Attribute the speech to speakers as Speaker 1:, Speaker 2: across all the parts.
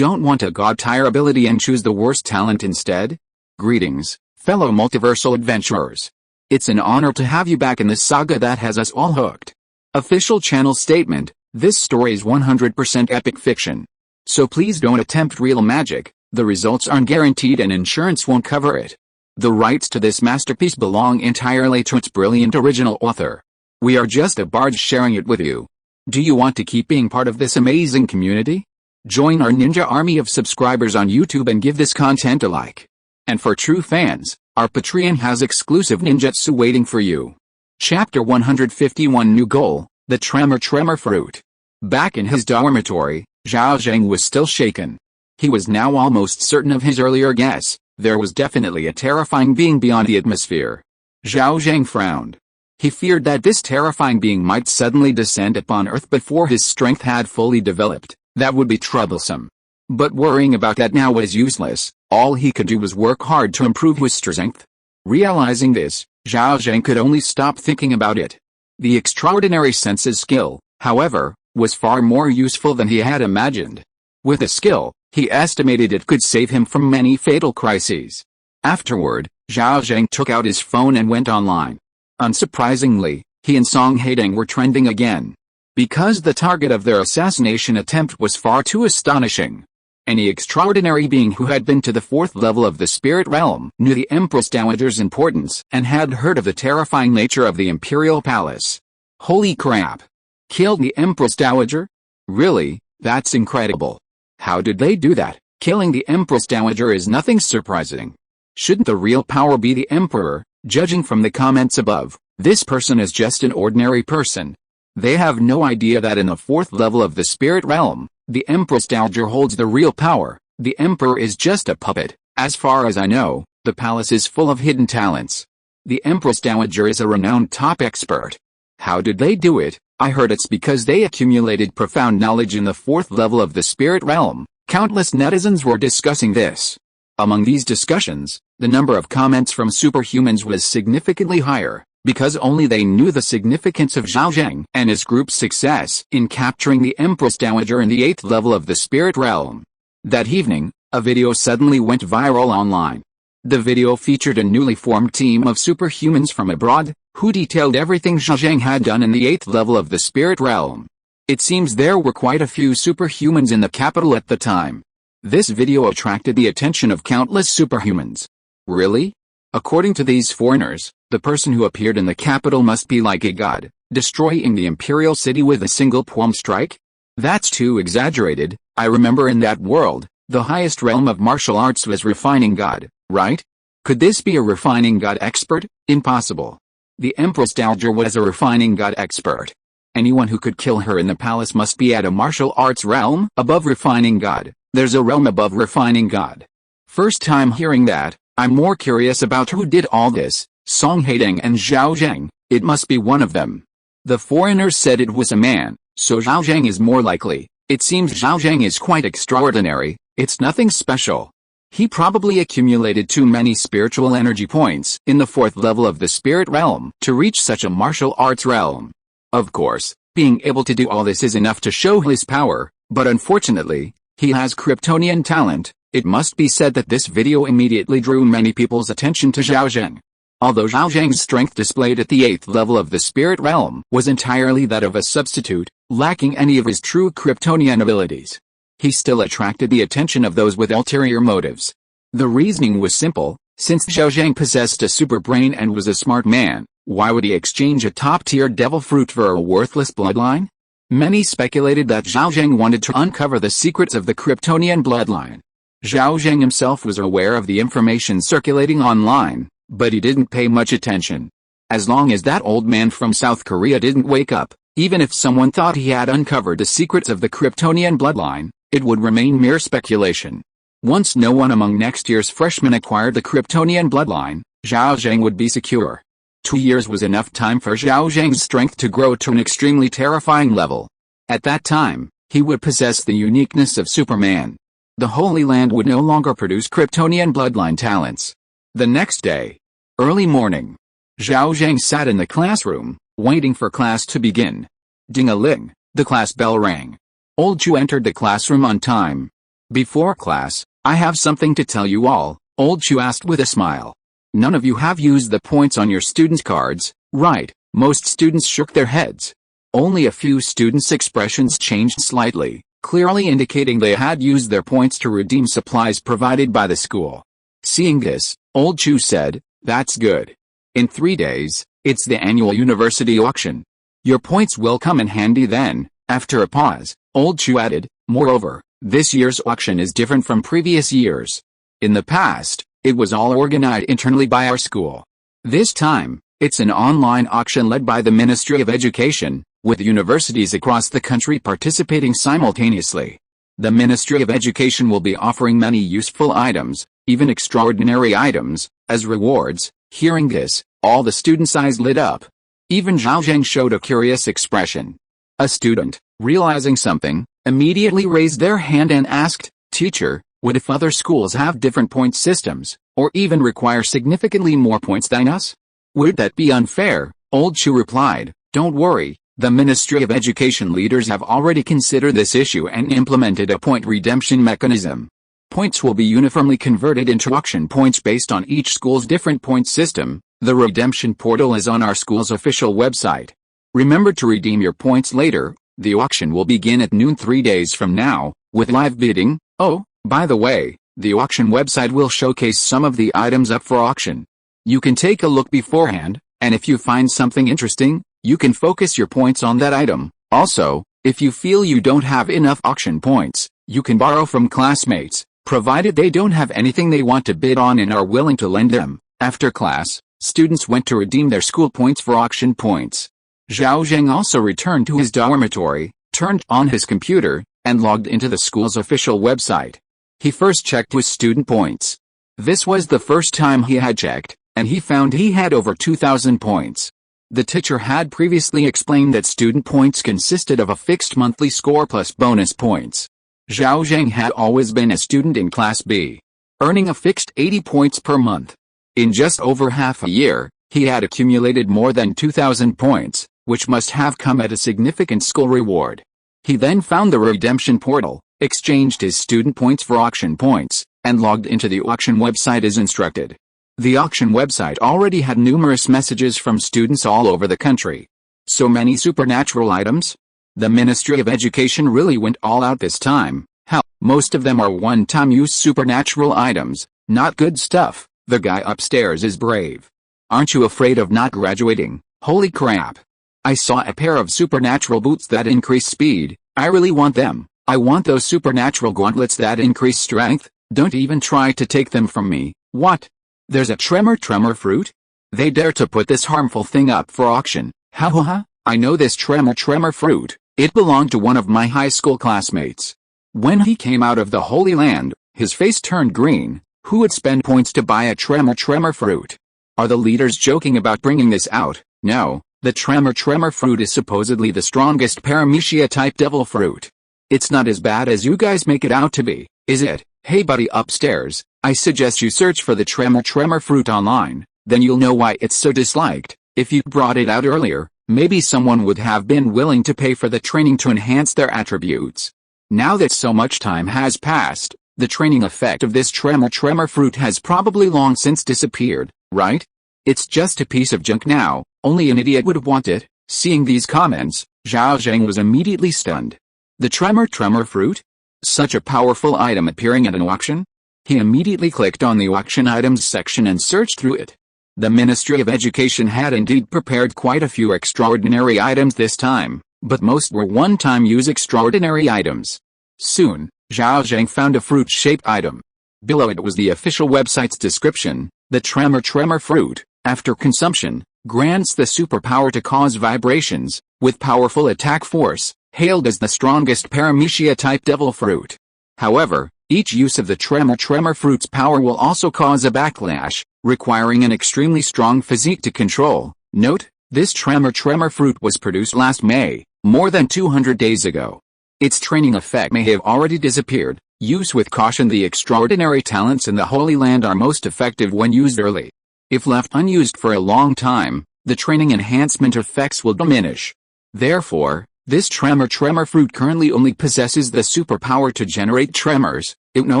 Speaker 1: don't want a god-tier ability and choose the worst talent instead? Greetings, fellow multiversal adventurers. It's an honor to have you back in this saga that has us all hooked. Official channel statement: this story is 100% epic fiction. So please don't attempt real magic, the results aren't guaranteed and insurance won't cover it. The rights to this masterpiece belong entirely to its brilliant original author. We are just a barge sharing it with you. Do you want to keep being part of this amazing community? Join our ninja army of subscribers on YouTube and give this content a like. And for true fans, our Patreon has exclusive ninjutsu waiting for you. Chapter 151 New Goal, the Tremor Fruit. Back in his dormitory, Zhao Zheng was still shaken. He was now almost certain of his earlier guess: there was definitely a terrifying being beyond the atmosphere. Zhao Zheng frowned. He feared that this terrifying being might suddenly descend upon Earth before his strength had fully developed. That would be troublesome. But worrying about that now was useless. All he could do was work hard to improve his strength. Realizing this, Zhao Zheng could only stop thinking about it. The extraordinary senses skill, however, was far more useful than he had imagined. With the skill, he estimated it could save him from many fatal crises. Afterward, Zhao Zheng took out his phone and went online. Unsurprisingly, he and Song Haitang were trending again. Because the target of their assassination attempt was far too astonishing. Any extraordinary being who had been to the 4th level of the spirit realm knew the Empress Dowager's importance and had heard of the terrifying nature of the Imperial Palace. Holy crap! Killed the Empress Dowager? Really? That's incredible. How did they do that? Killing the Empress Dowager is nothing surprising. Shouldn't the real power be the Emperor? Judging from the comments above, this person is just an ordinary person. They have no idea that in the 4th level of the spirit realm, the Empress Dowager holds the real power. The Emperor is just a puppet. As far as I know, the palace is full of hidden talents. The Empress Dowager is a renowned top expert. How did they do it? I heard it's because they accumulated profound knowledge in the 4th level of the spirit realm. Countless netizens were discussing this. Among these discussions, the number of comments from superhumans was significantly higher, because only they knew the significance of Zhao Zheng and his group's success in capturing the Empress Dowager in the 8th level of the spirit realm. That evening, a video suddenly went viral online. The video featured a newly formed team of superhumans from abroad, who detailed everything Zhao Zheng had done in the 8th level of the spirit realm. It seems there were quite a few superhumans in the capital at the time. This video attracted the attention of countless superhumans. Really? According to these foreigners, the person who appeared in the capital must be like a god, destroying the imperial city with a single palm strike? That's too exaggerated. I remember in that world, the highest realm of martial arts was refining god, right? Could this be a refining god expert? Impossible. The Empress Dowager was a refining god expert. Anyone who could kill her in the palace must be at a martial arts realm above refining god. There's a realm above refining god. First time hearing that. I'm more curious about who did all this. Song Haitang and Zhao Zheng. It must be one of them. The foreigners said it was a man, so Zhao Zheng is more likely. It seems Zhao Zheng is quite extraordinary. It's nothing special. He probably accumulated too many spiritual energy points in the 4th level of the spirit realm to reach such a martial arts realm. Of course, being able to do all this is enough to show his power, but unfortunately, he has Kryptonian talent. It must be said that this video immediately drew many people's attention to Zhao Zheng. Although Zhao Zheng's strength displayed at the 8th level of the spirit realm was entirely that of a substitute, lacking any of his true Kryptonian abilities, he still attracted the attention of those with ulterior motives. The reasoning was simple: since Zhao Zheng possessed a super brain and was a smart man, why would he exchange a top-tier devil fruit for a worthless bloodline? Many speculated that Zhao Zheng wanted to uncover the secrets of the Kryptonian bloodline. Zhao Zheng himself was aware of the information circulating online, but he didn't pay much attention. As long as that old man from South Korea didn't wake up, even if someone thought he had uncovered the secrets of the Kryptonian bloodline, it would remain mere speculation. Once no one among next year's freshmen acquired the Kryptonian bloodline, Zhao Zheng would be secure. 2 years was enough time for Zhao Zheng's strength to grow to an extremely terrifying level. At that time, he would possess the uniqueness of Superman. The Holy Land would no longer produce Kryptonian bloodline talents. The next day, early morning, Zhao Zheng sat in the classroom, waiting for class to begin. Ding-a-ling, the class bell rang. Old Chu entered the classroom on time. Before class, I have something to tell you all, Old Chu asked with a smile. None of you have used the points on your student cards, right? Most students shook their heads. Only a few students' expressions changed slightly, clearly indicating they had used their points to redeem supplies provided by the school. Seeing this, Old Chu said, "That's good. In 3 days, it's the annual university auction. Your points will come in handy then." After a pause, Old Chu added, "Moreover, this year's auction is different from previous years. In the past, it was all organized internally by our school. This time, it's an online auction led by the Ministry of Education, with universities across the country participating simultaneously. The Ministry of Education will be offering many useful items, even extraordinary items, as rewards." Hearing this, all the students' eyes lit up. Even Zhao Zheng showed a curious expression. A student, realizing something, immediately raised their hand and asked, "Teacher, what if other schools have different point systems, or even require significantly more points than us? Would that be unfair?" Old Chu replied, "Don't worry, the Ministry of Education leaders have already considered this issue and implemented a point redemption mechanism. Points will be uniformly converted into auction points based on each school's different point system. The redemption portal is on our school's official website. Remember to redeem your points later. The auction will begin at noon 3 days from now, with live bidding. Oh, by the way, the auction website will showcase some of the items up for auction. You can take a look beforehand, and if you find something interesting, you can focus your points on that item. Also, if you feel you don't have enough auction points, you can borrow from classmates, provided they don't have anything they want to bid on and are willing to lend them." After class, students went to redeem their school points for auction points. Zhao Zheng also returned to his dormitory, turned on his computer, and logged into the school's official website. He first checked his student points. This was the first time he had checked, and he found he had over 2,000 points. The teacher had previously explained that student points consisted of a fixed monthly score plus bonus points. Zhao Zheng had always been a student in Class B, earning a fixed 80 points per month. In just over half a year, he had accumulated more than 2,000 points, which must have come at a significant school reward. He then found the redemption portal, exchanged his student points for auction points, and logged into the auction website as instructed. The auction website already had numerous messages from students all over the country. So many supernatural items? The Ministry of Education really went all out this time. Hell, most of them are one-time use supernatural items, not good stuff. The guy upstairs is brave. Aren't you afraid of not graduating? Holy crap. I saw a pair of supernatural boots that increase speed. I really want them. I want those supernatural gauntlets that increase strength. Don't even try to take them from me. What? There's a tremor fruit? They dare to put this harmful thing up for auction. Ha ha ha. I know this tremor fruit. It belonged to one of my high school classmates. When he came out of the Holy Land, his face turned green. Who would spend points to buy a tremor fruit? Are the leaders joking about bringing this out? No, the tremor fruit is supposedly the strongest paramecia-type devil fruit. It's not as bad as you guys make it out to be, is it? Hey buddy upstairs, I suggest you search for the tremor fruit online, then you'll know why it's so disliked. If you brought it out earlier, maybe someone would have been willing to pay for the training to enhance their attributes. Now that so much time has passed, the training effect of this tremor fruit has probably long since disappeared, right? It's just a piece of junk now, only an idiot would want it. Seeing these comments, Zhao Zheng was immediately stunned. The tremor fruit? Such a powerful item appearing at an auction? He immediately clicked on the auction items section and searched through it. The Ministry of Education had indeed prepared quite a few extraordinary items this time, but most were one-time use extraordinary items. Soon, Zhao Zheng found a fruit-shaped item. Below it was the official website's description. The tremor fruit, after consumption, grants the superpower to cause vibrations, with powerful attack force, hailed as the strongest paramecia-type devil fruit. However, each use of the tremor fruit's power will also cause a backlash, requiring an extremely strong physique to control. Note, this tremor fruit was produced last May, more than 200 days ago. Its training effect may have already disappeared. Use with caution. The extraordinary talents in the Holy Land are most effective when used early. If left unused for a long time, the training enhancement effects will diminish. Therefore, this tremor fruit currently only possesses the superpower to generate tremors, It no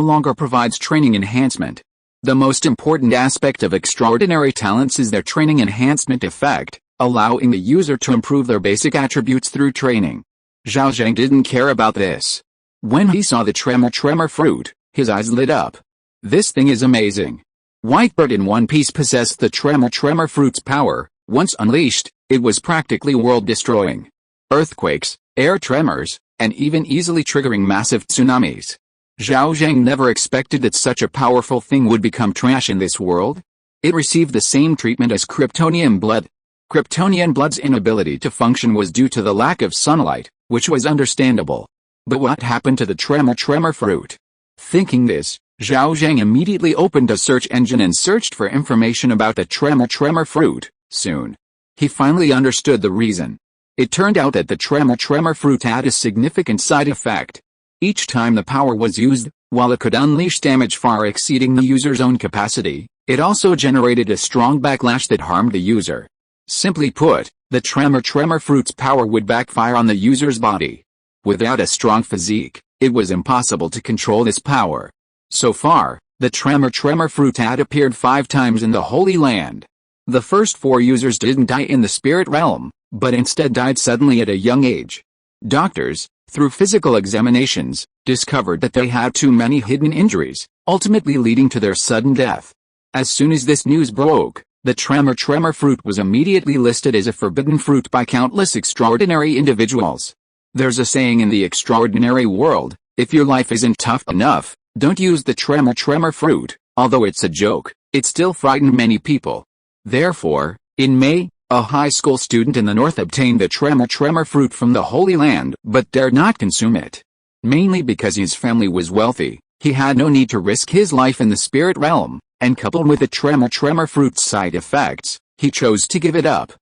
Speaker 1: longer provides training enhancement. The most important aspect of extraordinary talents is their training enhancement effect, allowing the user to improve their basic attributes through training. Zhao Zheng didn't care about this. When he saw the tremor fruit, his eyes lit up. This thing is amazing. Whitebird in One Piece possessed the tremor fruit's power. Once unleashed, it was practically world-destroying. Earthquakes, air tremors, and even easily triggering massive tsunamis. Zhao Zheng never expected that such a powerful thing would become trash in this world. It received the same treatment as Kryptonian blood. Kryptonian blood's inability to function was due to the lack of sunlight, which was understandable. But what happened to the tremor fruit? Thinking this, Zhao Zheng immediately opened a search engine and searched for information about the tremor fruit. Soon, he finally understood the reason. It turned out that the tremor fruit had a significant side effect. Each time the power was used, while it could unleash damage far exceeding the user's own capacity, it also generated a strong backlash that harmed the user. Simply put, the tremor fruit's power would backfire on the user's body. Without a strong physique, it was impossible to control this power. So far, the tremor fruit had appeared 5 times in the Holy Land. The first 4 users didn't die in the spirit realm, but instead died suddenly at a young age. Doctors, through physical examinations, discovered that they had too many hidden injuries, ultimately leading to their sudden death. As soon as this news broke, the tremor fruit was immediately listed as a forbidden fruit by countless extraordinary individuals. There's a saying in the extraordinary world, if your life isn't tough enough, don't use the tremor fruit. Although it's a joke, it still frightened many people. Therefore, in May, a high school student in the north obtained the tremor fruit from the Holy Land but dared not consume it. Mainly because his family was wealthy, he had no need to risk his life in the spirit realm, and coupled with the tremor fruit's side effects, he chose to give it up.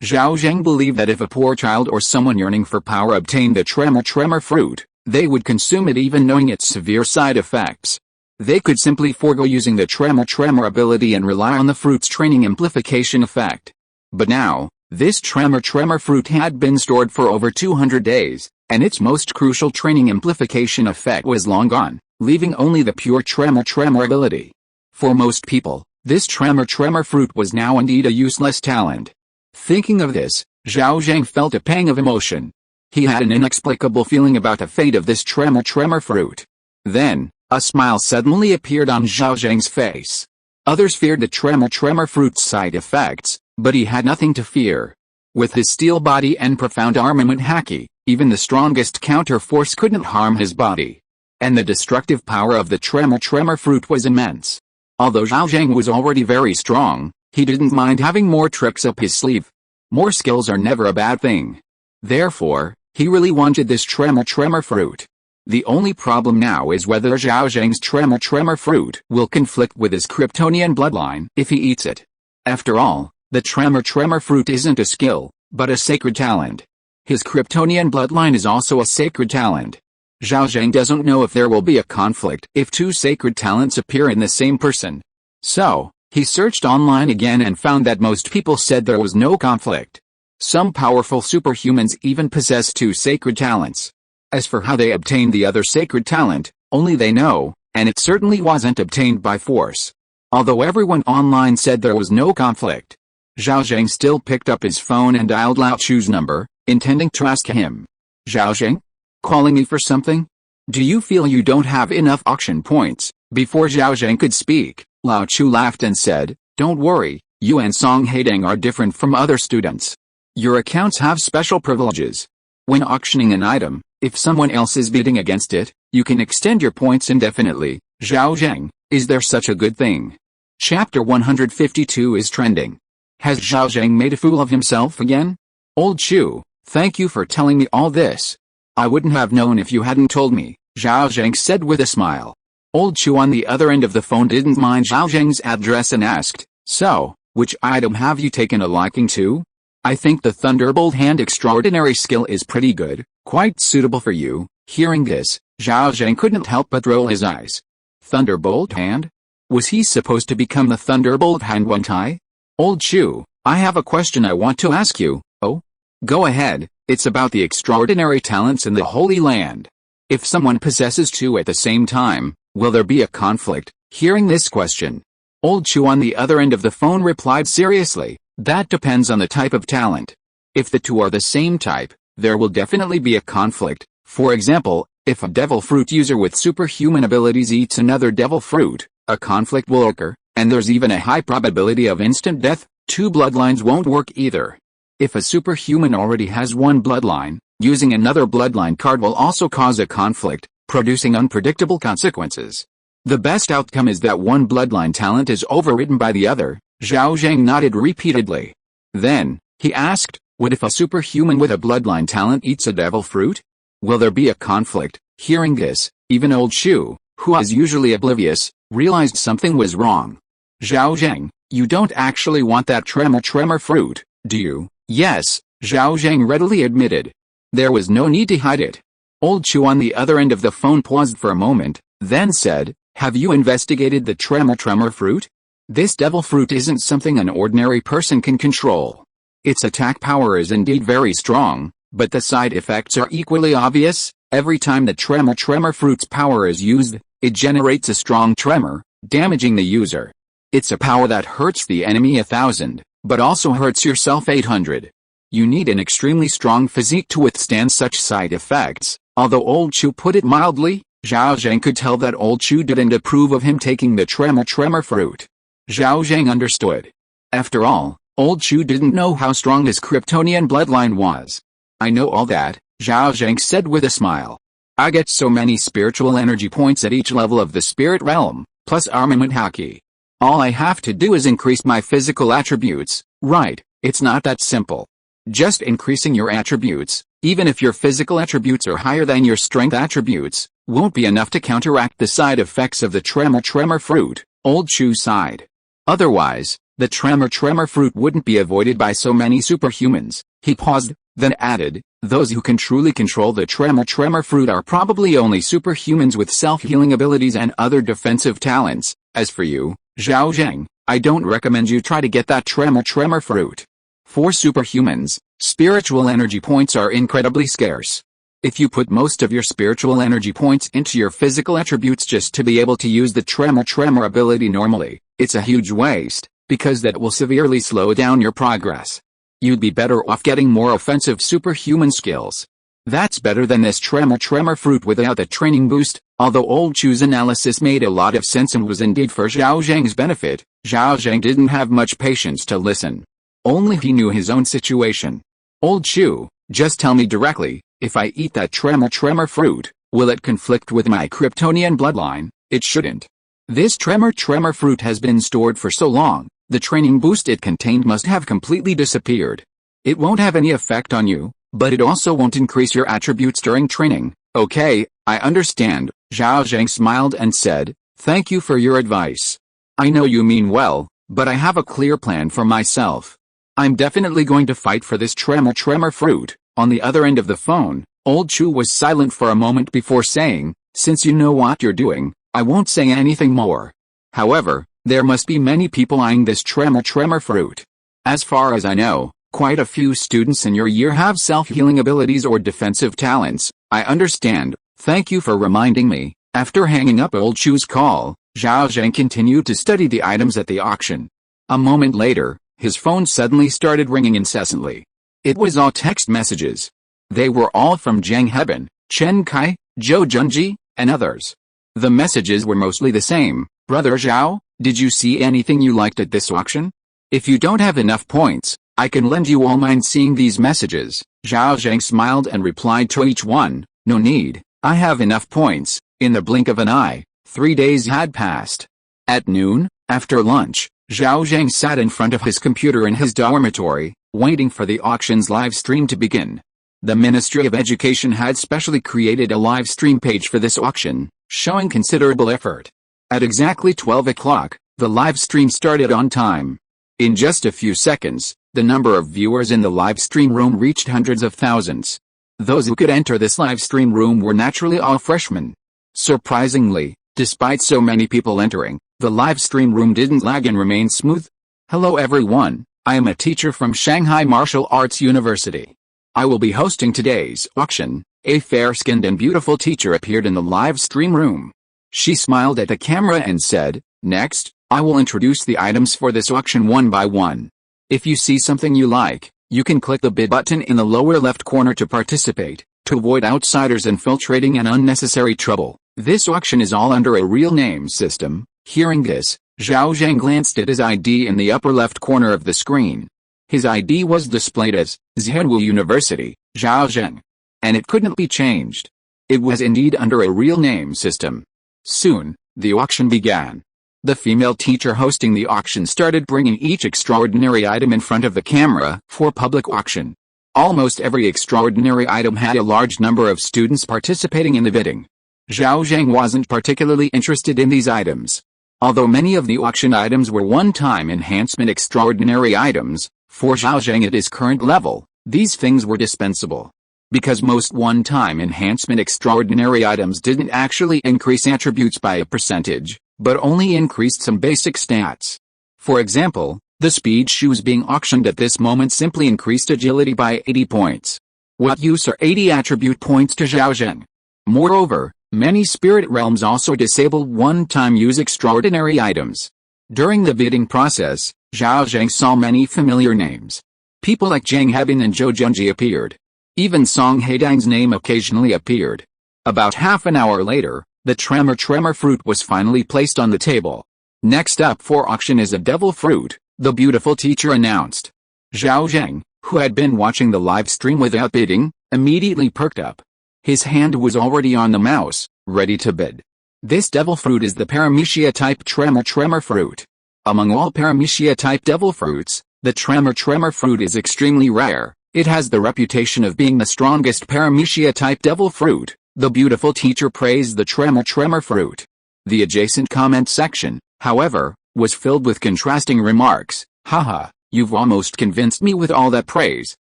Speaker 1: Zhao Zheng believed that if a poor child or someone yearning for power obtained the tremor fruit, they would consume it even knowing its severe side effects. They could simply forego using the tremor ability and rely on the fruit's training amplification effect. But now, this tremor fruit had been stored for over 200 days, and its most crucial training amplification effect was long gone, leaving only the pure tremor ability. For most people, this tremor fruit was now indeed a useless talent. Thinking of this, Zhao Zheng felt a pang of emotion. He had an inexplicable feeling about the fate of this tremor fruit. Then, a smile suddenly appeared on Zhao Zheng's face. Others feared the tremor fruit's side effects, but he had nothing to fear. With his steel body and profound armament haki, even the strongest counter-force couldn't harm his body. And the destructive power of the tremor fruit was immense. Although Zhao Zheng was already very strong, he didn't mind having more tricks up his sleeve. More skills are never a bad thing. Therefore, he really wanted this tremor fruit. The only problem now is whether Zhao Zheng's tremor fruit will conflict with his Kryptonian bloodline if he eats it. After all, the tremor fruit isn't a skill, but a sacred talent. His Kryptonian bloodline is also a sacred talent. Zhao Zheng doesn't know if there will be a conflict if 2 sacred talents appear in the same person. So, he searched online again and found that most people said there was no conflict. Some powerful superhumans even possess 2 sacred talents. As for how they obtained the other sacred talent, only they know, and it certainly wasn't obtained by force. Although everyone online said there was no conflict, Zhao Zheng still picked up his phone and dialed Lao Chu's number, intending to ask him. Zhao Zheng? Calling me for something? Do you feel you don't have enough auction points? Before Zhao Zheng could speak, Lao Chu laughed and said, Don't worry, you and Song Haitang are different from other students. Your accounts have special privileges. When auctioning an item, if someone else is bidding against it, you can extend your points indefinitely. Zhao Zheng, is there such a good thing? Chapter 152 is trending. Has Zhao Zheng made a fool of himself again? Old Chu, thank you for telling me all this. I wouldn't have known if you hadn't told me, Zhao Zheng said with a smile. Old Chu on the other end of the phone didn't mind Zhao Zheng's address and asked, So, which item have you taken a liking to? I think the Thunderbolt Hand extraordinary skill is pretty good, quite suitable for you. Hearing this, Zhao Zheng couldn't help but roll his eyes. Thunderbolt Hand? Was he supposed to become the Thunderbolt Hand one time? Old Chu, I have a question I want to ask you. Oh? Go ahead, it's about the extraordinary talents in the Holy Land. If someone possesses 2 at the same time, Will there be a conflict? Hearing this question, Old Chu on the other end of the phone replied seriously, that depends on the type of talent. If the two are the same type, there will definitely be a conflict. For example, if a devil fruit user with superhuman abilities eats another devil fruit, a conflict will occur, and there's even a high probability of instant death. Two bloodlines won't work either. If a superhuman already has one bloodline, using another bloodline card will also cause a conflict, producing unpredictable consequences. The best outcome is that one bloodline talent is overridden by the other. Zhao Zheng nodded repeatedly. Then, he asked, what if a superhuman with a bloodline talent eats a devil fruit? Will there be a conflict? Hearing this, even Old Chu, who is usually oblivious, realized something was wrong. Zhao Zheng, you don't actually want that tremor fruit, do you? Yes, Zhao Zheng readily admitted. There was no need to hide it. Old Chu on the other end of the phone paused for a moment, then said, have you investigated the tremor fruit? This devil fruit isn't something an ordinary person can control. Its attack power is indeed very strong, but the side effects are equally obvious. Every time the tremor fruit's power is used, it generates a strong tremor, damaging the user. It's a power that hurts the enemy 1,000, but also hurts yourself 800. You need an extremely strong physique to withstand such side effects. Although Old Chu put it mildly, Zhao Zheng could tell that Old Chu didn't approve of him taking the tremor fruit. Zhao Zheng understood. After all, Old Chu didn't know how strong his Kryptonian bloodline was. I know all that, Zhao Zheng said with a smile. I get so many spiritual energy points at each level of the spirit realm, plus armament haki. All I have to do is increase my physical attributes, right? It's not that simple. Just increasing your attributes, even if your physical attributes are higher than your strength attributes, won't be enough to counteract the side effects of the tremor fruit, Old Chu sighed. Otherwise, the tremor fruit wouldn't be avoided by so many superhumans. He paused, then added, those who can truly control the tremor fruit are probably only superhumans with self-healing abilities and other defensive talents. As for you, Zhao Zheng, I don't recommend you try to get that tremor fruit. For superhumans, spiritual energy points are incredibly scarce. If you put most of your spiritual energy points into your physical attributes just to be able to use the tremor ability normally, it's a huge waste, because that will severely slow down your progress. You'd be better off getting more offensive superhuman skills. That's better than this tremor fruit without the training boost. Although Old Chu's analysis made a lot of sense and was indeed for Zhao Zheng's benefit, Zhao Zheng didn't have much patience to listen. Only he knew his own situation. Old Chu, just tell me directly, if I eat that tremor fruit, will it conflict with my Kryptonian bloodline? It shouldn't. This tremor fruit has been stored for so long, the training boost it contained must have completely disappeared. It won't have any effect on you, but it also won't increase your attributes during training. Okay, I understand. Zhao Zheng smiled and said, thank you for your advice. I know you mean well, but I have a clear plan for myself. I'm definitely going to fight for this tremor fruit. On the other end of the phone, Old Chu was silent for a moment before saying, since you know what you're doing, I won't say anything more. However, there must be many people eyeing this tremor fruit. As far as I know, quite a few students in your year have self-healing abilities or defensive talents. I understand. Thank you for reminding me. After hanging up Old Chu's call, Zhao Zheng continued to study the items at the auction. A moment later, his phone suddenly started ringing incessantly. It was all text messages. They were all from Zheng Heben, Chen Kai, Zhou Junji, and others. The messages were mostly the same. Brother Zhao, did you see anything you liked at this auction? If you don't have enough points, I can lend you all mine. Seeing these messages, Zhao Zheng smiled and replied to each one, no need, I have enough points. In the blink of an eye, 3 days had passed. At noon, after lunch, Zhao Zheng sat in front of his computer in his dormitory, waiting for the auction's live stream to begin. The Ministry of Education had specially created a live stream page for this auction, showing considerable effort. At exactly 12 o'clock, the live stream started on time. In just a few seconds, the number of viewers in the live stream room reached hundreds of thousands. Those who could enter this live stream room were naturally all freshmen. Surprisingly, despite so many people entering, the live stream room didn't lag and remained smooth. Hello everyone, I am a teacher from Shanghai Martial Arts University. I will be hosting today's auction. A fair-skinned and beautiful teacher appeared in the live stream room. She smiled at the camera and said, "Next, I will introduce the items for this auction one by one. If you see something you like, you can click the bid button in the lower left corner to participate, to avoid outsiders infiltrating and unnecessary trouble. This auction is all under a real name system." Hearing this, Zhao Zheng glanced at his ID in the upper left corner of the screen. His ID was displayed as Zhenwu University, Zhao Zheng. And it couldn't be changed. It was indeed under a real name system. Soon, the auction began. The female teacher hosting the auction started bringing each extraordinary item in front of the camera for public auction. Almost every extraordinary item had a large number of students participating in the bidding. Zhao Zheng wasn't particularly interested in these items. Although many of the auction items were one-time enhancement extraordinary items, for Zhao Zheng at his current level, these things were dispensable. Because most one-time enhancement extraordinary items didn't actually increase attributes by a percentage, but only increased some basic stats. For example, the speed shoes being auctioned at this moment simply increased agility by 80 points. What use are 80 attribute points to Zhao Zheng? Moreover, many spirit realms also disabled one-time use extraordinary items. During the bidding process, Zhao Zheng saw many familiar names. People like Zhang Hebin and Zhou Zhengji appeared. Even Song Haitang's name occasionally appeared. About half an hour later, the tremor fruit was finally placed on the table. Next up for auction is a devil fruit, the beautiful teacher announced. Zhao Zheng, who had been watching the live stream without bidding, immediately perked up. His hand was already on the mouse, ready to bid. This devil fruit is the paramecia type tremor fruit. Among all paramecia type devil fruits, the tremor fruit is extremely rare. It has the reputation of being the strongest paramecia type devil fruit. The beautiful teacher praised the tremor fruit. The adjacent comment section, however, was filled with contrasting remarks. "Haha, you've almost convinced me with all that praise.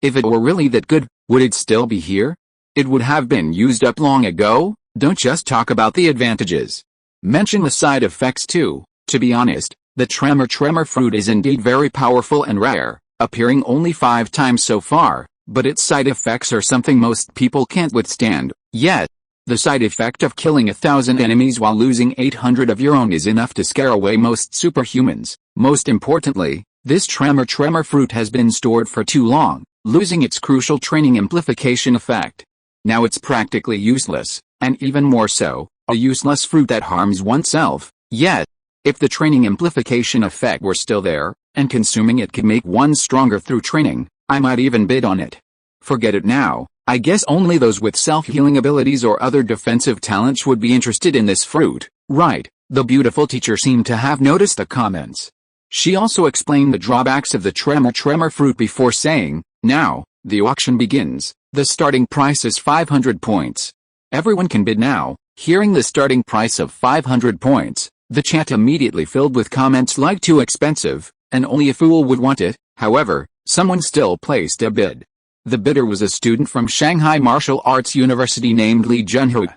Speaker 1: If it were really that good, would it still be here? It would have been used up long ago. Don't just talk about the advantages. Mention the side effects too." To be honest, the tremor fruit is indeed very powerful and rare, appearing only 5 times so far, but its side effects are something most people can't withstand. Yet, the side effect of killing 1,000 enemies while losing 800 of your own is enough to scare away most superhumans. Most importantly, this tremor fruit has been stored for too long, losing its crucial training amplification effect. Now it's practically useless, and even more so, a useless fruit that harms oneself. Yet, if the training amplification effect were still there, and consuming it could make one stronger through training, I might even bid on it. Forget it now. I guess only those with self-healing abilities or other defensive talents would be interested in this fruit, right? The beautiful teacher seemed to have noticed the comments. She also explained the drawbacks of the tremor fruit before saying, "Now, the auction begins. The starting price is 500 points. Everyone can bid now." Hearing the starting price of 500 points, the chat immediately filled with comments like "too expensive, and only a fool would want it." However, someone still placed a bid. The bidder was a student from Shanghai Martial Arts University named Li Junhui.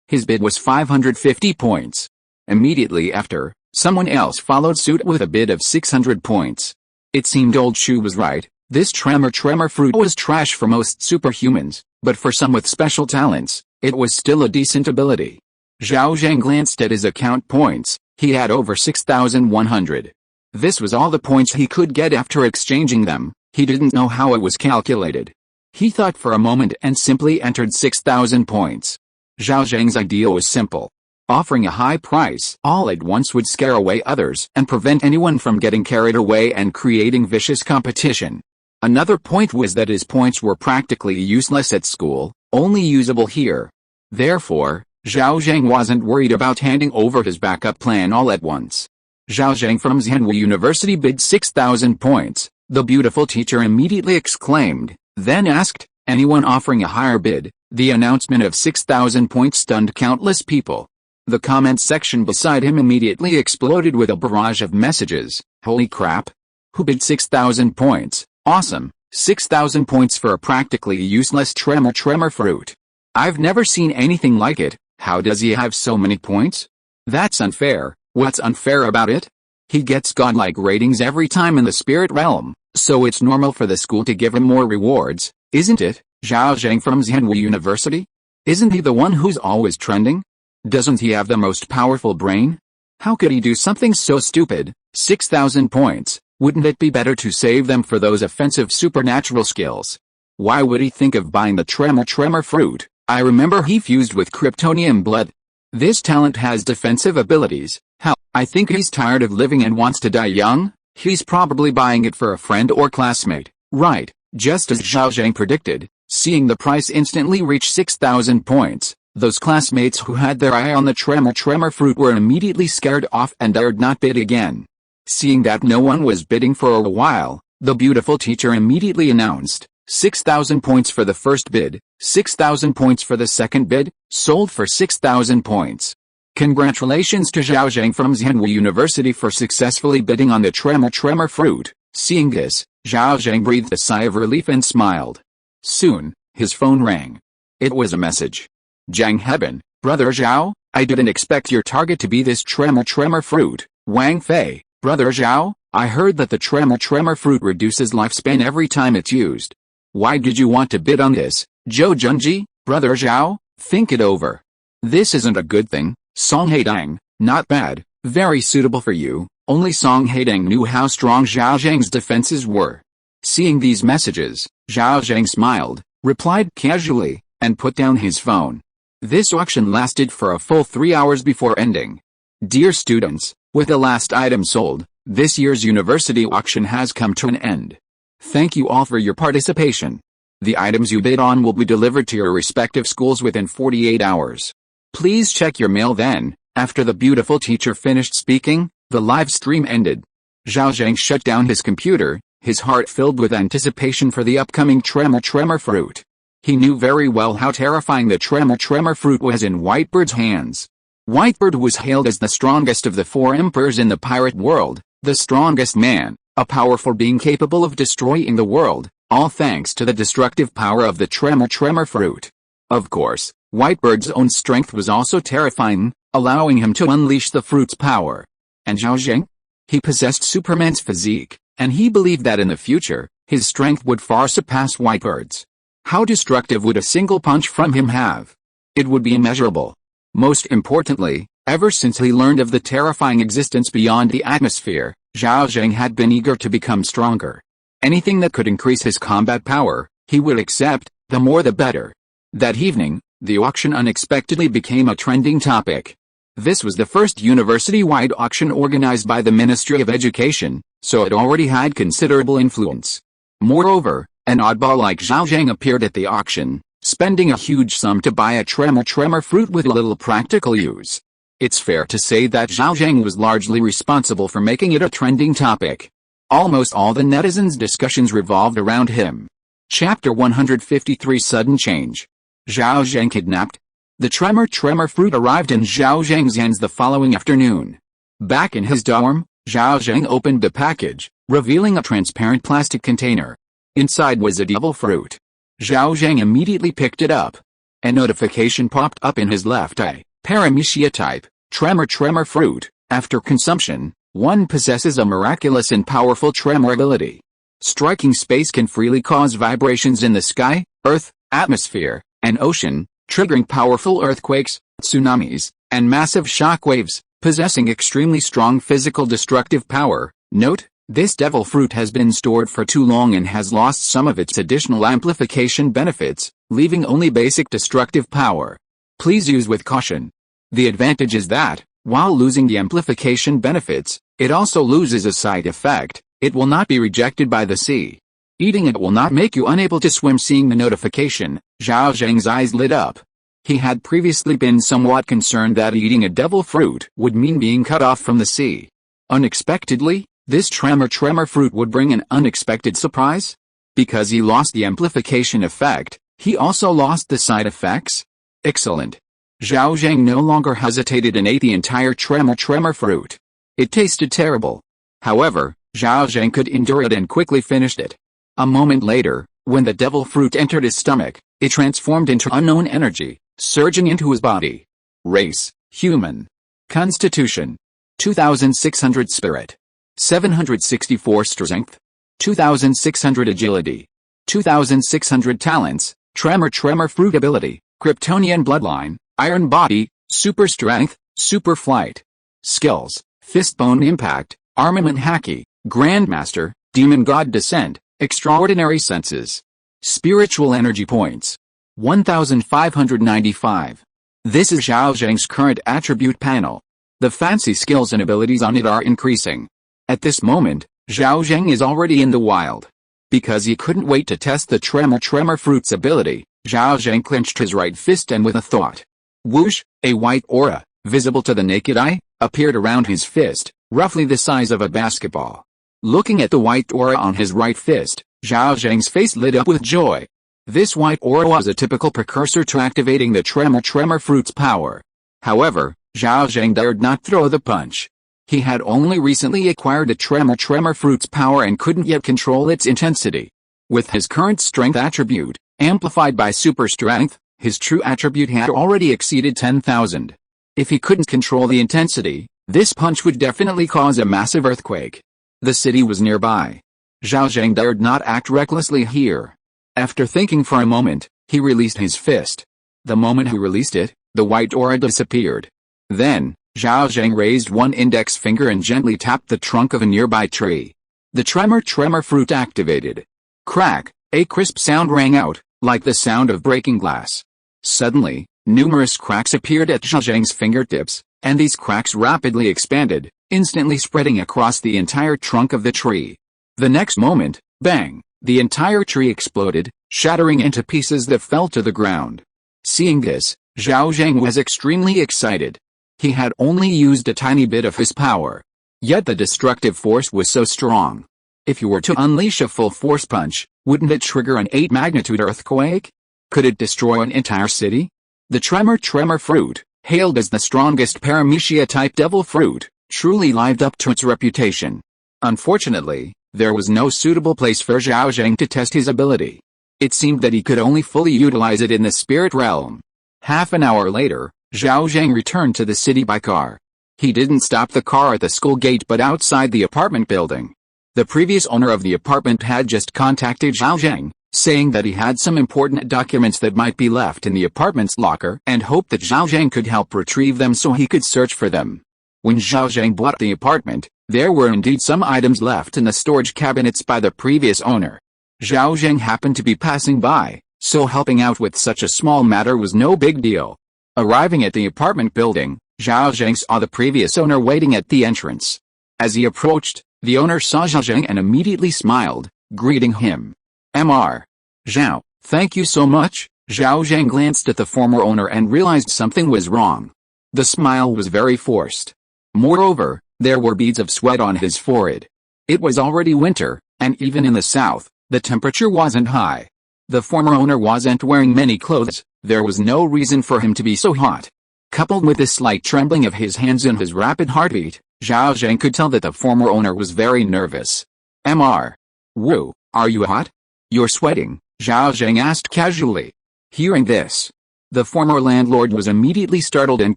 Speaker 1: His bid was 550 points. Immediately after, someone else followed suit with a bid of 600 points. It seemed Old Shu was right. This tremor fruit was trash for most superhumans, but for some with special talents, it was still a decent ability. Zhao Zheng glanced at his account points. He had over 6,100. This was all the points he could get after exchanging them. He didn't know how it was calculated. He thought for a moment and simply entered 6,000 points. Zhao Zheng's idea was simple. Offering a high price all at once would scare away others and prevent anyone from getting carried away and creating vicious competition. Another point was that his points were practically useless at school, only usable here. Therefore, Zhao Zheng wasn't worried about handing over his backup plan all at once. Zhao Zheng from Zhenwu University bid 6,000 points. The beautiful teacher immediately exclaimed, then asked, "Anyone offering a higher bid?" The announcement of 6,000 points stunned countless people. The comments section beside him immediately exploded with a barrage of messages. "Holy crap! Who bid 6,000 points? Awesome! 6,000 points for a practically useless tremor fruit. I've never seen anything like it. How does he have so many points? That's unfair." What's unfair about it? He gets godlike ratings every time in the spirit realm, so it's normal for the school to give him more rewards, isn't it? Zhao Zheng from Zhenwu University? Isn't he the one who's always trending? Doesn't he have the most powerful brain? How could he do something so stupid? 6,000 points. Wouldn't it be better to save them for those offensive supernatural skills? Why would he think of buying the tremor fruit? I remember he fused with Kryptonian blood. This talent has defensive abilities. Hell, I think he's tired of living and wants to die young. He's probably buying it for a friend or classmate. Right, just as Zhao Zheng predicted, seeing the price instantly reach 6,000 points. Those classmates who had their eye on the tremor fruit were immediately scared off and dared not bid again. Seeing that no one was bidding for a while, the beautiful teacher immediately announced, 6,000 points for the first bid, 6,000 points for the second bid, sold for 6,000 points. Congratulations to Zhao Zheng from Zhenwu University for successfully bidding on the tremor fruit. Seeing this, Zhao Zheng breathed a sigh of relief and smiled. Soon, his phone rang. It was a message. Zhang Heben, Brother Zhao, I didn't expect your target to be this tremor fruit. Wang Fei, Brother Zhao, I heard that the tremor fruit reduces lifespan every time it's used. Why did you want to bid on this? Zhou Junji, Brother Zhao, think it over. This isn't a good thing. Song Haitang, not bad, very suitable for you. Only Song Haitang knew how strong Zhao Zheng's defenses were. Seeing these messages, Zhao Zheng smiled, replied casually, and put down his phone. This auction lasted for a full 3 hours before ending. Dear students, with the last item sold, this year's university auction has come to an end. Thank you all for your participation. The items you bid on will be delivered to your respective schools within 48 hours. Please check your mail then. After the beautiful teacher finished speaking, the live stream ended. Zhao Zheng shut down his computer, his heart filled with anticipation for the upcoming tremor fruit. He knew very well how terrifying the tremor fruit was in Whitebird's hands. Whitebird was hailed as the strongest of the 4 emperors in the pirate world, the strongest man, a powerful being capable of destroying the world, all thanks to the destructive power of the tremor fruit. Of course, Whitebird's own strength was also terrifying, allowing him to unleash the fruit's power. And Zhao Zheng? He possessed Superman's physique, and he believed that in the future, his strength would far surpass Whitebird's. How destructive would a single punch from him have? It would be immeasurable. Most importantly, ever since he learned of the terrifying existence beyond the atmosphere, Zhao Zheng had been eager to become stronger. Anything that could increase his combat power, he would accept, the more the better. That evening, the auction unexpectedly became a trending topic. This was the first university-wide auction organized by the Ministry of Education, so it already had considerable influence. Moreover, an oddball like Zhao Zheng appeared at the auction, spending a huge sum to buy a tremor fruit with little practical use. It's fair to say that Zhao Zheng was largely responsible for making it a trending topic. Almost all the netizens' discussions revolved around him. Chapter 153 Sudden Change. Zhao Zheng kidnapped. The tremor fruit arrived in Zhao Zheng's hands the following afternoon. Back in his dorm, Zhao Zheng opened the package, revealing a transparent plastic container. Inside was a devil fruit. Zhao Zheng immediately picked it up. A notification popped up in his left eye. Paramecia type, tremor fruit. After consumption, one possesses a miraculous and powerful tremor ability. Striking space can freely cause vibrations in the sky, earth, atmosphere, and ocean, triggering powerful earthquakes, tsunamis, and massive shockwaves, possessing extremely strong physical destructive power. Note, this devil fruit has been stored for too long and has lost some of its additional amplification benefits, leaving only basic destructive power. Please use with caution. The advantage is that, while losing the amplification benefits, it also loses a side effect. It will not be rejected by the sea. Eating it will not make you unable to swim. Seeing the notification, Zhao Zheng's eyes lit up. He had previously been somewhat concerned that eating a devil fruit would mean being cut off from the sea. Unexpectedly, this tremor fruit would bring an unexpected surprise? Because he lost the amplification effect, he also lost the side effects? Excellent. Zhao Zheng no longer hesitated and ate the entire tremor fruit. It tasted terrible. However, Zhao Zheng could endure it and quickly finished it. A moment later, when the devil fruit entered his stomach, it transformed into unknown energy, surging into his body. Race, human. Constitution, 2600 spirit. 764 strength. 2600 agility. 2600 talents. Tremor fruit ability, Kryptonian bloodline, iron body, super strength, super flight. Skills: fistbone impact, armament haki, grandmaster, demon god descent, extraordinary senses. Spiritual energy points: 1595. This is Zhao Zheng's current attribute panel. The fancy skills and abilities on it are increasing. At this moment, Zhao Zheng is already in the wild. Because he couldn't wait to test the tremor fruit's ability, Zhao Zheng clenched his right fist and with a thought. Whoosh, a white aura, visible to the naked eye, appeared around his fist, roughly the size of a basketball. Looking at the white aura on his right fist, Zhao Zheng's face lit up with joy. This white aura was a typical precursor to activating the tremor fruit's power. However, Zhao Zheng dared not throw the punch. He had only recently acquired the tremor fruit's power and couldn't yet control its intensity. With his current strength attribute, amplified by super strength, his true attribute had already exceeded 10,000. If he couldn't control the intensity, this punch would definitely cause a massive earthquake. The city was nearby. Zhao Zheng dared not act recklessly here. After thinking for a moment, he released his fist. The moment he released it, the white aura disappeared. Then, Zhao Zheng raised one index finger and gently tapped the trunk of a nearby tree. The tremor fruit activated. Crack, a crisp sound rang out, like the sound of breaking glass. Suddenly, numerous cracks appeared at Zhao Zheng's fingertips, and these cracks rapidly expanded, instantly spreading across the entire trunk of the tree. The next moment, bang, the entire tree exploded, shattering into pieces that fell to the ground. Seeing this, Zhao Zheng was extremely excited. He had only used a tiny bit of his power. Yet the destructive force was so strong. If you were to unleash a full force punch, wouldn't it trigger an 8-magnitude earthquake? Could it destroy an entire city? The tremor fruit, hailed as the strongest paramecia-type devil fruit, truly lived up to its reputation. Unfortunately, there was no suitable place for Zhao Zheng to test his ability. It seemed that he could only fully utilize it in the spirit realm. Half an hour later, Zhao Zheng returned to the city by car. He didn't stop the car at the school gate but outside the apartment building. The previous owner of the apartment had just contacted Zhao Zheng, saying that he had some important documents that might be left in the apartment's locker and hoped that Zhao Zheng could help retrieve them so he could search for them. When Zhao Zheng bought the apartment, there were indeed some items left in the storage cabinets by the previous owner. Zhao Zheng happened to be passing by, so helping out with such a small matter was no big deal. Arriving at the apartment building, Zhao Zheng saw the previous owner waiting at the entrance. As he approached, the owner saw Zhao Zheng and immediately smiled, greeting him. Mr. Zhao, thank you so much. Zhao Zheng glanced at the former owner and realized something was wrong. The smile was very forced. Moreover, there were beads of sweat on his forehead. It was already winter, and even in the south, the temperature wasn't high. The former owner wasn't wearing many clothes, there was no reason for him to be so hot. Coupled with the slight trembling of his hands and his rapid heartbeat, Zhao Zheng could tell that the former owner was very nervous. Mr. Wu, are you hot? You're sweating, Zhao Zheng asked casually. Hearing this, the former landlord was immediately startled and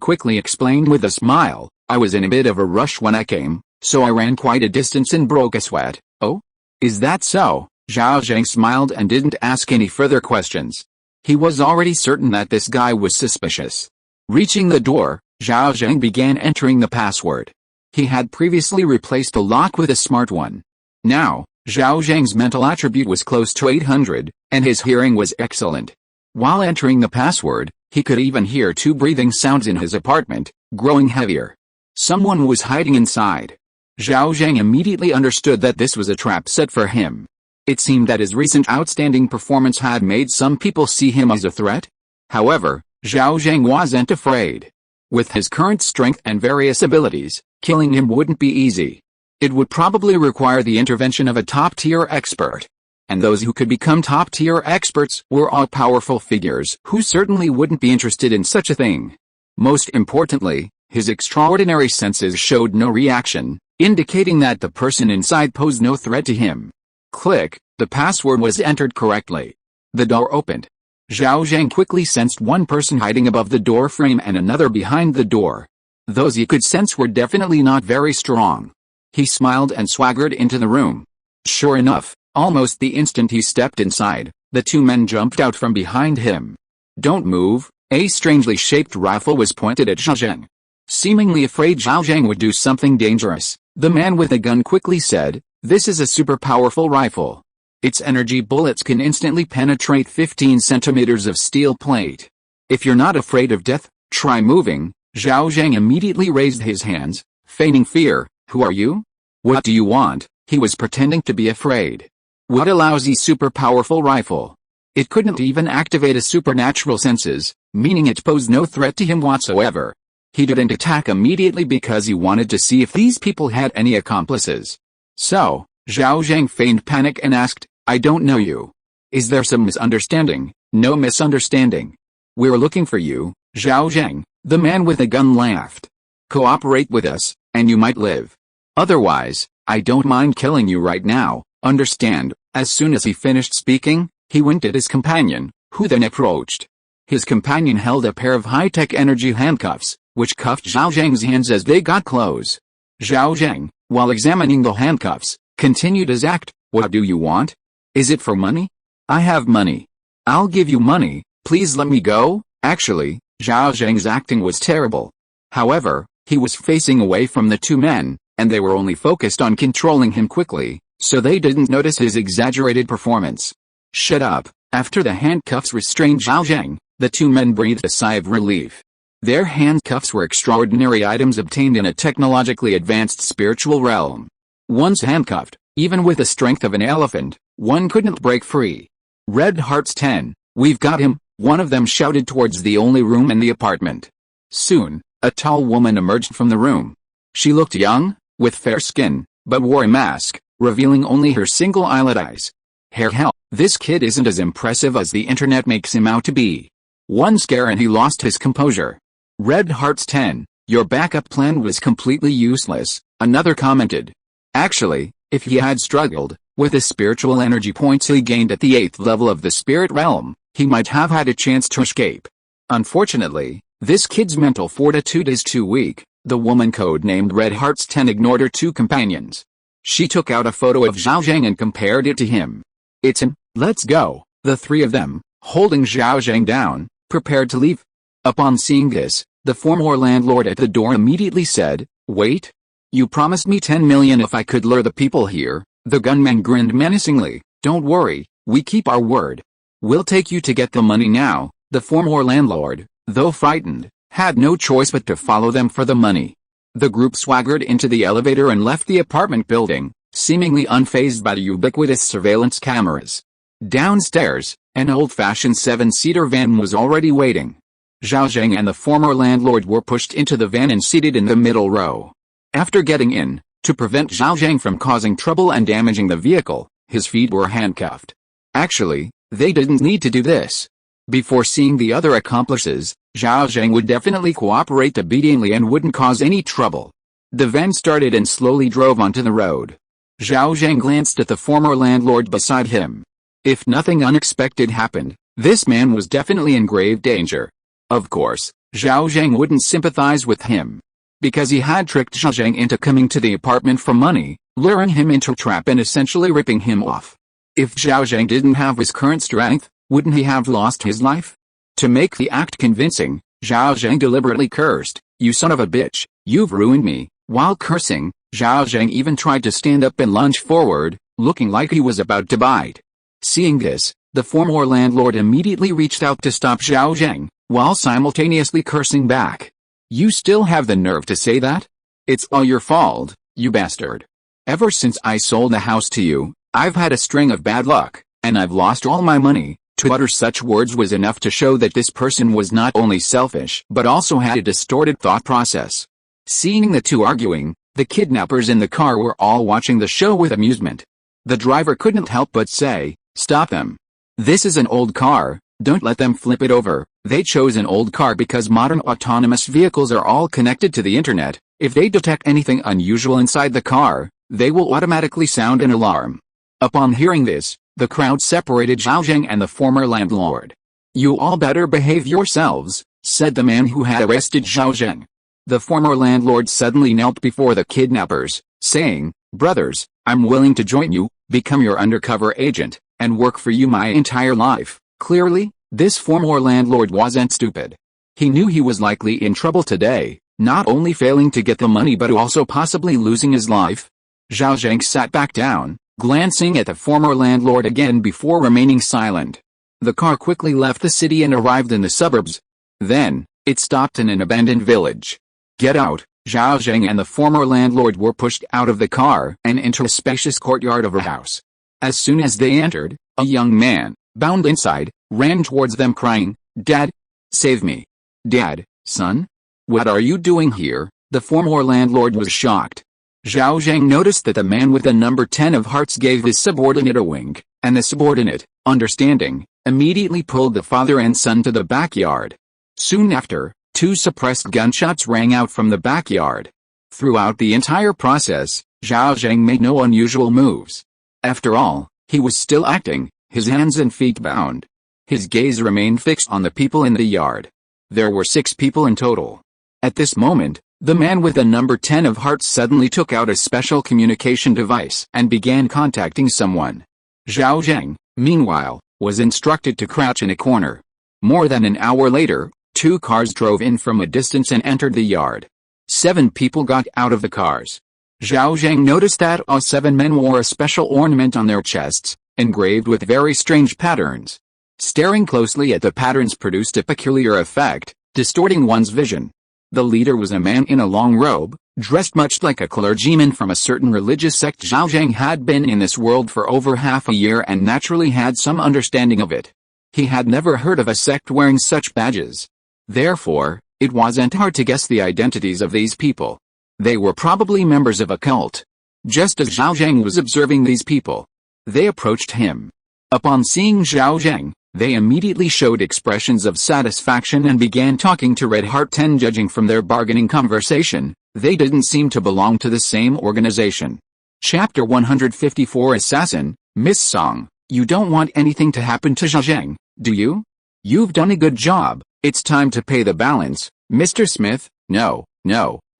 Speaker 1: quickly explained with a smile, I was in a bit of a rush when I came, so I ran quite a distance and broke a sweat. Oh? Is that so? Zhao Zheng smiled and didn't ask any further questions. He was already certain that this guy was suspicious. Reaching the door, Zhao Zheng began entering the password. He had previously replaced the lock with a smart one. Now, Zhao Zheng's mental attribute was close to 800, and his hearing was excellent. While entering the password, he could even hear two breathing sounds in his apartment, growing heavier. Someone was hiding inside. Zhao Zheng immediately understood that this was a trap set for him. It seemed that his recent outstanding performance had made some people see him as a threat. However, Zhao Zheng wasn't afraid. With his current strength and various abilities, killing him wouldn't be easy. It would probably require the intervention of a top-tier expert. And those who could become top-tier experts were all powerful figures who certainly wouldn't be interested in such a thing. Most importantly, his extraordinary senses showed no reaction, indicating that the person inside posed no threat to him. Click, the password was entered correctly. The door opened. Zhao Zheng quickly sensed one person hiding above the door frame and another behind the door. Those he could sense were definitely not very strong. He smiled and swaggered into the room. Sure enough, almost the instant he stepped inside, the two men jumped out from behind him. Don't move, A strangely shaped rifle was pointed at Zhao Zheng. Seemingly afraid Zhao Zheng would do something dangerous, the man with the gun quickly said, "This is a super powerful rifle. Its energy bullets can instantly penetrate 15 centimeters of steel plate. If you're not afraid of death, try moving." Zhao Zheng immediately raised his hands, feigning fear. "Who are you? What do you want?" He was pretending to be afraid. What a lousy super powerful rifle. It couldn't even activate his supernatural senses, meaning it posed no threat to him whatsoever. He didn't attack immediately because he wanted to see if these people had any accomplices. So, Zhao Zheng feigned panic and asked, "I don't know you. Is there some misunderstanding?" "No misunderstanding. We're looking for you, Zhao Zheng," the man with the gun laughed. "Cooperate with us, and you might live. Otherwise, I don't mind killing you right now, understand?" As soon as he finished speaking, he winked at his companion, who then approached. His companion held a pair of high-tech energy handcuffs, which cuffed Zhao Zheng's hands as they got close. Zhao Zheng, while examining the handcuffs, continued his act. "What do you want? Is it for money?" "I have money. I'll give you money, please let me go." Actually, Zhao Zheng's acting was terrible. However, he was facing away from the two men, and they were only focused on controlling him quickly, so they didn't notice his exaggerated performance. "Shut up." After the handcuffs restrained Zhao Zheng, the two men breathed a sigh of relief. Their handcuffs were extraordinary items obtained in a technologically advanced spiritual realm. Once handcuffed, even with the strength of an elephant, one couldn't break free. "Red Hearts 10, we've got him," one of them shouted towards the only room in the apartment. Soon, a tall woman emerged from the room. She looked young, with fair skin, but wore a mask, revealing only her single eyelid eyes. Hell, this kid isn't as impressive as the internet makes him out to be. One scare and he lost his composure. "Red Hearts 10, your backup plan was completely useless," another commented. Actually, if he had struggled with the spiritual energy points he gained at the 8th level of the spirit realm, he might have had a chance to escape. Unfortunately, this kid's mental fortitude is too weak. The woman code-named Red Hearts 10 ignored her two companions. She took out a photo of Zhao Zheng and compared it to him. "It's him, let's go." The three of them, holding Zhao Zheng down, prepared to leave. Upon seeing this, the former landlord at the door immediately said, "Wait. You promised me 10 million if I could lure the people here." The gunman grinned menacingly. "Don't worry, we keep our word. We'll take you to get the money now." The former landlord, though frightened, had no choice but to follow them for the money. The group swaggered into the elevator and left the apartment building, seemingly unfazed by the ubiquitous surveillance cameras. Downstairs, an old-fashioned 7-seater van was already waiting. Zhao Zheng and the former landlord were pushed into the van and seated in the middle row. After getting in, to prevent Zhao Zheng from causing trouble and damaging the vehicle, his feet were handcuffed. Actually, they didn't need to do this. Before seeing the other accomplices, Zhao Zheng would definitely cooperate obediently and wouldn't cause any trouble. The van started and slowly drove onto the road. Zhao Zheng glanced at the former landlord beside him. If nothing unexpected happened, this man was definitely in grave danger. Of course, Zhao Zheng wouldn't sympathize with him. Because he had tricked Zhao Zheng into coming to the apartment for money, luring him into a trap and essentially ripping him off. If Zhao Zheng didn't have his current strength, wouldn't he have lost his life? To make the act convincing, Zhao Zheng deliberately cursed, "You son of a bitch, you've ruined me." While cursing, Zhao Zheng even tried to stand up and lunge forward, looking like he was about to bite. Seeing this, the former landlord immediately reached out to stop Zhao Zheng, while simultaneously cursing back. "You still have the nerve to say that? It's all your fault, you bastard. Ever since I sold the house to you, I've had a string of bad luck, and I've lost all my money." To utter such words was enough to show that this person was not only selfish but also had a distorted thought process. Seeing the two arguing, the kidnappers in the car were all watching the show with amusement. The driver couldn't help but say, "Stop them. This is an old car, don't let them flip it over." They chose an old car because modern autonomous vehicles are all connected to the internet. If they detect anything unusual inside the car, they will automatically sound an alarm. Upon hearing this, the crowd separated Zhao Zheng and the former landlord. "You all better behave yourselves," said the man who had arrested Zhao Zheng. The former landlord suddenly knelt before the kidnappers, saying, "Brothers, I'm willing to join you, become your undercover agent, and work for you my entire life." Clearly, this former landlord wasn't stupid. He knew he was likely in trouble today, not only failing to get the money but also possibly losing his life. Zhao Zheng sat back down, glancing at the former landlord again before remaining silent. The car quickly left the city and arrived in the suburbs. Then, it stopped in an abandoned village. "Get out!" Zhao Zheng and the former landlord were pushed out of the car and into a spacious courtyard of a house. As soon as they entered, a young man, bound inside, ran towards them crying, "Dad! Save me! Dad, son? What are you doing here?" The former landlord was shocked. Zhao Zheng noticed that the man with the number 10 of hearts gave his subordinate a wink, and the subordinate, understanding, immediately pulled the father and son to the backyard. Soon after, 2 suppressed gunshots rang out from the backyard. Throughout the entire process, Zhao Zheng made no unusual moves. After all, he was still acting, his hands and feet bound. His gaze remained fixed on the people in the yard. There were 6 people in total. At this moment, the man with the number 10 of hearts suddenly took out a special communication device and began contacting someone. Zhao Zheng, meanwhile, was instructed to crouch in a corner. More than an hour later, 2 cars drove in from a distance and entered the yard. 7 people got out of the cars. Zhao Zheng noticed that all 7 men wore a special ornament on their chests, engraved with very strange patterns. Staring closely at the patterns produced a peculiar effect, distorting one's vision. The leader was a man in a long robe, dressed much like a clergyman from a certain religious sect. Zhao Zheng had been in this world for over half a year and naturally had some understanding of it. He had never heard of a sect wearing such badges. Therefore, it wasn't hard to guess the identities of these people. They were probably members of a cult. Just as Zhao Zheng was observing these people, they approached him. Upon seeing Zhao Zheng, they immediately showed expressions of satisfaction and began talking to Red Heart 10. Judging from their bargaining conversation, they didn't seem to belong to the same organization. Chapter 154 Assassin, Miss Song, you don't want anything to happen to Zhao Zheng, do you? You've done a good job, it's time to pay the balance, Mr. Smith. No,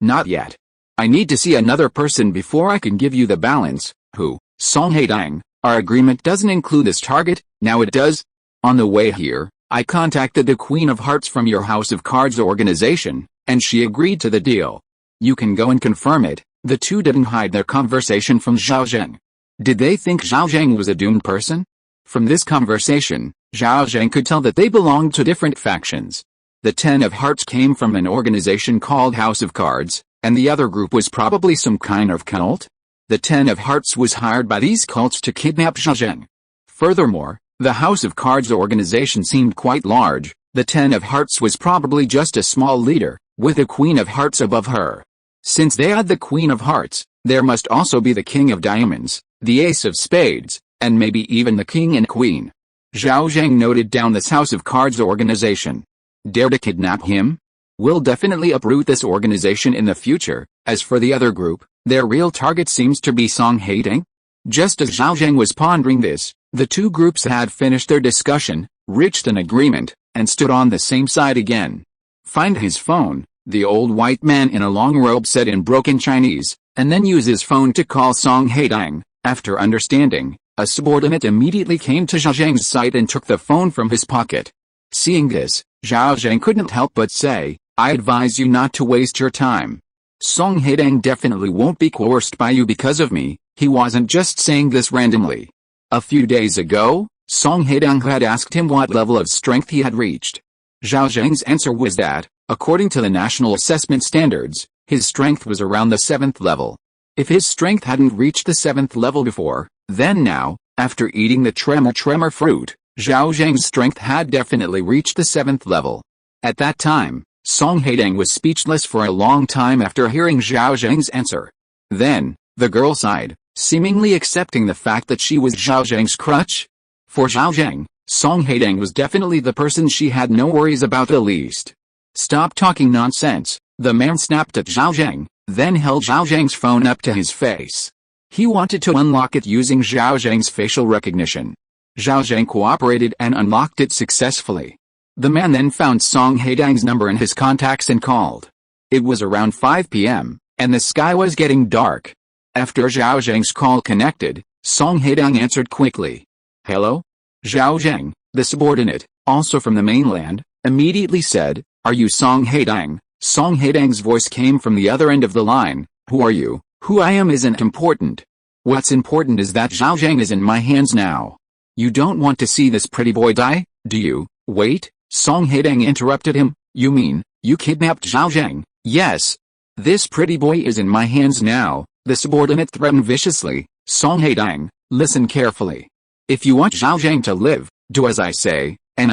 Speaker 1: not yet. I need to see another person before I can give you the balance. Who? Song Haitang. Our agreement doesn't include this target, now it does? On the way here, I contacted the Queen of Hearts from your House of Cards organization, and she agreed to the deal. You can go and confirm it. The two didn't hide their conversation from Zhao Zheng. Did they think Zhao Zheng was a doomed person? From this conversation, Zhao Zheng could tell that they belonged to different factions. The 10 of Hearts came from an organization called House of Cards, and the other group was probably some kind of cult. The 10 of Hearts was hired by these cults to kidnap Zhao Zheng. Furthermore, the House of Cards organization seemed quite large. The 10 of Hearts was probably just a small leader, with the Queen of Hearts above her. Since they had the Queen of Hearts, there must also be the King of Diamonds, the Ace of Spades, and maybe even the King and Queen. Zhao Zheng noted down this House of Cards organization. Dare to kidnap him? We'll definitely uproot this organization in the future. As for the other group, their real target seems to be Song Haitang. Just as Zhao Zheng was pondering this, the two groups had finished their discussion, reached an agreement, and stood on the same side again. Find his phone, the old white man in a long robe said in broken Chinese, and then use his phone to call Song Haitang. After understanding, a subordinate immediately came to Zhao Zheng's side and took the phone from his pocket. Seeing this, Zhao Zheng couldn't help but say, I advise you not to waste your time. Song Haitang definitely won't be coerced by you because of me. He wasn't just saying this randomly. A few days ago, Song Haitang had asked him what level of strength he had reached. Zhao Zheng's answer was that, according to the national assessment standards, his strength was around the 7th level. If his strength hadn't reached the 7th level before, then now, after eating the tremor fruit, Zhao Zheng's strength had definitely reached the 7th level. At that time, Song Haitang was speechless for a long time after hearing Zhao Zheng's answer. Then, the girl sighed, seemingly accepting the fact that she was Zhao Zheng's crutch. For Zhao Zheng, Song Haitang was definitely the person she had no worries about the least. Stop talking nonsense, the man snapped at Zhao Zheng, then held Zhao Zheng's phone up to his face. He wanted to unlock it using Zhao Zheng's facial recognition. Zhao Zheng cooperated and unlocked it successfully. The man then found Song Haitang's number in his contacts and called. It was around 5 p.m., and the sky was getting dark. After Zhao Zheng's call connected, Song Haitang answered quickly. Hello? Zhao Zheng, the subordinate, also from the mainland, immediately said, Are you Song Haitang? Song Haitang's voice came from the other end of the line. Who are you? Who I am isn't important. What's important is that Zhao Zheng is in my hands now. You don't want to see this pretty boy die, do you? Wait, Song Haitang interrupted him. You mean, you kidnapped Zhao Zheng? Yes. This pretty boy is in my hands now, the subordinate threatened viciously. Song Haitang, listen carefully. If you want Zhao Zheng to live, do as I say, and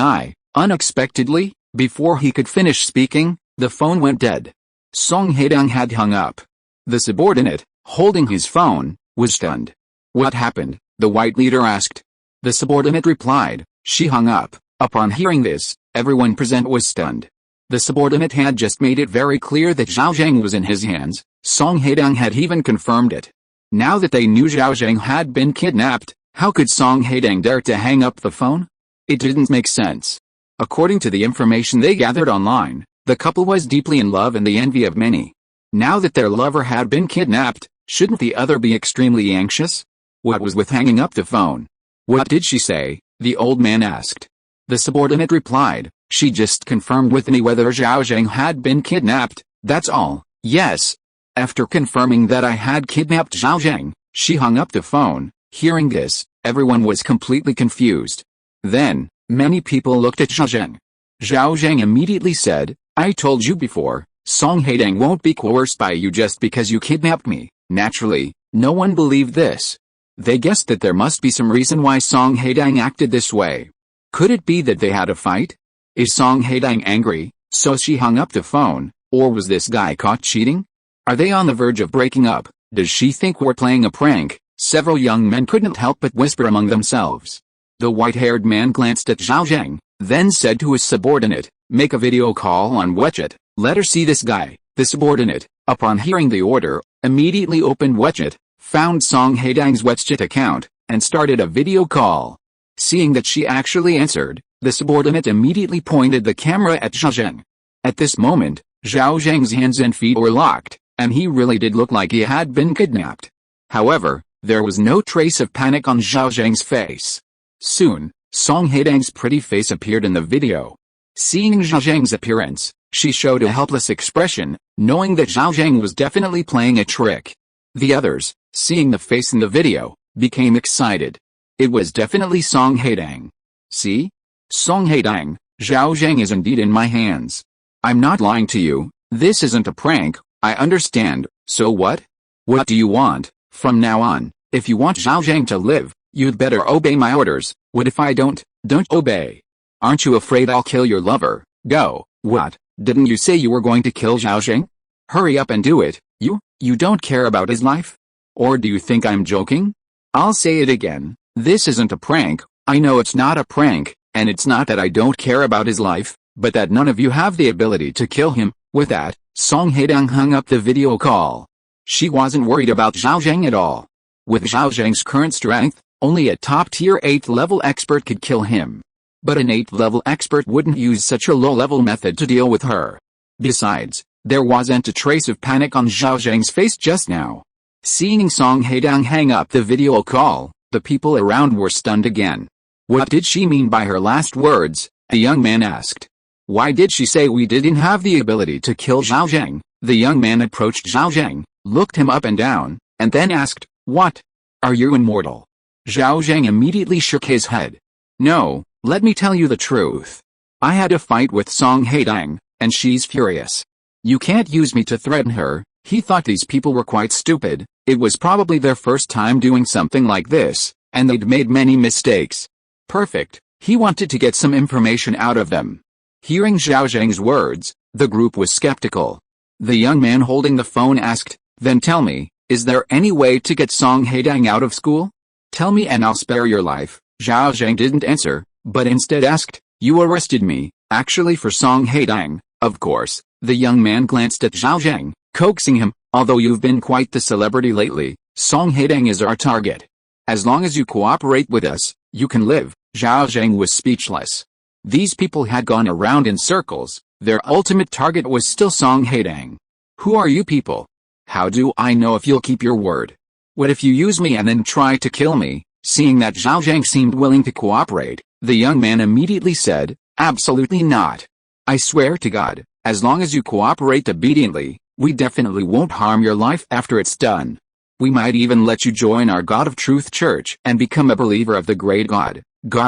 Speaker 1: unexpectedly, before he could finish speaking, the phone went dead. Song Haitang had hung up. The subordinate, holding his phone, was stunned. What happened? The white leader asked. The subordinate replied, she hung up. Upon hearing this, everyone present was stunned. The subordinate had just made it very clear that Zhao Zheng was in his hands. Song Haitang had even confirmed it. Now that they knew Zhao Zheng had been kidnapped, how could Song Haitang dare to hang up the phone? It didn't make sense. According to the information they gathered online, the couple was deeply in love and the envy of many. Now that their lover had been kidnapped, shouldn't the other be extremely anxious? What was with hanging up the phone? What did she say? The old man asked. The subordinate replied, she just confirmed with me whether Zhao Zheng had been kidnapped, that's all. Yes. After confirming that I had kidnapped Zhao Zheng, she hung up the phone. Hearing this, everyone was completely confused. Then, many people looked at Zhao Zheng. Zhao Zheng immediately said, I told you before, Song Haitang won't be coerced by you just because you kidnapped me. Naturally, no one believed this. They guessed that there must be some reason why Song Haitang acted this way. Could it be that they had a fight? Is Song Haitang angry, so she hung up the phone, or was this guy caught cheating? Are they on the verge of breaking up? Does she think we're playing a prank? Several young men couldn't help but whisper among themselves. The white-haired man glanced at Zhao Zheng, then said to his subordinate, make a video call on WeChat, let her see this guy. The subordinate, upon hearing the order, immediately opened WeChat, found Song Haitang's WeChat account, and started a video call. Seeing that she actually answered, the subordinate immediately pointed the camera at Zhao Zheng. At this moment, Zhao Zheng's hands and feet were locked, and he really did look like he had been kidnapped. However, there was no trace of panic on Zhao Zheng's face. Soon, Song Haitang's pretty face appeared in the video. Seeing Zhao Zheng's appearance, she showed a helpless expression, knowing that Zhao Zheng was definitely playing a trick. The others, seeing the face in the video, became excited. It was definitely Song Haitang. See? Song Haitang, Zhao Zheng is indeed in my hands. I'm not lying to you, this isn't a prank, I understand, so what? What do you want? From now on, if you want Zhao Zheng to live, you'd better obey my orders. What if I don't obey? Aren't you afraid I'll kill your lover? Go. What? Didn't you say you were going to kill Zhao Zheng? Hurry up and do it. You don't care about his life? Or do you think I'm joking? I'll say it again. This isn't a prank. I know it's not a prank, and it's not that I don't care about his life, but that none of you have the ability to kill him. With that, Song Haitang hung up the video call. She wasn't worried about Zhao Zheng at all. With Zhao Zheng's current strength, only a top-tier 8th-level expert could kill him. But an 8th-level expert wouldn't use such a low-level method to deal with her. Besides, there wasn't a trace of panic on Zhao Zheng's face just now. Seeing Song Haitang hang up the video call, the people around were stunned again. What did she mean by her last words? The young man asked. Why did she say we didn't have the ability to kill Zhao Zheng? The young man approached Zhao Zheng, looked him up and down, and then asked, what? Are you immortal? Zhao Zheng immediately shook his head. No, let me tell you the truth. I had a fight with Song Haitang, and she's furious. You can't use me to threaten her. He thought these people were quite stupid. It was probably their first time doing something like this, and they'd made many mistakes. Perfect. He wanted to get some information out of them. Hearing Zhao Zheng's words, the group was skeptical. The young man holding the phone asked, then tell me, is there any way to get Song Haitang out of school? Tell me and I'll spare your life. Zhao Zheng didn't answer, but instead asked, you arrested me, actually for Song Haitang, of course. The young man glanced at Zhao Zheng, coaxing him, although you've been quite the celebrity lately, Song Haitang is our target. As long as you cooperate with us, you can live. Zhao Zheng was speechless. These people had gone around in circles, their ultimate target was still Song Haitang. Who are you people? How do I know if you'll keep your word? What if you use me and then try to kill me? Seeing that Zhao Zheng seemed willing to cooperate, the young man immediately said, absolutely not. I swear to God, as long as you cooperate obediently, we definitely won't harm your life after it's done. We might even let you join our God of Truth Church and become a believer of the great God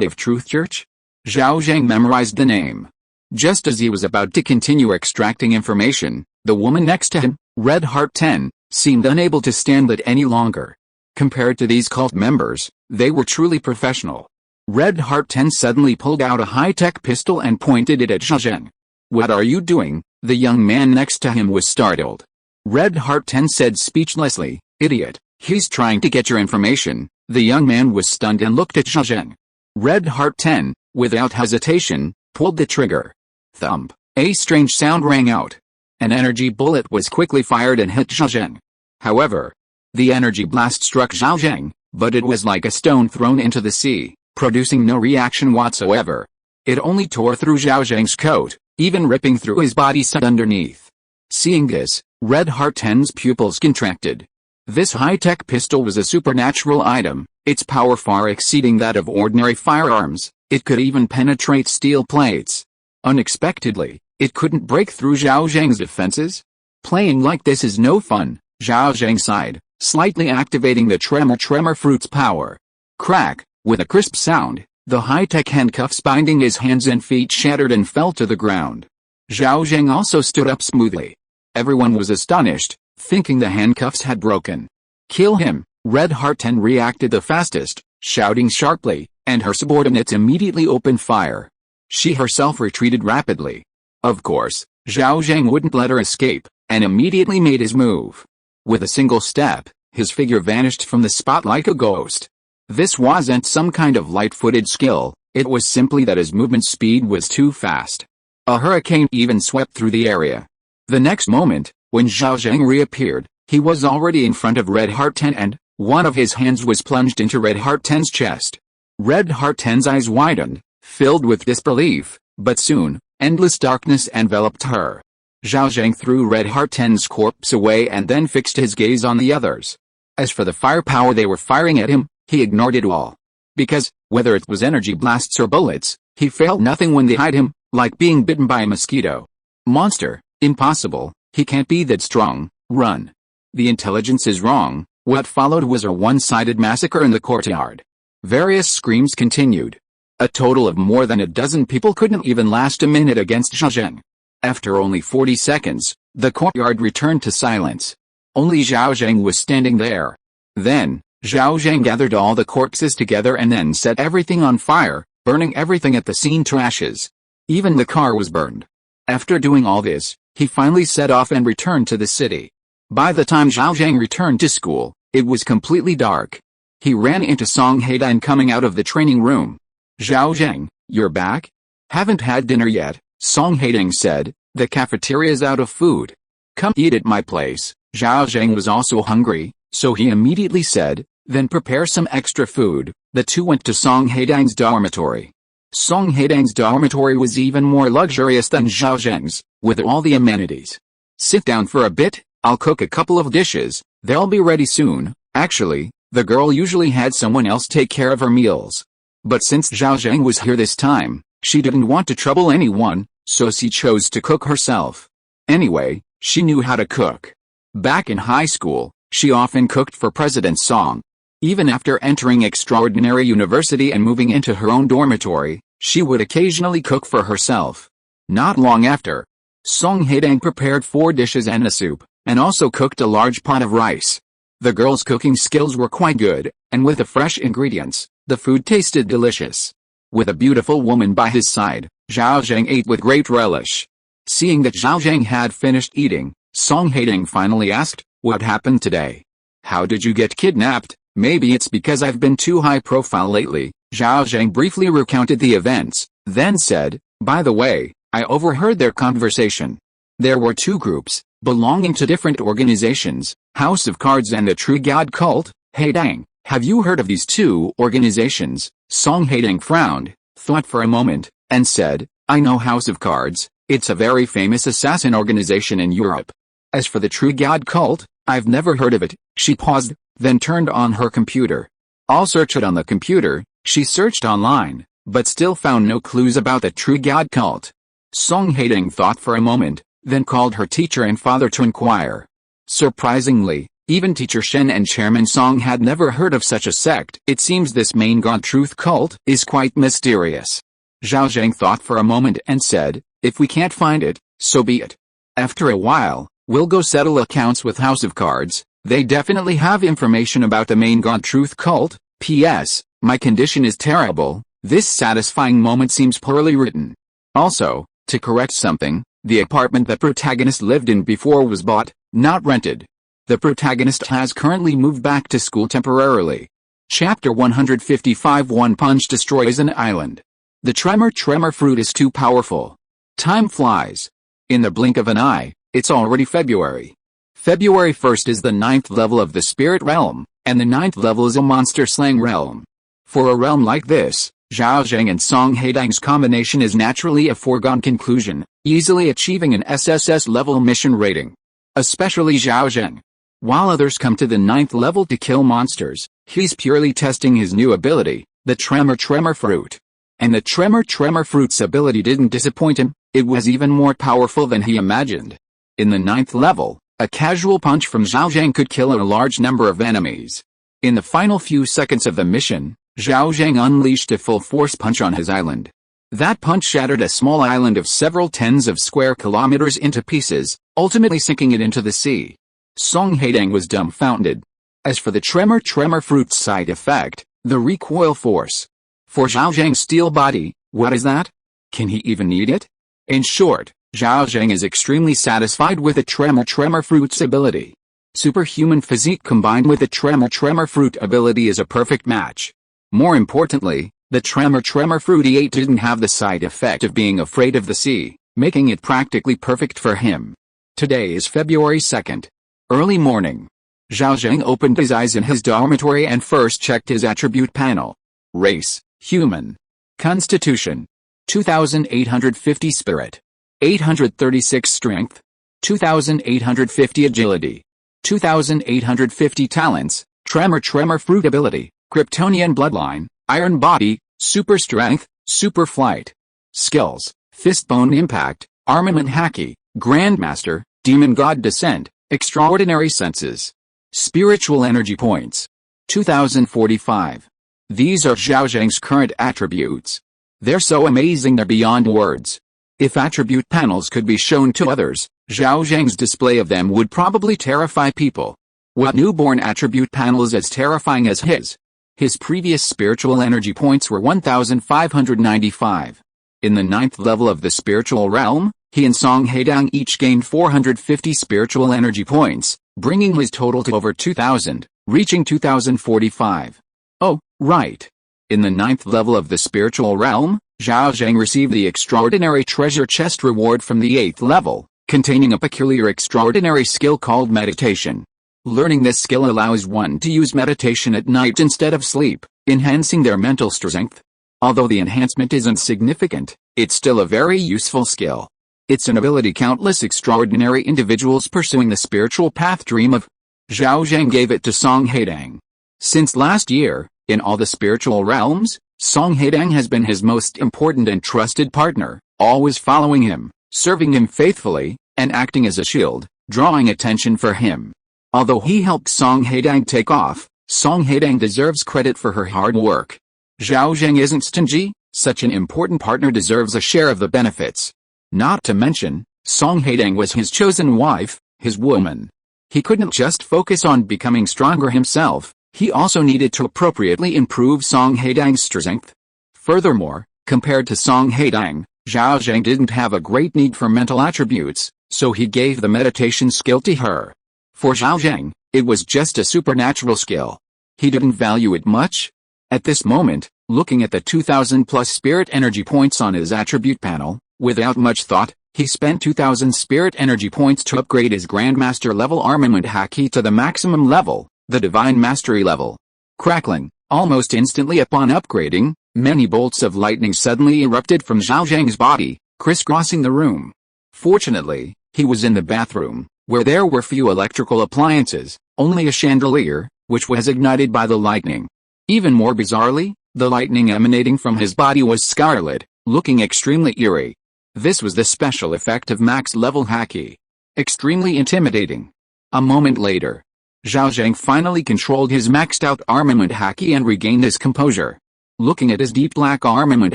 Speaker 1: of Truth Church? Zhao Zheng memorized the name. Just as he was about to continue extracting information, the woman next to him, Red Heart 10, seemed unable to stand it any longer. Compared to these cult members, they were truly professional. Red Heart 10 suddenly pulled out a high-tech pistol and pointed it at Zhao Zheng. "What are you doing?" The young man next to him was startled. Red Heart 10 said speechlessly, "Idiot, he's trying to get your information." The young man was stunned and looked at Zhao Zheng. Red Heart 10, without hesitation, pulled the trigger. Thump. A strange sound rang out. An energy bullet was quickly fired and hit Zhao Zheng. However, the energy blast struck Zhao Zheng, but it was like a stone thrown into the sea, producing no reaction whatsoever. It only tore through Zhao Zheng's coat, even ripping through his bodysuit underneath. Seeing this, Red Heart 10's pupils contracted. This high-tech pistol was a supernatural item, its power far exceeding that of ordinary firearms. It could even penetrate steel plates. Unexpectedly, it couldn't break through Zhao Zheng's defenses. Playing like this is no fun, Zhao Zheng sighed, slightly activating the tremor fruit's power. Crack, with a crisp sound, the high-tech handcuffs binding his hands and feet shattered and fell to the ground. Zhao Zheng also stood up smoothly. Everyone was astonished, thinking the handcuffs had broken. "Kill him!" Red Heart 10 reacted the fastest, shouting sharply, and her subordinates immediately opened fire. She herself retreated rapidly. Of course, Zhao Zheng wouldn't let her escape, and immediately made his move. With a single step, his figure vanished from the spot like a ghost. This wasn't some kind of light-footed skill, it was simply that his movement speed was too fast. A hurricane even swept through the area. The next moment, when Zhao Zheng reappeared, he was already in front of Red Heart 10 and one of his hands was plunged into Red Heart 10's chest. Red Heart 10's eyes widened, filled with disbelief, but soon, endless darkness enveloped her. Zhao Zheng threw Red Heart 10's corpse away and then fixed his gaze on the others. As for the firepower they were firing at him, he ignored it all. Because, whether it was energy blasts or bullets, he felt nothing when they hit him, like being bitten by a mosquito. Monster, impossible, he can't be that strong, run. The intelligence is wrong. What followed was a one-sided massacre in the courtyard. Various screams continued. A total of more than a dozen people couldn't even last a minute against Zhao Zheng. After only 40 seconds, the courtyard returned to silence. Only Zhao Zheng was standing there. Then, Zhao Zheng gathered all the corpses together and then set everything on fire, burning everything at the scene to ashes. Even the car was burned. After doing all this, he finally set off and returned to the city. By the time Zhao Zheng returned to school, it was completely dark. He ran into Song Haitang coming out of the training room. "Zhao Zheng, you're back? Haven't had dinner yet," Song Haitang said. "The cafeteria's out of food. Come eat at my place." Zhao Zheng was also hungry, so he immediately said, "Then prepare some extra food." The two went to Song Haitang's dormitory. Song Haitang's dormitory was even more luxurious than Zhao Zheng's, with all the amenities. "Sit down for a bit, I'll cook a couple of dishes, they'll be ready soon." Actually, the girl usually had someone else take care of her meals. But since Zhao Zheng was here this time, she didn't want to trouble anyone, so she chose to cook herself. Anyway, she knew how to cook. Back in high school, she often cooked for President Song. Even after entering extraordinary university and moving into her own dormitory, she would occasionally cook for herself. Not long after, Song Haitang prepared 4 dishes and a soup, and also cooked a large pot of rice. The girl's cooking skills were quite good, and with the fresh ingredients, the food tasted delicious. With a beautiful woman by his side, Zhao Zheng ate with great relish. Seeing that Zhao Zheng had finished eating, Song Haitang finally asked, "What happened today? How did you get kidnapped?" "Maybe it's because I've been too high profile lately." Zhao Zheng briefly recounted the events, then said, "By the way, I overheard their conversation. There were 2 groups, belonging to different organizations, House of Cards and the True God Cult." "Haitang, have you heard of these 2 organizations?" Song Haitang frowned, thought for a moment, and said, "I know House of Cards, it's a very famous assassin organization in Europe. As for the True God Cult, I've never heard of it." She paused, then turned on her computer. "I'll search it on the computer." She searched online, but still found no clues about the True God Cult. Song Haitang thought for a moment, then called her teacher and father to inquire. Surprisingly, even Teacher Shen and Chairman Song had never heard of such a sect. It seems this main God truth cult is quite mysterious. Zhao Zheng thought for a moment and said, if we can't find it, so be it. After a while, we'll go settle accounts with House of Cards. They definitely have information about the main God truth cult. P.S. My condition is terrible. This satisfying moment seems poorly written. Also, to correct something, the apartment the protagonist lived in before was bought, not rented. The protagonist has currently moved back to school temporarily. Chapter 155. One punch destroys an island. The tremor fruit is too powerful. Time flies. In the blink of an eye, it's already February. February 1st is the 9th level of the spirit realm, and the 9th level is a monster slaying realm. For a realm like this, Zhao Zheng and Song Haitang's combination is naturally a foregone conclusion, easily achieving an SSS level mission rating. Especially Zhao Zheng. While others come to the 9th level to kill monsters, he's purely testing his new ability, the tremor fruit. And the tremor fruit's ability didn't disappoint him, it was even more powerful than he imagined. In the 9th level, a casual punch from Zhao Zheng could kill a large number of enemies. In the final few seconds of the mission, Zhao Zheng unleashed a full-force punch on his island. That punch shattered a small island of several tens of square kilometers into pieces, ultimately sinking it into the sea. Song Haitang was dumbfounded. As for the tremor fruit's side effect, the recoil force. For Zhao Zheng's steel body, what is that? Can he even need it? In short, Zhao Zheng is extremely satisfied with the tremor fruit's ability. Superhuman physique combined with the tremor fruit ability is a perfect match. More importantly, the tremor fruit he ate didn't have the side effect of being afraid of the sea, making it practically perfect for him. Today is February 2nd. Early morning. Zhao Zheng opened his eyes in his dormitory and first checked his attribute panel. Race, human. Constitution, 2850 spirit. 836 strength. 2850 agility. 2850 talents, tremor fruit ability, Kryptonian bloodline, iron body, super strength, super flight. Skills, fistbone impact, armament haki, grandmaster, demon god descent. Extraordinary senses. Spiritual energy points. 2045. These are Zhao Zheng's current attributes. They're so amazing they're beyond words. If attribute panels could be shown to others, Zhao Zheng's display of them would probably terrify people. What newborn attribute panel is as terrifying as his? His previous spiritual energy points were 1595. In the 9th level of the spiritual realm, he and Song Haitang each gained 450 spiritual energy points, bringing his total to over 2,000, reaching 2045. Oh, right. In the 9th level of the spiritual realm, Zhao Zheng received the extraordinary treasure chest reward from the 8th level, containing a peculiar extraordinary skill called meditation. Learning this skill allows one to use meditation at night instead of sleep, enhancing their mental strength. Although the enhancement isn't significant, it's still a very useful skill. It's an ability countless extraordinary individuals pursuing the spiritual path dream of. Zhao Zheng gave it to Song Haitang. Since last year, in all the spiritual realms, Song Haitang has been his most important and trusted partner, always following him, serving him faithfully, and acting as a shield, drawing attention for him. Although he helped Song Haitang take off, Song Haitang deserves credit for her hard work. Zhao Zheng isn't stingy, such an important partner deserves a share of the benefits. Not to mention, Song Haitang was his chosen wife, his woman. He couldn't just focus on becoming stronger himself, he also needed to appropriately improve Song Haitang's strength. Furthermore, compared to Song Haitang, Zhao Zheng didn't have a great need for mental attributes, so he gave the meditation skill to her. For Zhao Zheng, it was just a supernatural skill. He didn't value it much. At this moment, looking at the 2,000 plus spirit energy points on his attribute panel, without much thought, he spent 2,000 spirit energy points to upgrade his Grandmaster level armament haki to the maximum level, the Divine Mastery level. Crackling, almost instantly upon upgrading, many bolts of lightning suddenly erupted from Zhao Zheng's body, crisscrossing the room. Fortunately, he was in the bathroom, where there were few electrical appliances, only a chandelier, which was ignited by the lightning. Even more bizarrely, the lightning emanating from his body was scarlet, looking extremely eerie. This was the special effect of max-level haki. Extremely intimidating. A moment later, Zhao Zheng finally controlled his maxed-out armament haki and regained his composure. Looking at his deep black armament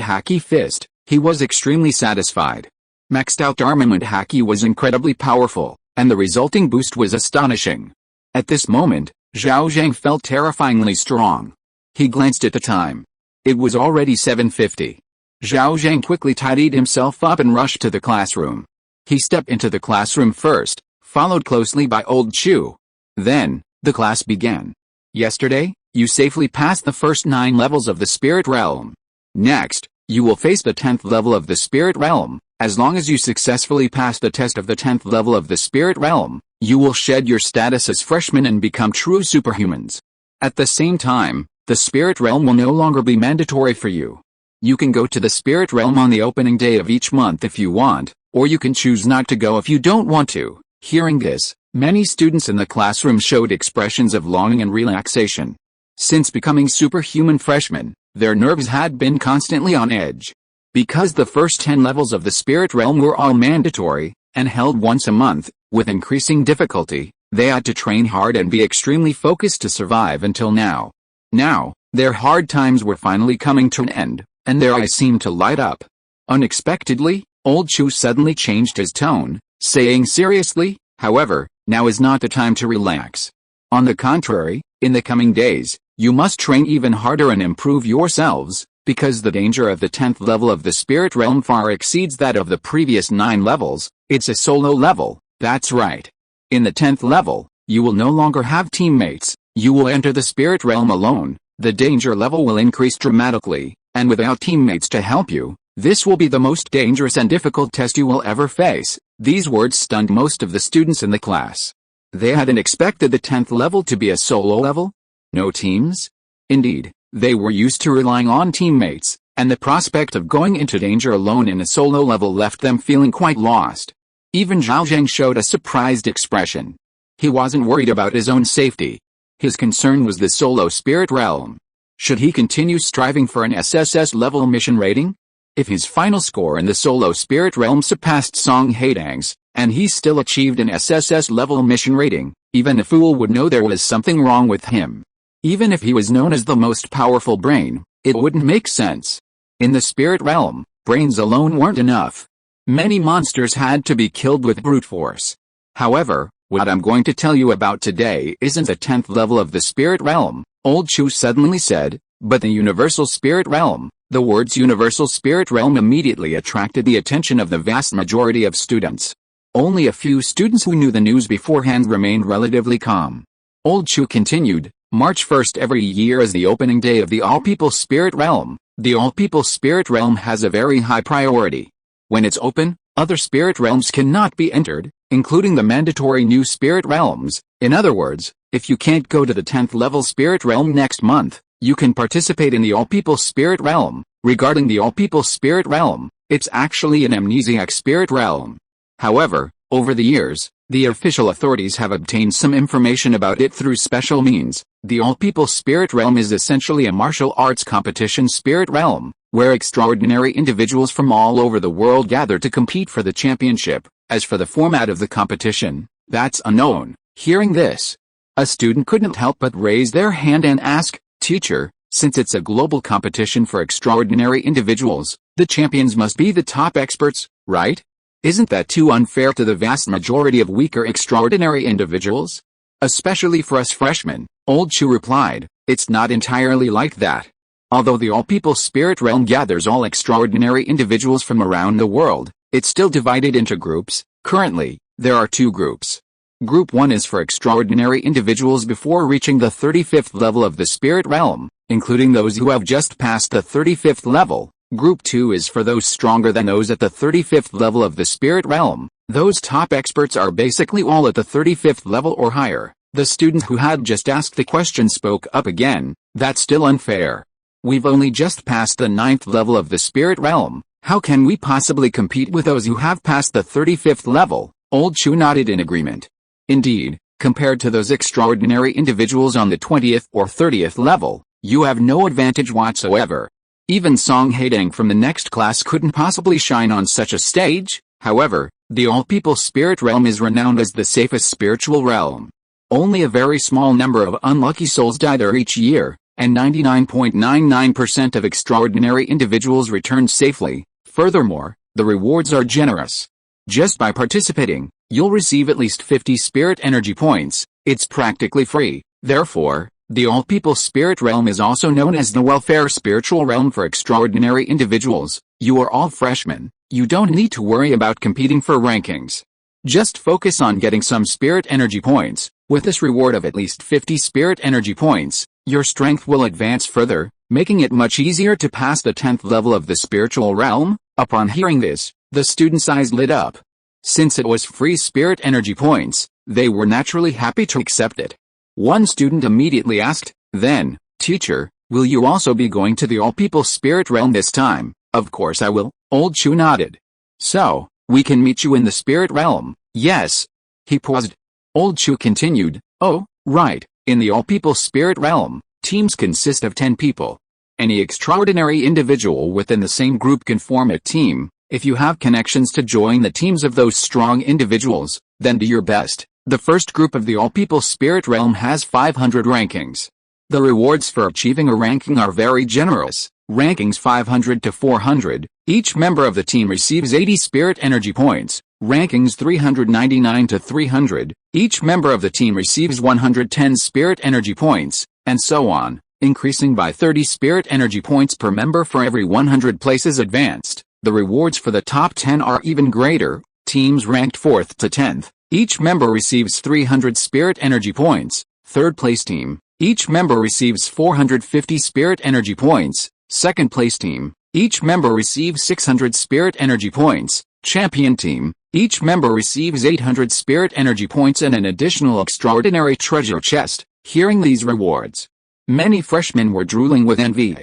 Speaker 1: haki fist, he was extremely satisfied. Maxed-out armament haki was incredibly powerful, and the resulting boost was astonishing. At this moment, Zhao Zheng felt terrifyingly strong. He glanced at the time. It was already 7:50. Zhao Zheng quickly tidied himself up and rushed to the classroom. He stepped into the classroom first, followed closely by old Chu. Then, the class began. Yesterday, you safely passed the first 9 levels of the spirit realm. Next, you will face the 10th level of the spirit realm. As long as you successfully pass the test of the 10th level of the spirit realm, you will shed your status as freshmen and become true superhumans. At the same time, the spirit realm will no longer be mandatory for you. You can go to the spirit realm on the opening day of each month if you want, or you can choose not to go if you don't want to. Hearing this, many students in the classroom showed expressions of longing and relaxation. Since becoming superhuman freshmen, their nerves had been constantly on edge. Because the first 10 levels of the spirit realm were all mandatory, and held once a month, with increasing difficulty, they had to train hard and be extremely focused to survive until now. Now, their hard times were finally coming to an end, and their eyes seemed to light up. Unexpectedly, old Chu suddenly changed his tone, saying seriously, however, now is not the time to relax. On the contrary, in the coming days, you must train even harder and improve yourselves, because the danger of the 10th level of the spirit realm far exceeds that of the previous 9 levels. It's a solo level, that's right. In the 10th level, you will no longer have teammates, you will enter the spirit realm alone. The danger level will increase dramatically, and without teammates to help you, this will be the most dangerous and difficult test you will ever face. These words stunned most of the students in the class. They hadn't expected the 10th level to be a solo level. No teams? Indeed, they were used to relying on teammates, and the prospect of going into danger alone in a solo level left them feeling quite lost. Even Zhao Zheng showed a surprised expression. He wasn't worried about his own safety. His concern was the solo spirit realm. Should he continue striving for an SSS level mission rating? If his final score in the solo spirit realm surpassed Song Haitang's, and he still achieved an SSS level mission rating, even a fool would know there was something wrong with him. Even if he was known as the most powerful brain, it wouldn't make sense. In the spirit realm, brains alone weren't enough. Many monsters had to be killed with brute force. However, what I'm going to tell you about today isn't the 10th level of the spirit realm, old Chu suddenly said, but the universal spirit realm. The words universal spirit realm immediately attracted the attention of the vast majority of students. Only a few students who knew the news beforehand remained relatively calm. Old Chu continued, March 1st every year is the opening day of the all-people spirit realm. The all-people spirit realm has a very high priority. When it's open, other spirit realms cannot be entered, including the mandatory new spirit realms. In other words, if you can't go to the 10th level spirit realm next month, you can participate in the all-people spirit realm. Regarding the all-people spirit realm, it's actually an amnesiac spirit realm. However, over the years, the official authorities have obtained some information about it through special means. The all-people spirit realm is essentially a martial arts competition spirit realm, where extraordinary individuals from all over the world gather to compete for the championship. As for the format of the competition, that's unknown. Hearing this, a student couldn't help but raise their hand and ask, Teacher, since it's a global competition for extraordinary individuals, the champions must be the top experts, right? Isn't that too unfair to the vast majority of weaker extraordinary individuals? Especially for us freshmen, old Chu replied, it's not entirely like that. Although the all-people spirit realm gathers all extraordinary individuals from around the world, it's still divided into groups. Currently, there are 2 groups. Group 1 is for extraordinary individuals before reaching the 35th level of the spirit realm, including those who have just passed the 35th level. Group 2 is for those stronger than those at the 35th level of the spirit realm. Those top experts are basically all at the 35th level or higher. The student who had just asked the question spoke up again, that's still unfair. We've only just passed the 9th level of the spirit realm. How can we possibly compete with those who have passed the 35th level? Old Chu nodded in agreement. Indeed, compared to those extraordinary individuals on the 20th or 30th level, you have no advantage whatsoever. Even Song Haitang from the next class couldn't possibly shine on such a stage. However, the all-people spirit realm is renowned as the safest spiritual realm. Only a very small number of unlucky souls die there each year, and 99.99% of extraordinary individuals return safely. Furthermore, the rewards are generous. Just by participating, you'll receive at least 50 spirit energy points. It's practically free. Therefore, the all-people spirit realm is also known as the welfare spiritual realm for extraordinary individuals. You are all freshmen. You don't need to worry about competing for rankings. Just focus on getting some spirit energy points. With this reward of at least 50 spirit energy points, your strength will advance further, making it much easier to pass the 10th level of the spiritual realm. Upon hearing this, the students' eyes lit up. Since it was free spirit energy points, they were naturally happy to accept it. One student immediately asked, "Then, teacher, will you also be going to the all-people spirit realm this time?" "Of course I will," Old Chu nodded. "So, we can meet you in the spirit realm?" "Yes." He paused. Old Chu continued, "Oh, right, in the all-people spirit realm, teams consist of 10 people. Any extraordinary individual within the same group can form a team. If you have connections to join the teams of those strong individuals, then do your best. The first group of the all-people spirit realm has 500 rankings. The rewards for achieving a ranking are very generous. Rankings 500 to 400, each member of the team receives 80 spirit energy points. Rankings 399 to 300, each member of the team receives 110 spirit energy points, and so on, increasing by 30 spirit energy points per member for every 100 places advanced. The rewards for the top 10 are even greater. Teams ranked 4th to 10th, each member receives 300 spirit energy points. Third place team, each member receives 450 spirit energy points. Second place team, each member receives 600 spirit energy points. Champion team, each member receives 800 spirit energy points and an additional extraordinary treasure chest. Hearing these rewards, many freshmen were drooling with envy.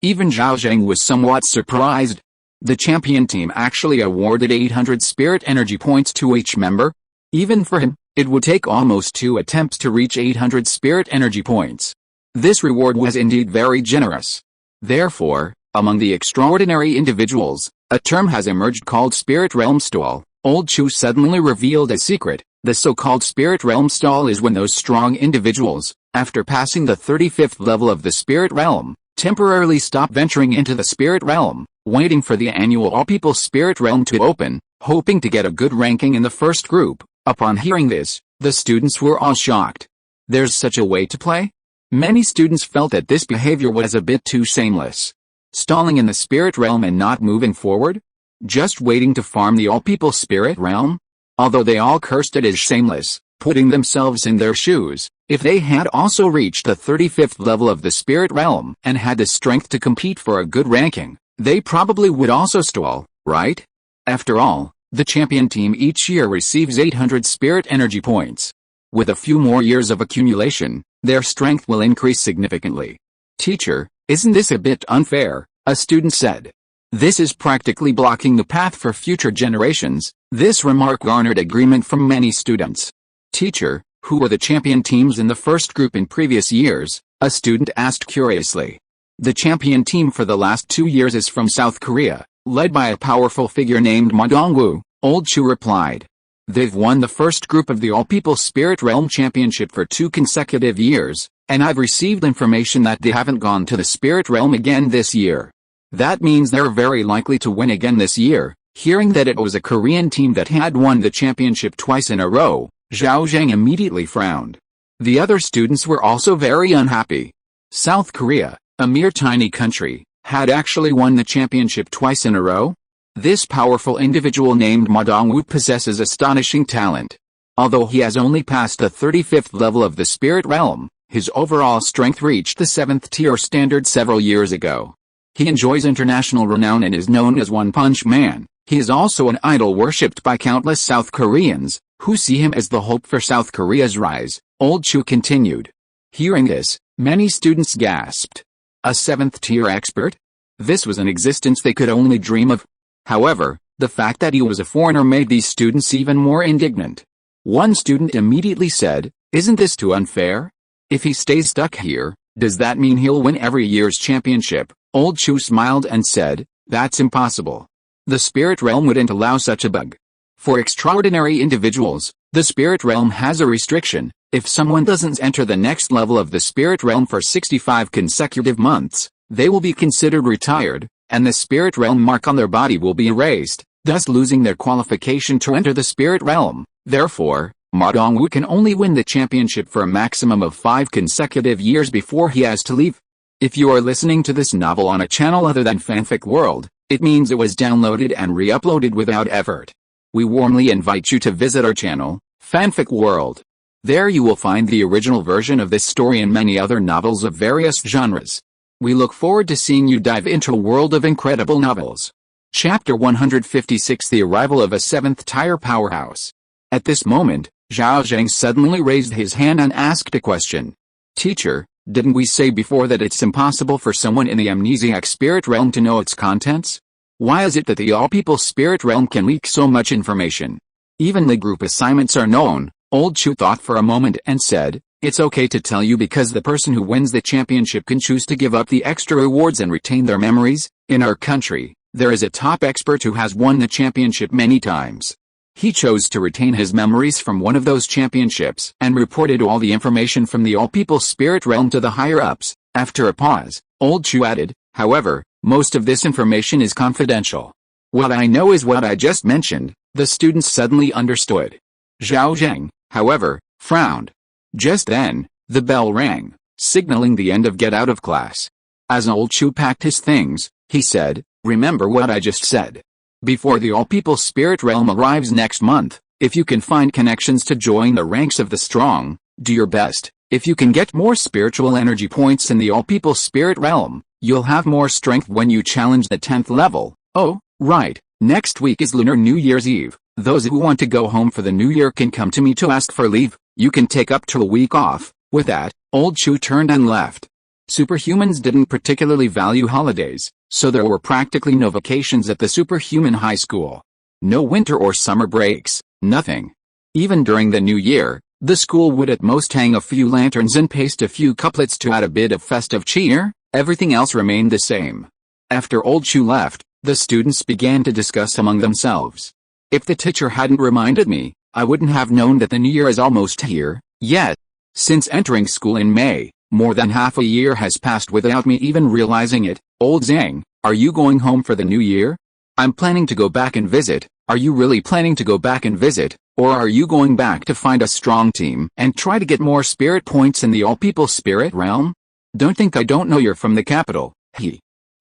Speaker 1: Even Zhao Zheng was somewhat surprised. The champion team actually awarded 800 spirit energy points to each member. Even for him, it would take almost 2 attempts to reach 800 spirit energy points. This reward was indeed very generous. Therefore, among the extraordinary individuals, a term has emerged called Spirit Realm Stall. Old Chu suddenly revealed a secret. The so-called Spirit Realm Stall is when those strong individuals, after passing the 35th level of the Spirit Realm, temporarily stop venturing into the Spirit Realm, waiting for the annual all-people Spirit Realm to open, hoping to get a good ranking in the first group. Upon hearing this, the students were all shocked. There's such a way to play? Many students felt that this behavior was a bit too shameless. Stalling in the spirit realm and not moving forward? Just waiting to farm the all-people spirit realm? Although they all cursed it as shameless, putting themselves in their shoes, if they had also reached the 35th level of the spirit realm and had the strength to compete for a good ranking, they probably would also stall, right? After all, the champion team each year receives 800 spirit energy points. With a few more years of accumulation, their strength will increase significantly. "Teacher, isn't this a bit unfair?" a student said. "This is practically blocking the path for future generations." This remark garnered agreement from many students. "Teacher, who were the champion teams in the first group in previous years?" a student asked curiously. "The champion team for the last 2 years is from South Korea, led by a powerful figure named Ma Dongwoo," Old Chu replied. "They've won the first group of the All-People Spirit Realm Championship for 2 consecutive years, and I've received information that they haven't gone to the Spirit Realm again this year. That means they're very likely to win again this year." Hearing that it was a Korean team that had won the championship twice in a row, Zhao Zheng immediately frowned. The other students were also very unhappy. South Korea, a mere tiny country, had actually won the championship twice in a row? This powerful individual named Ma Dongwoo possesses astonishing talent. Although he has only passed the 35th level of the Spirit Realm, his overall strength reached the 7th tier standard several years ago. He enjoys international renown and is known as One Punch Man. He is also an idol worshipped by countless South Koreans, who see him as the hope for South Korea's rise, Old Chu continued. Hearing this, many students gasped. A 7th tier expert? This was an existence they could only dream of. However, the fact that he was a foreigner made these students even more indignant. One student immediately said, "Isn't this too unfair? If he stays stuck here, does that mean he'll win every year's championship?" Old Chu smiled and said, "That's impossible. The spirit realm wouldn't allow such a bug. For extraordinary individuals, the spirit realm has a restriction. If someone doesn't enter the next level of the spirit realm for 65 consecutive months, they will be considered retired, and the spirit realm mark on their body will be erased, thus losing their qualification to enter the spirit realm. Therefore, Ma Dongwu can only win the championship for a maximum of 5 consecutive years before he has to leave." If you are listening to this novel on a channel other than Fanfic World, it means it was downloaded and re-uploaded without effort. We warmly invite you to visit our channel, Fanfic World. There you will find the original version of this story and many other novels of various genres. We look forward to seeing you dive into a world of incredible novels. Chapter 156: The Arrival of a Seventh Tier Powerhouse. At this moment, Zhao Zheng suddenly raised his hand and asked a question. "Teacher, didn't we say before that it's impossible for someone in the amnesiac spirit realm to know its contents? Why is it that the all-people spirit realm can leak so much information? Even the group assignments are known." Old Chu thought for a moment and said, "It's okay to tell you because the person who wins the championship can choose to give up the extra rewards and retain their memories. In our country, there is a top expert who has won the championship many times. He chose to retain his memories from one of those championships and reported all the information from the all-people spirit realm to the higher-ups." After a pause, Old Chu added, "However, most of this information is confidential. What I know is what I just mentioned." The students suddenly understood. Zhao Zheng, however, frowned. Just then, the bell rang, signaling the end of get out of class. As Old Chu packed his things, he said, "Remember what I just said. Before the all-people spirit realm arrives next month, if you can find connections to join the ranks of the strong, do your best. If you can get more spiritual energy points in the all-people spirit realm, you'll have more strength when you challenge the 10th level. Oh, right, next week is Lunar New Year's Eve. Those who want to go home for the new year can come to me to ask for leave. You can take up to a week off." With that, Old Chu turned and left. Superhumans didn't particularly value holidays, so there were practically no vacations at the superhuman high school. No winter or summer breaks, nothing. Even during the new year, the school would at most hang a few lanterns and paste a few couplets to add a bit of festive cheer. Everything else remained the same. After Old Chu left, the students began to discuss among themselves. "If the teacher hadn't reminded me, I wouldn't have known that the new year is almost here, yet. Since entering school in May, more than half a year has passed without me even realizing it." "Old Zhang, are you going home for the new year?" "I'm planning to go back and visit." "Are you really planning to go back and visit, or are you going back to find a strong team and try to get more spirit points in the all-people spirit realm?" "Don't think I don't know you're from the capital."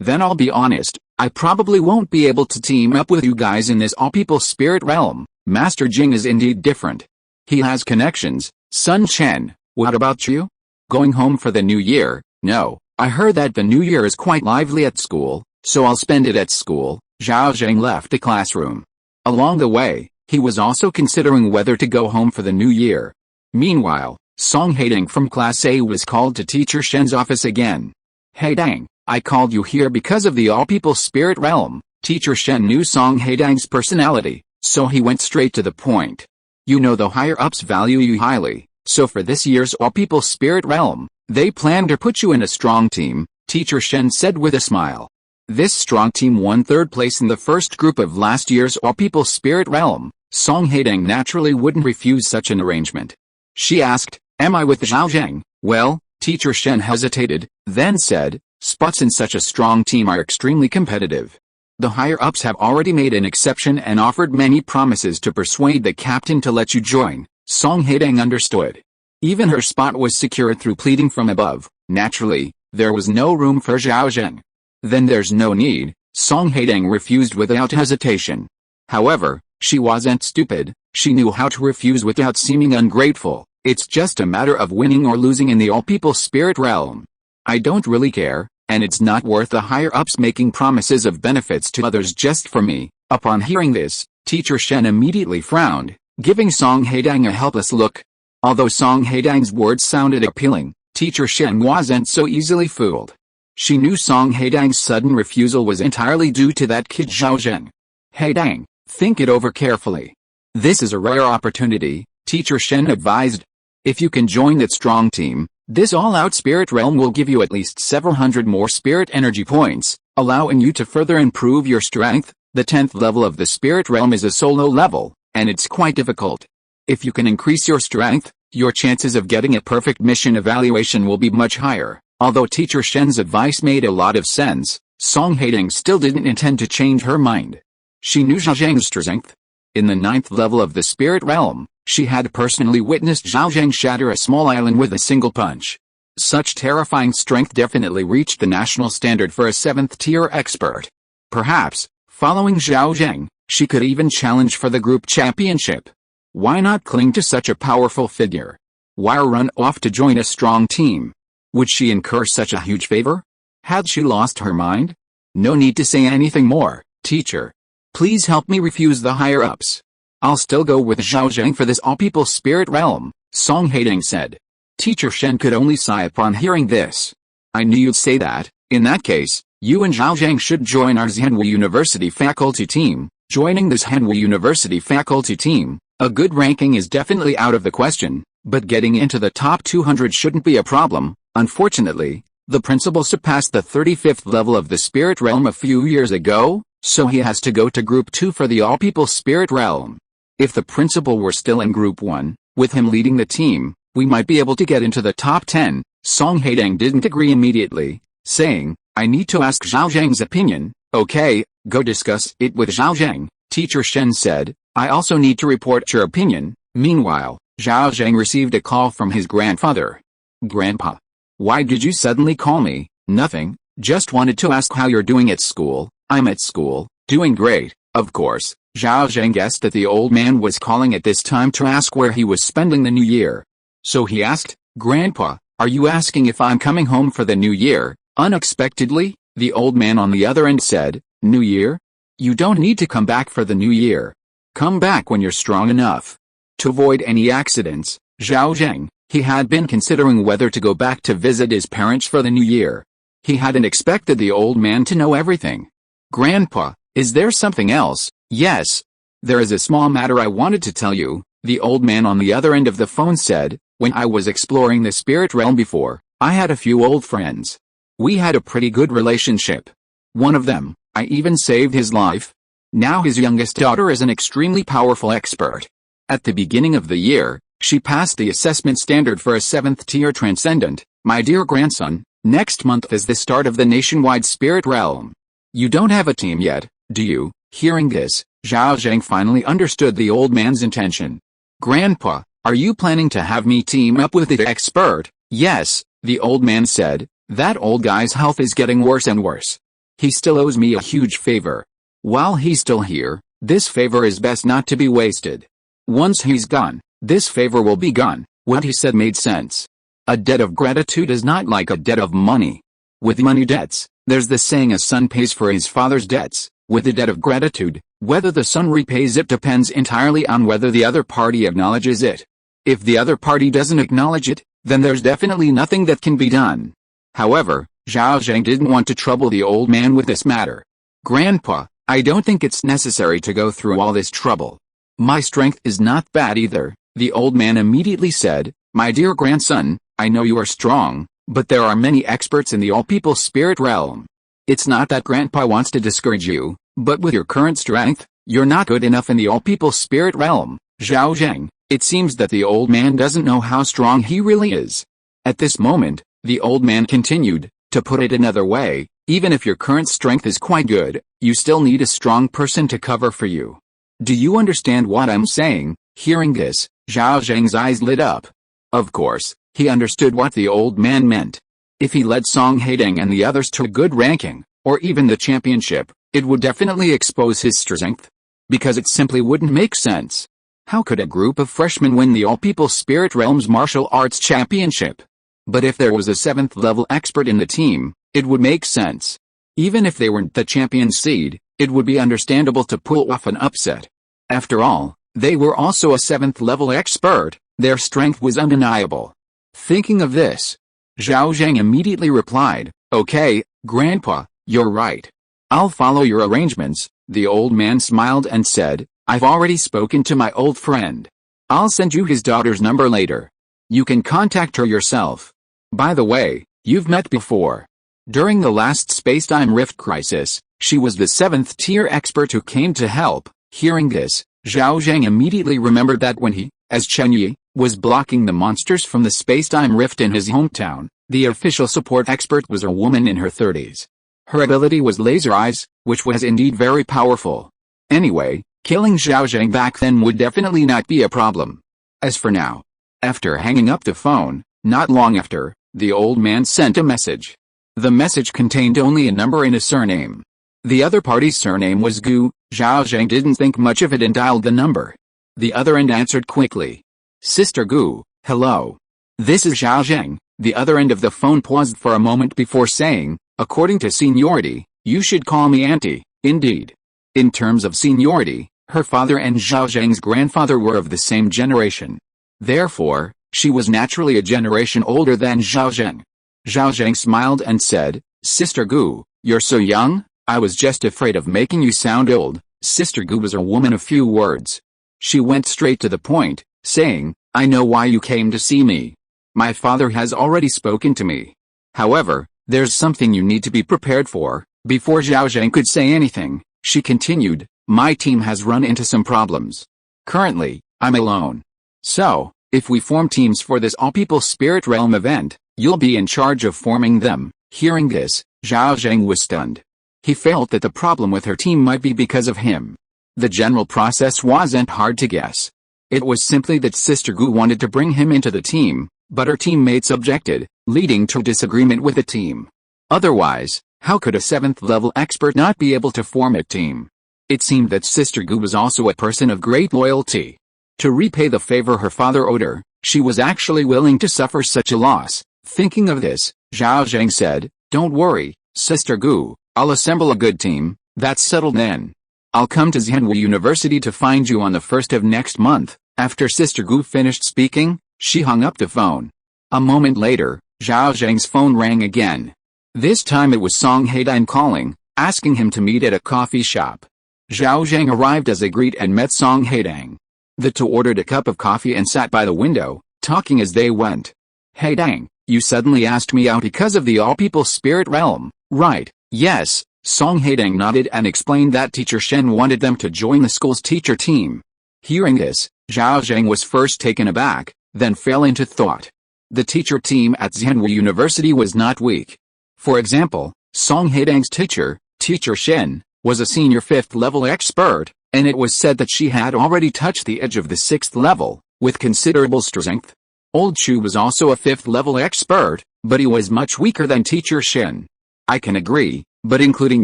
Speaker 1: "Then I'll be honest, I probably won't be able to team up with you guys in this all-people spirit realm. Master Jing is indeed different. He has connections." "Sun Chen, what about you? Going home for the new year?" "No, I heard that the new year is quite lively at school, so I'll spend it at school." Zhao Zheng left the classroom. Along the way, he was also considering whether to go home for the new year. Meanwhile, Song Haitang from Class A was called to Teacher Shen's office again. "Haitang, I called you here because of the all-people spirit realm." Teacher Shen knew Song Haitang's personality, so he went straight to the point. "You know the higher-ups value you highly, so for this year's all-people spirit realm, they plan to put you in a strong team," Teacher Shen said with a smile. This strong team won third place in the first group of last year's all-people spirit realm. Song Haitang naturally wouldn't refuse such an arrangement. She asked, "Am I with Zhao Zheng?" "Well," Teacher Shen hesitated, then said, "Spots in such a strong team are extremely competitive. The higher-ups have already made an exception and offered many promises to persuade the captain to let you join." Song Haitang understood. Even her spot was secured through pleading from above. Naturally, there was no room for Zhao Zheng. "Then there's no need," Song Haitang refused without hesitation. However, she wasn't stupid. She knew how to refuse without seeming ungrateful. "It's just a matter of winning or losing in the all-people spirit realm. I don't really care, and it's not worth the higher-ups making promises of benefits to others just for me." Upon hearing this, Teacher Shen immediately frowned, giving Song Haitang a helpless look. Although Song Haitang's words sounded appealing, Teacher Shen wasn't so easily fooled. She knew Song Haitang's sudden refusal was entirely due to that kid Zhao Zheng. "Haitang, think it over carefully. This is a rare opportunity," Teacher Shen advised. "If you can join that strong team, This all-out spirit realm will give you at least several hundred more spirit energy points, allowing you to further improve your strength. The 10th level of the spirit realm is a solo level, and it's quite difficult. If you can increase your strength, your chances of getting a perfect mission evaluation will be much higher. Although Teacher Shen's advice made a lot of sense, Song Haitang still didn't intend to change her mind. She knew Zhao Zheng's strength. In the 9th level of the spirit realm, she had personally witnessed Zhao Zheng shatter a small island with a single punch. Such terrifying strength definitely reached the national standard for a 7th-tier expert. Perhaps, following Zhao Zheng, she could even challenge for the group championship. Why not cling to such a powerful figure? Why run off to join a strong team? Would she incur such a huge favor? Had she lost her mind? No need to say anything more, teacher. Please help me refuse the higher-ups. I'll still go with Zhao Zheng for this all-people spirit realm, Song Haitang said. Teacher Shen could only sigh upon hearing this. I knew you'd say that. In that case, you and Zhao Zheng should join our Zhenhui University faculty team. Joining this Zhenhui University faculty team, a good ranking is definitely out of the question, but getting into the top 200 shouldn't be a problem. Unfortunately, the principal surpassed the 35th level of the spirit realm a few years ago, so he has to go to Group 2 for the all-people spirit realm. If the principal were still in Group 1, with him leading the team, we might be able to get into the top 10. Song Haitang didn't agree immediately, saying, I need to ask Zhao Zheng's opinion. Okay, go discuss it with Zhao Zheng, Teacher Shen said. I also need to report your opinion. Meanwhile, Zhao Zheng received a call from his grandfather. Grandpa. Why did you suddenly call me? Nothing, just wanted to ask how you're doing at school. I'm at school, doing great. Of course, Zhao Zheng guessed that the old man was calling at this time to ask where he was spending the new year. So he asked, Grandpa, are you asking if I'm coming home for the new year? Unexpectedly, the old man on the other end said, New year? You don't need to come back for the new year. Come back when you're strong enough. To avoid any accidents, Zhao Zheng, he had been considering whether to go back to visit his parents for the new year. He hadn't expected the old man to know everything. Grandpa, is there something else? Yes. There is a small matter I wanted to tell you, the old man on the other end of the phone said. When I was exploring the spirit realm before, I had a few old friends. We had a pretty good relationship. One of them, I even saved his life. Now his youngest daughter is an extremely powerful expert. At the beginning of the year, she passed the assessment standard for a 7th-tier transcendent. My dear grandson, next month is the start of the nationwide spirit realm. You don't have a team yet, do you? Hearing this, Zhao Zheng finally understood the old man's intention. Grandpa, are you planning to have me team up with the expert? Yes, the old man said. That old guy's health is getting worse and worse. He still owes me a huge favor. While he's still here, this favor is best not to be wasted. Once he's gone, this favor will be gone. What he said made sense. A debt of gratitude is not like a debt of money. With money debts, there's the saying a son pays for his father's debts. With a debt of gratitude, whether the son repays it depends entirely on whether the other party acknowledges it. If the other party doesn't acknowledge it, then there's definitely nothing that can be done. However, Zhao Zheng didn't want to trouble the old man with this matter. Grandpa, I don't think it's necessary to go through all this trouble. My strength is not bad either, the old man immediately said. My dear grandson, I know you are strong, but there are many experts in the all-people spirit realm. It's not that Grandpa wants to discourage you, but with your current strength, you're not good enough in the all-people spirit realm. Zhao Zheng, it seems that the old man doesn't know how strong he really is. At this moment, the old man continued, to put it another way, even if your current strength is quite good, you still need a strong person to cover for you. Do you understand what I'm saying? Hearing this, Zhao Zheng's eyes lit up. Of course, he understood what the old man meant. If he led Song Haitang and the others to a good ranking, or even the championship, it would definitely expose his strength. Because it simply wouldn't make sense. How could a group of freshmen win the all-people spirit realm's martial arts championship? But if there was a 7th-level expert in the team, it would make sense. Even if they weren't the champion seed, it would be understandable to pull off an upset. After all, they were also a 7th-level expert, their strength was undeniable. Thinking of this, Zhao Zheng immediately replied, Okay, Grandpa, you're right. I'll follow your arrangements. The old man smiled and said, I've already spoken to my old friend. I'll send you his daughter's number later. You can contact her yourself. By the way, you've met before. During the last space-time rift crisis, she was the 7th-tier expert who came to help. Hearing this, Zhao Zheng immediately remembered that when he, as Chen Yi, was blocking the monsters from the space-time rift in his hometown, the official support expert was a woman in her 30s. Her ability was laser eyes, which was indeed very powerful. Anyway, killing Zhao Zheng back then would definitely not be a problem. As for now, after hanging up the phone, not long after, the old man sent a message. The message contained only a number and a surname. The other party's surname was Gu. Zhao Zheng didn't think much of it and dialed the number. The other end answered quickly. Sister Gu, hello. This is Zhao Zheng. The other end of the phone paused for a moment before saying, according to seniority, you should call me auntie. Indeed. In terms of seniority, her father and Zhao Zheng's grandfather were of the same generation. Therefore, she was naturally a generation older than Zhao Zheng. Zhao Zheng smiled and said, Sister Gu, you're so young, I was just afraid of making you sound old. Sister Gu was a woman of few words. She went straight to the point, saying, I know why you came to see me. My father has already spoken to me. However, there's something you need to be prepared for. Before Zhao Zheng could say anything, she continued, my team has run into some problems. Currently, I'm alone. So, if we form teams for this all-people spirit realm event, you'll be in charge of forming them. Hearing this, Zhao Zheng was stunned. He felt that the problem with her team might be because of him. The general process wasn't hard to guess. It was simply that Sister Gu wanted to bring him into the team, but her teammates objected, leading to disagreement with the team. Otherwise, how could a 7th-level expert not be able to form a team? It seemed that Sister Gu was also a person of great loyalty. To repay the favor her father owed her, she was actually willing to suffer such a loss. Thinking of this, Zhao Zheng said, don't worry, Sister Gu, I'll assemble a good team. That's settled then. I'll come to Zhenwu University to find you on the 1st of next month. After Sister Gu finished speaking, she hung up the phone. A moment later, Zhao Zheng's phone rang again. This time it was Song Haitang calling, asking him to meet at a coffee shop. Zhao Zheng arrived as agreed and met Song Haitang. The two ordered a cup of coffee and sat by the window, talking as they went. Haitang, you suddenly asked me out because of the all-people spirit realm, right? Yes. Song Haitang nodded and explained that Teacher Shen wanted them to join the school's teacher team. Hearing this, Zhao Zheng was first taken aback, then fell into thought. The teacher team at Zhenwu University was not weak. For example, Song Haitang's teacher, Teacher Shen, was a senior 5th-level expert, and it was said that she had already touched the edge of the 6th level, with considerable strength. Old Chu was also a 5th-level expert, but he was much weaker than Teacher Shen. I can agree, but including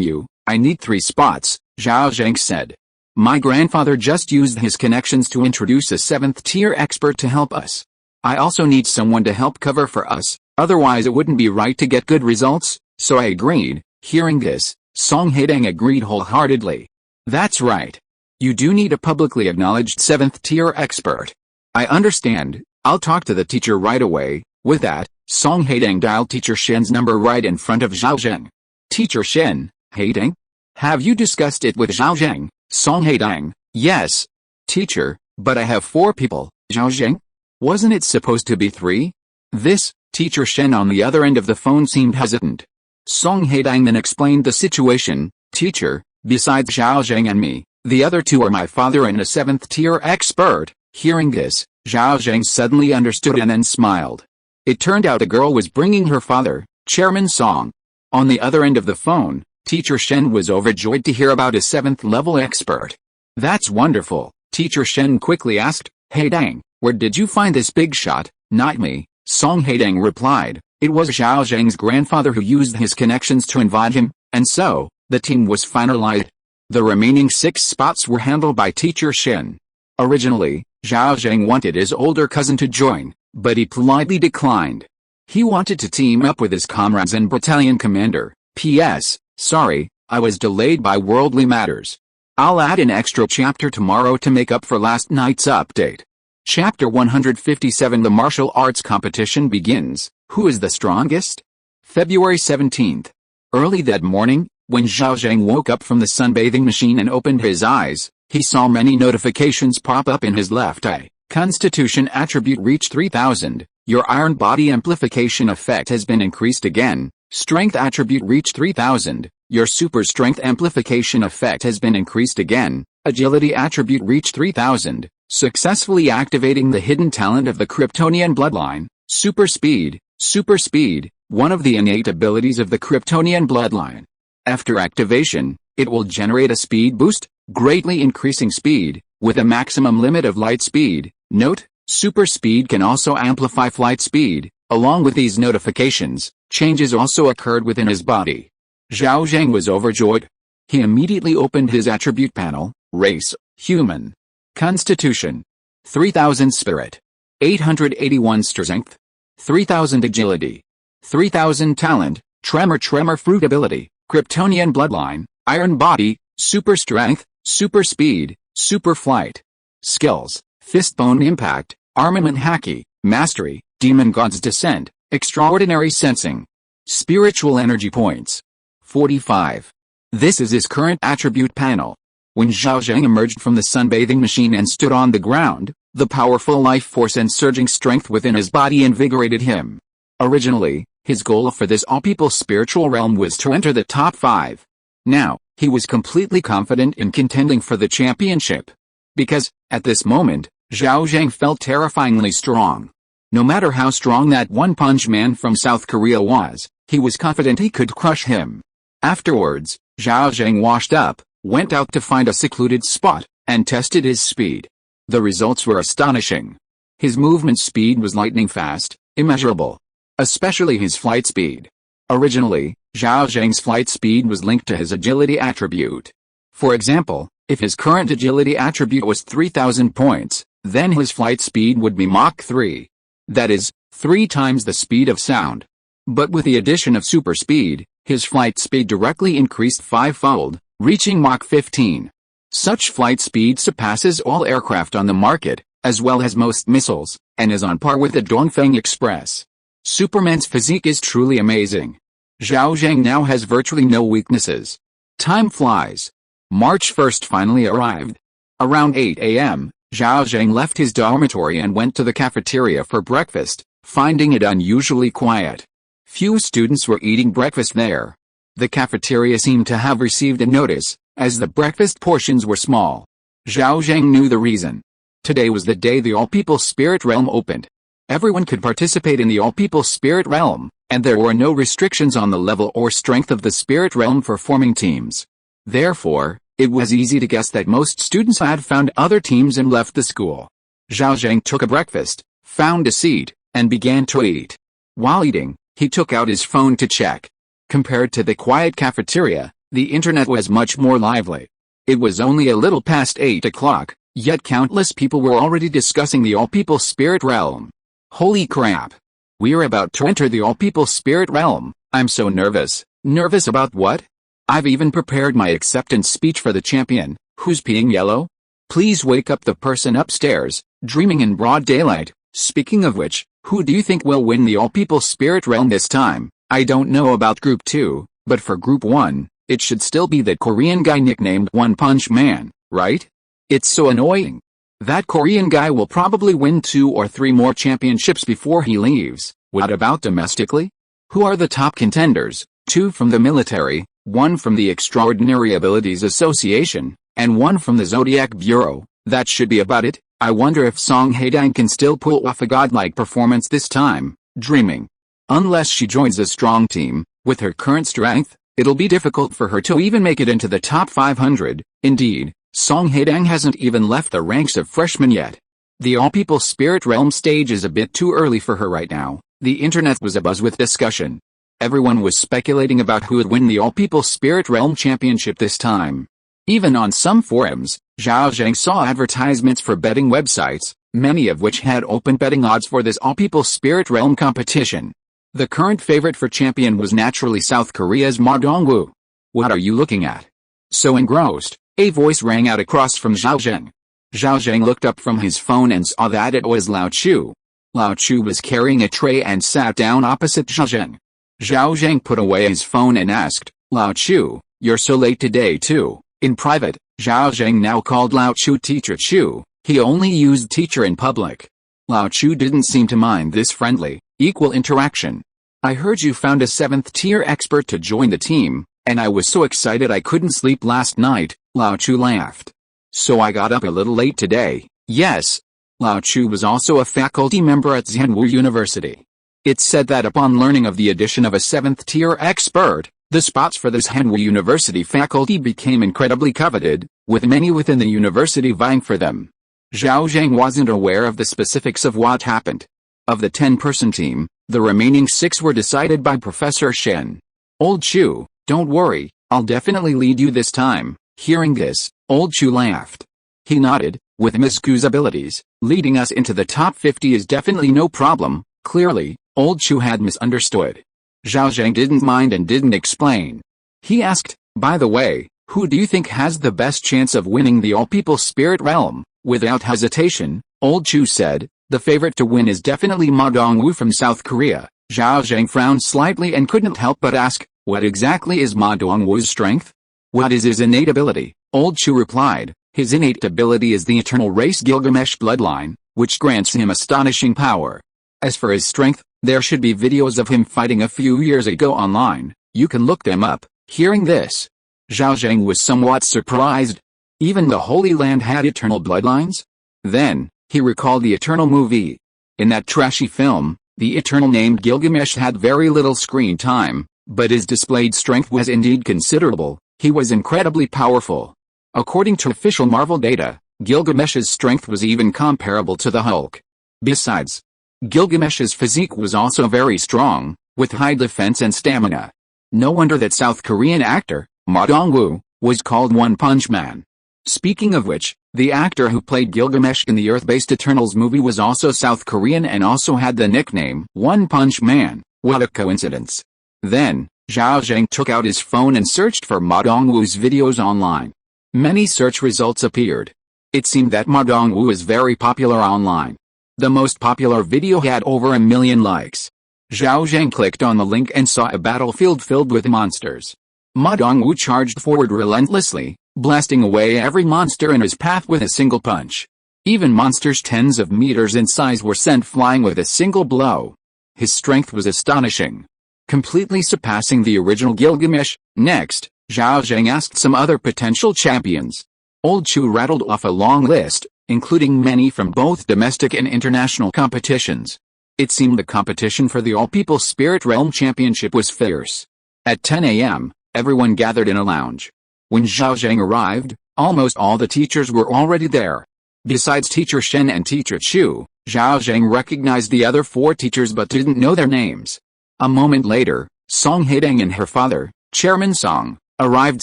Speaker 1: you, I need 3 spots, Zhao Zheng said. My grandfather just used his connections to introduce a 7th-tier expert to help us. I also need someone to help cover for us, otherwise it wouldn't be right to get good results, so I agreed. Hearing this, Song Haitang agreed wholeheartedly. That's right. You do need a publicly acknowledged 7th-tier expert. I understand, I'll talk to the teacher right away. With that, Song Haitang dialed Teacher Shen's number right in front of Zhao Zheng. Teacher Shen, Haitang? Have you discussed it with Zhao Zheng? Song Haitang, yes. Teacher, but I have 4 people, Zhao Zheng? Wasn't it supposed to be 3? This, Teacher Shen on the other end of the phone seemed hesitant. Song Haitang then explained the situation. Teacher, besides Zhao Zheng and me, the other 2 are my father and a 7th-tier expert. Hearing this, Zhao Zheng suddenly understood and then smiled. It turned out the girl was bringing her father, Chairman Song. On the other end of the phone, Teacher Shen was overjoyed to hear about a 7th-level expert. That's wonderful, Teacher Shen quickly asked. Haitang, where did you find this big shot? Not me, Song Haitang replied. It was Zhao Zheng's grandfather who used his connections to invite him, and so, the team was finalized. The remaining 6 spots were handled by Teacher Shen. Originally, Zhao Zheng wanted his older cousin to join, but he politely declined. He wanted to team up with his comrades and battalion commander. P.S. Sorry, I was delayed by worldly matters. I'll add an extra chapter tomorrow to make up for last night's update. Chapter 157 The martial arts competition begins. Who is the strongest? February 17th. Early that morning, when Zhao Zheng woke up from the sunbathing machine and opened his eyes, he saw many notifications pop up in his left eye. Constitution attribute reached 3000. Your iron body amplification effect has been increased again. Strength attribute reached 3000. Your super strength amplification effect has been increased again. Agility attribute reached 3000. Successfully activating the hidden talent of the Kryptonian bloodline. Super speed, one of the innate abilities of the Kryptonian bloodline. After activation, it will generate a speed boost, greatly increasing speed, with a maximum limit of light speed. Note, super speed can also amplify flight speed. Along with these notifications, changes also occurred within his body. Zhao Zheng was overjoyed. He immediately opened his attribute panel. Race, human. Constitution, 3000 spirit. 881 strength. 3000 agility. 3000 talent, tremor fruit ability, Kryptonian bloodline, iron body, super strength, super speed, super flight. Skills, fistbone impact, armament haki, mastery, demon god's descent, extraordinary sensing. Spiritual energy points, 45. This is his current attribute panel. When Zhao Zheng emerged from the sunbathing machine and stood on the ground, the powerful life force and surging strength within his body invigorated him. Originally, his goal for this all-people spiritual realm was to enter the top 5. Now, he was completely confident in contending for the championship. Because, at this moment, Zhao Zheng felt terrifyingly strong. No matter how strong that one-punch man from South Korea was, he was confident he could crush him. Afterwards, Zhao Zheng washed up, went out to find a secluded spot, and tested his speed. The results were astonishing. His movement speed was lightning fast, immeasurable. Especially his flight speed. Originally, Zhao Zheng's flight speed was linked to his agility attribute. For example, if his current agility attribute was 3000 points, then his flight speed would be Mach 3. That is, 3 times the speed of sound. But with the addition of super speed, his flight speed directly increased 5-fold, reaching Mach 15. Such flight speed surpasses all aircraft on the market, as well as most missiles, and is on par with the Dongfeng Express. Superman's physique is truly amazing. Zhao Zheng now has virtually no weaknesses. Time flies. March 1st finally arrived. Around 8 a.m., Zhao Zheng left his dormitory and went to the cafeteria for breakfast, finding it unusually quiet. Few students were eating breakfast there. The cafeteria seemed to have received a notice, as the breakfast portions were small. Zhao Zheng knew the reason. Today was the day the All-People Spirit Realm opened. Everyone could participate in the All-People Spirit Realm, and there were no restrictions on the level or strength of the Spirit Realm for forming teams. Therefore, it was easy to guess that most students had found other teams and left the school. Zhao Zheng took a breakfast, found a seat, and began to eat. While eating, he took out his phone to check. Compared to the quiet cafeteria, the internet was much more lively. It was only a little past 8 o'clock, yet countless people were already discussing the All-People Spirit Realm. Holy crap! We're about to enter the All-People Spirit Realm. I'm so nervous. Nervous about what? I've even prepared my acceptance speech for the champion. Who's peeing yellow? Please wake up the person upstairs, dreaming in broad daylight. Speaking of which, who do you think will win the All-People Spirit Realm this time? I don't know about Group 2, but for Group 1, it should still be that Korean guy nicknamed One Punch Man, right? It's so annoying. That Korean guy will probably win 2 or 3 more championships before he leaves. What about domestically? Who are the top contenders? 2 from the military, 1 from the Extraordinary Abilities Association, and 1 from the Zodiac Bureau. That should be about it. I wonder if Song Haitang can still pull off a godlike performance this time. Dreaming. Unless she joins a strong team, with her current strength, it'll be difficult for her to even make it into the top 500. Indeed, Song Haitang hasn't even left the ranks of freshmen yet. The All-People Spirit Realm stage is a bit too early for her right now. The internet was abuzz with discussion. Everyone was speculating about who would win the All-People Spirit Realm Championship this time. Even on some forums, Zhao Zheng saw advertisements for betting websites, many of which had open betting odds for this All-People Spirit Realm competition. The current favorite for champion was naturally South Korea's Ma Dongwoo. What are you looking at? So engrossed, a voice rang out across from Zhao Zheng. Zhao Zheng looked up from his phone and saw that it was Lao Chu. Lao Chu was carrying a tray and sat down opposite Zhao Zheng. Zhao Zheng put away his phone and asked, Lao Chu, you're so late today too. In private, Zhao Zheng now called Lao Chu Teacher Chu. He only used teacher in public. Lao Chu didn't seem to mind this friendly, equal interaction. I heard you found a 7th tier expert to join the team, and I was so excited I couldn't sleep last night, Lao Chu laughed. So I got up a little late today. Yes. Lao Chu was also a faculty member at Zhenwu University. It's said that upon learning of the addition of a 7th tier expert, the spots for the Zhenwu University faculty became incredibly coveted, with many within the university vying for them. Zhao Zheng wasn't aware of the specifics of what happened. Of the 10-person team, the remaining 6 were decided by Professor Shen. Old Chu, don't worry, I'll definitely lead you this time. Hearing this, Old Chu laughed. He nodded. With Ms. Gu's abilities, leading us into the top 50 is definitely no problem. Clearly, Old Chu had misunderstood. Zhao Zheng didn't mind and didn't explain. He asked, by the way, who do you think has the best chance of winning the all-people spirit realm? Without hesitation, Old Chu said, the favorite to win is definitely Ma Dongwu from South Korea. Zhao Zheng frowned slightly and couldn't help but ask, what exactly is Ma Dongwu's strength? What is his innate ability? Old Chu replied, his innate ability is the eternal race Gilgamesh bloodline, which grants him astonishing power. As for his strength, there should be videos of him fighting a few years ago online, you can look them up. Hearing this, Zhao Zheng was somewhat surprised. Even the Holy Land had eternal bloodlines? Then, he recalled the Eternal movie. In that trashy film, the Eternal named Gilgamesh had very little screen time, but his displayed strength was indeed considerable. He was incredibly powerful. According to official Marvel data, Gilgamesh's strength was even comparable to the Hulk. Besides, Gilgamesh's physique was also very strong, with high defense and stamina. No wonder that South Korean actor, Ma Dongwu, was called One Punch Man. Speaking of which, the actor who played Gilgamesh in the Earth-based Eternals movie was also South Korean and also had the nickname One Punch Man. What a coincidence. Then, Zhao Zheng took out his phone and searched for Ma Dongwu's videos online. Many search results appeared. It seemed that Ma Dongwu is very popular online. The most popular video had over 1 million likes. Zhao Zheng clicked on the link and saw a battlefield filled with monsters. Ma Dongwu charged forward relentlessly, blasting away every monster in his path with a single punch. Even monsters tens of meters in size were sent flying with a single blow. His strength was astonishing, completely surpassing the original Gilgamesh. Next, Zhao Zheng asked some other potential champions. Old Chu rattled off a long list, including many from both domestic and international competitions. It seemed the competition for the All-People Spirit Realm Championship was fierce. At 10 a.m., everyone gathered in a lounge. When Zhao Zheng arrived, almost all the teachers were already there. Besides Teacher Shen and Teacher Chu, Zhao Zheng recognized the other 4 teachers but didn't know their names. A moment later, Song Haitang and her father, Chairman Song, arrived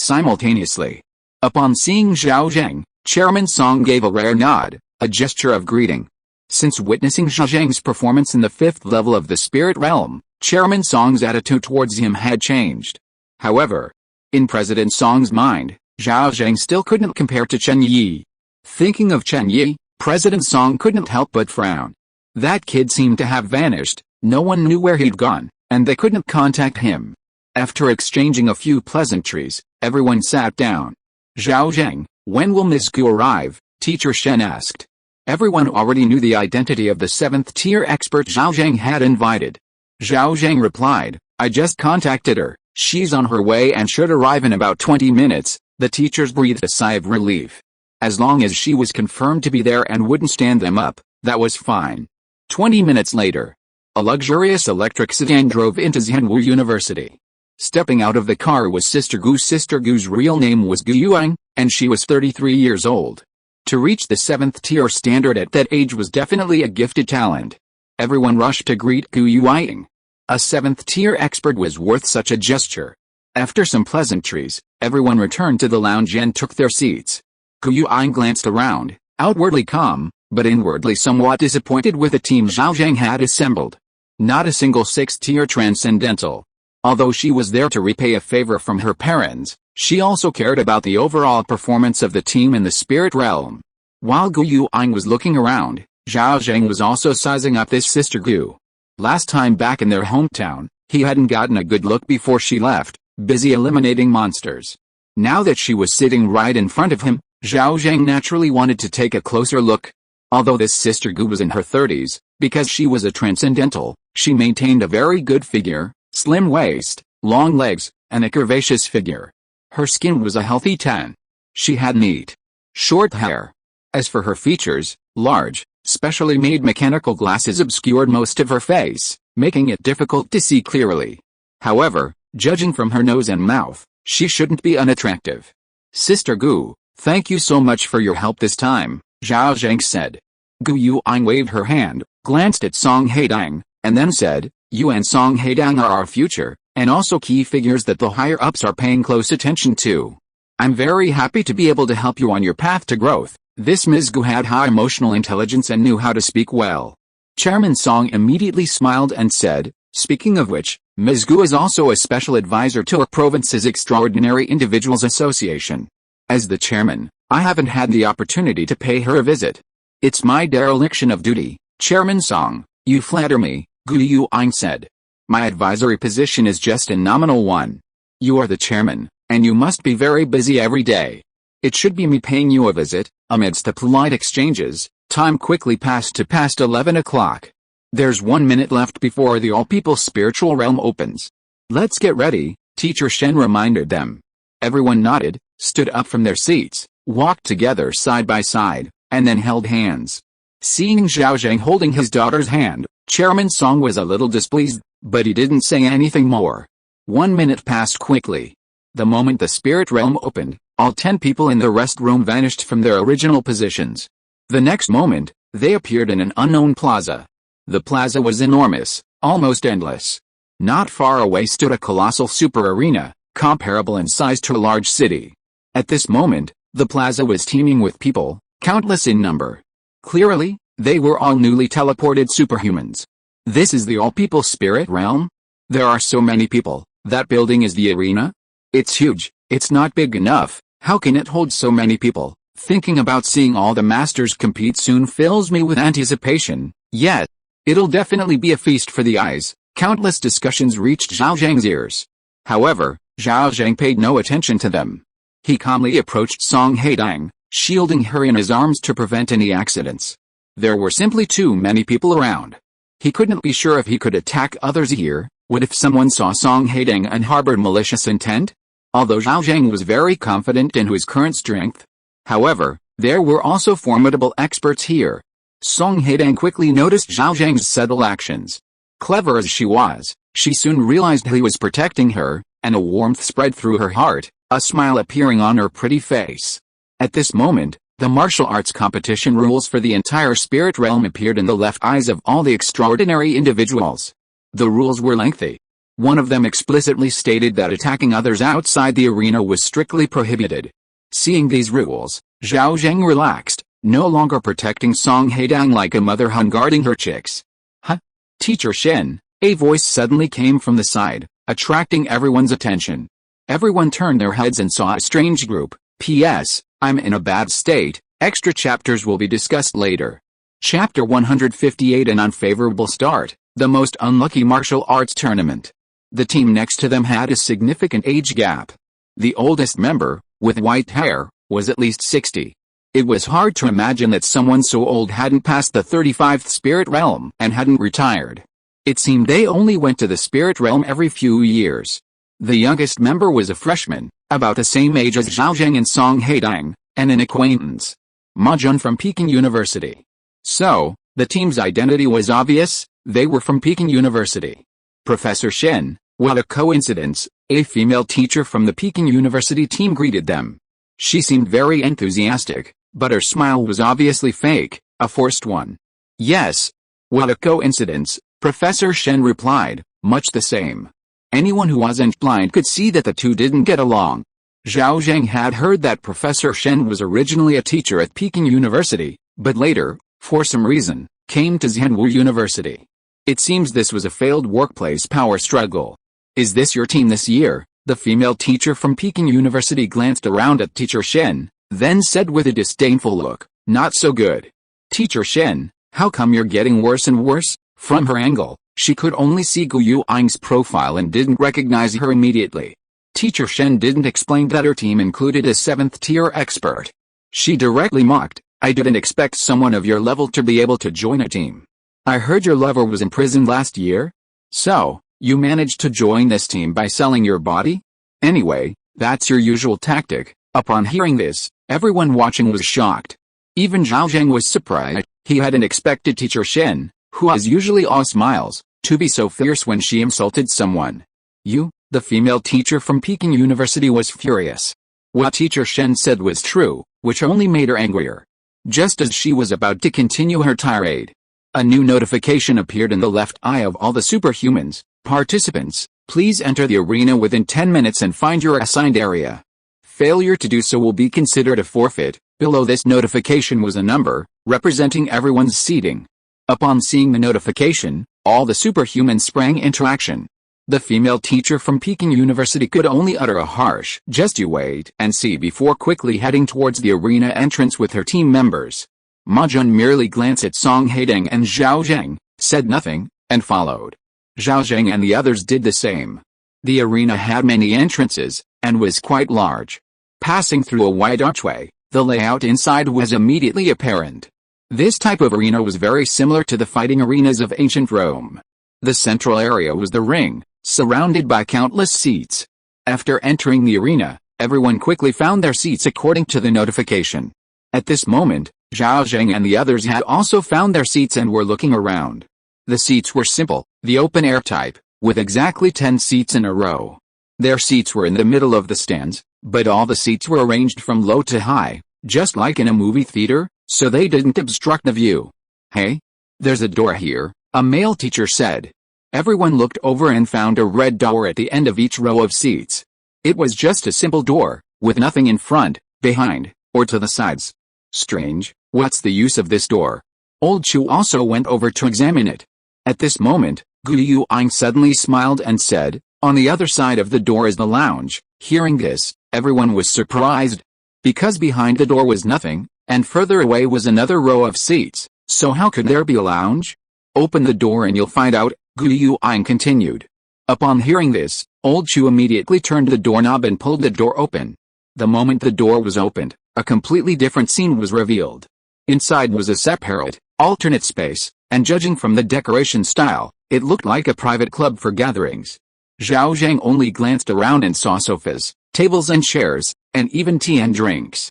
Speaker 1: simultaneously. Upon seeing Zhao Zheng, Chairman Song gave a rare nod, a gesture of greeting. Since witnessing Zhao Zheng's performance in the 5th level of the spirit realm, Chairman Song's attitude towards him had changed. However, in President Song's mind, Zhao Zheng still couldn't compare to Chen Yi. Thinking of Chen Yi, President Song couldn't help but frown. That kid seemed to have vanished, no one knew where he'd gone, and they couldn't contact him. After exchanging a few pleasantries, everyone sat down. Zhao Zheng, when will Ms. Gu arrive? Teacher Shen asked. Everyone already knew the identity of the 7th tier expert Zhao Zheng had invited. Zhao Zheng replied, I just contacted her, she's on her way and should arrive in about 20 minutes. The teachers breathed a sigh of relief. As long as she was confirmed to be there and wouldn't stand them up, that was fine. 20 minutes later, a luxurious electric sedan drove into Zhenwu University. Stepping out of the car was Sister Gu. Sister Gu's real name was Gu Yuang, and she was 33 years old. To reach the 7th tier standard at that age was definitely a gifted talent. Everyone rushed to greet Gu Yuang. A 7th tier expert was worth such a gesture. After some pleasantries, everyone returned to the lounge and took their seats. Gu Yuang glanced around, outwardly calm, but inwardly somewhat disappointed with the team Zhao Zheng had assembled. Not a single 6th tier transcendental. Although she was there to repay a favor from her parents, she also cared about the overall performance of the team in the spirit realm. While Gu Yuang was looking around, Zhao Zheng was also sizing up this Sister Gu. Last time back in their hometown, he hadn't gotten a good look before she left, busy eliminating monsters. Now that she was sitting right in front of him, Zhao Zheng naturally wanted to take a closer look. Although this sister Gu was in her 30s, because she was a transcendental, she maintained a very good figure, slim waist, long legs, and a curvaceous figure. Her skin was a healthy tan. She had neat, short hair. As for her features, large, specially made mechanical glasses obscured most of her face, making it difficult to see clearly. However, judging from her nose and mouth, she shouldn't be unattractive. Sister Gu, thank you so much for your help this time, Zhao Zheng said. Gu Yuanying waved her hand, glanced at Song Haitang, and then said, "You and Song Haitang are our future, and also key figures that the higher-ups are paying close attention to. I'm very happy to be able to help you on your path to growth." This Ms. Gu had high emotional intelligence and knew how to speak well. Chairman Song immediately smiled and said, "Speaking of which, Ms. Gu is also a special advisor to our province's Extraordinary Individuals Association. As the chairman, I haven't had the opportunity to pay her a visit. It's my dereliction of duty, Chairman Song." "You flatter me," Gu Yuanying said. "My advisory position is just a nominal one. You are the chairman, and you must be very busy every day. It should be me paying you a visit." Amidst the polite exchanges, time quickly passed to past 11 o'clock. "There's 1 minute left before the all-people spiritual realm opens. Let's get ready," Teacher Shen reminded them. Everyone nodded, stood up from their seats, walked together side by side, and then held hands. Seeing Zhao Zheng holding his daughter's hand, Chairman Song was a little displeased, but he didn't say anything more. 1 minute passed quickly. The moment the spirit realm opened, all 10 people in the rest room vanished from their original positions. The next moment, they appeared in an unknown plaza. The plaza was enormous, almost endless. Not far away stood a colossal super arena, comparable in size to a large city. At this moment, the plaza was teeming with people, countless in number. Clearly, they were all newly teleported superhumans. This is the all-people spirit realm? There are so many people. That building is the arena? It's huge. It's not big enough. How can it hold so many people? Thinking about seeing all the masters compete soon fills me with anticipation. Yet, it'll definitely be a feast for the eyes. Countless discussions reached Zhao Zheng's ears. However, Zhao Zheng paid no attention to them. He calmly approached Song Haitang, shielding her in his arms to prevent any accidents. There were simply too many people around. He couldn't be sure if he could attack others here. What if someone saw Song Haitang and harbored malicious intent? Although Zhao Zheng was very confident in his current strength. However, there were also formidable experts here. Song Haitang quickly noticed Zhao Zheng's subtle actions. Clever as she was, she soon realized he was protecting her, and a warmth spread through her heart, a smile appearing on her pretty face. At this moment, the martial arts competition rules for the entire spirit realm appeared in the left eyes of all the extraordinary individuals. The rules were lengthy. One of them explicitly stated that attacking others outside the arena was strictly prohibited. Seeing these rules, Zhao Zheng relaxed, no longer protecting Song Haitang like a mother hen guarding her chicks. "Huh? Teacher Shen," a voice suddenly came from the side, attracting everyone's attention. Everyone turned their heads and saw a strange group. "P.S. I'm in a bad state. Extra chapters will be discussed later." Chapter 158 An unfavorable start, the most unlucky martial arts tournament. The team next to them had a significant age gap. The oldest member, with white hair, was at least 60. It was hard to imagine that someone so old hadn't passed the 35th spirit realm and hadn't retired. It seemed they only went to the spirit realm every few years. The youngest member was a freshman, about the same age as Zhao Zheng and Song Haitang, and an acquaintance. Ma Jun from Peking University. So, the team's identity was obvious, they were from Peking University. Professor Shen, what a coincidence, a female teacher from the Peking University team greeted them. She seemed very enthusiastic, but her smile was obviously fake, a forced one. "Yes. What a coincidence," Professor Shen replied, much the same. Anyone who wasn't blind could see that the two didn't get along. Zhao Zheng had heard that Professor Shen was originally a teacher at Peking University, but later, for some reason, came to Zhenwu University. It seems this was a failed workplace power struggle. "Is this your team this year?" The female teacher from Peking University glanced around at Teacher Shen, then said with a disdainful look, "Not so good." "Teacher Shen, how come you're getting worse and worse?" From her angle, she could only see Gu Yuanying's profile and didn't recognize her immediately. Teacher Shen didn't explain that her team included a 7th-tier expert. She directly mocked, I didn't expect someone of your level to be able to join a team. I heard your lover was imprisoned last year? So, you managed to join this team by selling your body? Anyway, that's your usual tactic." Upon hearing this, everyone watching was shocked. Even Zhao Zheng was surprised. He hadn't expected teacher Shen, who is usually all smiles, to be so fierce when she insulted someone. You, the female teacher from Peking University, was furious. What teacher Shen said was true, which only made her angrier. Just as she was about to continue her tirade, a new notification appeared in the left eye of all the superhumans. "Participants, please enter the arena within 10 minutes and find your assigned area. Failure to do so will be considered a forfeit." Below this notification was a number, representing everyone's seating. Upon seeing the notification, all the superhumans sprang into action. The female teacher from Peking University could only utter a harsh "just you wait and see" before quickly heading towards the arena entrance with her team members. Ma Jun merely glanced at Song Haitang and Zhao Zheng, said nothing, and followed. Zhao Zheng and the others did the same. The arena had many entrances, and was quite large. Passing through a wide archway, the layout inside was immediately apparent. This type of arena was very similar to the fighting arenas of ancient Rome. The central area was the ring, surrounded by countless seats. After entering the arena, everyone quickly found their seats according to the notification. At this moment, Zhao Zheng and the others had also found their seats and were looking around. The seats were simple, the open-air type, with exactly 10 seats in a row. Their seats were in the middle of the stands, but all the seats were arranged from low to high, just like in a movie theater, so they didn't obstruct the view. "Hey, there's a door here," a male teacher said. Everyone looked over and found a red door at the end of each row of seats. It was just a simple door, with nothing in front, behind, or to the sides. "Strange, what's the use of this door?" Old Chu also went over to examine it. At this moment, Gu Yuang suddenly smiled and said, "On the other side of the door is the lounge." Hearing this, everyone was surprised. Because behind the door was nothing, and further away was another row of seats, so how could there be a lounge? "Open the door and you'll find out," Gu Yuang continued. Upon hearing this, Old Chu immediately turned the doorknob and pulled the door open. The moment the door was opened, a completely different scene was revealed. Inside was a separate, alternate space, and judging from the decoration style, it looked like a private club for gatherings. Zhao Zheng only glanced around and saw sofas, tables and chairs, and even tea and drinks.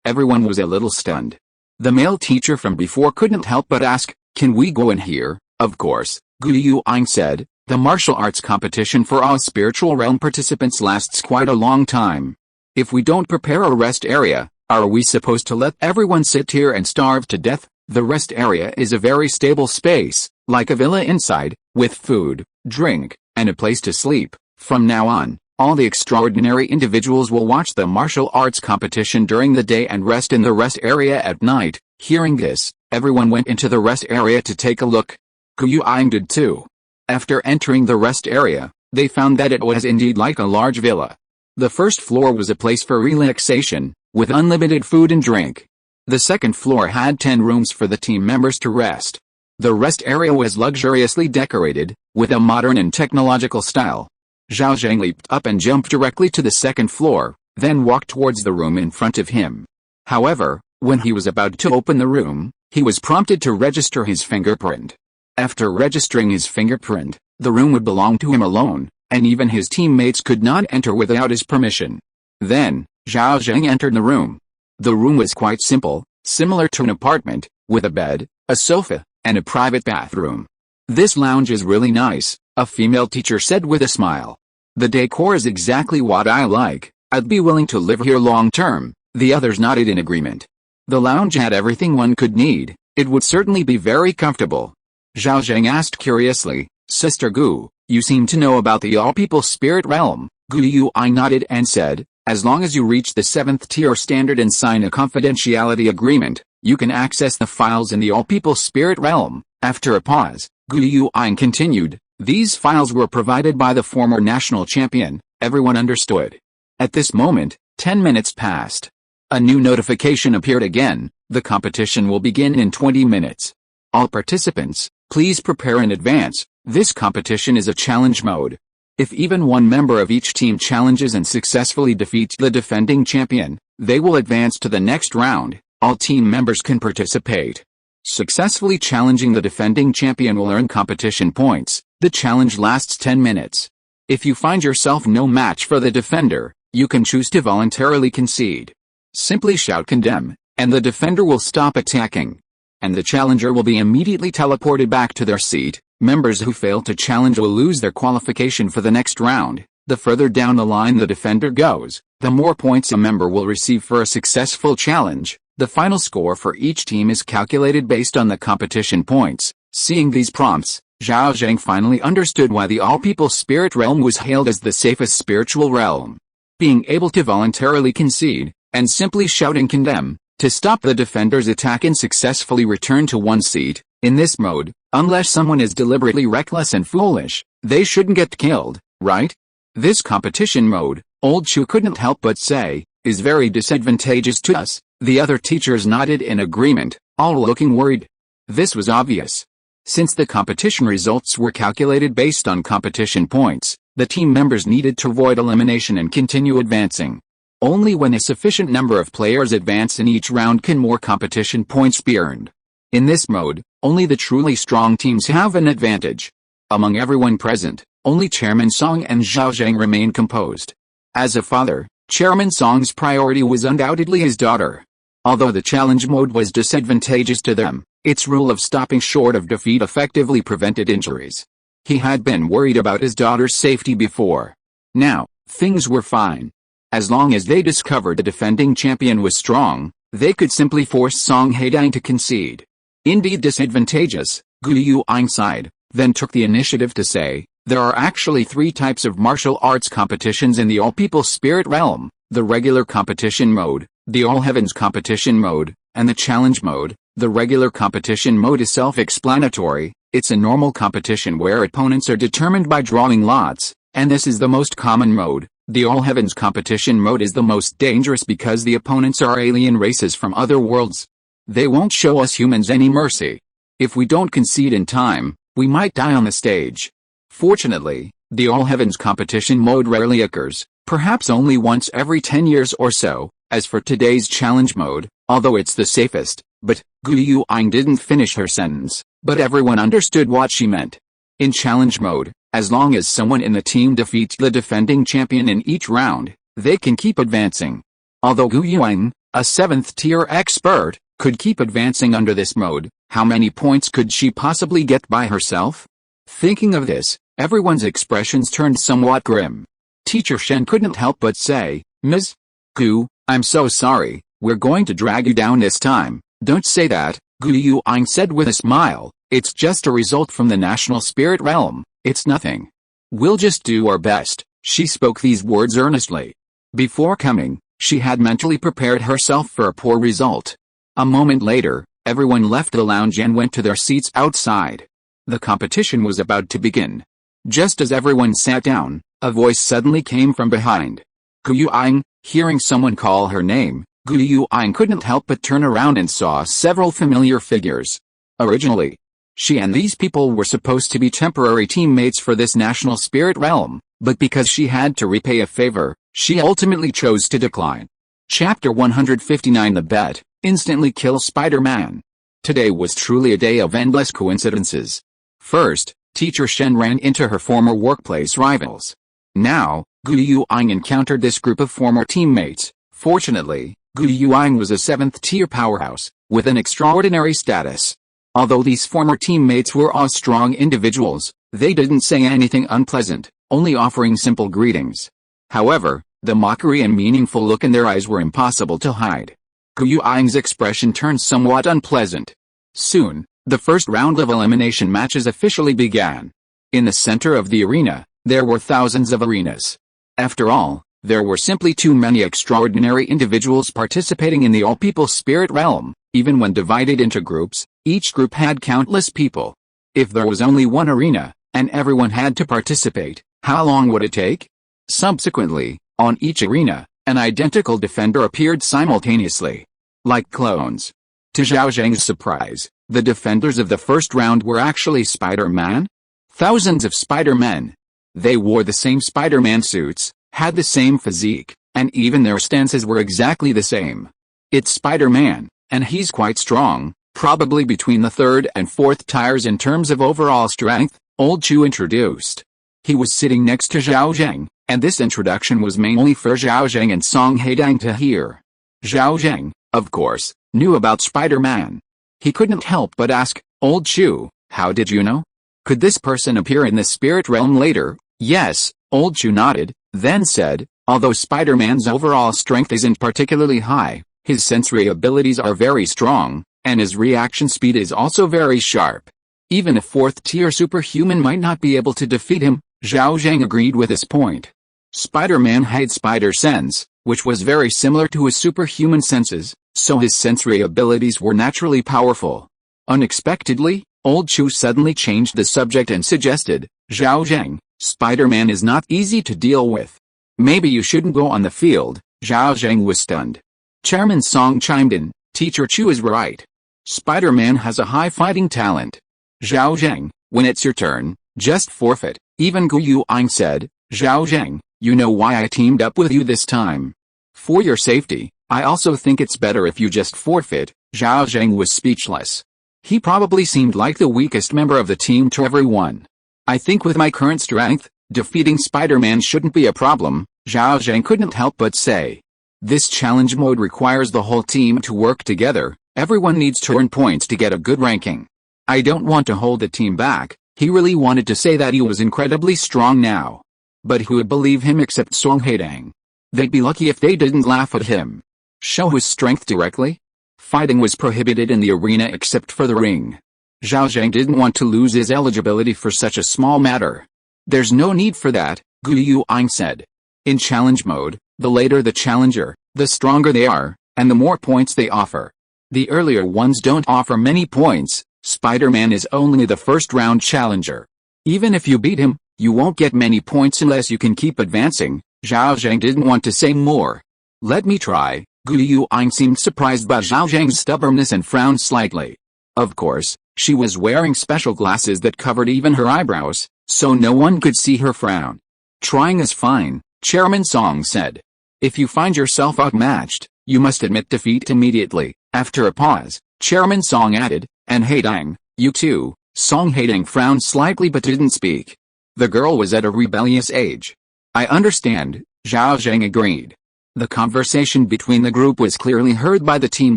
Speaker 1: Everyone was a little stunned. The male teacher from before couldn't help but ask, "Can we go in here?" "Of course," Gu Yuang said. "The martial arts competition for all spiritual realm participants lasts quite a long time. If we don't prepare a rest area, are we supposed to let everyone sit here and starve to death?" The rest area is a very stable space, like a villa inside, with food, drink, and a place to sleep. From now on, all the extraordinary individuals will watch the martial arts competition during the day and rest in the rest area at night. Hearing this, everyone went into the rest area to take a look. Gu Yuang did too. After entering the rest area, they found that it was indeed like a large villa. The first floor was a place for relaxation, with unlimited food and drink. The second floor had 10 rooms for the team members to rest. The rest area was luxuriously decorated, with a modern and technological style. Zhao Zheng leaped up and jumped directly to the second floor, then walked towards the room in front of him. However, when he was about to open the room, he was prompted to register his fingerprint. After registering his fingerprint, the room would belong to him alone, and even his teammates could not enter without his permission. Then, Zhao Zheng entered the room. The room was quite simple, similar to an apartment, with a bed, a sofa, and a private bathroom. "This lounge is really nice," a female teacher said with a smile. "The decor is exactly what I like. I'd be willing to live here long term." The others nodded in agreement. The lounge had everything one could need. It would certainly be very comfortable. Zhao Zheng asked curiously, "Sister Gu, you seem to know about the all-people spirit realm." Gu Yuang nodded and said, "As long as you reach the 7th tier standard and sign a confidentiality agreement, you can access the files in the all-people spirit realm." After a pause, Gu Yuang continued, "These files were provided by the former national champion." Everyone understood. At this moment, 10 minutes passed. A new notification appeared again. "The competition will begin in 20 minutes. All participants, please prepare in advance. This competition is a challenge mode. If even one member of each team challenges and successfully defeats the defending champion, they will advance to the next round. all team members can participate. Successfully challenging the defending champion will earn competition points. The challenge lasts 10 minutes. If you find yourself no match for the defender, you can choose to voluntarily concede. Simply shout condemn, and the defender will stop attacking. And the challenger will be immediately teleported back to their seat. Members who fail to challenge will lose their qualification for the next round. The further down the line the defender goes, the more points a member will receive for a successful challenge. The final score for each team is calculated based on the competition points. Seeing these prompts, Zhao Zheng finally understood why the all-people spirit realm was hailed as the safest spiritual realm. Being able to voluntarily concede, and simply shouting condemn, to stop the defender's attack and successfully return to one seat. In this mode, unless someone is deliberately reckless and foolish, they shouldn't get killed, right? This competition mode, Old Chu couldn't help but say, is very disadvantageous to us. The other teachers nodded in agreement, all looking worried. This was obvious. Since the competition results were calculated based on competition points, the team members needed to avoid elimination and continue advancing. Only when a sufficient number of players advance in each round can more competition points be earned. In this mode, only the truly strong teams have an advantage. Among everyone present, only Chairman Song and Zhao Zheng remain composed. As a father, Chairman Song's priority was undoubtedly his daughter. Although the challenge mode was disadvantageous to them, its rule of stopping short of defeat effectively prevented injuries. He had been worried about his daughter's safety before. Now, things were fine. As long as they discovered the defending champion was strong, they could simply force Song Haitang to concede. Indeed disadvantageous, Gu Yuang sighed, then took the initiative to say, there are actually 3 types of martial arts competitions in the all-people spirit realm, the regular competition mode, the all-heavens competition mode, and the challenge mode. The regular competition mode is self-explanatory. It's a normal competition where opponents are determined by drawing lots, and this is the most common mode. The all-heavens competition mode is the most dangerous because the opponents are alien races from other worlds. They won't show us humans any mercy. If we don't concede in time, we might die on the stage. Fortunately, the all-heavens competition mode rarely occurs, perhaps only once every 10 years or so. As for today's challenge mode, although it's the safest, but, Gu Yuang didn't finish her sentence, but everyone understood what she meant. In challenge mode, as long as someone in the team defeats the defending champion in each round, they can keep advancing. Although Gu Yuang, a 7th-tier expert, could keep advancing under this mode, how many points could she possibly get by herself? Thinking of this, everyone's expressions turned somewhat grim. Teacher Shen couldn't help but say, Ms. Gu, I'm so sorry, we're going to drag you down this time. Don't say that, Gu Yuang said with a smile. It's just a result from the national spirit realm. It's nothing. We'll just do our best. She spoke these words earnestly. Before coming, she had mentally prepared herself for a poor result. A moment later, everyone left the lounge and went to their seats outside. The competition was about to begin. Just as everyone sat down, a voice suddenly came from behind. Gu Yuang. Hearing someone call her name, Gu Yuang couldn't help but turn around and saw several familiar figures. Originally, she and these people were supposed to be temporary teammates for this national spirit realm, but because she had to repay a favor, she ultimately chose to decline. Chapter 159 The Bet, instantly kill Spider-Man. Today was truly a day of endless coincidences. First, Teacher Shen ran into her former workplace rivals. Now, Gu Yuang encountered this group of former teammates. Fortunately, Gu Yuang was a 7th-tier powerhouse, with an extraordinary status. Although these former teammates were all strong individuals, they didn't say anything unpleasant, only offering simple greetings. However, the mockery and meaningful look in their eyes were impossible to hide. Gu Yuang's expression turned somewhat unpleasant. Soon, the first round of elimination matches officially began. In the center of the arena, there were thousands of arenas. After all, there were simply too many extraordinary individuals participating in the all-people spirit realm. Even when divided into groups, each group had countless people. If there was only one arena, and everyone had to participate, how long would it take? Subsequently, on each arena, an identical defender appeared simultaneously. Like clones. To Zhao Zheng's surprise, the defenders of the first round were actually Spider-Man? Thousands of Spider-Men. They wore the same Spider-Man suits, had the same physique, and even their stances were exactly the same. It's Spider-Man, And he's quite strong, probably between the third and fourth tiers in terms of overall strength, old Chu introduced. He was sitting next to Zhao Zheng, and this introduction was mainly for Zhao Zheng and Song Haitang to hear. Zhao Zheng, of course, knew about Spider-Man. He couldn't help but ask, "Old Chu, how did you know? Could this person appear in the spirit realm later?" "Yes," Old Chu nodded, then said, "Although Spider-Man's overall strength isn't particularly high, his sensory abilities are very strong, and his reaction speed is also very sharp. Even a fourth-tier superhuman might not be able to defeat him." Zhao Zheng agreed with this point. Spider-Man had spider sense, which was very similar to his superhuman senses, so his sensory abilities were naturally powerful. Unexpectedly, Old Chu suddenly changed the subject and suggested, "Zhao Zheng, Spider-Man is not easy to deal with. Maybe you shouldn't go on the field." Zhao Zheng was stunned. Chairman Song chimed in, "Teacher Chu is right. Spider-Man has a high fighting talent. Zhao Zheng, when it's your turn, just forfeit." Even Gu Yuanying said, "Zhao Zheng, you know why I teamed up with you this time. For your safety, I also think it's better if you just forfeit." Zhao Zheng was speechless. He probably seemed like the weakest member of the team to everyone. "I think with my current strength, defeating Spider-Man shouldn't be a problem," Zhao Zheng couldn't help but say. "This challenge mode requires the whole team to work together. Everyone needs to earn points to get a good ranking. I don't want to hold the team back." He really wanted to say that he was incredibly strong now. But who would believe him except Song Haitang? They'd be lucky if they didn't laugh at him. Show his strength directly? Fighting was prohibited in the arena except for the ring. Zhao Zheng didn't want to lose his eligibility for such a small matter. "There's no need for that," Gu Yuanying said. "In challenge mode, the later the challenger, the stronger they are, and the more points they offer. The earlier ones don't offer many points. Spider-Man is only the first-round challenger. Even if you beat him, you won't get many points unless you can keep advancing." Zhao Zheng didn't want to say more. "Let me try." Gu Yuanying seemed surprised by Zhao Zheng's stubbornness and frowned slightly. Of course, she was wearing special glasses that covered even her eyebrows, so no one could see her frown. "Trying is fine," Chairman Song said. "If you find yourself outmatched, you must admit defeat immediately." After a pause, Chairman Song added, "And Haitang, you too." Song Haitang frowned slightly but didn't speak. The girl was at a rebellious age. "I understand," Zhao Zheng agreed. The conversation between the group was clearly heard by the team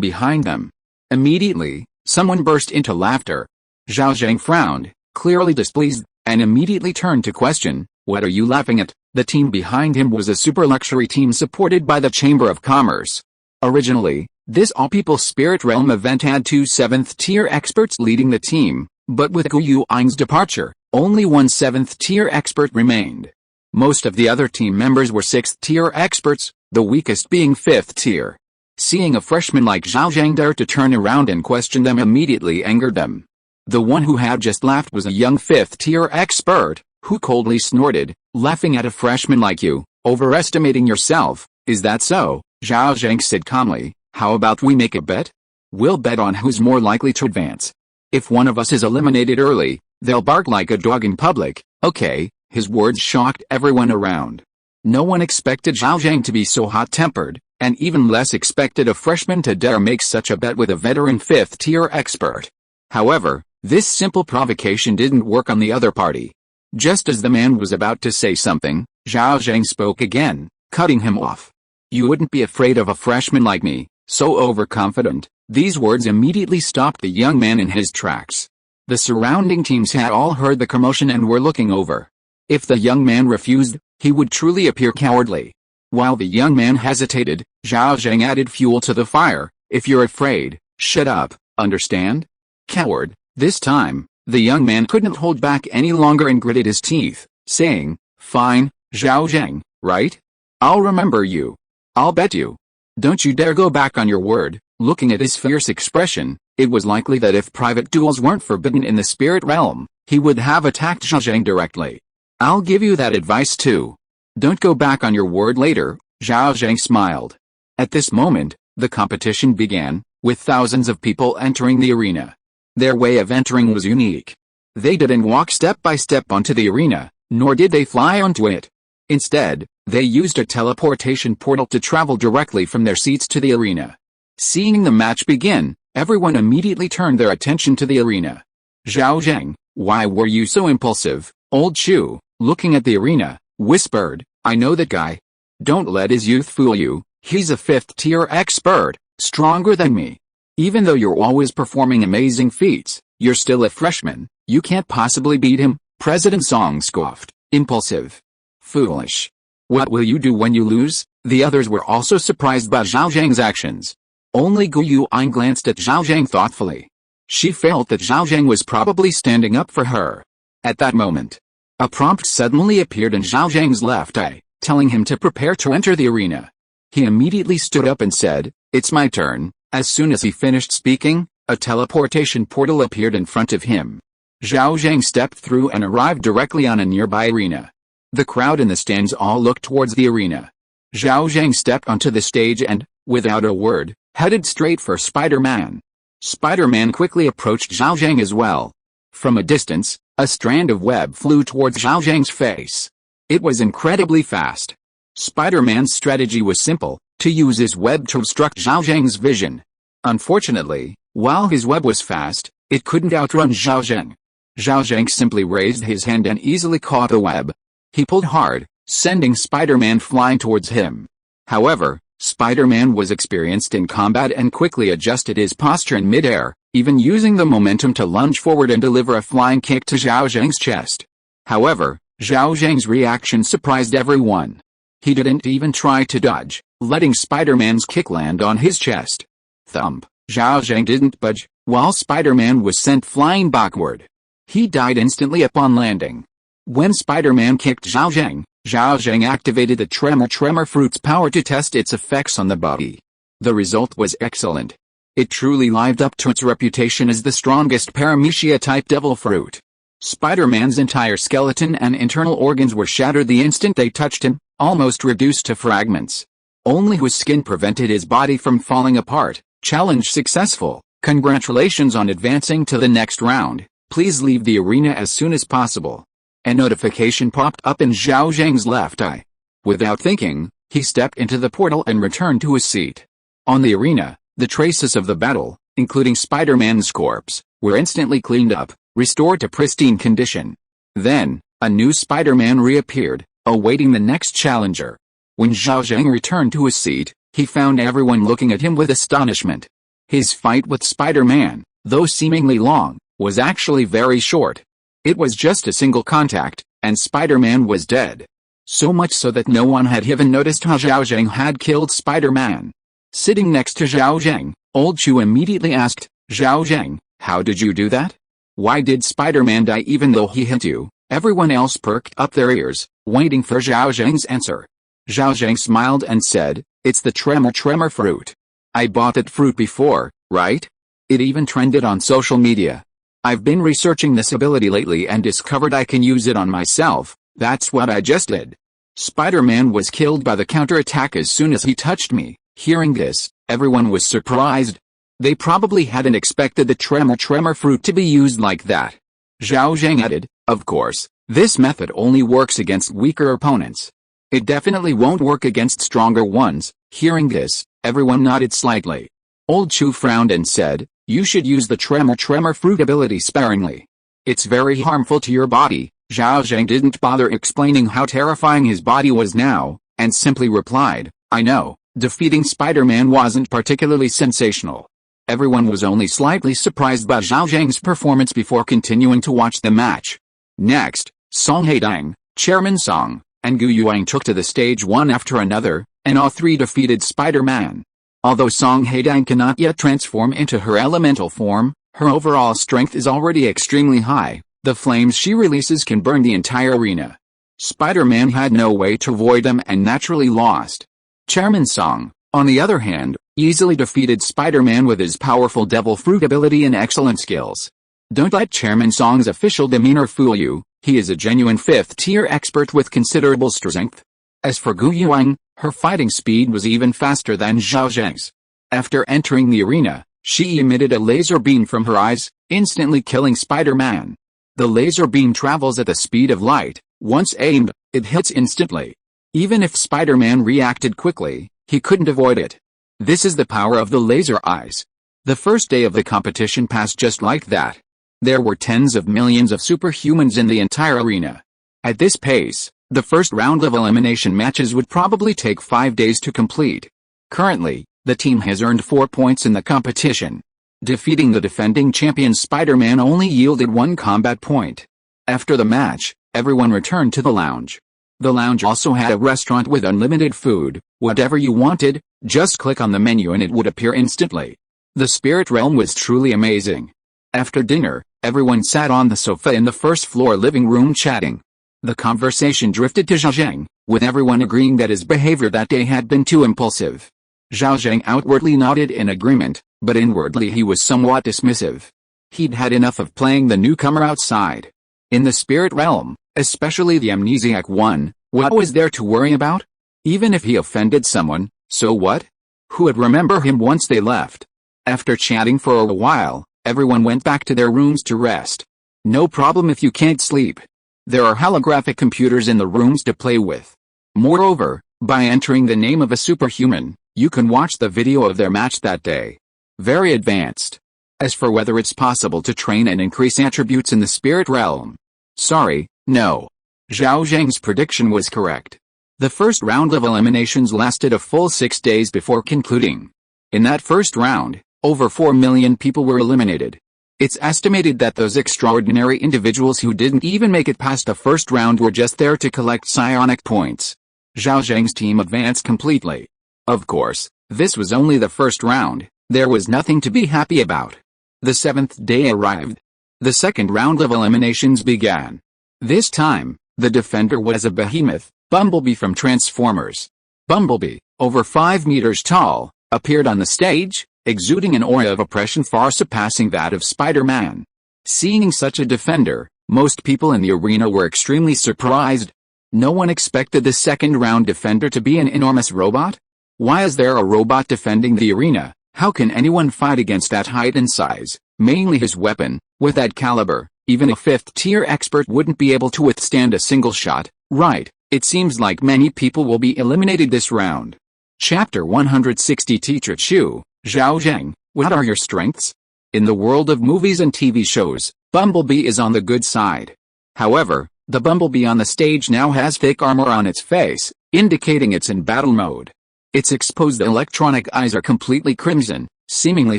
Speaker 1: behind them. Immediately, someone burst into laughter. Zhao Zheng frowned, clearly displeased, and immediately turned to question, "What are you laughing at?" The team behind him was a super luxury team supported by the Chamber of Commerce. Originally, this all-people spirit realm event had 2 7th-tier experts leading the team, but with Gu Yuanying's departure, only one 7th-tier expert remained. Most of the other team members were 6th-tier experts, the weakest being 5th tier. Seeing a freshman like Zhao Zheng dare to turn around and question them immediately angered them. The one who had just laughed was a young 5th-tier expert, who coldly snorted, "Laughing at a freshman like you, overestimating yourself, is that so?" Zhao Zheng said calmly, "How about we make a bet? We'll bet on who's more likely to advance. If one of us is eliminated early, they'll bark like a dog in public." "Okay." His words shocked everyone around. No one expected Zhao Zheng to be so hot-tempered, and even less expected a freshman to dare make such a bet with a veteran 5th-tier expert. However, this simple provocation didn't work on the other party. Just as the man was about to say something, Zhao Zheng spoke again, cutting him off. "You wouldn't be afraid of a freshman like me, so overconfident." These words immediately stopped the young man in his tracks. The surrounding teams had all heard the commotion and were looking over. If the young man refused, he would truly appear cowardly. While the young man hesitated, Zhao Zheng added fuel to the fire. "If you're afraid, shut up, understand? Coward." This time, the young man couldn't hold back any longer and gritted his teeth, saying, "Fine, Zhao Zheng, right? I'll remember you. I'll bet you. Don't you dare go back on your word." Looking at his fierce expression, it was likely that if private duels weren't forbidden in the spirit realm, he would have attacked Zhao Zheng directly. "I'll give you that advice too. Don't go back on your word later." Zhao Zheng smiled. At this moment, the competition began, with thousands of people entering the arena. Their way of entering was unique. They didn't walk step by step onto the arena, nor did they fly onto it. Instead, they used a teleportation portal to travel directly from their seats to the arena. Seeing the match begin, everyone immediately turned their attention to the arena. Zhao Zheng, why were you so impulsive? Old Chu, looking at the arena, whispered, I know that guy. Don't let his youth fool you, he's a 5th-tier expert, stronger than me. Even though you're always performing amazing feats, you're still a freshman, you can't possibly beat him. President Song scoffed, impulsive. Foolish. What will you do when you lose? The others were also surprised by Zhao Zheng's actions. Only Gu Yuan glanced at Zhao Zheng thoughtfully. She felt that Zhao Zheng was probably standing up for her. At that moment, a prompt suddenly appeared in Zhao Zheng's left eye, telling him to prepare to enter the arena. He immediately stood up and said, it's my turn. As soon as he finished speaking, a teleportation portal appeared in front of him. Zhao Zheng stepped through and arrived directly on a nearby arena. The crowd in the stands all looked towards the arena. Zhao Zheng stepped onto the stage and, without a word, headed straight for Spider-Man. Spider-Man quickly approached Zhao Zheng as well. From a distance, a strand of web flew towards Zhao Zheng's face. It was incredibly fast. Spider-Man's strategy was simple, to use his web to obstruct Zhao Zheng's vision. Unfortunately, while his web was fast, it couldn't outrun Zhao Zheng. Zhao Zheng simply raised his hand and easily caught the web. He pulled hard, sending Spider-Man flying towards him. However, Spider-Man was experienced in combat and quickly adjusted his posture in midair, even using the momentum to lunge forward and deliver a flying kick to Zhao Zheng's chest. However, Zhao Zheng's reaction surprised everyone. He didn't even try to dodge, letting Spider-Man's kick land on his chest. Thump. Zhao Zheng didn't budge, while Spider-Man was sent flying backward. He died instantly upon landing. When Spider-Man kicked Zhao Zheng activated the tremor fruit's power to test its effects on the body. The result was excellent. It truly lived up to its reputation as the strongest paramecia-type devil fruit. Spider-Man's entire skeleton and internal organs were shattered the instant they touched him, almost reduced to fragments. Only his skin prevented his body from falling apart. Challenge successful. Congratulations on advancing to the next round. Please leave the arena as soon as possible. A notification popped up in Zhao Zheng's left eye. Without thinking, he stepped into the portal and returned to his seat. On the arena, the traces of the battle, including Spider-Man's corpse, were instantly cleaned up, restored to pristine condition. Then, a new Spider-Man reappeared, awaiting the next challenger. When Zhao Zheng returned to his seat, he found everyone looking at him with astonishment. His fight with Spider-Man, though seemingly long, was actually very short. It was just a single contact, and Spider-Man was dead. So much so that no one had even noticed how Zhao Zheng had killed Spider-Man. Sitting next to Zhao Zheng, Old Chu immediately asked, Zhao Zheng, how did you do that? Why did Spider-Man die even though he hit you? Everyone else perked up their ears, waiting for Zhao Zheng's answer. Zhao Zheng smiled and said, it's the tremor fruit. I bought that fruit before, right? It even trended on social media. I've been researching this ability lately and discovered I can use it on myself. That's what I just did. Spider-Man was killed by the counterattack as soon as he touched me. Hearing this, everyone was surprised. They probably hadn't expected the tremor fruit to be used like that. Zhao Zheng added, of course, this method only works against weaker opponents. It definitely won't work against stronger ones. Hearing this, everyone nodded slightly. Old Chu frowned and said, you should use the tremor fruit ability sparingly. It's very harmful to your body. Zhao Zheng didn't bother explaining how terrifying his body was now, and simply replied, I know, defeating Spider-Man wasn't particularly sensational. Everyone was only slightly surprised by Zhao Zheng's performance before continuing to watch the match. Next, Song Haitang, Chairman Song, and Gu Yuang took to the stage one after another, and all three defeated Spider-Man. Although Song Haitang cannot yet transform into her elemental form, her overall strength is already extremely high. The flames she releases can burn the entire arena. Spider-Man had no way to avoid them and naturally lost. Chairman Song, on the other hand, easily defeated Spider-Man with his powerful devil fruit ability and excellent skills. Don't let Chairman Song's official demeanor fool you. He is a genuine 5th-tier expert with considerable strength. As for Gu Yuang, her fighting speed was even faster than Zhao Zheng's. After entering the arena, she emitted a laser beam from her eyes, instantly killing Spider-Man. The laser beam travels at the speed of light. Once aimed, it hits instantly. Even if Spider-Man reacted quickly, he couldn't avoid it. This is the power of the laser eyes. The first day of the competition passed just like that. There were tens of millions of superhumans in the entire arena. At this pace, the first round of elimination matches would probably take 5 days to complete. Currently, the team has earned 4 points in the competition. Defeating the defending champion Spider-Man only yielded 1 combat point. After the match, everyone returned to the lounge. The lounge also had a restaurant with unlimited food. Whatever you wanted, just click on the menu and it would appear instantly. The spirit realm was truly amazing. After dinner, everyone sat on the sofa in the first floor living room chatting. The conversation drifted to Zhao Zheng, with everyone agreeing that his behavior that day had been too impulsive. Zhao Zheng outwardly nodded in agreement, but inwardly he was somewhat dismissive. He'd had enough of playing the newcomer outside. In the spirit realm, especially the amnesiac one, what was there to worry about? Even if he offended someone, so what? Who would remember him once they left? After chatting for a while, everyone went back to their rooms to rest. No problem if you can't sleep. There are holographic computers in the rooms to play with. Moreover, by entering the name of a superhuman, you can watch the video of their match that day. Very advanced. As for whether it's possible to train and increase attributes in the spirit realm, sorry, no. Zhao Zheng's prediction was correct. The first round of eliminations lasted a full 6 days before concluding. In that first round, over 4 million people were eliminated. It's estimated that those extraordinary individuals who didn't even make it past the first round were just there to collect psionic points. Zhao Zheng's team advanced completely. Of course, this was only the first round. There was nothing to be happy about. The 7th day arrived. The second round of eliminations began. This time, the defender was a behemoth, Bumblebee from Transformers. Bumblebee, over 5 meters tall, appeared on the stage, exuding an aura of oppression far surpassing that of Spider-Man. Seeing such a defender, most people in the arena were extremely surprised. No one expected the second round defender to be an enormous robot. Why is there a robot defending the arena? How can anyone fight against that height and size? Mainly his weapon, with that caliber, even a 5th-tier expert wouldn't be able to withstand a single shot, right? It seems like many people will be eliminated this round. Chapter 160 Teacher Chu, Zhao Zheng, what are your strengths? In the world of movies and TV shows, Bumblebee is on the good side. However, the Bumblebee on the stage now has thick armor on its face, indicating it's in battle mode. Its exposed electronic eyes are completely crimson, seemingly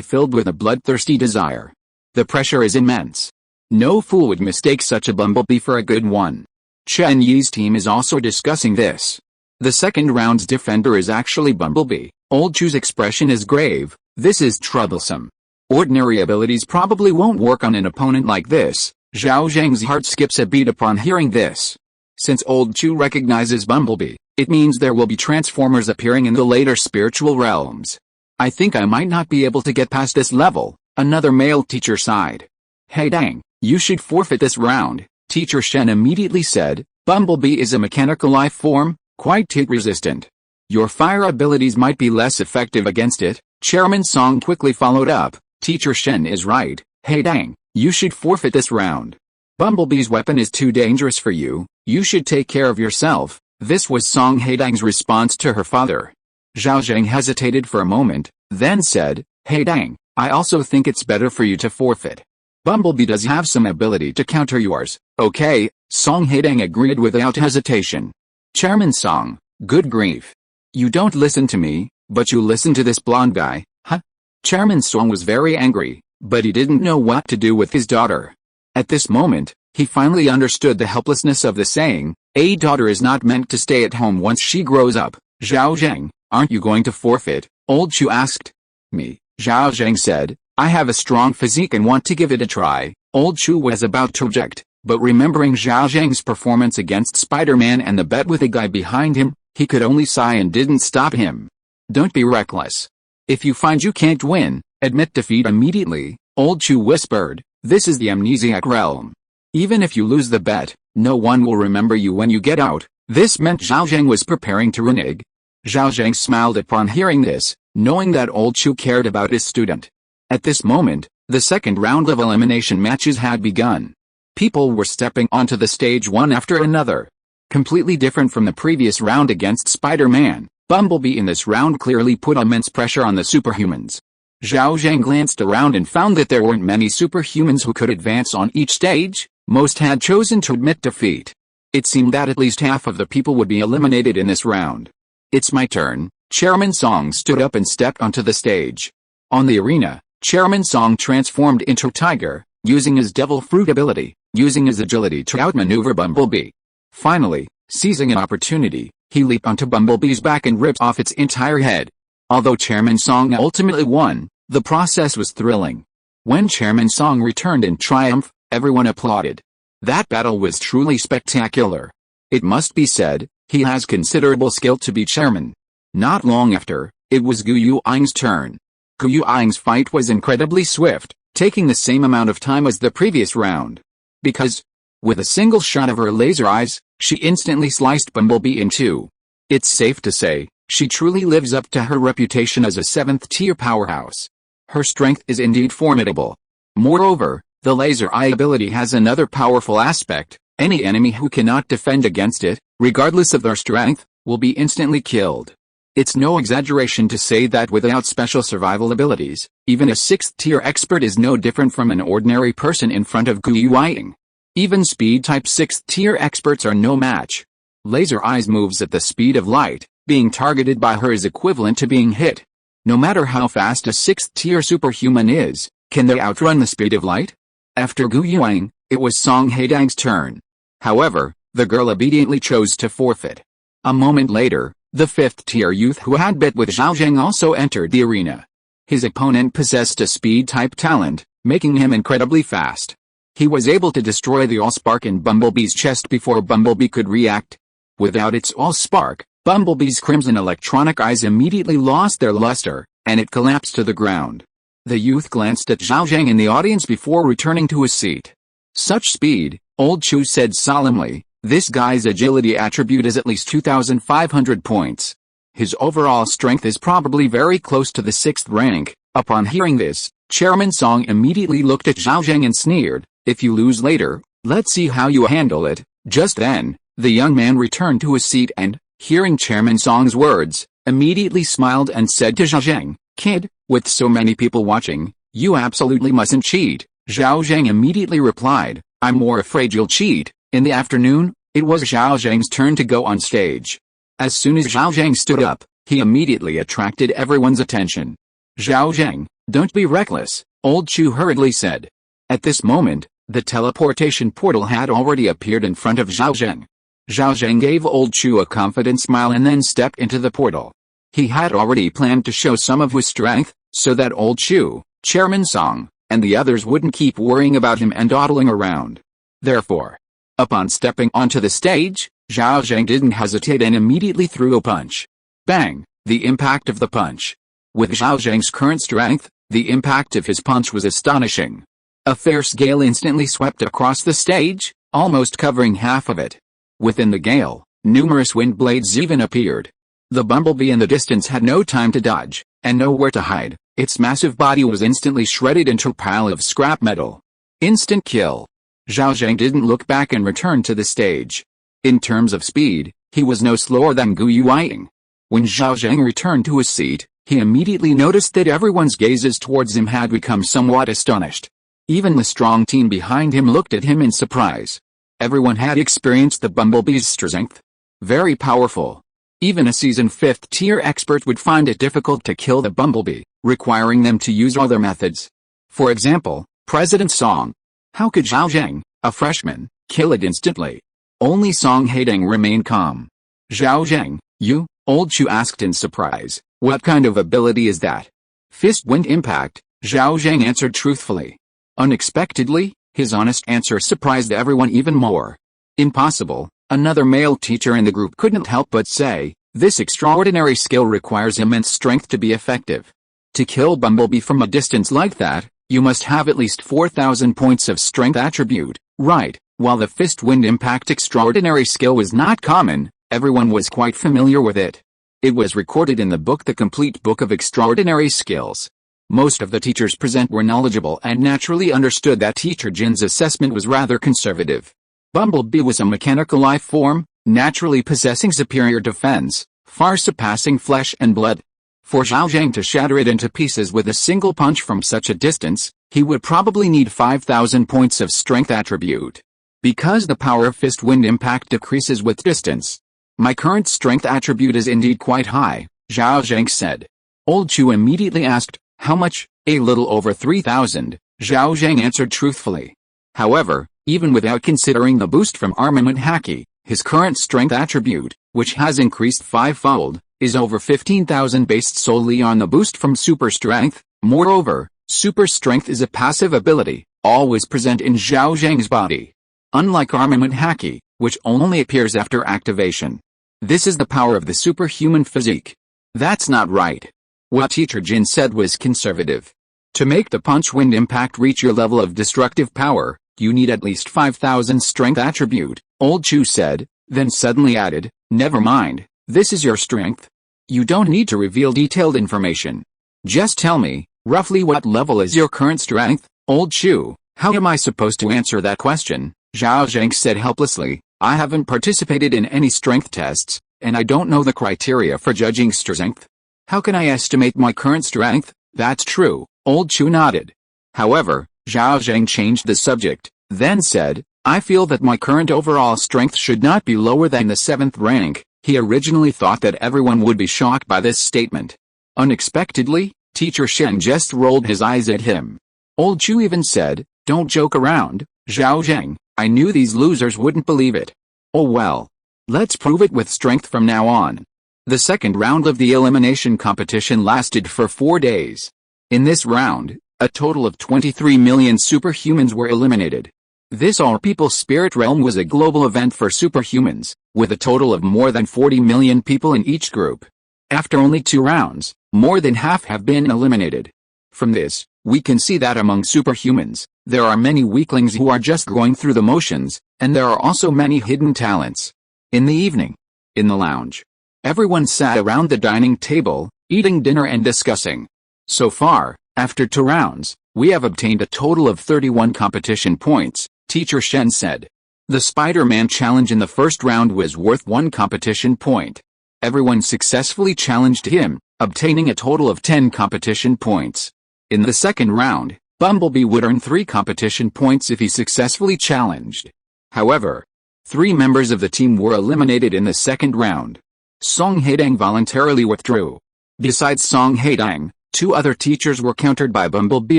Speaker 1: filled with a bloodthirsty desire. The pressure is immense. No fool would mistake such a Bumblebee for a good one. Chen Yi's team is also discussing this. The second round's defender is actually Bumblebee. Old Chu's expression is grave. This is troublesome. Ordinary abilities probably won't work on an opponent like this. Zhao Zheng's heart skips a beat upon hearing this. Since Old Chu recognizes Bumblebee, it means there will be Transformers appearing in the later spiritual realms. I think I might not be able to get past this level, another male teacher sighed. Hey dang, you should forfeit this round, Teacher Shen immediately said. Bumblebee is a mechanical life form, quite heat resistant. Your fire abilities might be less effective against it. Chairman Song quickly followed up. Teacher Shen is right. Hey dang, you should forfeit this round. Bumblebee's weapon is too dangerous for you. You should take care of yourself. This was Song Haitang's response to her father. Zhao Zheng hesitated for a moment, then said, Hey dang, I also think it's better for you to forfeit. Bumblebee does have some ability to counter yours. Okay, Song Haitang agreed without hesitation. Chairman Song, good grief. You don't listen to me, but you listen to this blonde guy, huh? Chairman Song was very angry, but he didn't know what to do with his daughter. At this moment, he finally understood the helplessness of the saying, a daughter is not meant to stay at home once she grows up. Zhao Zheng, aren't you going to forfeit? Old Chu asked. Me, Zhao Zheng said, I have a strong physique and want to give it a try. Old Chu was about to object, but remembering Zhao Zheng's performance against Spider-Man and the bet with a guy behind him, he could only sigh and didn't stop him. Don't be reckless. If you find you can't win, admit defeat immediately, Old Chu whispered. This is the amnesiac realm. Even if you lose the bet, no one will remember you when you get out. This meant Zhao Zheng was preparing to renege. Zhao Zheng smiled upon hearing this, knowing that Old Chu cared about his student. At this moment, the second round of elimination matches had begun. People were stepping onto the stage one after another. Completely different from the previous round against Spider-Man, Bumblebee in this round clearly put immense pressure on the superhumans. Zhao Zheng glanced around and found that there weren't many superhumans who could advance on each stage. Most had chosen to admit defeat. It seemed that at least half of the people would be eliminated in this round. It's my turn. Chairman Song stood up and stepped onto the stage. On the arena, Chairman Song transformed into Tiger, using his devil fruit ability, using his agility to outmaneuver Bumblebee. Finally, seizing an opportunity, he leaped onto Bumblebee's back and ripped off its entire head. Although Chairman Song ultimately won, the process was thrilling. When Chairman Song returned in triumph, everyone applauded. That battle was truly spectacular. It must be said, he has considerable skill to be chairman. Not long after, it was Gu Yuany's turn. Gu Yuany's fight was incredibly swift, taking the same amount of time as the previous round. Because, with a single shot of her laser eyes, she instantly sliced Bumblebee in two. It's safe to say, she truly lives up to her reputation as a 7th-tier powerhouse. Her strength is indeed formidable. Moreover, the laser eye ability has another powerful aspect. Any enemy who cannot defend against it, regardless of their strength, will be instantly killed. It's no exaggeration to say that without special survival abilities, even a 6th-tier expert is no different from an ordinary person in front of Gu Yuanying. Even speed-type 6th-tier experts are no match. Laser Eyes moves at the speed of light, being targeted by her is equivalent to being hit. No matter how fast a 6th-tier superhuman is, can they outrun the speed of light? After Gu Yuanying, it was Song Haitang's turn. However, the girl obediently chose to forfeit. A moment later, the 5th-tier youth who had bet with Zhao Zheng also entered the arena. His opponent possessed a speed-type talent, making him incredibly fast. He was able to destroy the Allspark in Bumblebee's chest before Bumblebee could react. Without its Allspark, Bumblebee's crimson electronic eyes immediately lost their luster, and it collapsed to the ground. The youth glanced at Zhao Zheng in the audience before returning to his seat. Such speed, Old Chu said solemnly, this guy's agility attribute is at least 2,500 points. His overall strength is probably very close to the 6th rank. Upon hearing this, Chairman Song immediately looked at Zhao Zheng and sneered, if you lose later, let's see how you handle it. Just then, the young man returned to his seat and, hearing Chairman Song's words, immediately smiled and said to Zhao Zheng, kid, with so many people watching, you absolutely mustn't cheat. Zhao Zheng immediately replied, I'm more afraid you'll cheat. In the afternoon, it was Zhao Zheng's turn to go on stage. As soon as Zhao Zheng stood up, he immediately attracted everyone's attention. Zhao Zheng, don't be reckless, Old Chu hurriedly said. At this moment, the teleportation portal had already appeared in front of Zhao Zheng. Zhao Zheng gave Old Chu a confident smile and then stepped into the portal. He had already planned to show some of his strength, so that Old Chu, Chairman Song, and the others wouldn't keep worrying about him and dawdling around. Therefore, upon stepping onto the stage, Zhao Zheng didn't hesitate and immediately threw a punch. Bang! The impact of the punch. With Zhao Zheng's current strength, the impact of his punch was astonishing. A fierce gale instantly swept across the stage, almost covering half of it. Within the gale, numerous wind blades even appeared. The Bumblebee in the distance had no time to dodge, and nowhere to hide. Its massive body was instantly shredded into a pile of scrap metal. Instant kill. Zhao Zheng didn't look back and returned to the stage. In terms of speed, he was no slower than Gu Yuanying. When Zhao Zheng returned to his seat, he immediately noticed that everyone's gazes towards him had become somewhat astonished. Even the strong team behind him looked at him in surprise. Everyone had experienced the Bumblebee's strength. Very powerful. Even a seasoned 5th-tier expert would find it difficult to kill the Bumblebee, requiring them to use other methods. For example, President Song. How could Zhao Zheng, a freshman, kill it instantly? Only Song Haitang remained calm. Zhao Zheng, you? Old Chu asked in surprise, what kind of ability is that? Fist wind impact, Zhao Zheng answered truthfully. Unexpectedly, his honest answer surprised everyone even more. Impossible, another male teacher in the group couldn't help but say, this extraordinary skill requires immense strength to be effective. To kill Bumblebee from a distance like that, you must have at least 4,000 points of strength attribute, right? While the fist wind impact extraordinary skill was not common, everyone was quite familiar with it. It was recorded in the book The Complete Book of Extraordinary Skills. Most of the teachers present were knowledgeable and naturally understood that Teacher Jin's assessment was rather conservative. Bumblebee was a mechanical life form, naturally possessing superior defense, far surpassing flesh and blood. For Zhao Zheng to shatter it into pieces with a single punch from such a distance, he would probably need 5,000 points of strength attribute. Because the power of fist wind impact decreases with distance. My current strength attribute is indeed quite high, Zhao Zheng said. Old Chu immediately asked, how much? A little over 3,000, Zhao Zheng answered truthfully. However, even without considering the boost from armament haki, his current strength attribute, which has increased 5-fold, is over 15,000 based solely on the boost from super strength. Moreover, super strength is a passive ability, always present in Zhao Zheng's body. Unlike armament haki, which only appears after activation. This is the power of the superhuman physique. That's not right. What Teacher Jin said was conservative. To make the punch wind impact reach your level of destructive power, you need at least 5,000 strength attribute, Old Chu said, then suddenly added, never mind, this is your strength. You don't need to reveal detailed information. Just tell me, roughly what level is your current strength, Old Chu? How am I supposed to answer that question? Zhao Zheng said helplessly, I haven't participated in any strength tests, and I don't know the criteria for judging strength. How can I estimate my current strength? That's true, Old Chu nodded. However, Zhao Zheng changed the subject, then said, I feel that my current overall strength should not be lower than the 7th rank. He originally thought that everyone would be shocked by this statement. Unexpectedly, Teacher Shen just rolled his eyes at him. Old Chu even said, don't joke around, Zhao Zheng, I knew these losers wouldn't believe it. Oh well. Let's prove it with strength from now on. The second round of the elimination competition lasted for 4 days. In this round, a total of 23 million superhumans were eliminated. This all-people spirit realm was a global event for superhumans, with a total of more than 40 million people in each group. After only 2 rounds, more than half have been eliminated. From this, we can see that among superhumans, there are many weaklings who are just going through the motions, and there are also many hidden talents. In the evening, in the lounge, everyone sat around the dining table, eating dinner and discussing. So far, after 2 rounds, we have obtained a total of 31 competition points, Teacher Shen said. The Spider-Man challenge in the first round was worth 1 competition point. Everyone successfully challenged him, obtaining a total of 10 competition points. In the second round, Bumblebee would earn 3 competition points if he successfully challenged. However, 3 members of the team were eliminated in the second round. Song Haitang voluntarily withdrew. Besides Song Haitang, 2 other teachers were countered by Bumblebee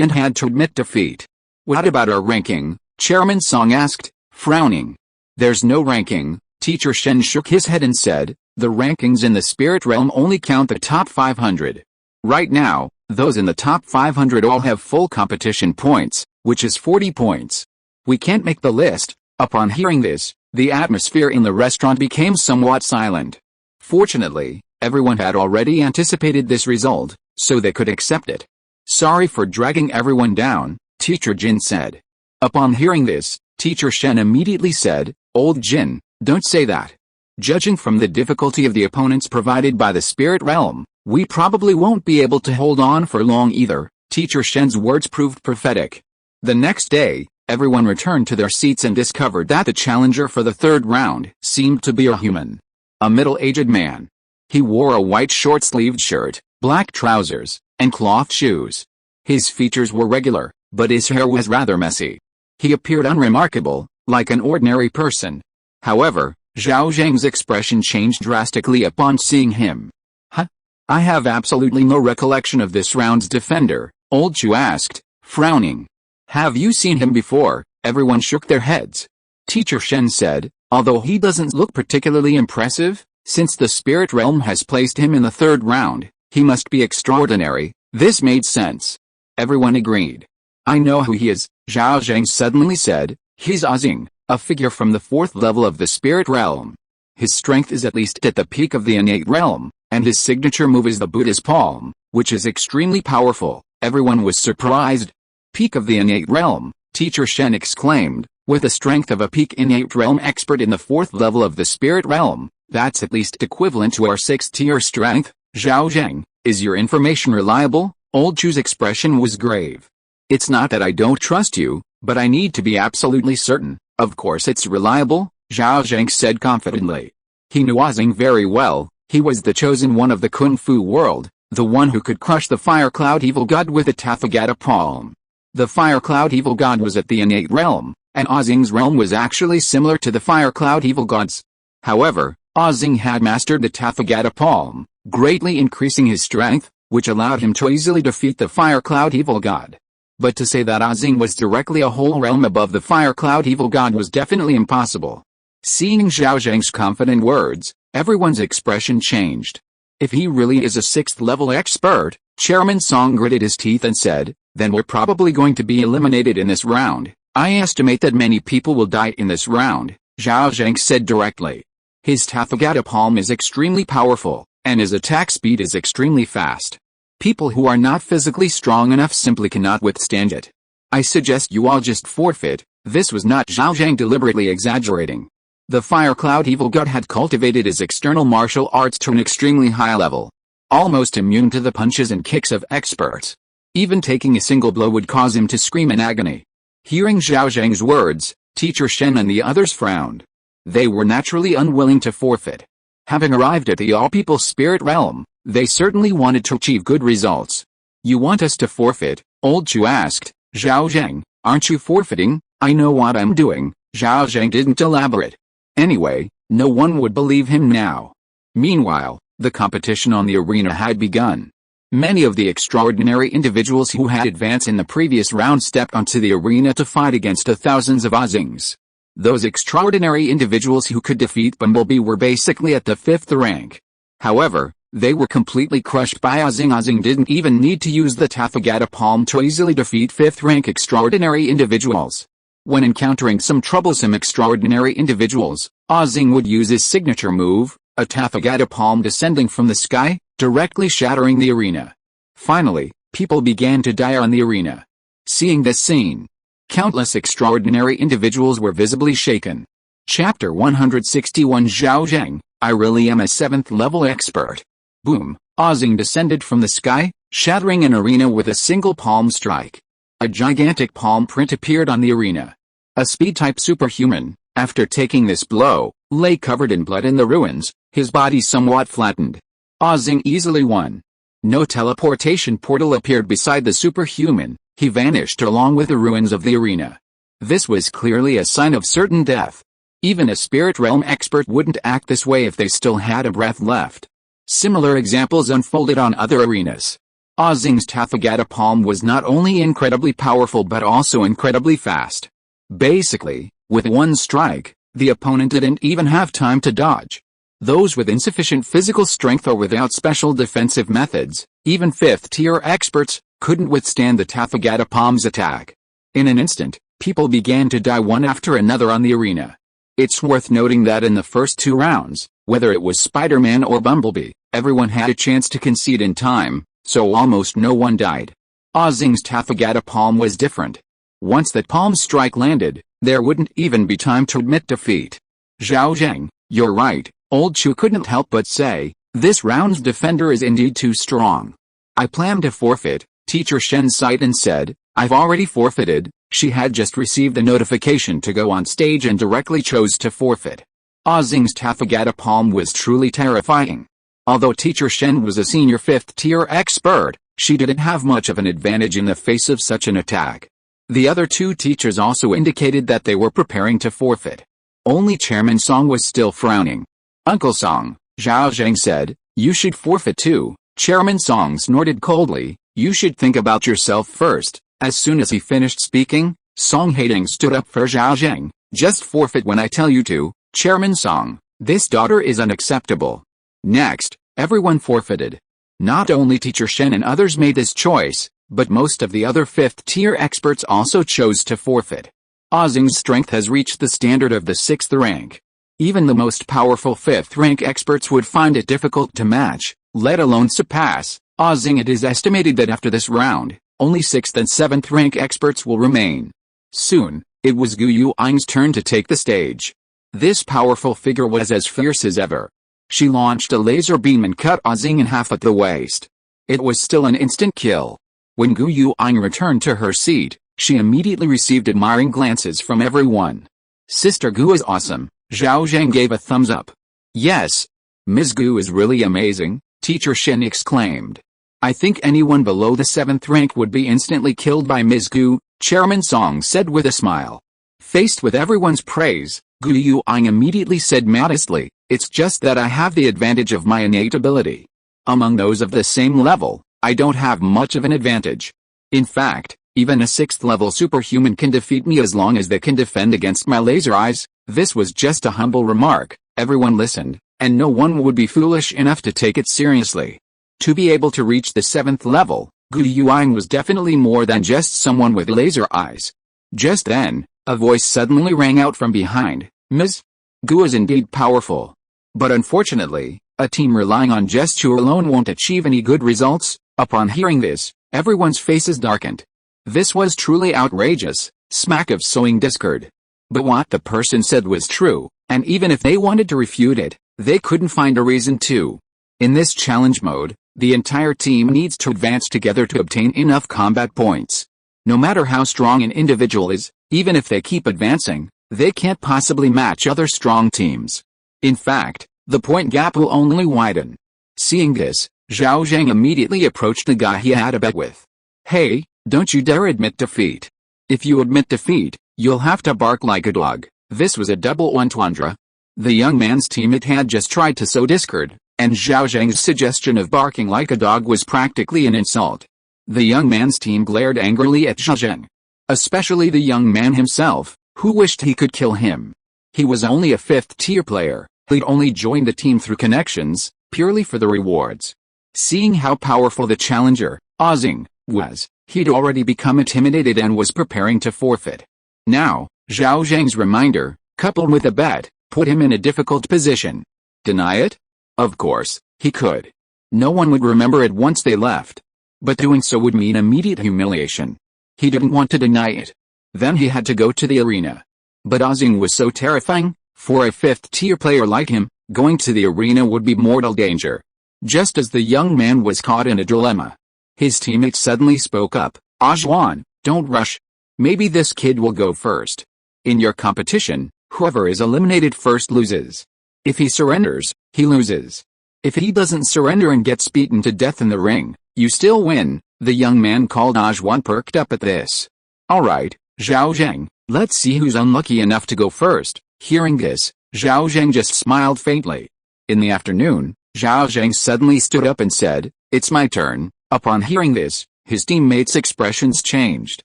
Speaker 1: and had to admit defeat. What about our ranking? Chairman Song asked, frowning. There's no ranking, Teacher Shen shook his head and said, the rankings in the spirit realm only count the top 500. Right now, those in the top 500 all have full competition points, which is 40 points. We can't make the list. Upon hearing this, the atmosphere in the restaurant became somewhat silent. Fortunately, everyone had already anticipated this result, so they could accept it. Sorry for dragging everyone down, Teacher Jin said. Upon hearing this, Teacher Shen immediately said, Old Jin, don't say that. Judging from the difficulty of the opponents provided by the spirit realm, we probably won't be able to hold on for long either. Teacher Shen's words proved prophetic. The next day, everyone returned to their seats and discovered that the challenger for the third round seemed to be a human. A middle-aged man. He wore a white short-sleeved shirt, black trousers, and cloth shoes. His features were regular, but his hair was rather messy. He appeared unremarkable, like an ordinary person. However, Zhao Zheng's expression changed drastically upon seeing him. Huh? I have absolutely no recollection of this round's defender, Old Chu asked, frowning. Have you seen him before? Everyone shook their heads. Teacher Shen said, although he doesn't look particularly impressive, since the spirit realm has placed him in the third round, he must be extraordinary. This made sense. Everyone agreed. I know who he is, Zhao Zheng suddenly said. He's Zhao Zheng, a figure from the 4th level of the spirit realm. His strength is at least at the peak of the innate realm, and his signature move is the Buddha's palm, which is extremely powerful. Everyone was surprised. Peak of the innate realm, Teacher Shen exclaimed, with the strength of a peak innate realm expert in the 4th level of the spirit realm. That's at least equivalent to our 6th tier strength. Zhao Zheng, is your information reliable? Old Chu's expression was grave. It's not that I don't trust you, but I need to be absolutely certain. Of course it's reliable, Zhao Zheng said confidently. He knew Zhao Zheng very well. He was the chosen one of the Kung Fu world, the one who could crush the Fire Cloud Evil God with a Tathagata palm. The Fire Cloud Evil God was at the innate realm, and Zhao Zheng's realm was actually similar to the Fire Cloud Evil God's. However, Zhao Zheng had mastered the Tathagata palm, greatly increasing his strength, which allowed him to easily defeat the Fire Cloud Evil God. But to say that Zhao Zheng was directly a whole realm above the Fire Cloud Evil God was definitely impossible. Seeing Zhao Zheng's confident words, everyone's expression changed. If he really is a 6th level expert, Chairman Song gritted his teeth and said, then we're probably going to be eliminated in this round. I estimate that many people will die in this round, Zhao Zheng said directly. His Tathagata palm is extremely powerful, and his attack speed is extremely fast. People who are not physically strong enough simply cannot withstand it. I suggest you all just forfeit. This was not Zhao Zheng deliberately exaggerating. The Fire Cloud Evil God had cultivated his external martial arts to an extremely high level. Almost immune to the punches and kicks of experts. Even taking a single blow would cause him to scream in agony. Hearing Zhao Zheng's words, Teacher Shen and the others frowned. They were naturally unwilling to forfeit. Having arrived at the all-people spirit realm, they certainly wanted to achieve good results. You want us to forfeit? Old Chu asked. Zhao Zheng, aren't you forfeiting? I know what I'm doing. Zhao Zheng didn't elaborate. Anyway, no one would believe him now. Meanwhile, the competition on the arena had begun. Many of the extraordinary individuals who had advanced in the previous round stepped onto the arena to fight against the thousands of Zhao Zhengs. Those extraordinary individuals who could defeat Bumblebee were basically at the 5th rank. However, they were completely crushed by Zhao Zheng. Zhao Zheng didn't even need to use the Tathagata palm to easily defeat 5th rank extraordinary individuals. When encountering some troublesome extraordinary individuals, Zhao Zheng would use his signature move, a Tathagata palm descending from the sky, directly shattering the arena. Finally, people began to die on the arena. Seeing this scene, countless extraordinary individuals were visibly shaken. Chapter 161 Zhao Zheng, I really am a 7th level expert. Boom, Zhao Zheng descended from the sky, shattering an arena with a single palm strike. A gigantic palm print appeared on the arena. A speed-type superhuman, after taking this blow, lay covered in blood in the ruins, his body somewhat flattened. Zhao Zheng easily won. No teleportation portal appeared beside the superhuman, he vanished along with the ruins of the arena. This was clearly a sign of certain death. Even a spirit realm expert wouldn't act this way if they still had a breath left. Similar examples unfolded on other arenas. Zhao Zheng's Tathagata palm was not only incredibly powerful but also incredibly fast. Basically, with one strike, the opponent didn't even have time to dodge. Those with insufficient physical strength or without special defensive methods, even 5th-tier experts, couldn't withstand the Tathagata palm's attack. In an instant, people began to die one after another on the arena. It's worth noting that in the first 2 rounds, whether it was Spider-Man or Bumblebee, everyone had a chance to concede in time, so almost no one died. Zhao Zheng's Tathagata palm was different. Once that palm strike landed, there wouldn't even be time to admit defeat. Zhao Zheng, you're right, Old Chu couldn't help but say, this round's defender is indeed too strong. I plan to forfeit, Teacher Shen sighed and said, I've already forfeited. She had just received a notification to go on stage and directly chose to forfeit. Zhao Zheng's Tathagata palm was truly terrifying. Although Teacher Shen was a senior 5th-tier expert, she didn't have much of an advantage in the face of such an attack. The other 2 teachers also indicated that they were preparing to forfeit. Only Chairman Song was still frowning. Uncle Song, Zhao Zheng said, you should forfeit too. Chairman Song snorted coldly, you should think about yourself first. As soon as he finished speaking, Song Haitang stood up for Zhao Zheng, just forfeit when I tell you to. Chairman Song, this daughter is unacceptable. Next, everyone forfeited. Not only Teacher Shen and others made this choice, but most of the other 5th-tier experts also chose to forfeit. Zhao Zheng's strength has reached the standard of the 6th rank. Even the most powerful 5th-rank experts would find it difficult to match, let alone surpass. Zhao Zheng, it is estimated that after this round, only 6th and 7th rank experts will remain. Soon, it was Gu Yuany's turn to take the stage. This powerful figure was as fierce as ever. She launched a laser beam and cut Zhao Zheng in half at the waist. It was still an instant kill. When Gu Yuany returned to her seat, she immediately received admiring glances from everyone. Sister Gu is awesome, Zhao Zheng gave a thumbs up. Yes. Ms. Gu is really amazing, Teacher Shin exclaimed. I think anyone below the 7th rank would be instantly killed by Ms. Gu, Chairman Song said with a smile. Faced with everyone's praise, Gu Yuang immediately said modestly, it's just that I have the advantage of my innate ability. Among those of the same level, I don't have much of an advantage. In fact, even a 6th level superhuman can defeat me as long as they can defend against my laser eyes. This was just a humble remark. Everyone listened, and no one would be foolish enough to take it seriously. To be able to reach the 7th level, Gu Yuang was definitely more than just someone with laser eyes. Just then, a voice suddenly rang out from behind. Ms. Gu is indeed powerful. But unfortunately, a team relying on gesture alone won't achieve any good results. Upon hearing this, everyone's faces darkened. This was truly outrageous, smack of sowing discord. But what the person said was true, and even if they wanted to refute it, they couldn't find a reason to. In this challenge mode, the entire team needs to advance together to obtain enough combat points. No matter how strong an individual is, even if they keep advancing, they can't possibly match other strong teams. In fact, the point gap will only widen. Seeing this, Zhao Zheng immediately approached the guy he had a bet with. Hey, don't you dare admit defeat. If you admit defeat, you'll have to bark like a dog. This was a double entendre. The young man's teammate had just tried to sow discord, and Zhao Zheng's suggestion of barking like a dog was practically an insult. The young man's team glared angrily at Zhao Zheng. Especially the young man himself, who wished he could kill him. He was only a 5th-tier player. He'd only joined the team through connections, purely for the rewards. Seeing how powerful the challenger, Zhao Zheng, was, he'd already become intimidated and was preparing to forfeit. Now, Zhao Zheng's reminder, coupled with a bet, put him in a difficult position. Deny it? Of course, he could. No one would remember it once they left. But doing so would mean immediate humiliation. He didn't want to deny it. Then he had to go to the arena. But Zhao Zheng was so terrifying, for a 5th-tier player like him, going to the arena would be mortal danger. Just as the young man was caught in a dilemma, his teammate suddenly spoke up. Ajuan, don't rush. Maybe this kid will go first. In your competition, whoever is eliminated first loses. If he surrenders, he loses. If he doesn't surrender and gets beaten to death in the ring, you still win. The young man called Ajuan perked up at this. Alright, Zhao Zheng, let's see who's unlucky enough to go first. Hearing this, Zhao Zheng just smiled faintly. In the afternoon, Zhao Zheng suddenly stood up and said, it's my turn. Upon hearing this, his teammates' expressions changed.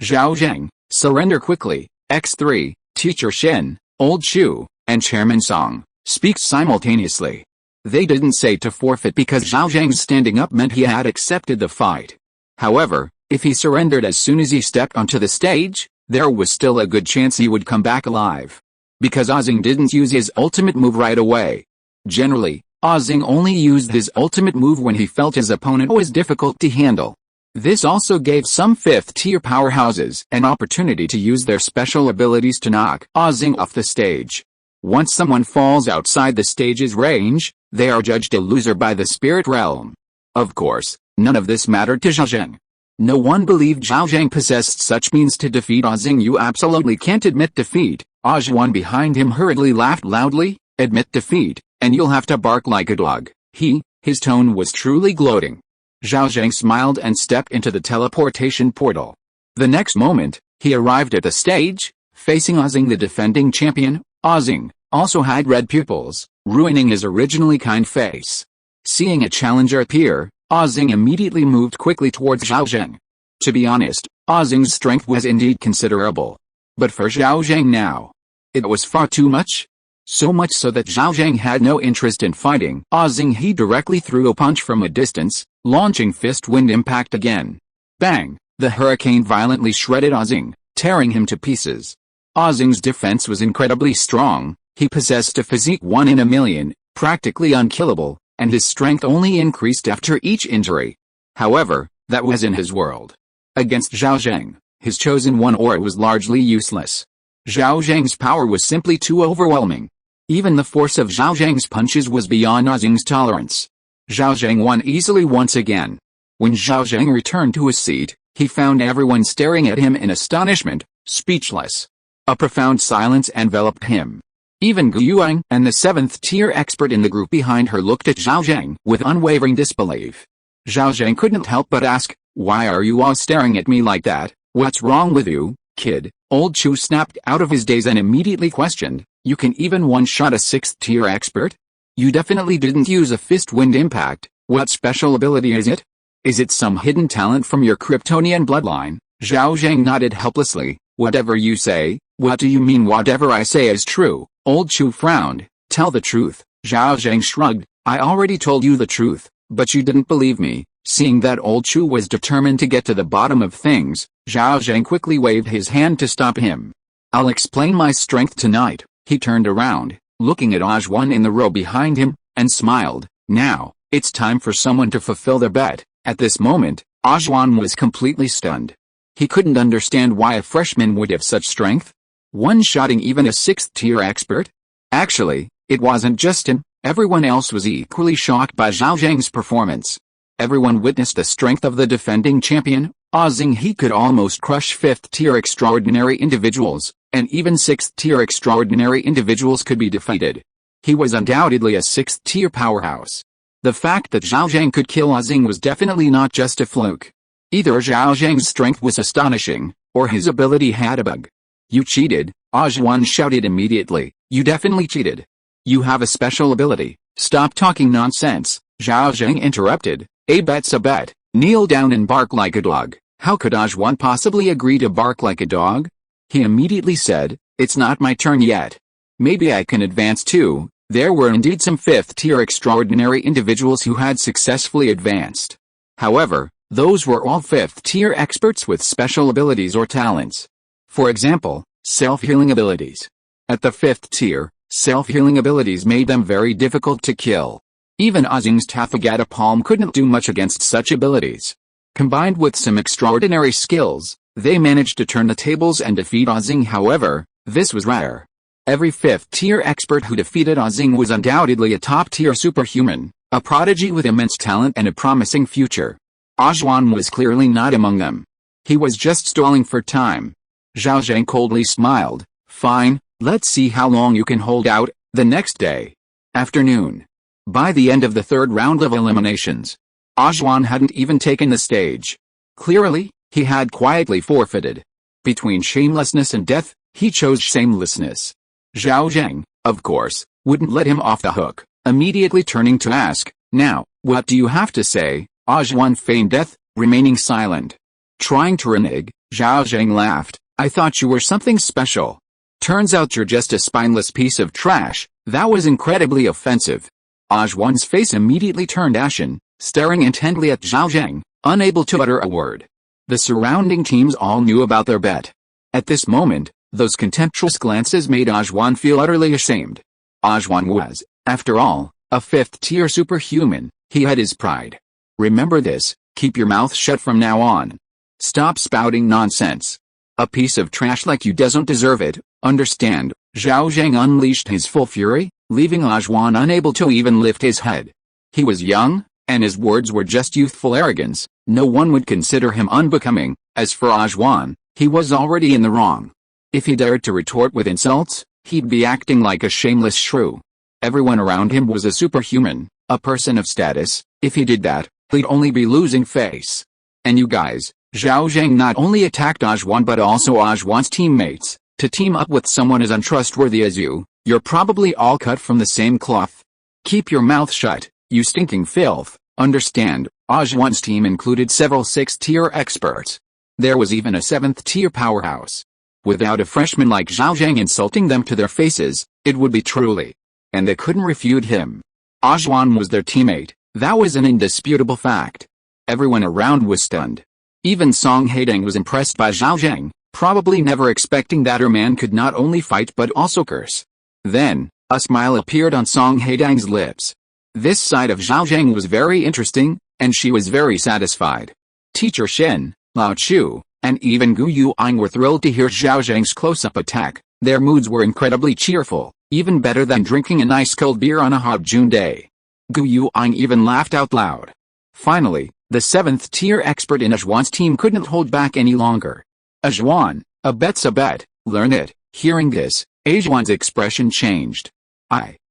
Speaker 1: Zhao Zheng, surrender quickly. X3, Teacher Shin, Old Shu, and Chairman Song, speak simultaneously. They didn't say to forfeit because Zhao Zheng's standing up meant he had accepted the fight. However, if he surrendered as soon as he stepped onto the stage, there was still a good chance he would come back alive. Because Zhao Zheng didn't use his ultimate move right away. Generally, Zhao Zheng only used his ultimate move when he felt his opponent was difficult to handle. This also gave some 5th-tier powerhouses an opportunity to use their special abilities to knock Zhao Zheng off the stage. Once someone falls outside the stage's range, they are judged a loser by the spirit realm. Of course, none of this mattered to Zhao Zheng. No one believed Zhao Zheng possessed such means to defeat Zhao Zheng. You absolutely can't admit defeat. Ajuan behind him hurriedly laughed loudly. Admit defeat, and you'll have to bark like a dog. His tone was truly gloating. Zhao Zheng smiled and stepped into the teleportation portal. The next moment, he arrived at the stage, facing Zhao Zheng, the defending champion. Zhao Zheng also had red pupils, ruining his originally kind face. Seeing a challenger appear, Zhao Zheng immediately moved quickly towards Zhao Zheng. To be honest, Zhao Zheng's strength was indeed considerable. But for Zhao Zheng now, it was far too much. So much so that Zhao Zheng had no interest in fighting Zhao Zheng. He directly threw a punch from a distance, launching fist wind impact again. Bang! The hurricane violently shredded Zhao Zheng, tearing him to pieces. Zhao Zheng's defense was incredibly strong. He possessed a physique 1 in a million, practically unkillable, and his strength only increased after each injury. However, that was in his world. Against Zhao Zheng, his chosen one aura was largely useless. Zhao Zheng's power was simply too overwhelming. Even the force of Zhao Zheng's punches was beyond Zhao Zheng's tolerance. Zhao Zheng won easily once again. When Zhao Zheng returned to his seat, he found everyone staring at him in astonishment, speechless. A profound silence enveloped him. Even Gu Yuang and the 7th-tier expert in the group behind her looked at Zhao Zheng with unwavering disbelief. Zhao Zheng couldn't help but ask, "Why are you all staring at me like that? What's wrong with you, kid?" Old Chu snapped out of his daze and immediately questioned, "You can even one-shot a 6th-tier expert? You definitely didn't use a fist wind impact. What special ability is it? Is it some hidden talent from your Kryptonian bloodline?" Zhao Zheng nodded helplessly. "Whatever you say." "What do you mean whatever I say is true?" Old Chu frowned. "Tell the truth." Zhao Zheng shrugged. "I already told you the truth, but you didn't believe me." Seeing that Old Chu was determined to get to the bottom of things, Zhao Zheng quickly waved his hand to stop him. "I'll explain my strength tonight." He turned around, looking at Ajwan in the row behind him, and smiled. Now, it's time for someone to fulfill their bet. At this moment, Ajwan was completely stunned. He couldn't understand why a freshman would have such strength. One-shotting even a 6th-tier expert? Actually, it wasn't just him, everyone else was equally shocked by Zhao Zheng's performance. Everyone witnessed the strength of the defending champion. He could almost crush 5th-tier extraordinary individuals, and even 6th-tier extraordinary individuals could be defeated. He was undoubtedly a 6th-tier powerhouse. The fact that Zhao Zheng could kill Zheng was definitely not just a fluke. Either Zhao Zheng's strength was astonishing, or his ability had a bug. "You cheated," Ajwan shouted immediately. "You definitely cheated. You have a special ability." "Stop talking nonsense," Zhao Zheng interrupted. "A bet's a bet. Kneel down and bark like a dog." How could Ajwan possibly agree to bark like a dog? He immediately said, "It's not my turn yet. Maybe I can advance too." There were indeed some 5th-tier extraordinary individuals who had successfully advanced. However, those were all 5th-tier experts with special abilities or talents. For example, self-healing abilities. At the 5th tier, self-healing abilities made them very difficult to kill. Even Zheng's Tathagata palm couldn't do much against such abilities. Combined with some extraordinary skills, they managed to turn the tables and defeat Zheng. However, this was rare. Every 5th-tier expert who defeated Zheng was undoubtedly a top-tier superhuman, a prodigy with immense talent and a promising future. Ajwan was clearly not among them. He was just stalling for time. Zhao Zheng coldly smiled. "Fine, let's see how long you can hold out." The next day. Afternoon. By the end of the 3rd round of eliminations, Ajwan hadn't even taken the stage. Clearly, he had quietly forfeited. Between shamelessness and death, he chose shamelessness. Zhao Zheng, of course, wouldn't let him off the hook, immediately turning to ask, "Now, what do you have to say?" Ajwan feigned death, remaining silent. Trying to renege, Zhao Zheng laughed. "I thought you were something special. Turns out you're just a spineless piece of trash." That was incredibly offensive. Ajwan's face immediately turned ashen, staring intently at Zhao Zheng, unable to utter a word. The surrounding teams all knew about their bet. At this moment, those contemptuous glances made Ajwan feel utterly ashamed. Ajwan was, after all, a 5th-tier superhuman. He had his pride. Remember this, keep your mouth shut from now on. Stop spouting nonsense. A piece of trash like you doesn't deserve it, understand? Zhao Zheng unleashed his full fury, leaving Ajwan unable to even lift his head. He was young, and his words were just youthful arrogance. No one would consider him unbecoming. As for Ajwan, he was already in the wrong. If he dared to retort with insults, he'd be acting like a shameless shrew. Everyone around him was a superhuman, a person of status. If he did that, he'd only be losing face. And you guys, Zhao Zheng not only attacked Ajwan but also Ajwan's teammates. To team up with someone as untrustworthy as you, you're probably all cut from the same cloth. Keep your mouth shut, you stinking filth, understand? Ajwan's team included several 6th-tier experts. There was even a 7th-tier powerhouse. Without a freshman like Zhao Zheng insulting them to their faces, it would be truly. And they couldn't refute him. Ajwan was their teammate, that was an indisputable fact. Everyone around was stunned. Even Song Haitang was impressed by Zhao Zheng, probably never expecting that her man could not only fight but also curse. Then, a smile appeared on Song Haitang's lips. This side of Zhao Zheng was very interesting, and she was very satisfied. Teacher Shen, Lao Chu, and even Gu Yuang were thrilled to hear Zhao Zheng's close-up attack. Their moods were incredibly cheerful, even better than drinking an ice-cold beer on a hot June day. Gu Yuang even laughed out loud. Finally, the 7th-tier expert in Ajwan's team couldn't hold back any longer. "Ajwan, a bet's a bet, learn it." Hearing this, Zhuan's expression changed.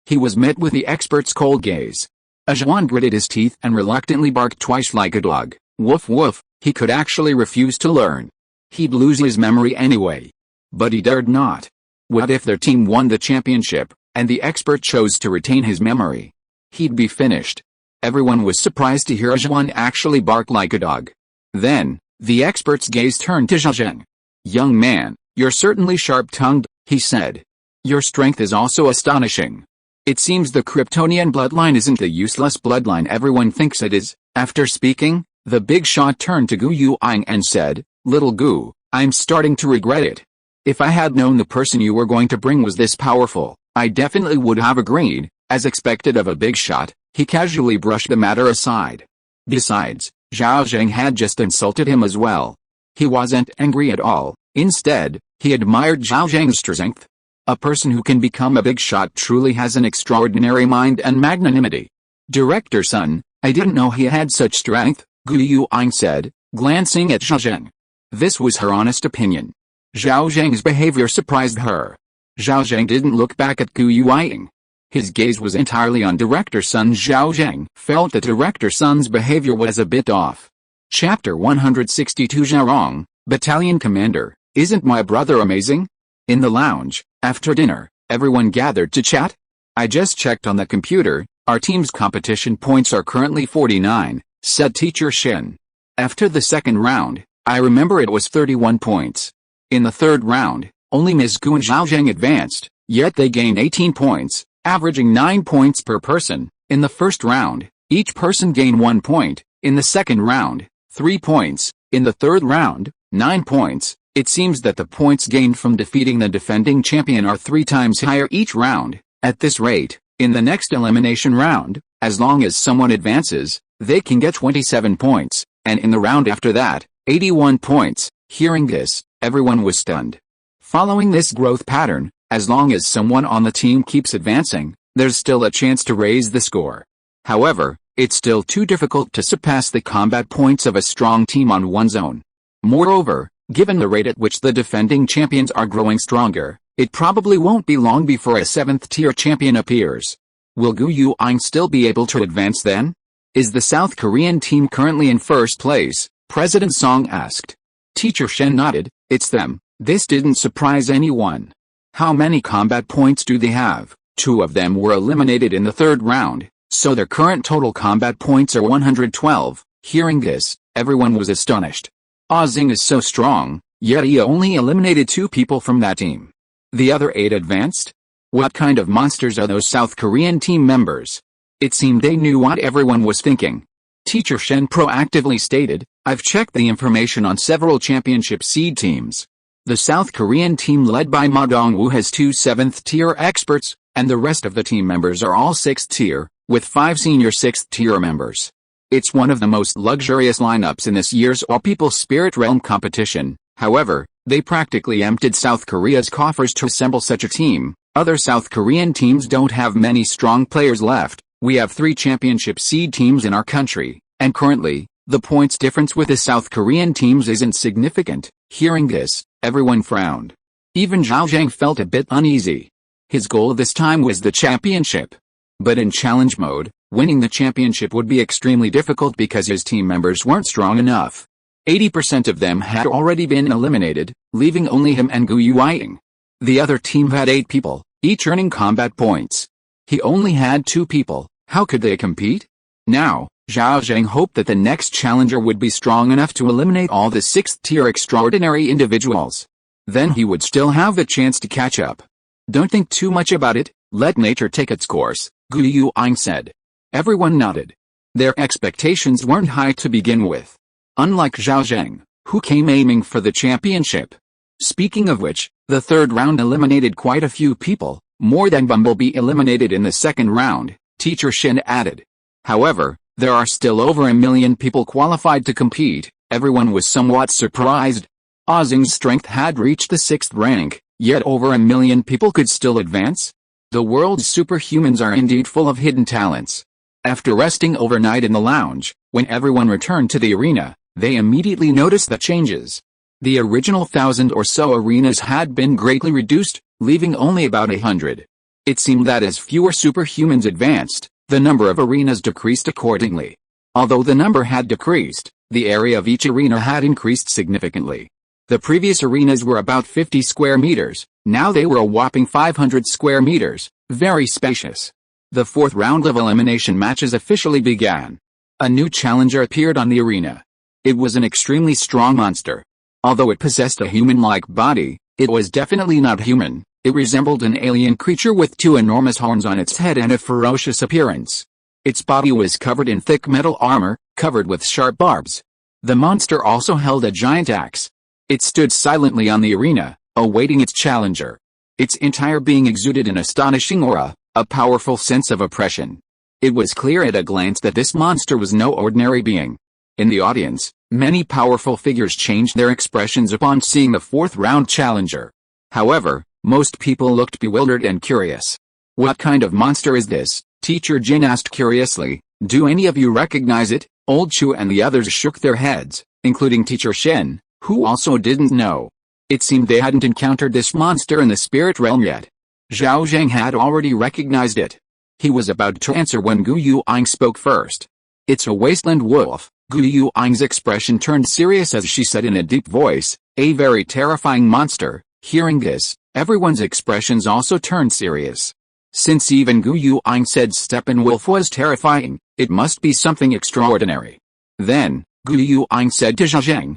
Speaker 1: He was met with the expert's cold gaze. Zhuan gritted his teeth and reluctantly barked twice like a dog. Woof woof, he could actually refuse to learn. He'd lose his memory anyway. But he dared not. What if their team won the championship, and the expert chose to retain his memory? He'd be finished. Everyone was surprised to hear Zhuan actually bark like a dog. Then, the expert's gaze turned to Zhao Zheng. "Young man, you're certainly sharp-tongued," he said. "Your strength is also astonishing. It seems the Kryptonian bloodline isn't the useless bloodline everyone thinks it is." After speaking, the big shot turned to Gu Yuanying and said, "Little Gu, I'm starting to regret it. If I had known the person you were going to bring was this powerful, I definitely would have agreed." As expected of a big shot, he casually brushed the matter aside. Besides, Zhao Zheng had just insulted him as well. He wasn't angry at all. Instead, he admired Zhao Zheng's strength. A person who can become a big shot truly has an extraordinary mind and magnanimity. "Director Sun, I didn't know he had such strength," Gu Yuanying said, glancing at Zhao Zheng. This was her honest opinion. Zhao Zheng's behavior surprised her. Zhao Zheng didn't look back at Gu Yuanying. His gaze was entirely on Director Sun. Zhao Zheng felt that Director Sun's behavior was a bit off. Chapter 162 Zhao Rong, Battalion Commander, isn't my brother amazing? In the lounge, after dinner, everyone gathered to chat. "I just checked on the computer, our team's competition points are currently 49, said Teacher Shen. "After the second round, I remember it was 31 points. In the third round, only Ms. Gu and Zhao Zheng advanced, yet they gained 18 points. Averaging 9 points per person. In the first round, each person gained 1 point. In the second round, 3 points. In the third round, 9 points. It seems that the points gained from defeating the defending champion are 3 times higher each round. At this rate, in the next elimination round, as long as someone advances, they can get 27 points, and in the round after that, 81 points." Hearing this, everyone was stunned. Following this growth pattern, as long as someone on the team keeps advancing, there's still a chance to raise the score. However, it's still too difficult to surpass the combat points of a strong team on one's own. Moreover, given the rate at which the defending champions are growing stronger, it probably won't be long before a 7th-tier champion appears. Will Gu Yuanying still be able to advance then? Is the South Korean team currently in first place? President Song asked. Teacher Shen nodded. "It's them." This didn't surprise anyone. How many combat points do they have? 2 of them were eliminated in the third round, so their current total combat points are 112. Hearing this, everyone was astonished. Zheng is so strong, yet he only eliminated 2 people from that team. The other 8 advanced? What kind of monsters are those South Korean team members? It seemed they knew what everyone was thinking. Teacher Shen proactively stated, "I've checked the information on several championship seed teams. The South Korean team led by Ma Dongwoo has 2 7th-tier experts, and the rest of the team members are all 6th-tier, with 5 senior 6th-tier members. It's one of the most luxurious lineups in this year's All-People Spirit Realm competition. However, they practically emptied South Korea's coffers to assemble such a team. Other South Korean teams don't have many strong players left. We have 3 championship seed teams in our country, and currently, the points difference with the South Korean teams isn't significant." Hearing this, everyone frowned. Even Zhao Zheng felt a bit uneasy. His goal this time was the championship. But in challenge mode, winning the championship would be extremely difficult because his team members weren't strong enough. 80% of them had already been eliminated, leaving only him and Gu Yuanying. The other team had 8 people, each earning combat points. He only had 2 people. How could they compete? Now, Zhao Zheng hoped that the next challenger would be strong enough to eliminate all the 6th-tier extraordinary individuals. Then he would still have a chance to catch up. "Don't think too much about it, let nature take its course," Gu Yuanying said. Everyone nodded. Their expectations weren't high to begin with. Unlike Zhao Zheng, who came aiming for the championship. Speaking of which, the third round eliminated quite a few people, more than Bumblebee eliminated in the second round, Teacher Shen added. However, there are still over 1 million people qualified to compete. Everyone was somewhat surprised. Zheng's strength had reached the 6th rank, yet over 1 million people could still advance? The world's superhumans are indeed full of hidden talents. After resting overnight in the lounge, when everyone returned to the arena, they immediately noticed the changes. The original 1,000 or so arenas had been greatly reduced, leaving only about 100. It seemed that as fewer superhumans advanced, the number of arenas decreased accordingly. Although the number had decreased, the area of each arena had increased significantly. The previous arenas were about 50 square meters, now they were a whopping 500 square meters, very spacious. The fourth round of elimination matches officially began. A new challenger appeared on the arena. It was an extremely strong monster. Although it possessed a human-like body, it was definitely not human. It resembled an alien creature with two enormous horns on its head and a ferocious appearance. Its body was covered in thick metal armor, covered with sharp barbs. The monster also held a giant axe. It stood silently on the arena, awaiting its challenger. Its entire being exuded an astonishing aura, a powerful sense of oppression. It was clear at a glance that this monster was no ordinary being. In the audience, many powerful figures changed their expressions upon seeing the fourth round challenger. However, most people looked bewildered and curious. "What kind of monster is this?" Teacher Jin asked curiously. "Do any of you recognize it?" Old Chu and the others shook their heads, including Teacher Shen, who also didn't know. It seemed they hadn't encountered this monster in the spirit realm yet. Zhao Zheng had already recognized it. He was about to answer when Gu Yuang spoke first. "It's a wasteland wolf." Gu Yuang's expression turned serious as she said in a deep voice, "A very terrifying monster." Hearing this, everyone's expressions also turned serious. Since even Gu Yuang said Steppenwolf was terrifying, it must be something extraordinary. Then, Gu Yuang said to Zhao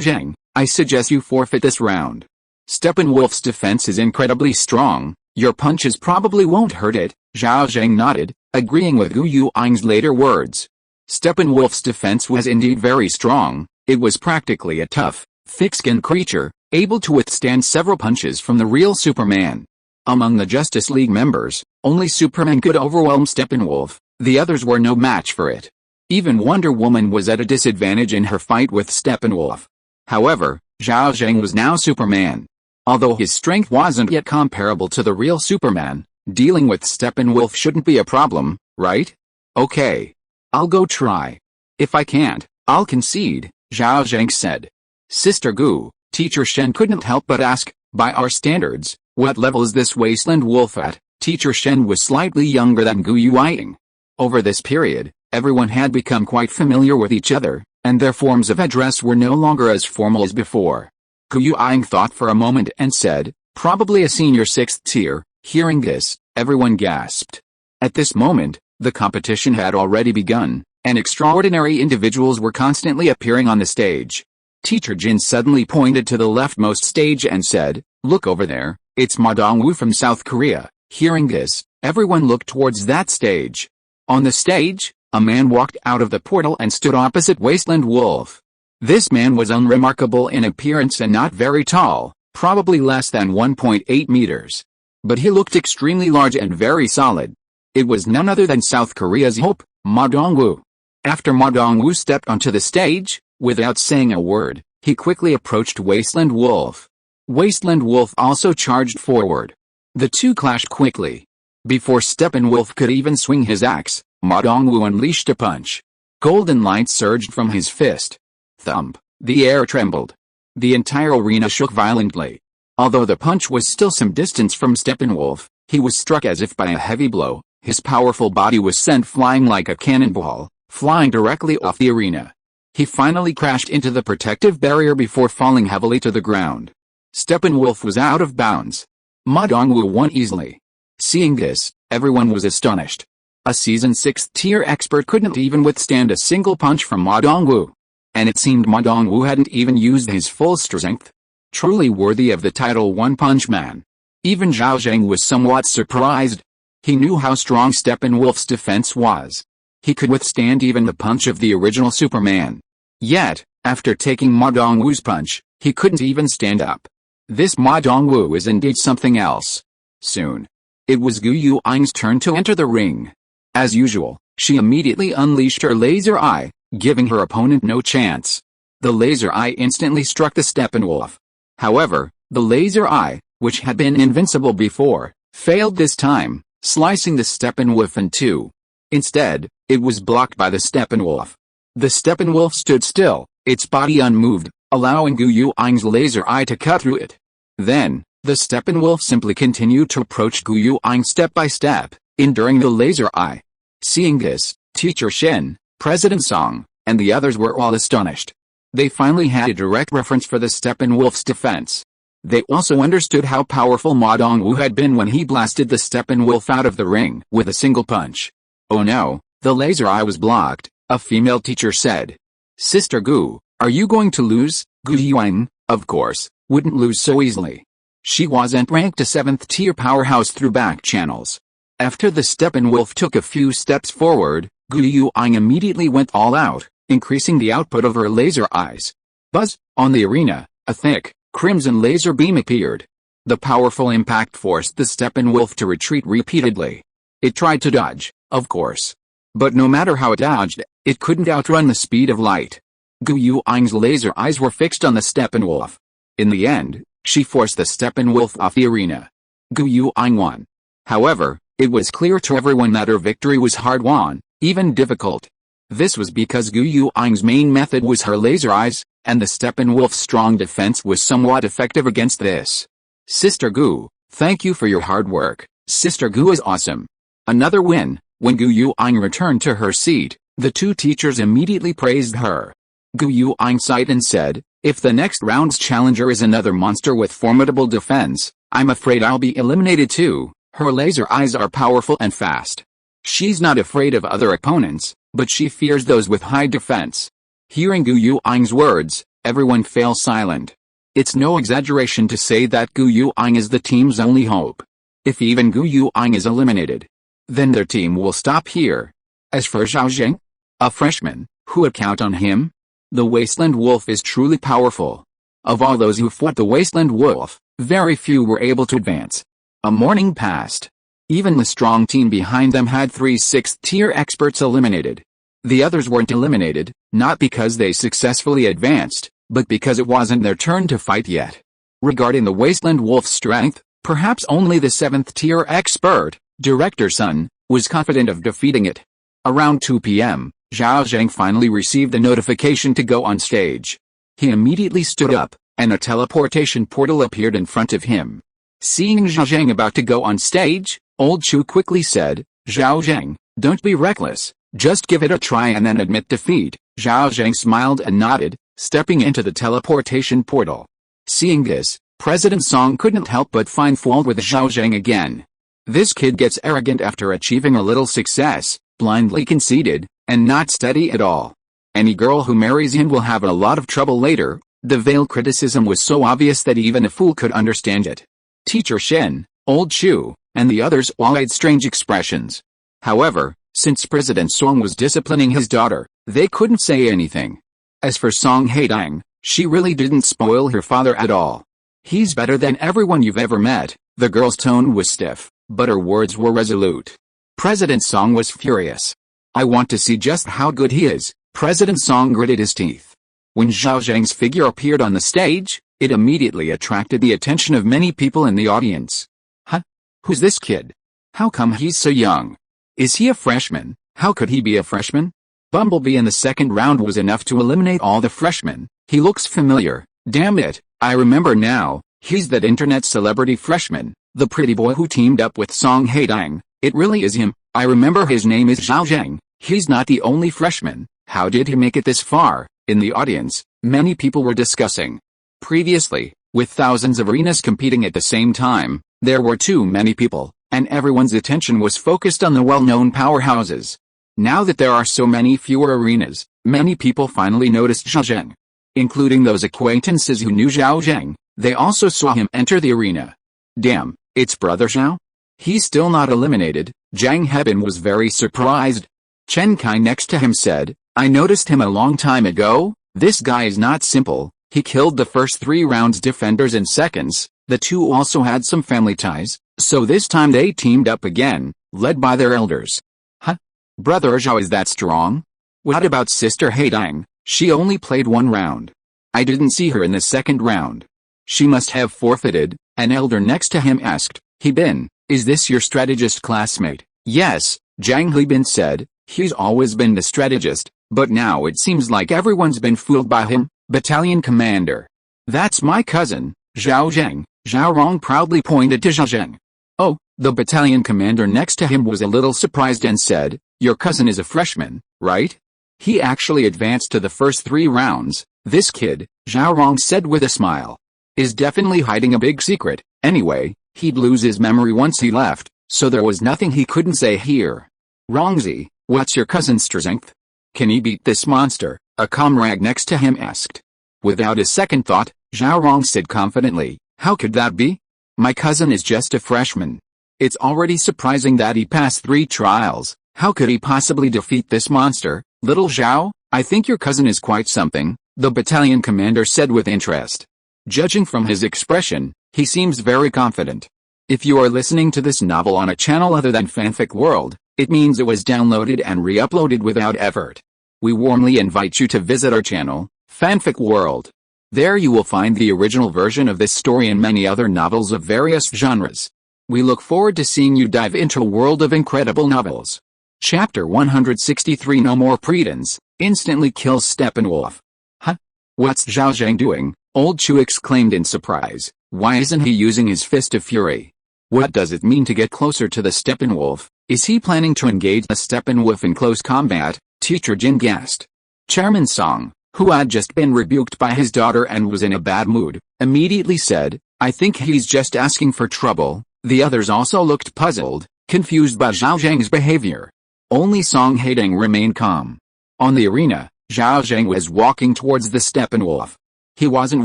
Speaker 1: Zheng, "I suggest you forfeit this round. Steppenwolf's defense is incredibly strong, your punches probably won't hurt it." Zhao Zheng nodded, agreeing with Gu Yuang's later words. Steppenwolf's defense was indeed very strong. It was practically a tough, thick-skinned creature, able to withstand several punches from the real Superman. Among the Justice League members, only Superman could overwhelm Steppenwolf, the others were no match for it. Even Wonder Woman was at a disadvantage in her fight with Steppenwolf. However, Zhao Zheng was now Superman. Although his strength wasn't yet comparable to the real Superman, dealing with Steppenwolf shouldn't be a problem, right? "Okay. I'll go try. If I can't, I'll concede," Zhao Zheng said. "Sister Gu," Teacher Shen couldn't help but ask, "By our standards, what level is this wasteland wolf at?" Teacher Shen was slightly younger than Gu Yuang. Over this period, everyone had become quite familiar with each other, and their forms of address were no longer as formal as before. Gu Yuang thought for a moment and said, "Probably a senior 6th tier." Hearing this, everyone gasped. At this moment, the competition had already begun, and extraordinary individuals were constantly appearing on the stage. Teacher Jin suddenly pointed to the leftmost stage and said, "Look over there, it's Ma Dongwu from South Korea." Hearing this, everyone looked towards that stage. On the stage, a man walked out of the portal and stood opposite Wasteland Wolf. This man was unremarkable in appearance and not very tall, probably less than 1.8 meters. But he looked extremely large and very solid. It was none other than South Korea's hope, Ma Dongwu. After Ma Dongwu stepped onto the stage, without saying a word, he quickly approached Wasteland Wolf. Wasteland Wolf also charged forward. The two clashed quickly. Before Steppenwolf could even swing his axe, Ma Dongwu unleashed a punch. Golden light surged from his fist. Thump! The air trembled. The entire arena shook violently. Although the punch was still some distance from Steppenwolf, he was struck as if by a heavy blow. His powerful body was sent flying like a cannonball, flying directly off the arena. He finally crashed into the protective barrier before falling heavily to the ground. Steppenwolf was out of bounds. Ma Dongwu won easily. Seeing this, everyone was astonished. A seasoned 6th tier expert couldn't even withstand a single punch from Ma Dongwu. And it seemed Ma Dongwu hadn't even used his full strength. Truly worthy of the title One Punch Man. Even Zhao Zheng was somewhat surprised. He knew how strong Steppenwolf's defense was. He could withstand even the punch of the original Superman. Yet, after taking Ma Dongwu's punch, he couldn't even stand up. This Ma Dongwu is indeed something else. Soon, it was Gu Yuang's turn to enter the ring. As usual, she immediately unleashed her laser eye, giving her opponent no chance. The laser eye instantly struck the Steppenwolf. However, the laser eye, which had been invincible before, failed this time, slicing the Steppenwolf in two. Instead, it was blocked by the Steppenwolf. The Steppenwolf stood still, its body unmoved, allowing Gu Yuany's laser eye to cut through it. Then, the Steppenwolf simply continued to approach Gu Yuany step by step, enduring the laser eye. Seeing this, Teacher Shen, President Song, and the others were all astonished. They finally had a direct reference for the Steppenwolf's defense. They also understood how powerful Ma Dongwu had been when he blasted the Steppenwolf out of the ring with a single punch. Oh no, the laser eye was blocked, a female teacher said. Sister Gu, are you going to lose? Gu Yuany, of course, wouldn't lose so easily. She wasn't ranked a 7th-tier powerhouse through back channels. After the Steppenwolf took a few steps forward, Gu Yuany immediately went all out, increasing the output of her laser eyes. Buzz! On the arena, a thick, crimson laser beam appeared. The powerful impact forced the Steppenwolf to retreat repeatedly. It tried to dodge, of course. But no matter how it dodged, it couldn't outrun the speed of light. Gu Yuany's laser eyes were fixed on the Steppenwolf. In the end, she forced the Steppenwolf off the arena. Gu Yuany won. However, it was clear to everyone that her victory was hard-won, even difficult. This was because Gu Yuany's main method was her laser eyes, and the Steppenwolf's strong defense was somewhat effective against this. Sister Gu, thank you for your hard work. Sister Gu is awesome. Another win. When Gu Yuany returned to her seat, the two teachers immediately praised her. Gu Yuany sighed and said, if the next round's challenger is another monster with formidable defense, I'm afraid I'll be eliminated too. Her laser eyes are powerful and fast. She's not afraid of other opponents, but she fears those with high defense. Hearing Gu Yuany's words, everyone fell silent. It's no exaggeration to say that Gu Yuany is the team's only hope. If even Gu Yuany is eliminated, then their team will stop here. As for Zhao Zheng, a freshman, who would count on him? The Wasteland Wolf is truly powerful. Of all those who fought the Wasteland Wolf, very few were able to advance. A morning passed. Even the strong team behind them had 3 6th-tier experts eliminated. The others weren't eliminated, not because they successfully advanced, but because it wasn't their turn to fight yet. Regarding the Wasteland Wolf's strength, perhaps only the 7th-tier expert, Director Sun, was confident of defeating it. Around 2 p.m., Zhao Zheng finally received a notification to go on stage. He immediately stood up, and a teleportation portal appeared in front of him. Seeing Zhao Zheng about to go on stage, Old Chu quickly said, Zhao Zheng, don't be reckless, just give it a try and then admit defeat. Zhao Zheng smiled and nodded, stepping into the teleportation portal. Seeing this, President Song couldn't help but find fault with Zhao Zheng again. This kid gets arrogant after achieving a little success, blindly conceited, and not steady at all. Any girl who marries him will have a lot of trouble later. The veiled criticism was so obvious that even a fool could understand it. Teacher Shen, Old Chu, and the others all had strange expressions. However, since President Song was disciplining his daughter, they couldn't say anything. As for Song Haitang, she really didn't spoil her father at all. He's better than everyone you've ever met. The girl's tone was stiff, but her words were resolute. President Song was furious. I want to see just how good he is. President Song gritted his teeth. When Zhao Zheng's figure appeared on the stage, it immediately attracted the attention of many people in the audience. Huh? Who's this kid? How come he's so young? Is he a freshman? How could he be a freshman? Bumblebee in the second round was enough to eliminate all the freshmen. He looks familiar. Damn it, I remember now. He's that internet celebrity freshman, the pretty boy who teamed up with Song Haitang. It really is him. I remember his name is Zhao Zheng. He's not the only freshman. How did he make it this far? In the audience, many people were discussing. Previously, with thousands of arenas competing at the same time, there were too many people, and everyone's attention was focused on the well-known powerhouses. Now that there are so many fewer arenas, many people finally noticed Zhao Zheng. Including those acquaintances who knew Zhao Zheng, they also saw him enter the arena. Damn, it's Brother Zhao? He's still not eliminated. Zhang Hebin was very surprised. Chen Kai next to him said, I noticed him a long time ago. This guy is not simple. He killed the first 3 rounds defenders in seconds. The two also had some family ties, so this time they teamed up again, led by their elders. Huh? Brother Zhao is that strong? What about Sister Haitang? She only played 1 round. I didn't see her in the second round. She must have forfeited. An elder next to him asked, Hebin, is this your strategist classmate? Yes, Zhang Hebin said. He's always been the strategist, but now it seems like everyone's been fooled by him. Battalion commander. That's my cousin, Zhao Zheng. Zhao Rong proudly pointed to Zhao Zheng. Oh, the battalion commander next to him was a little surprised and said, your cousin is a freshman, right? He actually advanced to the first 3 rounds. This kid, Zhao Rong said with a smile, is definitely hiding a big secret. Anyway, he'd lose his memory once he left, so there was nothing he couldn't say here. Rongzi, what's your cousin's strength? Can he beat this monster? A comrade next to him asked. Without a second thought, Zhao Rong said confidently, how could that be? My cousin is just a freshman. It's already surprising that he passed 3 trials. How could he possibly defeat this monster? Little Zhao, I think your cousin is quite something, the battalion commander said with interest. Judging from his expression, he seems very confident. If you are listening to this novel on a channel other than Fanfic World, it means it was downloaded and re-uploaded without effort. We warmly invite you to visit our channel, Fanfic World. There you will find the original version of this story and many other novels of various genres. We look forward to seeing you dive into a world of incredible novels. Chapter 163 No More Pretends, instantly kills Steppenwolf. Huh? What's Zhao Zheng doing? Old Chu exclaimed in surprise. Why isn't he using his fist of fury? What does it mean to get closer to the Steppenwolf? Is he planning to engage the Steppenwolf in close combat? Teacher Jin guessed. Chairman Song, who had just been rebuked by his daughter and was in a bad mood, immediately said, I think he's just asking for trouble. The others also looked puzzled, confused by Zhao Zheng's behavior. Only Song Haitang remained calm. On the arena, Zhao Zheng was walking towards the Steppenwolf. He wasn't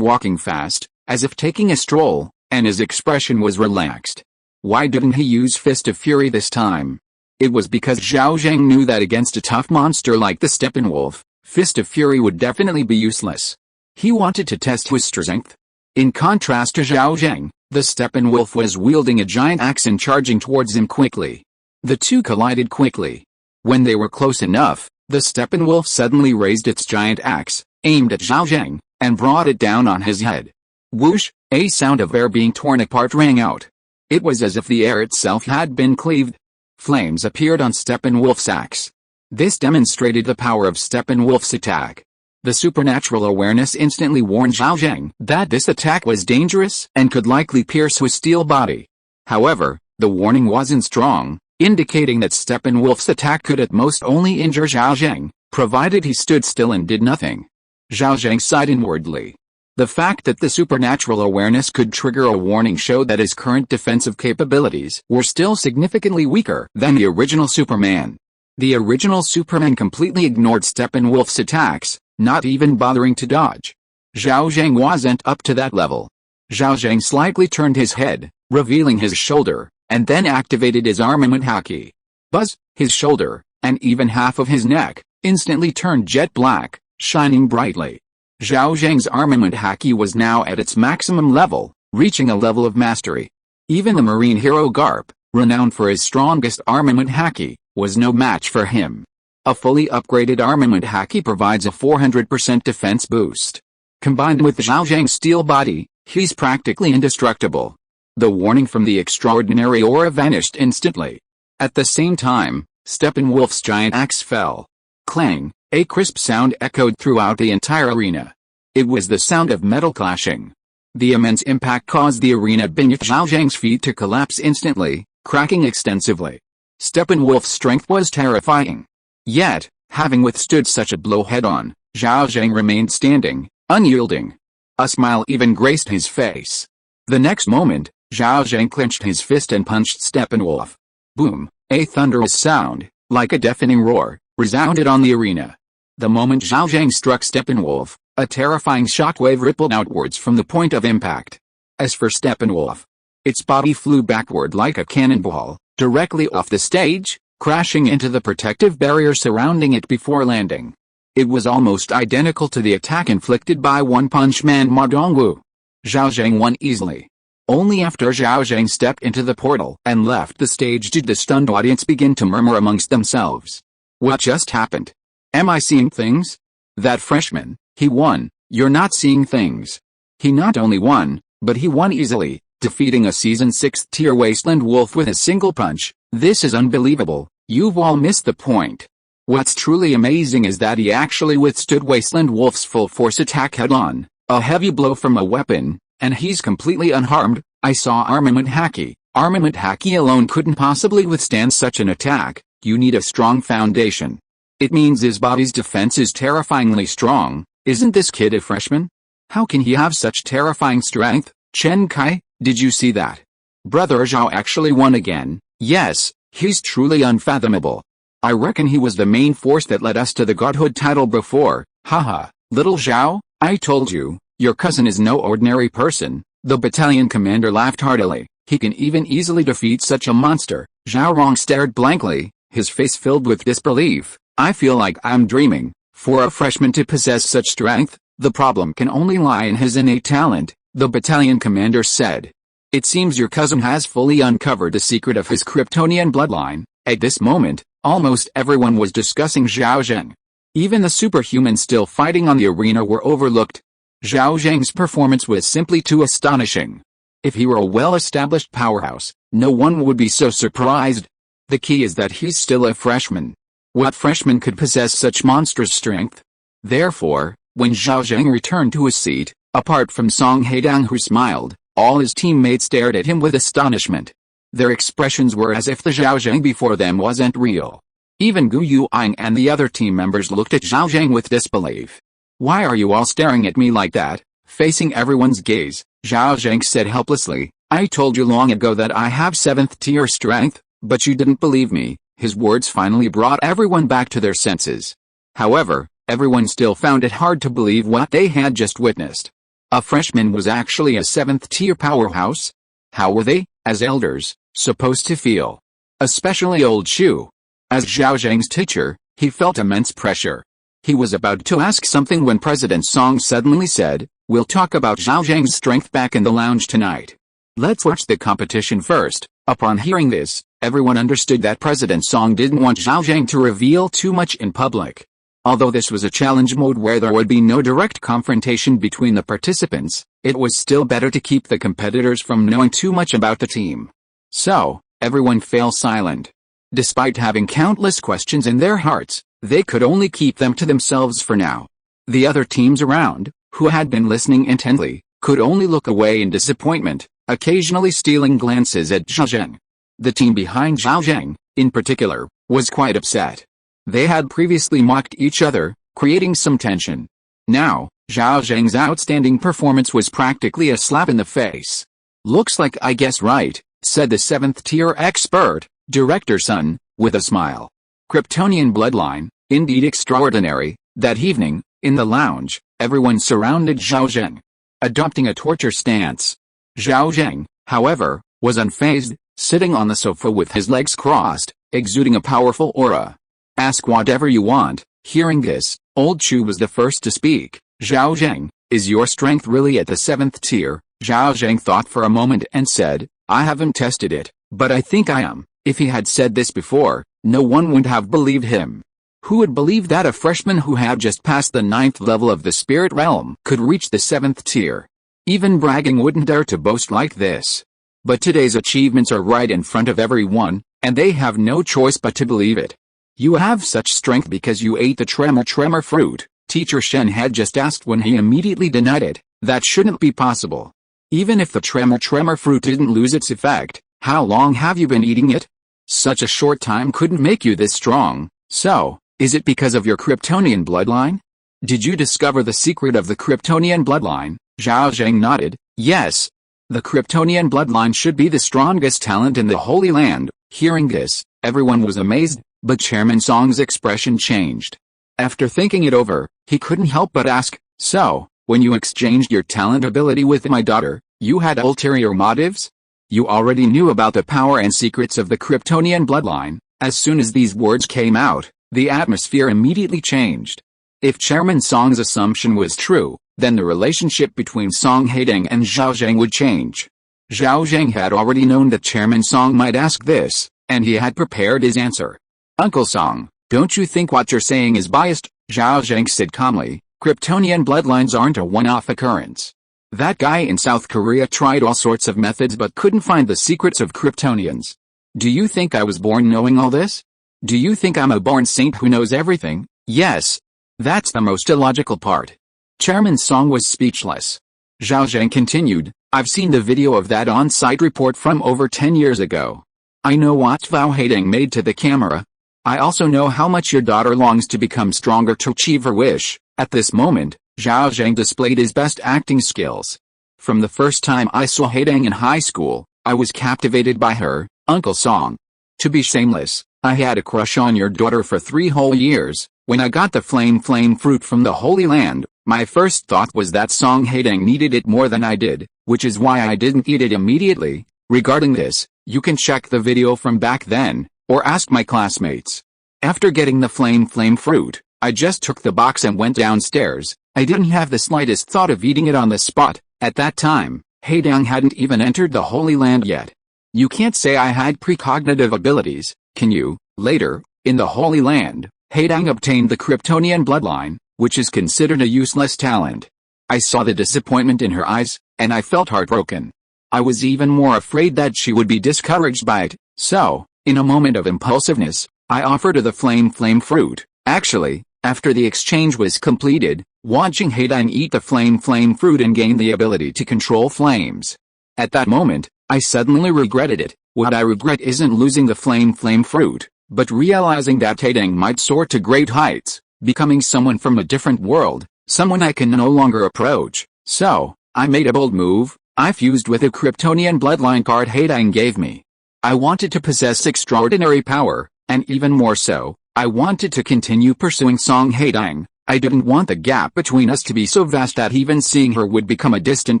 Speaker 1: walking fast, as if taking a stroll, and his expression was relaxed. Why didn't he use Fist of Fury this time? It was because Zhao Zheng knew that against a tough monster like the Steppenwolf, Fist of Fury would definitely be useless. He wanted to test his strength. In contrast to Zhao Zheng, the Steppenwolf was wielding a giant axe and charging towards him quickly. The two collided quickly. When they were close enough, the Steppenwolf suddenly raised its giant axe, aimed at Zhao Zheng, and brought it down on his head. Whoosh! A sound of air being torn apart rang out. It was as if the air itself had been cleaved. Flames appeared on Steppenwolf's axe. This demonstrated the power of Steppenwolf's attack. The supernatural awareness instantly warned Zhao Zheng that this attack was dangerous and could likely pierce his steel body. However, the warning wasn't strong, indicating that Steppenwolf's attack could at most only injure Zhao Zheng, provided he stood still and did nothing. Zhao Zheng sighed inwardly. The fact that the supernatural awareness could trigger a warning showed that his current defensive capabilities were still significantly weaker than the original Superman. The original Superman completely ignored Steppenwolf's attacks, not even bothering to dodge. Zhao Zheng wasn't up to that level. Zhao Zheng slightly turned his head, revealing his shoulder, and then activated his armament haki. Buzz! His shoulder, and even half of his neck, instantly turned jet black, shining brightly. Zhao Zheng's armament haki was now at its maximum level, reaching a level of mastery. Even the marine hero Garp, renowned for his strongest armament haki, was no match for him. A fully upgraded armament haki provides a 400% defense boost. Combined with Zhao Zheng's steel body, he's practically indestructible. The warning from the extraordinary aura vanished instantly. At the same time, Steppenwolf's giant axe fell. Clang! A crisp sound echoed throughout the entire arena. It was the sound of metal clashing. The immense impact caused the arena beneath Zhao Zheng's feet to collapse instantly, cracking extensively. Steppenwolf's strength was terrifying. Yet, having withstood such a blow head-on, Zhao Zheng remained standing, unyielding. A smile even graced his face. The next moment, Zhao Zheng clenched his fist and punched Steppenwolf. Boom! A thunderous sound, like a deafening roar, resounded on the arena. The moment Zhao Zheng struck Steppenwolf, a terrifying shockwave rippled outwards from the point of impact. As for Steppenwolf, its body flew backward like a cannonball, directly off the stage, crashing into the protective barrier surrounding it before landing. It was almost identical to the attack inflicted by One Punch Man Ma Dongwu. Zhao Zheng won easily. Only after Zhao Zheng stepped into the portal and left the stage did the stunned audience begin to murmur amongst themselves. What just happened? Am I seeing things? That freshman, he won. You're not seeing things. He not only won, but he won easily, defeating a Season 6th tier Wasteland Wolf with a single punch. This is unbelievable. You've all missed the point. What's truly amazing is that he actually withstood Wasteland Wolf's full force attack head-on, a heavy blow from a weapon, and he's completely unharmed. I saw Armament Haki. Armament Haki alone couldn't possibly withstand such an attack. You need a strong foundation. It means his body's defense is terrifyingly strong. Isn't this kid a freshman? How can he have such terrifying strength? Chen Kai, did you see that? Brother Zhao actually won again. Yes, he's truly unfathomable. I reckon he was the main force that led us to the godhood title before. Haha, little Zhao, I told you, your cousin is no ordinary person. The battalion commander laughed heartily. He can even easily defeat such a monster. Zhao Rong stared blankly, his face filled with disbelief. I feel like I'm dreaming. For a freshman to possess such strength, the problem can only lie in his innate talent, the battalion commander said. It seems your cousin has fully uncovered the secret of his Kryptonian bloodline. At this moment, almost everyone was discussing Zhao Zheng. Even the superhumans still fighting on the arena were overlooked. Zhao Zheng's performance was simply too astonishing. If he were a well-established powerhouse, no one would be so surprised. The key is that he's still a freshman. What freshman could possess such monstrous strength? Therefore, when Zhao Zheng returned to his seat, apart from Song Haitang who smiled, all his teammates stared at him with astonishment. Their expressions were as if the Zhao Zheng before them wasn't real. Even Gu Yuang and the other team members looked at Zhao Zheng with disbelief. Why are you all staring at me like that? Facing everyone's gaze, Zhao Zheng said helplessly, I told you long ago that I have 7th tier strength, but you didn't believe me. His words finally brought everyone back to their senses. However, everyone still found it hard to believe what they had just witnessed. A freshman was actually a 7th tier powerhouse? How were they, as elders, supposed to feel? Especially old Shu. As Zhao Zheng's teacher, he felt immense pressure. He was about to ask something when President Song suddenly said, we'll talk about Zhao Zheng's strength back in the lounge tonight. Let's watch the competition first. Upon hearing this, everyone understood that President Song didn't want Zhao Zheng to reveal too much in public. Although this was a challenge mode where there would be no direct confrontation between the participants, it was still better to keep the competitors from knowing too much about the team. So, everyone fell silent. Despite having countless questions in their hearts, they could only keep them to themselves for now. The other teams around, who had been listening intently, could only look away in disappointment, occasionally stealing glances at Zhao Zheng. The team behind Zhao Zheng, in particular, was quite upset. They had previously mocked each other, creating some tension. Now, Zhao Zheng's outstanding performance was practically a slap in the face. Looks like I guess right, said the 7th tier expert, Director Sun, with a smile. Kryptonian bloodline, indeed extraordinary. That evening, in the lounge, everyone surrounded Zhao Zheng, adopting a torture stance. Zhao Zheng, however, was unfazed, sitting on the sofa with his legs crossed, exuding a powerful aura. Ask whatever you want. Hearing this, old Chu was the first to speak. Zhao Zheng, is your strength really at the 7th tier? Zhao Zheng thought for a moment and said, I haven't tested it, but I think I am. If he had said this before, no one would have believed him. Who would believe that a freshman who had just passed the 9th level of the spirit realm could reach the 7th tier? Even bragging wouldn't dare to boast like this. But today's achievements are right in front of everyone, and they have no choice but to believe it. You have such strength because you ate the tremor fruit, Teacher Shen had just asked when he immediately denied it. That shouldn't be possible. Even if the tremor fruit didn't lose its effect, how long have you been eating it? Such a short time couldn't make you this strong. So, is it because of your Kryptonian bloodline? Did you discover the secret of the Kryptonian bloodline? Zhao Zheng nodded. Yes. The Kryptonian bloodline should be the strongest talent in the Holy Land. Hearing this, everyone was amazed, but Chairman Song's expression changed. After thinking it over, he couldn't help but ask, so, when you exchanged your talent ability with my daughter, you had ulterior motives? You already knew about the power and secrets of the Kryptonian bloodline. As soon as these words came out, the atmosphere immediately changed. If Chairman Song's assumption was true, then the relationship between Song Haitang and Zhao Zheng would change. Zhao Zheng had already known that Chairman Song might ask this, and he had prepared his answer. Uncle Song, don't you think what you're saying is biased? Zhao Zheng said calmly. Kryptonian bloodlines aren't a one-off occurrence. That guy in South Korea tried all sorts of methods but couldn't find the secrets of Kryptonians. Do you think I was born knowing all this? Do you think I'm a born saint who knows everything? Yes. That's the most illogical part. Chairman Song was speechless. Zhao Zheng continued, I've seen the video of that on-site report from over 10 years ago. I know what Song Haitang made to the camera. I also know how much your daughter longs to become stronger to achieve her wish. At this moment, Zhao Zheng displayed his best acting skills. From the first time I saw Haitang in high school, I was captivated by her, Uncle Song. To be shameless, I had a crush on your daughter for 3 whole years. When I got the flame fruit from the Holy Land, my first thought was that Song Haitang needed it more than I did, which is why I didn't eat it immediately. Regarding this, you can check the video from back then, or ask my classmates. After getting the flame fruit, I just took the box and went downstairs. I didn't have the slightest thought of eating it on the spot. At that time, Haitang hadn't even entered the Holy Land yet. You can't say I had precognitive abilities, can you? Later, in the Holy Land, Haitang obtained the Kryptonian bloodline, which is considered a useless talent. I saw the disappointment in her eyes, and I felt heartbroken. I was even more afraid that she would be discouraged by it, so, in a moment of impulsiveness, I offered her the flame fruit. Actually, after the exchange was completed, watching Haitang eat the flame fruit and gain the ability to control flames. At that moment, I suddenly regretted it. What I regret isn't losing the flame fruit, but realizing that Haitang might soar to great heights, becoming someone from a different world, someone I can no longer approach. So, I made a bold move. I fused with a Kryptonian bloodline card Haitang gave me. I wanted to possess extraordinary power, and even more so, I wanted to continue pursuing Song Haitang. I didn't want the gap between us to be so vast that even seeing her would become a distant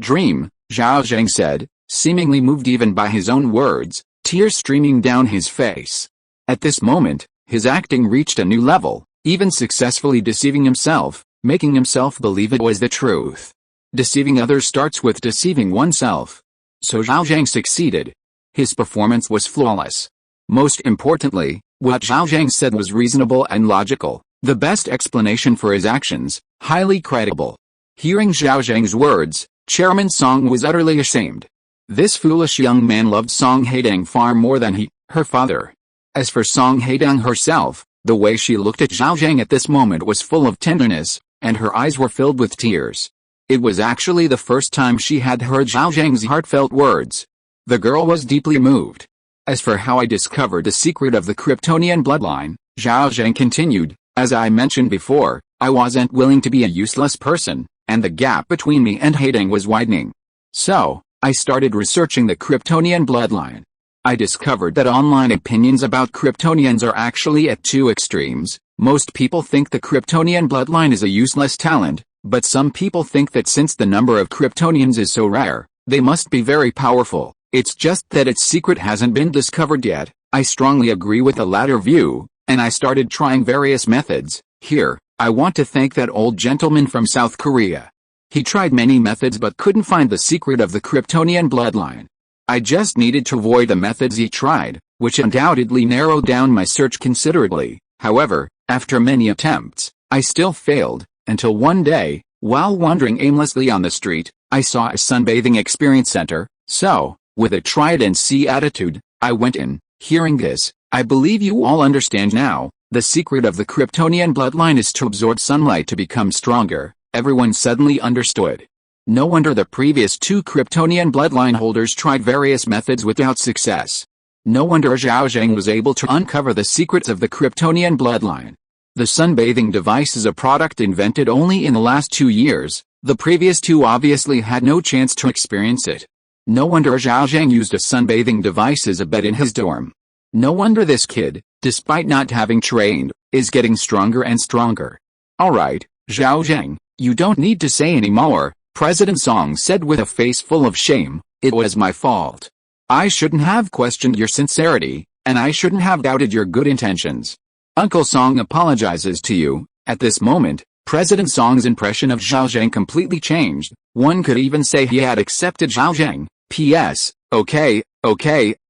Speaker 1: dream, Zhao Zheng said, seemingly moved even by his own words, tears streaming down his face. At this moment, his acting reached a new level, even successfully deceiving himself, making himself believe it was the truth. Deceiving others starts with deceiving oneself. So Zhao Zheng succeeded. His performance was flawless. Most importantly, what Zhao Zheng said was reasonable and logical, the best explanation for his actions, highly credible. Hearing Zhao Zheng's words, Chairman Song was utterly ashamed. This foolish young man loved Song Haitang far more than her father. As for Song Haitang herself, the way she looked at Zhao Zheng at this moment was full of tenderness, and her eyes were filled with tears. It was actually the first time she had heard Zhao Zheng's heartfelt words. The girl was deeply moved. As for how I discovered the secret of the Kryptonian bloodline, Zhao Zheng continued, as I mentioned before, I wasn't willing to be a useless person, and the gap between me and Haitang was widening. So, I started researching the Kryptonian bloodline. I discovered that online opinions about Kryptonians are actually at 2 extremes. Most people think the Kryptonian bloodline is a useless talent, but some people think that since the number of Kryptonians is so rare, they must be very powerful. It's just that its secret hasn't been discovered yet. I strongly agree with the latter view, and I started trying various methods. Here, I want to thank that old gentleman from South Korea. He tried many methods but couldn't find the secret of the Kryptonian bloodline. I just needed to avoid the methods he tried, which undoubtedly narrowed down my search considerably. However, after many attempts, I still failed, until one day, while wandering aimlessly on the street, I saw a sunbathing experience center. So, with a try-it-and-see attitude, I went in. Hearing this, I believe you all understand now. The secret of the Kryptonian bloodline is to absorb sunlight to become stronger. Everyone suddenly understood. No wonder the previous 2 Kryptonian bloodline holders tried various methods without success. No wonder Zhao Zheng was able to uncover the secrets of the Kryptonian bloodline. The sunbathing device is a product invented only in the last 2 years. The previous 2 obviously had no chance to experience it. No wonder Zhao Zheng used a sunbathing device as a bed in his dorm. No wonder this kid, despite not having trained, is getting stronger and stronger. Alright, Zhao Zheng, you don't need to say any more, President Song said with a face full of shame. It was my fault. I shouldn't have questioned your sincerity, and I shouldn't have doubted your good intentions. Uncle Song apologizes to you. At this moment, President Song's impression of Zhao Zheng completely changed. One could even say he had accepted Zhao Zheng. P.S. Okay,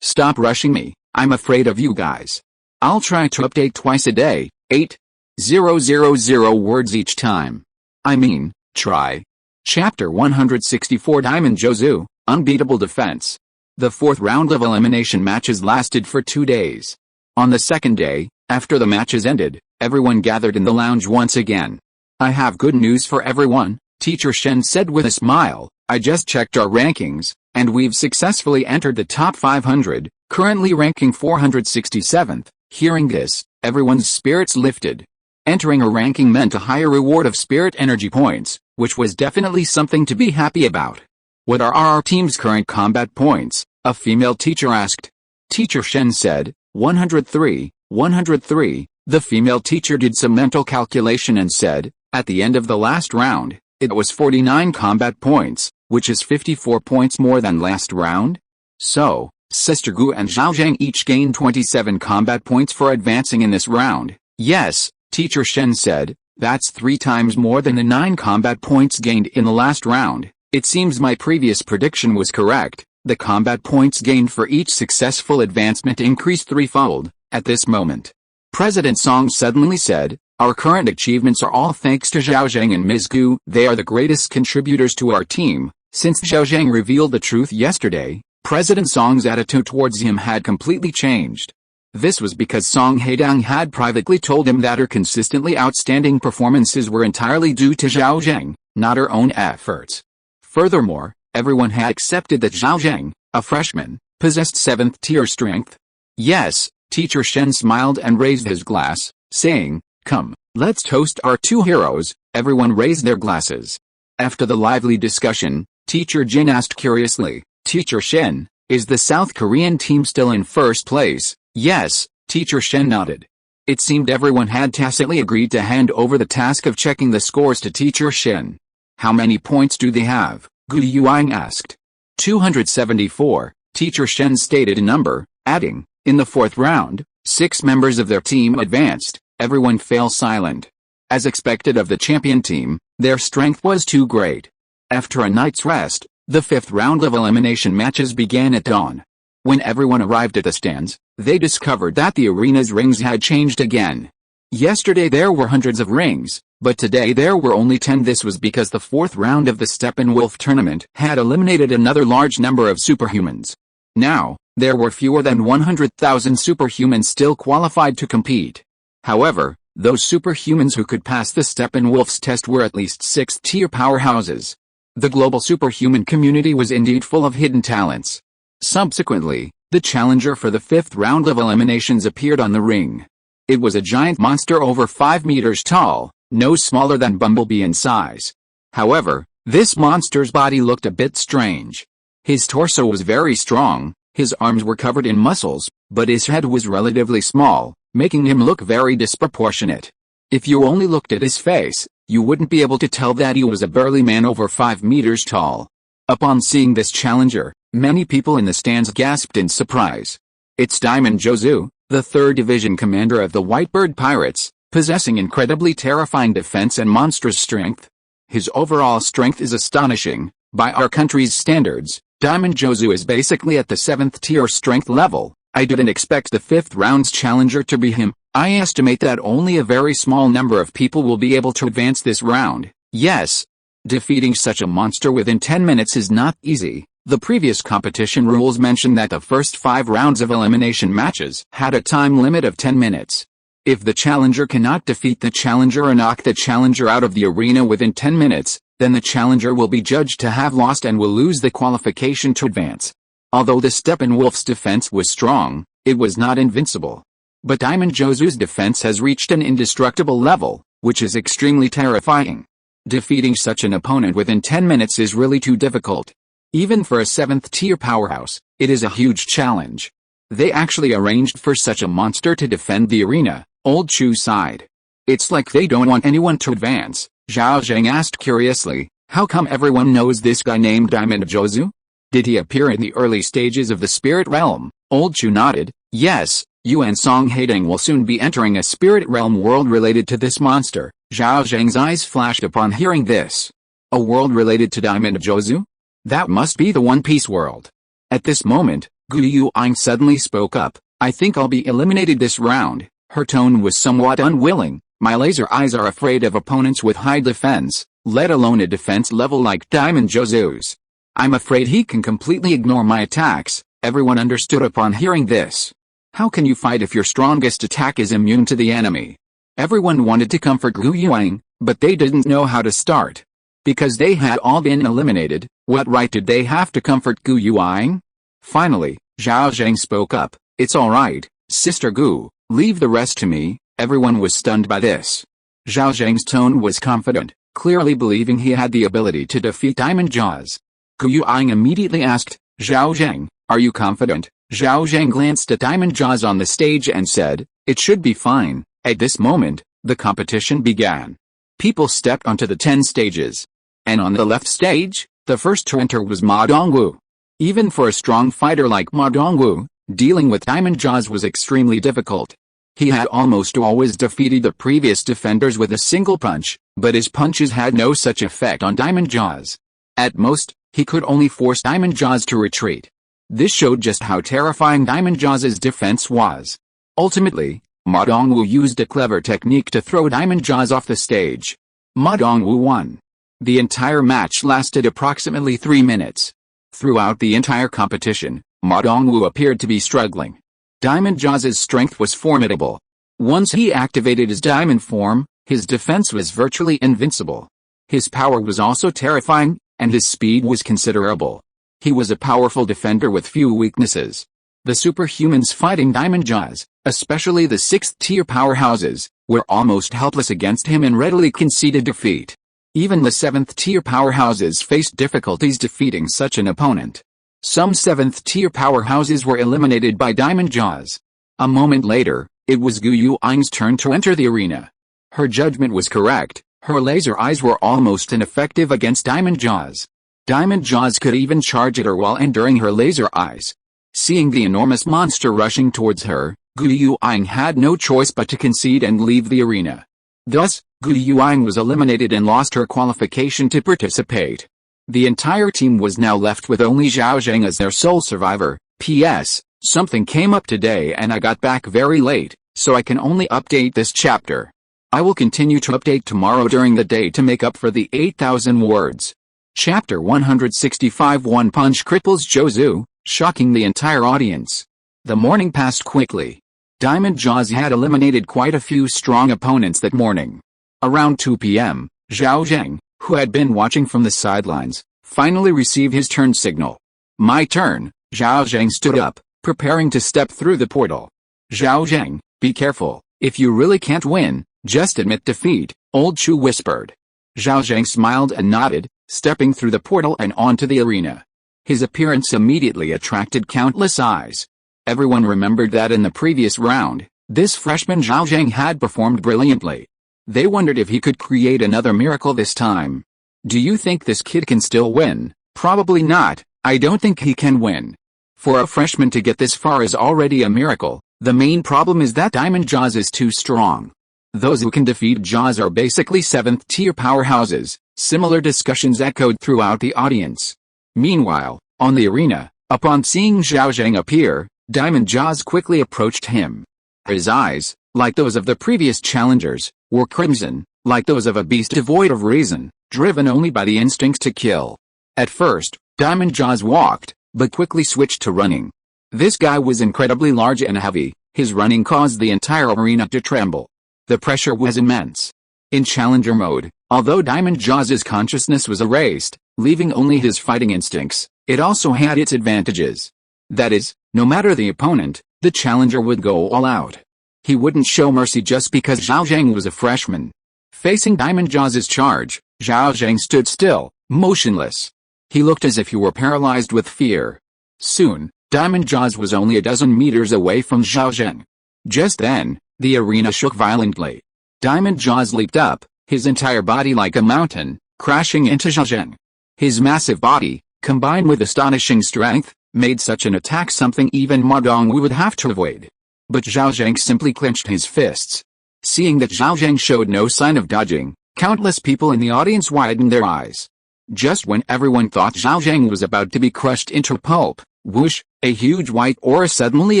Speaker 1: stop rushing me. I'm afraid of you guys. I'll try to update twice a day, 8,000 words each time. I mean, try. Chapter 164 Diamond Jozu, Unbeatable Defense. The 4th round of elimination matches lasted for 2 days. On the second day, After the matches ended, everyone gathered in the lounge once again. "I have good news for everyone," Teacher Shen said with a smile. "I just checked our rankings, and we've successfully entered the top 500, currently ranking 467th. Hearing this, everyone's spirits lifted. Entering a ranking meant a higher reward of spirit energy points, which was definitely something to be happy about. "What are our team's current combat points?" a female teacher asked. Teacher Shen said, 103, 103. The female teacher did some mental calculation and said, "At the end of the last round, it was 49 combat points, which is 54 points more than last round. So, Sister Gu and Zhao Zheng each gained 27 combat points for advancing in this round." "Yes," Teacher Shen said, "that's 3 times more than the 9 combat points gained in the last round. It seems my previous prediction was correct. The combat points gained for each successful advancement increased 3-fold, at this moment." President Song suddenly said, "Our current achievements are all thanks to Zhao Zheng and Ms. Gu. They are the greatest contributors to our team." Since Zhao Zheng revealed the truth yesterday, President Song's attitude towards him had completely changed. This was because Song Haitang had privately told him that her consistently outstanding performances were entirely due to Zhao Zheng, not her own efforts. Furthermore, everyone had accepted that Zhao Zheng, a freshman, possessed 7th-tier strength. "Yes," Teacher Shen smiled and raised his glass, saying, "Come, let's toast our 2 heroes." Everyone raised their glasses. After the lively discussion, Teacher Jin asked curiously, "Teacher Shen, is the South Korean team still in first place?" "Yes," Teacher Shen nodded. It seemed everyone had tacitly agreed to hand over the task of checking the scores to Teacher Shen. "How many points do they have?" Gu Yuang asked. 274, Teacher Shen stated a number, adding, "In the 4th round, 6 members of their team advanced." Everyone fell silent. As expected of the champion team, their strength was too great. After a night's rest, the 5th round of elimination matches began at dawn. When everyone arrived at the stands, they discovered that the arena's rings had changed again. Yesterday there were hundreds of rings, but today there were only 10. This was because the 4th round of the Steppenwolf tournament had eliminated another large number of superhumans. Now, there were fewer than 100,000 superhumans still qualified to compete. However, those superhumans who could pass the Steppenwolf's test were at least 6th-tier powerhouses. The global superhuman community was indeed full of hidden talents. Subsequently, the challenger for the 5th round of eliminations appeared on the ring. It was a giant monster over 5 meters tall, no smaller than Bumblebee in size. However, this monster's body looked a bit strange. His torso was very strong, his arms were covered in muscles, but his head was relatively small, making him look very disproportionate. If you only looked at his face, you wouldn't be able to tell that he was a burly man over 5 meters tall. Upon seeing this challenger, many people in the stands gasped in surprise. "It's Diamond Zhou, the 3rd Division commander of the Whitebird Pirates, possessing incredibly terrifying defense and monstrous strength. His overall strength is astonishing. By our country's standards, Diamond Zhou is basically at the 7th-tier strength level. I didn't expect the 5th round's challenger to be him. I estimate that only a very small number of people will be able to advance this round." Yes. Defeating such a monster within 10 minutes is not easy. The previous competition rules mentioned that the first 5 rounds of elimination matches had a time limit of 10 minutes. If the challenger cannot defeat the challenger or knock the challenger out of the arena within 10 minutes, then the challenger will be judged to have lost and will lose the qualification to advance. Although the Steppenwolf's defense was strong, it was not invincible. But Diamond Zhou's defense has reached an indestructible level, which is extremely terrifying. Defeating such an opponent within 10 minutes is really too difficult. Even for a 7th-tier powerhouse, it is a huge challenge. They actually arranged for such a monster to defend the arena, Old Chu sighed. "It's like they don't want anyone to advance," Zhao Zheng asked curiously. "How come everyone knows this guy named Diamond Zhou? Did he appear in the early stages of the spirit realm?" Old Chu nodded. "Yes, you and Song Haitang will soon be entering a spirit realm world related to this monster." Zhao Zheng's eyes flashed upon hearing this. A world related to Diamond Zhou? That must be the One Piece world. At this moment, Gu Yuang suddenly spoke up. "I think I'll be eliminated this round." Her tone was somewhat unwilling. "My laser eyes are afraid of opponents with high defense, let alone a defense level like Diamond Zhou's. I'm afraid he can completely ignore my attacks." Everyone understood upon hearing this. How can you fight if your strongest attack is immune to the enemy? Everyone wanted to comfort Gu Yuang, but they didn't know how to start. Because they had all been eliminated, what right did they have to comfort Gu Yuang? Finally, Zhao Zheng spoke up. It's alright, Sister Gu, leave the rest to me. Everyone was stunned by this. Zhao Zheng's tone was confident, clearly believing he had the ability to defeat Diamond Jaws. Gu Yuang immediately asked, Zhao Zheng, are you confident? Zhao Zheng glanced at Diamond Jaws on the stage and said, it should be fine. At this moment, the competition began. People stepped onto the 10 stages. And on the left stage, the first to enter was Ma Dongwu. Even for a strong fighter like Ma Dongwu, dealing with Diamond Jaws was extremely difficult. He had almost always defeated the previous defenders with a single punch, but his punches had no such effect on Diamond Jaws. At most, he could only force Diamond Jaws to retreat. This showed just how terrifying Diamond Jaws' defense was. Ultimately, Ma Dongwu used a clever technique to throw Diamond Jaws off the stage. Ma Dongwu won. The entire match lasted approximately 3 minutes. Throughout the entire competition, Ma Dongwu appeared to be struggling. Diamond Jaws' strength was formidable. Once he activated his diamond form, his defense was virtually invincible. His power was also terrifying, and his speed was considerable. He was a powerful defender with few weaknesses. The superhumans fighting Diamond Jaws, especially the 6th-tier powerhouses, were almost helpless against him and readily conceded defeat. Even the 7th-tier powerhouses faced difficulties defeating such an opponent. Some 7th-tier powerhouses were eliminated by Diamond Jaws. A moment later, it was Gu Yuang's turn to enter the arena. Her judgment was correct. Her laser eyes were almost ineffective against Diamond Jaws. Diamond Jaws could even charge at her while enduring her laser eyes. Seeing the enormous monster rushing towards her, Gu Yuang had no choice but to concede and leave the arena. Thus, Gu Yuang was eliminated and lost her qualification to participate. The entire team was now left with only Zhao Zheng as their sole survivor. P.S. Something came up today and I got back very late, so I can only update this chapter. I will continue to update tomorrow during the day to make up for the 8,000 words. Chapter 165 One Punch cripples Zhou, shocking the entire audience. The morning passed quickly. Diamond Jaws had eliminated quite a few strong opponents that morning. Around 2 p.m., Zhao Zheng, who had been watching from the sidelines, finally received his turn signal. My turn. Zhao Zheng stood up, preparing to step through the portal. Zhao Zheng, be careful. If you really can't win, just admit defeat, Old Chu whispered. Zhao Zheng smiled and nodded, stepping through the portal and onto the arena. His appearance immediately attracted countless eyes. Everyone remembered that in the previous round, this freshman Zhao Zheng had performed brilliantly. They wondered if he could create another miracle this time. Do you think this kid can still win? Probably not. I don't think he can win. For a freshman to get this far is already a miracle. The main problem is that Diamond Jaws is too strong. Those who can defeat Jaws are basically 7th-tier powerhouses. Similar discussions echoed throughout the audience. Meanwhile, on the arena, upon seeing Zhao Zheng appear, Diamond Jaws quickly approached him. His eyes, like those of the previous challengers, were crimson, like those of a beast devoid of reason, driven only by the instinct to kill. At first, Diamond Jaws walked, but quickly switched to running. This guy was incredibly large and heavy. His running caused the entire arena to tremble. The pressure was immense. In challenger mode, although Diamond Jaws' consciousness was erased, leaving only his fighting instincts, it also had its advantages. That is, no matter the opponent, the challenger would go all out. He wouldn't show mercy just because Zhao Zheng was a freshman. Facing Diamond Jaws' charge, Zhao Zheng stood still, motionless. He looked as if he were paralyzed with fear. Soon, Diamond Jaws was only a dozen meters away from Zhao Zheng. Just then, the arena shook violently. Diamond Jaws leaped up, his entire body like a mountain, crashing into Zhao Zheng. His massive body, combined with astonishing strength, made such an attack something even Ma Dongwu would have to avoid. But Zhao Zheng simply clenched his fists. Seeing that Zhao Zheng showed no sign of dodging, countless people in the audience widened their eyes. Just when everyone thought Zhao Zheng was about to be crushed into pulp, whoosh, a huge white aura suddenly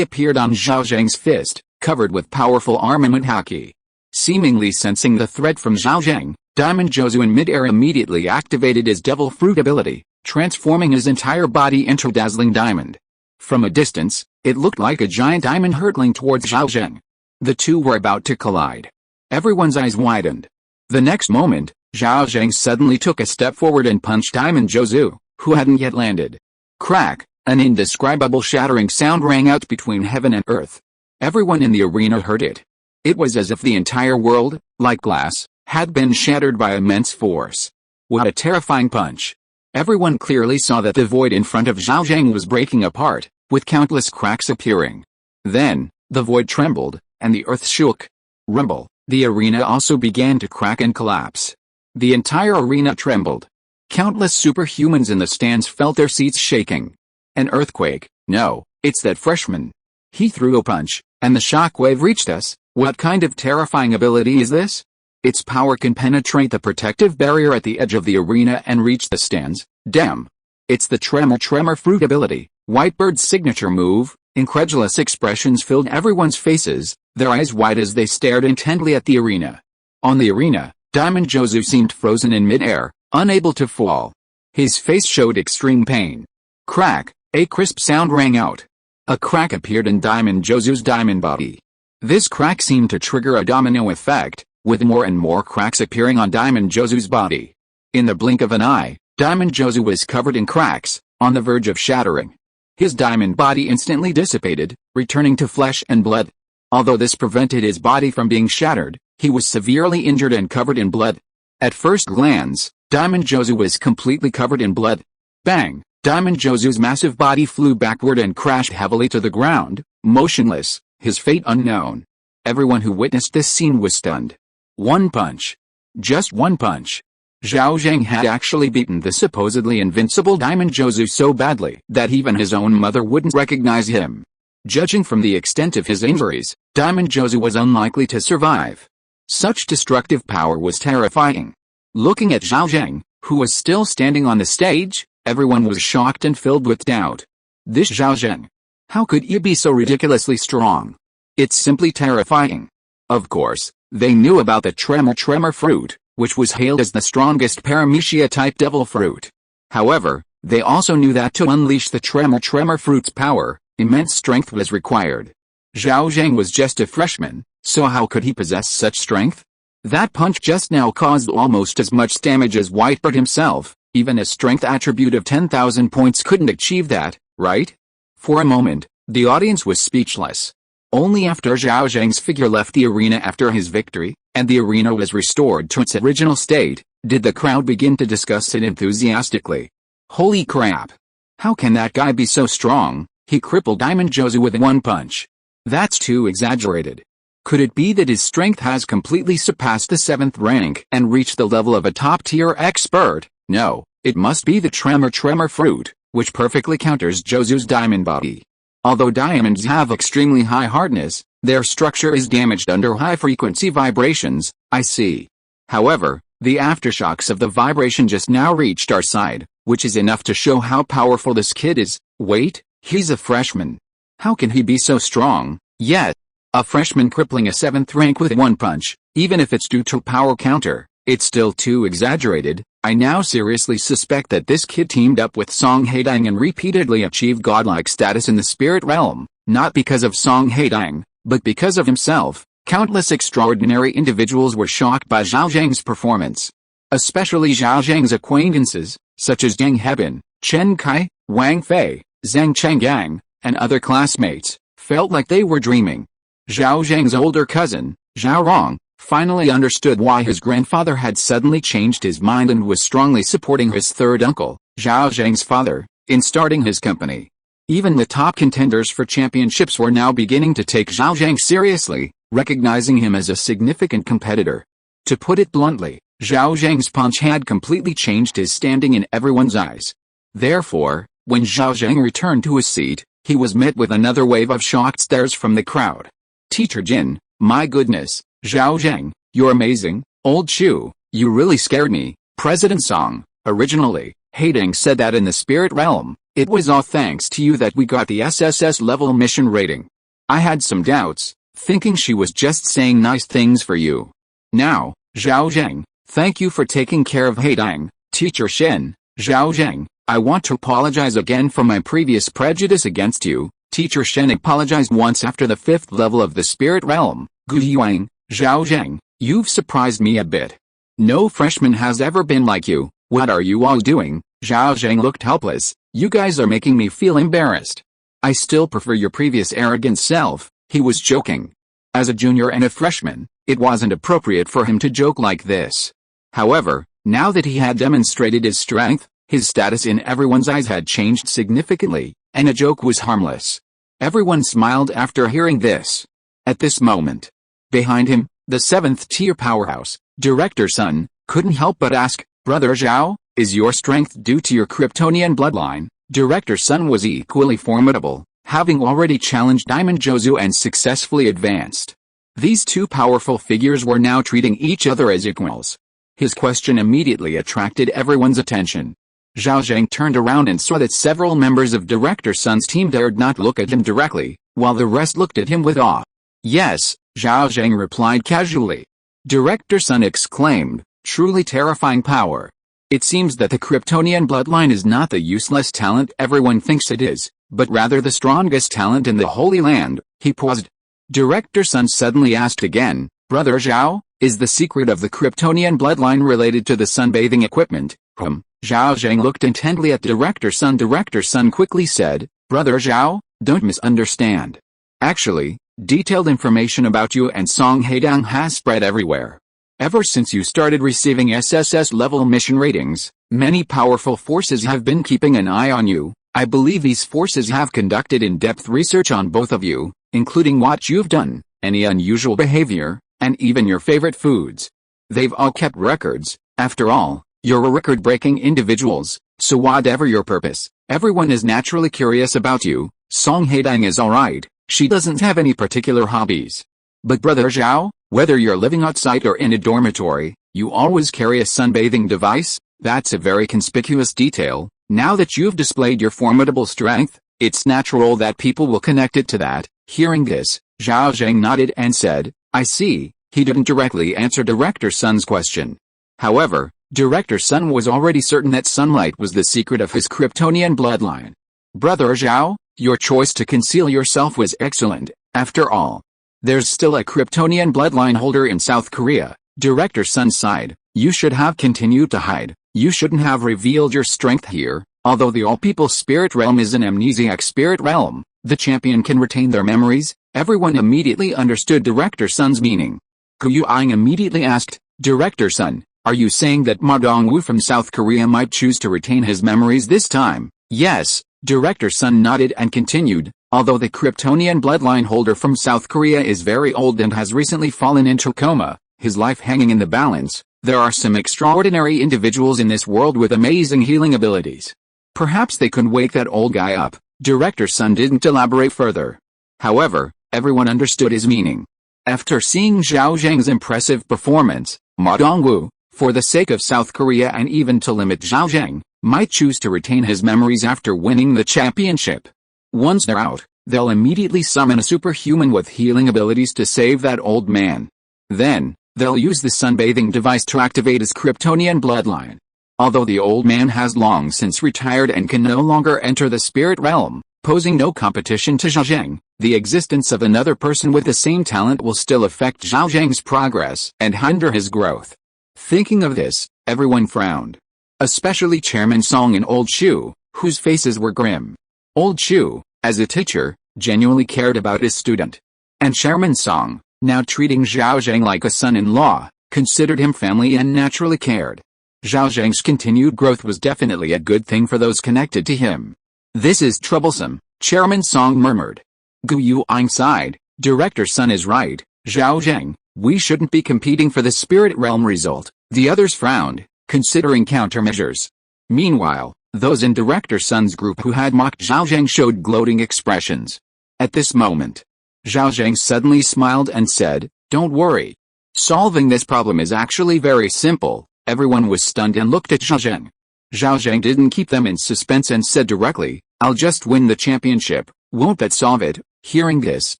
Speaker 1: appeared on Zhao Zheng's fist, covered with powerful armament haki. Seemingly sensing the threat from Zhao Zheng, Diamond Jozu in mid-air immediately activated his Devil Fruit ability, transforming his entire body into dazzling diamond. From a distance, it looked like a giant diamond hurtling towards Zhao Zheng. The two were about to collide. Everyone's eyes widened. The next moment, Zhao Zheng suddenly took a step forward and punched Diamond Zhou, who hadn't yet landed. Crack! An indescribable shattering sound rang out between heaven and earth. Everyone in the arena heard it. It was as if the entire world, like glass, had been shattered by immense force. What a terrifying punch! Everyone clearly saw that the void in front of Zhao Zheng was breaking apart, with countless cracks appearing. Then, the void trembled, and the earth shook. Rumble, the arena also began to crack and collapse. The entire arena trembled. Countless superhumans in the stands felt their seats shaking. An earthquake? No, it's that freshman. He threw a punch, and the shockwave reached us. What kind of terrifying ability is this? Its power can penetrate the protective barrier at the edge of the arena and reach the stands. Damn. It's the tremor fruit ability, Whitebird's signature move. Incredulous expressions filled everyone's faces, their eyes wide as they stared intently at the arena. On the arena, Diamond Zhou seemed frozen in mid-air, unable to fall. His face showed extreme pain. Crack! A crisp sound rang out. A crack appeared in Diamond Zhou's diamond body. This crack seemed to trigger a domino effect, with more and more cracks appearing on Diamond Zhou's body. In the blink of an eye, Diamond Zhou was covered in cracks, on the verge of shattering. His diamond body instantly dissipated, returning to flesh and blood. Although this prevented his body from being shattered, he was severely injured and covered in blood. At first glance, Diamond Zhou was completely covered in blood. Bang! Diamond Zhou's massive body flew backward and crashed heavily to the ground, motionless, his fate unknown. Everyone who witnessed this scene was stunned. One punch. Just one punch. Zhao Zheng had actually beaten the supposedly invincible Diamond Zhou so badly that even his own mother wouldn't recognize him. Judging from the extent of his injuries, Diamond Zhou was unlikely to survive. Such destructive power was terrifying. Looking at Zhao Zheng, who was still standing on the stage, everyone was shocked and filled with doubt. This Zhao Zheng. How could he be so ridiculously strong? It's simply terrifying. Of course, they knew about the tremor fruit, which was hailed as the strongest paramecia-type devil fruit. However, they also knew that to unleash the tremor fruit's power, immense strength was required. Zhao Zheng was just a freshman, so how could he possess such strength? That punch just now caused almost as much damage as Whitebird himself. Even a strength attribute of 10,000 points couldn't achieve that, right? For a moment, the audience was speechless. Only after Zhao Zheng's figure left the arena after his victory, and the arena was restored to its original state, did the crowd begin to discuss it enthusiastically. Holy crap! How can that guy be so strong? He crippled Diamond Zhou with one punch. That's too exaggerated. Could it be that his strength has completely surpassed the 7th rank and reached the level of a top-tier expert? No, it must be the tremor fruit, which perfectly counters Zhou's diamond body. Although diamonds have extremely high hardness, their structure is damaged under high-frequency vibrations, I see. However, the aftershocks of the vibration just now reached our side, which is enough to show how powerful this kid is. Wait, he's a freshman. How can he be so strong? Yet, a freshman crippling a 7th rank with one punch, even if it's due to power counter, it's still too exaggerated. I now seriously suspect that this kid teamed up with Song Haitang and repeatedly achieved godlike status in the spirit realm, not because of Song Haitang, but because of himself. Countless extraordinary individuals were shocked by Zhao Zheng's performance. Especially Zhao Zheng's acquaintances, such as Deng Hebin, Chen Kai, Wang Fei, Zhang Chenggang, and other classmates, felt like they were dreaming. Zhao Zheng's older cousin, Zhao Rong, finally understood why his grandfather had suddenly changed his mind and was strongly supporting his third uncle, Zhao Zheng's father, in starting his company. Even the top contenders for championships were now beginning to take Zhao Zheng seriously, recognizing him as a significant competitor. To put it bluntly, Zhao Zheng's punch had completely changed his standing in everyone's eyes. Therefore, when Zhao Zheng returned to his seat, he was met with another wave of shocked stares from the crowd. Teacher Jin, my goodness, Zhao Zheng, you're amazing. Old Shu, you really scared me. President Song, originally, Haitang said that in the spirit realm, it was all thanks to you that we got the SSS level mission rating. I had some doubts, thinking she was just saying nice things for you. Now, Zhao Zheng, thank you for taking care of Haitang. Teacher Shen, Zhao Zheng, I want to apologize again for my previous prejudice against you. Teacher Shen apologized once after the 5th level of the spirit realm. Gu Yuang, Zhao Zheng, you've surprised me a bit. No freshman has ever been like you. What are you all doing? Zhao Zheng looked helpless. You guys are making me feel embarrassed. I still prefer your previous arrogant self. He was joking. As a junior and a freshman, it wasn't appropriate for him to joke like this. However, now that he had demonstrated his strength, his status in everyone's eyes had changed significantly, and a joke was harmless. Everyone smiled after hearing this. At this moment, behind him, the 7th-tier powerhouse, Director Sun, couldn't help but ask, Brother Zhao, is your strength due to your Kryptonian bloodline? Director Sun was equally formidable, having already challenged Diamond Zhou and successfully advanced. These two powerful figures were now treating each other as equals. His question immediately attracted everyone's attention. Zhao Zheng turned around and saw that several members of Director Sun's team dared not look at him directly, while the rest looked at him with awe. Yes, Zhao Zheng replied casually. Director Sun exclaimed, truly terrifying power. It seems that the Kryptonian bloodline is not the useless talent everyone thinks it is, but rather the strongest talent in the Holy Land. He paused. Director Sun suddenly asked again, Brother Zhao, is the secret of the Kryptonian bloodline related to the sunbathing equipment? Zhao Zheng looked intently at Director Sun. Director Sun quickly said, Brother Zhao, don't misunderstand. Actually, detailed information about you and Song Haitang has spread everywhere. Ever since you started receiving SSS-level mission ratings, many powerful forces have been keeping an eye on you. I believe these forces have conducted in-depth research on both of you, including what you've done, any unusual behavior, and even your favorite foods. They've all kept records. After all, you're a record-breaking individuals, so whatever your purpose, everyone is naturally curious about you. Song Haitang is alright, she doesn't have any particular hobbies. But Brother Zhao, whether you're living outside or in a dormitory, you always carry a sunbathing device. That's a very conspicuous detail. Now that you've displayed your formidable strength, it's natural that people will connect it to that. Hearing this, Zhao Zheng nodded and said, I see. He didn't directly answer Director Sun's question. However, Director Sun was already certain that sunlight was the secret of his Kryptonian bloodline. Brother Zhao, your choice to conceal yourself was excellent. After all, there's still a Kryptonian bloodline holder in South Korea. Director Sun sighed. You should have continued to hide. You shouldn't have revealed your strength here. Although the all-people spirit realm is an amnesiac spirit realm, the champion can retain their memories. Everyone immediately understood Director Sun's meaning. Gu Yuang immediately asked, Director Sun, are you saying that Ma Dongwu from South Korea might choose to retain his memories this time? Yes, Director Sun nodded and continued. Although the Kryptonian bloodline holder from South Korea is very old and has recently fallen into coma, his life hanging in the balance, there are some extraordinary individuals in this world with amazing healing abilities. Perhaps they could wake that old guy up. Director Sun didn't elaborate further. However, everyone understood his meaning. After seeing Zhao Zheng's impressive performance, Ma Dongwu, for the sake of South Korea and even to limit Zhao Zheng, might choose to retain his memories after winning the championship. Once they're out, they'll immediately summon a superhuman with healing abilities to save that old man. Then, they'll use the sunbathing device to activate his Kryptonian bloodline. Although the old man has long since retired and can no longer enter the spirit realm, posing no competition to Zhao Zheng, the existence of another person with the same talent will still affect Zhao Zheng's progress and hinder his growth. Thinking of this, everyone frowned. Especially Chairman Song and Old Shu, whose faces were grim. Old Shu, as a teacher, genuinely cared about his student. And Chairman Song, now treating Zhao Zheng like a son-in-law, considered him family and naturally cared. Zhao Zheng's continued growth was definitely a good thing for those connected to him. This is troublesome, Chairman Song murmured. Gu Yuang sighed. Director Sun is right, Zhao Zheng, we shouldn't be competing for the spirit realm result. The others frowned, considering countermeasures. Meanwhile, those in Director Sun's group who had mocked Zhao Zheng showed gloating expressions. At this moment, Zhao Zheng suddenly smiled and said, Don't worry. Solving this problem is actually very simple. Everyone was stunned and looked at Zhao Zheng. Zhao Zheng didn't keep them in suspense and said directly, I'll just win the championship. Won't that solve it? Hearing this,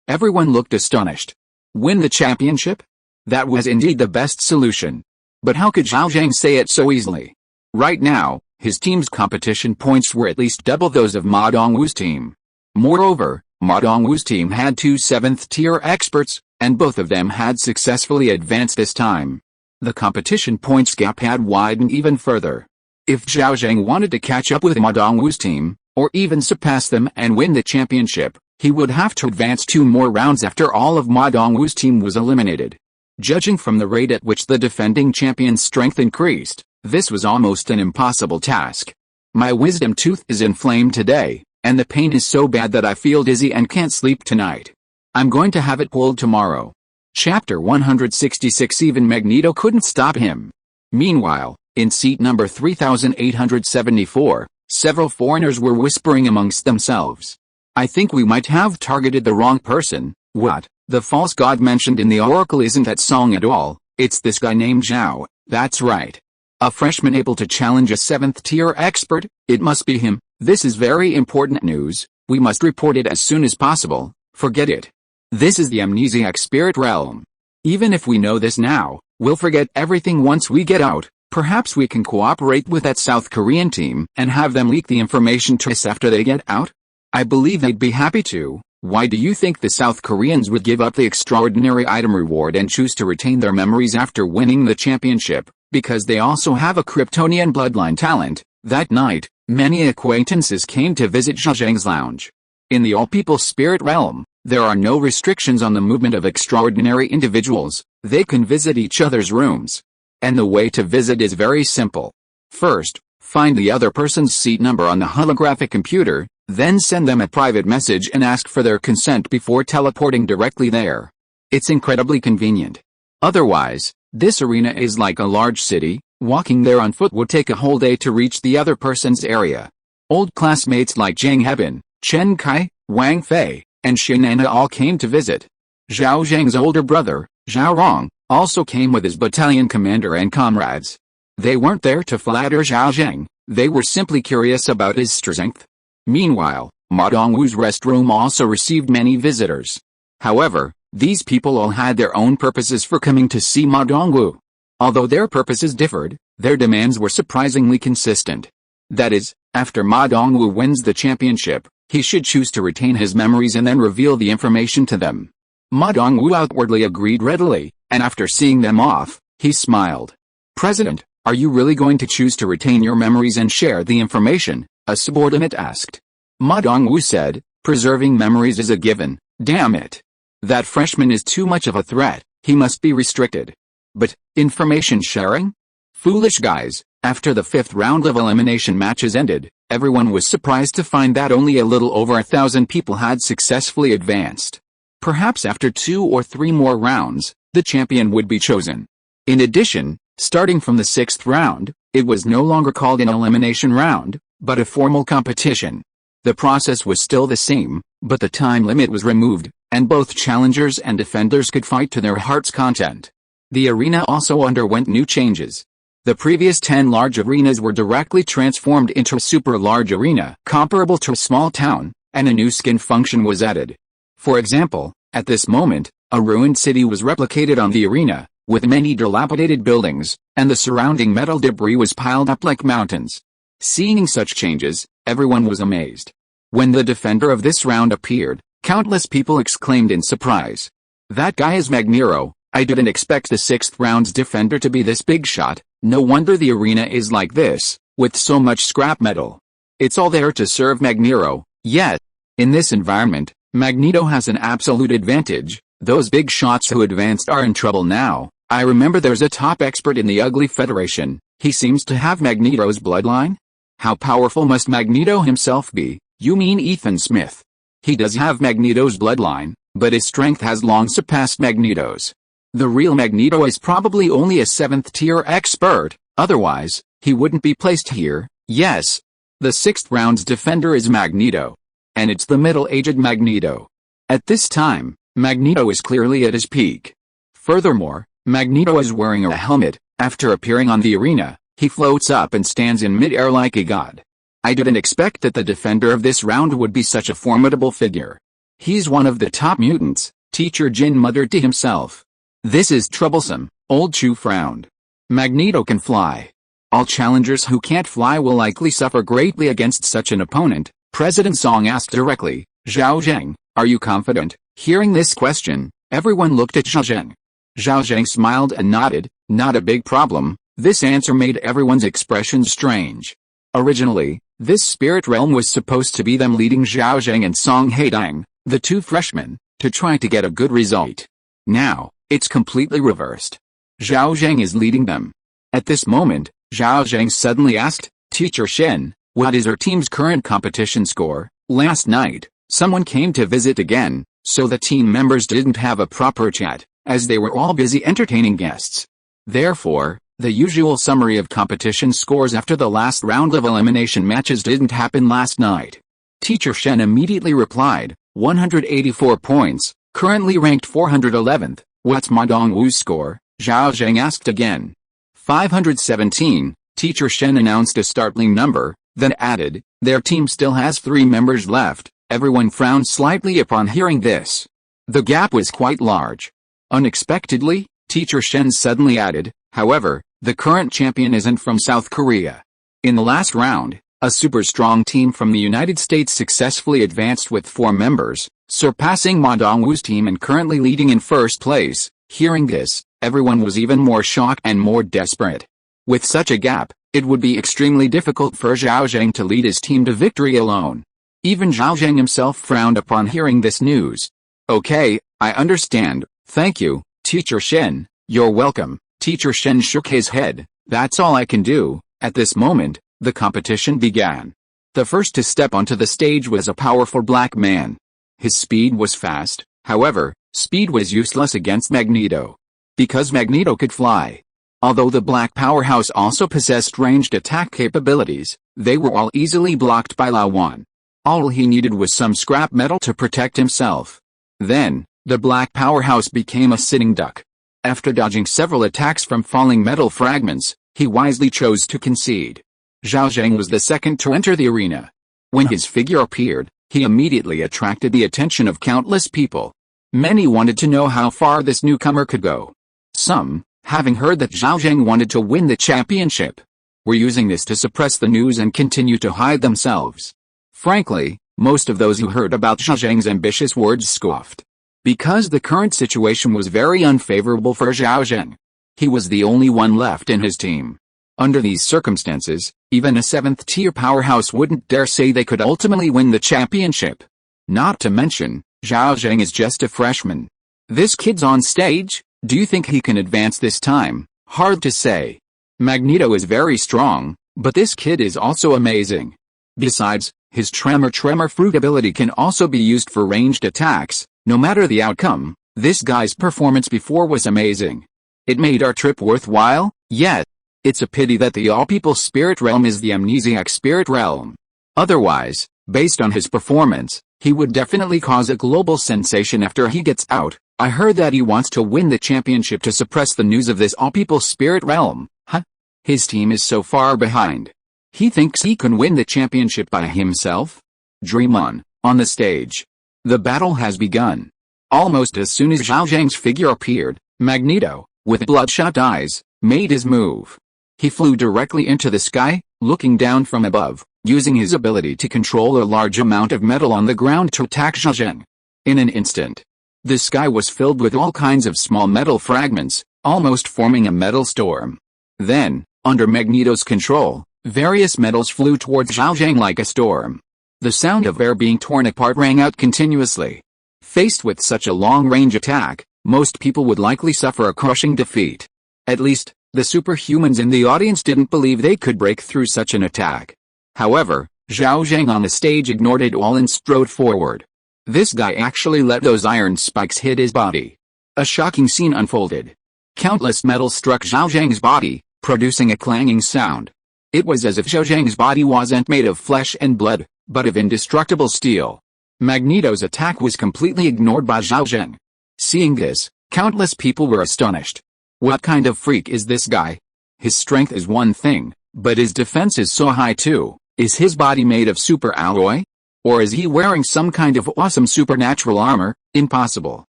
Speaker 1: everyone looked astonished. Win the championship? That was indeed the best solution. But how could Zhao Zheng say it so easily? Right now, His team's competition points were at least double those of Ma Dongwu's team. Moreover, Ma Dongwu's team had 2 7th-tier experts, and both of them had successfully advanced this time. The competition points gap had widened even further. If Zhao Zheng wanted to catch up with Ma Dongwu's team, or even surpass them and win the championship, he would have to advance 2 more rounds after all of Ma Dongwu's team was eliminated. Judging from the rate at which the defending champion's strength increased, this was almost an impossible task. My wisdom tooth is inflamed today, and the pain is so bad that I feel dizzy and can't sleep tonight. I'm going to have it pulled tomorrow. Chapter 166. Even Magneto couldn't stop him. Meanwhile, in seat number 3874, several foreigners were whispering amongst themselves. I think we might have targeted the wrong person. What? The false god mentioned in the oracle isn't that Song at all, it's this guy named Zhao. That's right. A freshman able to challenge a 7th-tier expert, it must be him. This is very important news, we must report it as soon as possible. Forget it. This is the amnesiac spirit realm. Even if we know this now, we'll forget everything once we get out. Perhaps we can cooperate with that South Korean team and have them leak the information to us after they get out? I believe they'd be happy to. Why do you think the South Koreans would give up the extraordinary item reward and choose to retain their memories after winning the championship? Because they also have a Kryptonian bloodline talent. That night, many acquaintances came to visit Zhao Zheng's lounge. In the all-people spirit realm, there are no restrictions on the movement of extraordinary individuals. They can visit each other's rooms. And the way to visit is very simple. First, find the other person's seat number on the holographic computer, then send them a private message and ask for their consent before teleporting directly there. It's incredibly convenient. Otherwise, this arena is like a large city. Walking there on foot would take a whole day to reach the other person's area. Old classmates like Zhang Hebin, Chen Kai, Wang Fei, and Xin Anna all came to visit. Zhao Zheng's older brother, Zhao Rong, also came with his battalion commander and comrades. They weren't there to flatter Zhao Zheng, they were simply curious about his strength. Meanwhile, Ma Dongwu's restroom also received many visitors. However, these people all had their own purposes for coming to see Ma Dongwu. Although their purposes differed, their demands were surprisingly consistent. That is, after Ma Dongwu wins the championship, he should choose to retain his memories and then reveal the information to them. Ma Dongwu outwardly agreed readily, and after seeing them off, he smiled. "President, are you really going to choose to retain your memories and share the information?" a subordinate asked. Ma Dongwu said, "Preserving memories is a given, damn it. That freshman is too much of a threat, he must be restricted. But, information sharing? Foolish guys." After the 5th round of elimination matches ended, everyone was surprised to find that only a little over 1,000 people had successfully advanced. Perhaps after 2 or 3 more rounds, the champion would be chosen. In addition, starting from the 6th round, it was no longer called an elimination round, but a formal competition. The process was still the same, but the time limit was removed, and both challengers and defenders could fight to their heart's content. The arena also underwent new changes. The previous 10 large arenas were directly transformed into a super large arena comparable to a small town, and a new skin function was added. For example, at this moment, a ruined city was replicated on the arena, with many dilapidated buildings, and the surrounding metal debris was piled up like mountains. Seeing such changes, everyone was amazed. When the defender of this round appeared, countless people exclaimed in surprise. "That guy is Magneto. I didn't expect the 6th round's defender to be this big shot. No wonder the arena is like this, with so much scrap metal. It's all there to serve Magneto." Yet, in this environment, Magneto has an absolute advantage. Those big shots who advanced are in trouble now. I remember there's a top expert in the Ugly Federation. He seems to have Magneto's bloodline? How powerful must Magneto himself be? You mean Ethan Smith? He does have Magneto's bloodline, but his strength has long surpassed Magneto's. The real Magneto is probably only a 7th-tier expert, otherwise, he wouldn't be placed here. Yes, the 6th round's defender is Magneto. And it's the middle-aged Magneto. At this time, Magneto is clearly at his peak. Furthermore, Magneto is wearing a helmet. After appearing on the arena, he floats up and stands in mid-air like a god. I didn't expect that the defender of this round would be such a formidable figure. He's one of the top mutants, Teacher Jin muttered to himself. This is troublesome. Old Chu frowned. Magneto can fly. All challengers who can't fly will likely suffer greatly against such an opponent, President Song asked directly. Zhao Zheng, are you confident? Hearing this question, everyone looked at Zhao Zheng. Zhao Zheng smiled and nodded. Not a big problem. This answer made everyone's expressions strange. Originally, this spirit realm was supposed to be them leading Zhao Zheng and Song Haitang, the two freshmen, to try to get a good result. Now, it's completely reversed. Zhao Zheng is leading them. At this moment, Zhao Zheng suddenly asked, Teacher Shen, what is our team's current competition score? Last night, someone came to visit again, so the team members didn't have a proper chat, as they were all busy entertaining guests. Therefore, the usual summary of competition scores after the last round of elimination matches didn't happen last night. Teacher Shen immediately replied, 184 points, currently ranked 411th, what's Ma Dongwu's score? Zhao Zheng asked again. 517, Teacher Shen announced a startling number, then added, their team still has 3 members left. Everyone frowned slightly upon hearing this. The gap was quite large. Unexpectedly, Teacher Shen suddenly added, however, the current champion isn't from South Korea. In the last round, a super strong team from the United States successfully advanced with 4 members, surpassing Ma Dongwu's team and currently leading in first place. Hearing this, everyone was even more shocked and more desperate. With such a gap, it would be extremely difficult for Zhao Zheng to lead his team to victory alone. Even Zhao Zheng himself frowned upon hearing this news. Okay, I understand, thank you, Teacher Shen, you're welcome. Teacher Shen shook his head, that's all I can do. At this moment, the competition began. The first to step onto the stage was a powerful black man. His speed was fast, however, speed was useless against Magneto. Because Magneto could fly. Although the black powerhouse also possessed ranged attack capabilities, they were all easily blocked by Lao Wan. All he needed was some scrap metal to protect himself. Then, the black powerhouse became a sitting duck. After dodging several attacks from falling metal fragments, he wisely chose to concede. Zhao Zheng was the second to enter the arena. When his figure appeared, he immediately attracted the attention of countless people. Many wanted to know how far this newcomer could go. Some, having heard that Zhao Zheng wanted to win the championship, were using this to suppress the news and continue to hide themselves. Frankly, most of those who heard about Zhao Zheng's ambitious words scoffed. Because the current situation was very unfavorable for Zhao Zheng. He was the only one left in his team. Under these circumstances, even a 7th-tier powerhouse wouldn't dare say they could ultimately win the championship. Not to mention, Zhao Zheng is just a freshman. This kid's on stage, do you think he can advance this time? Hard to say. Magneto is very strong, but this kid is also amazing. Besides, his tremor fruit ability can also be used for ranged attacks. No matter the outcome, this guy's performance before was amazing. It made our trip worthwhile, yet. It's a pity that the all-people spirit realm is the amnesiac spirit realm. Otherwise, based on his performance, he would definitely cause a global sensation after he gets out. I heard that he wants to win the championship to suppress the news of this all-people spirit realm. Huh? His team is so far behind. He thinks he can win the championship by himself? Dream on the stage. The battle has begun. Almost as soon as Zhao Zheng's figure appeared, Magneto, with bloodshot eyes, made his move. He flew directly into the sky, looking down from above, using his ability to control a large amount of metal on the ground to attack Zhao Zheng. In an instant, the sky was filled with all kinds of small metal fragments, almost forming a metal storm. Then, under Magneto's control, various metals flew towards Zhao Zheng like a storm. The sound of air being torn apart rang out continuously. Faced with such a long-range attack, most people would likely suffer a crushing defeat. At least, the superhumans in the audience didn't believe they could break through such an attack. However, Zhao Zheng on the stage ignored it all and strode forward. This guy actually let those iron spikes hit his body. A shocking scene unfolded. Countless metals struck Zhao Zheng's body, producing a clanging sound. It was as if Zhao Zheng's body wasn't made of flesh and blood, but of indestructible steel. Magneto's attack was completely ignored by Zhao Zheng. Seeing this, countless people were astonished. What kind of freak is this guy? His strength is one thing, but his defense is so high too. Is his body made of super alloy? Or is he wearing some kind of awesome supernatural armor? Impossible.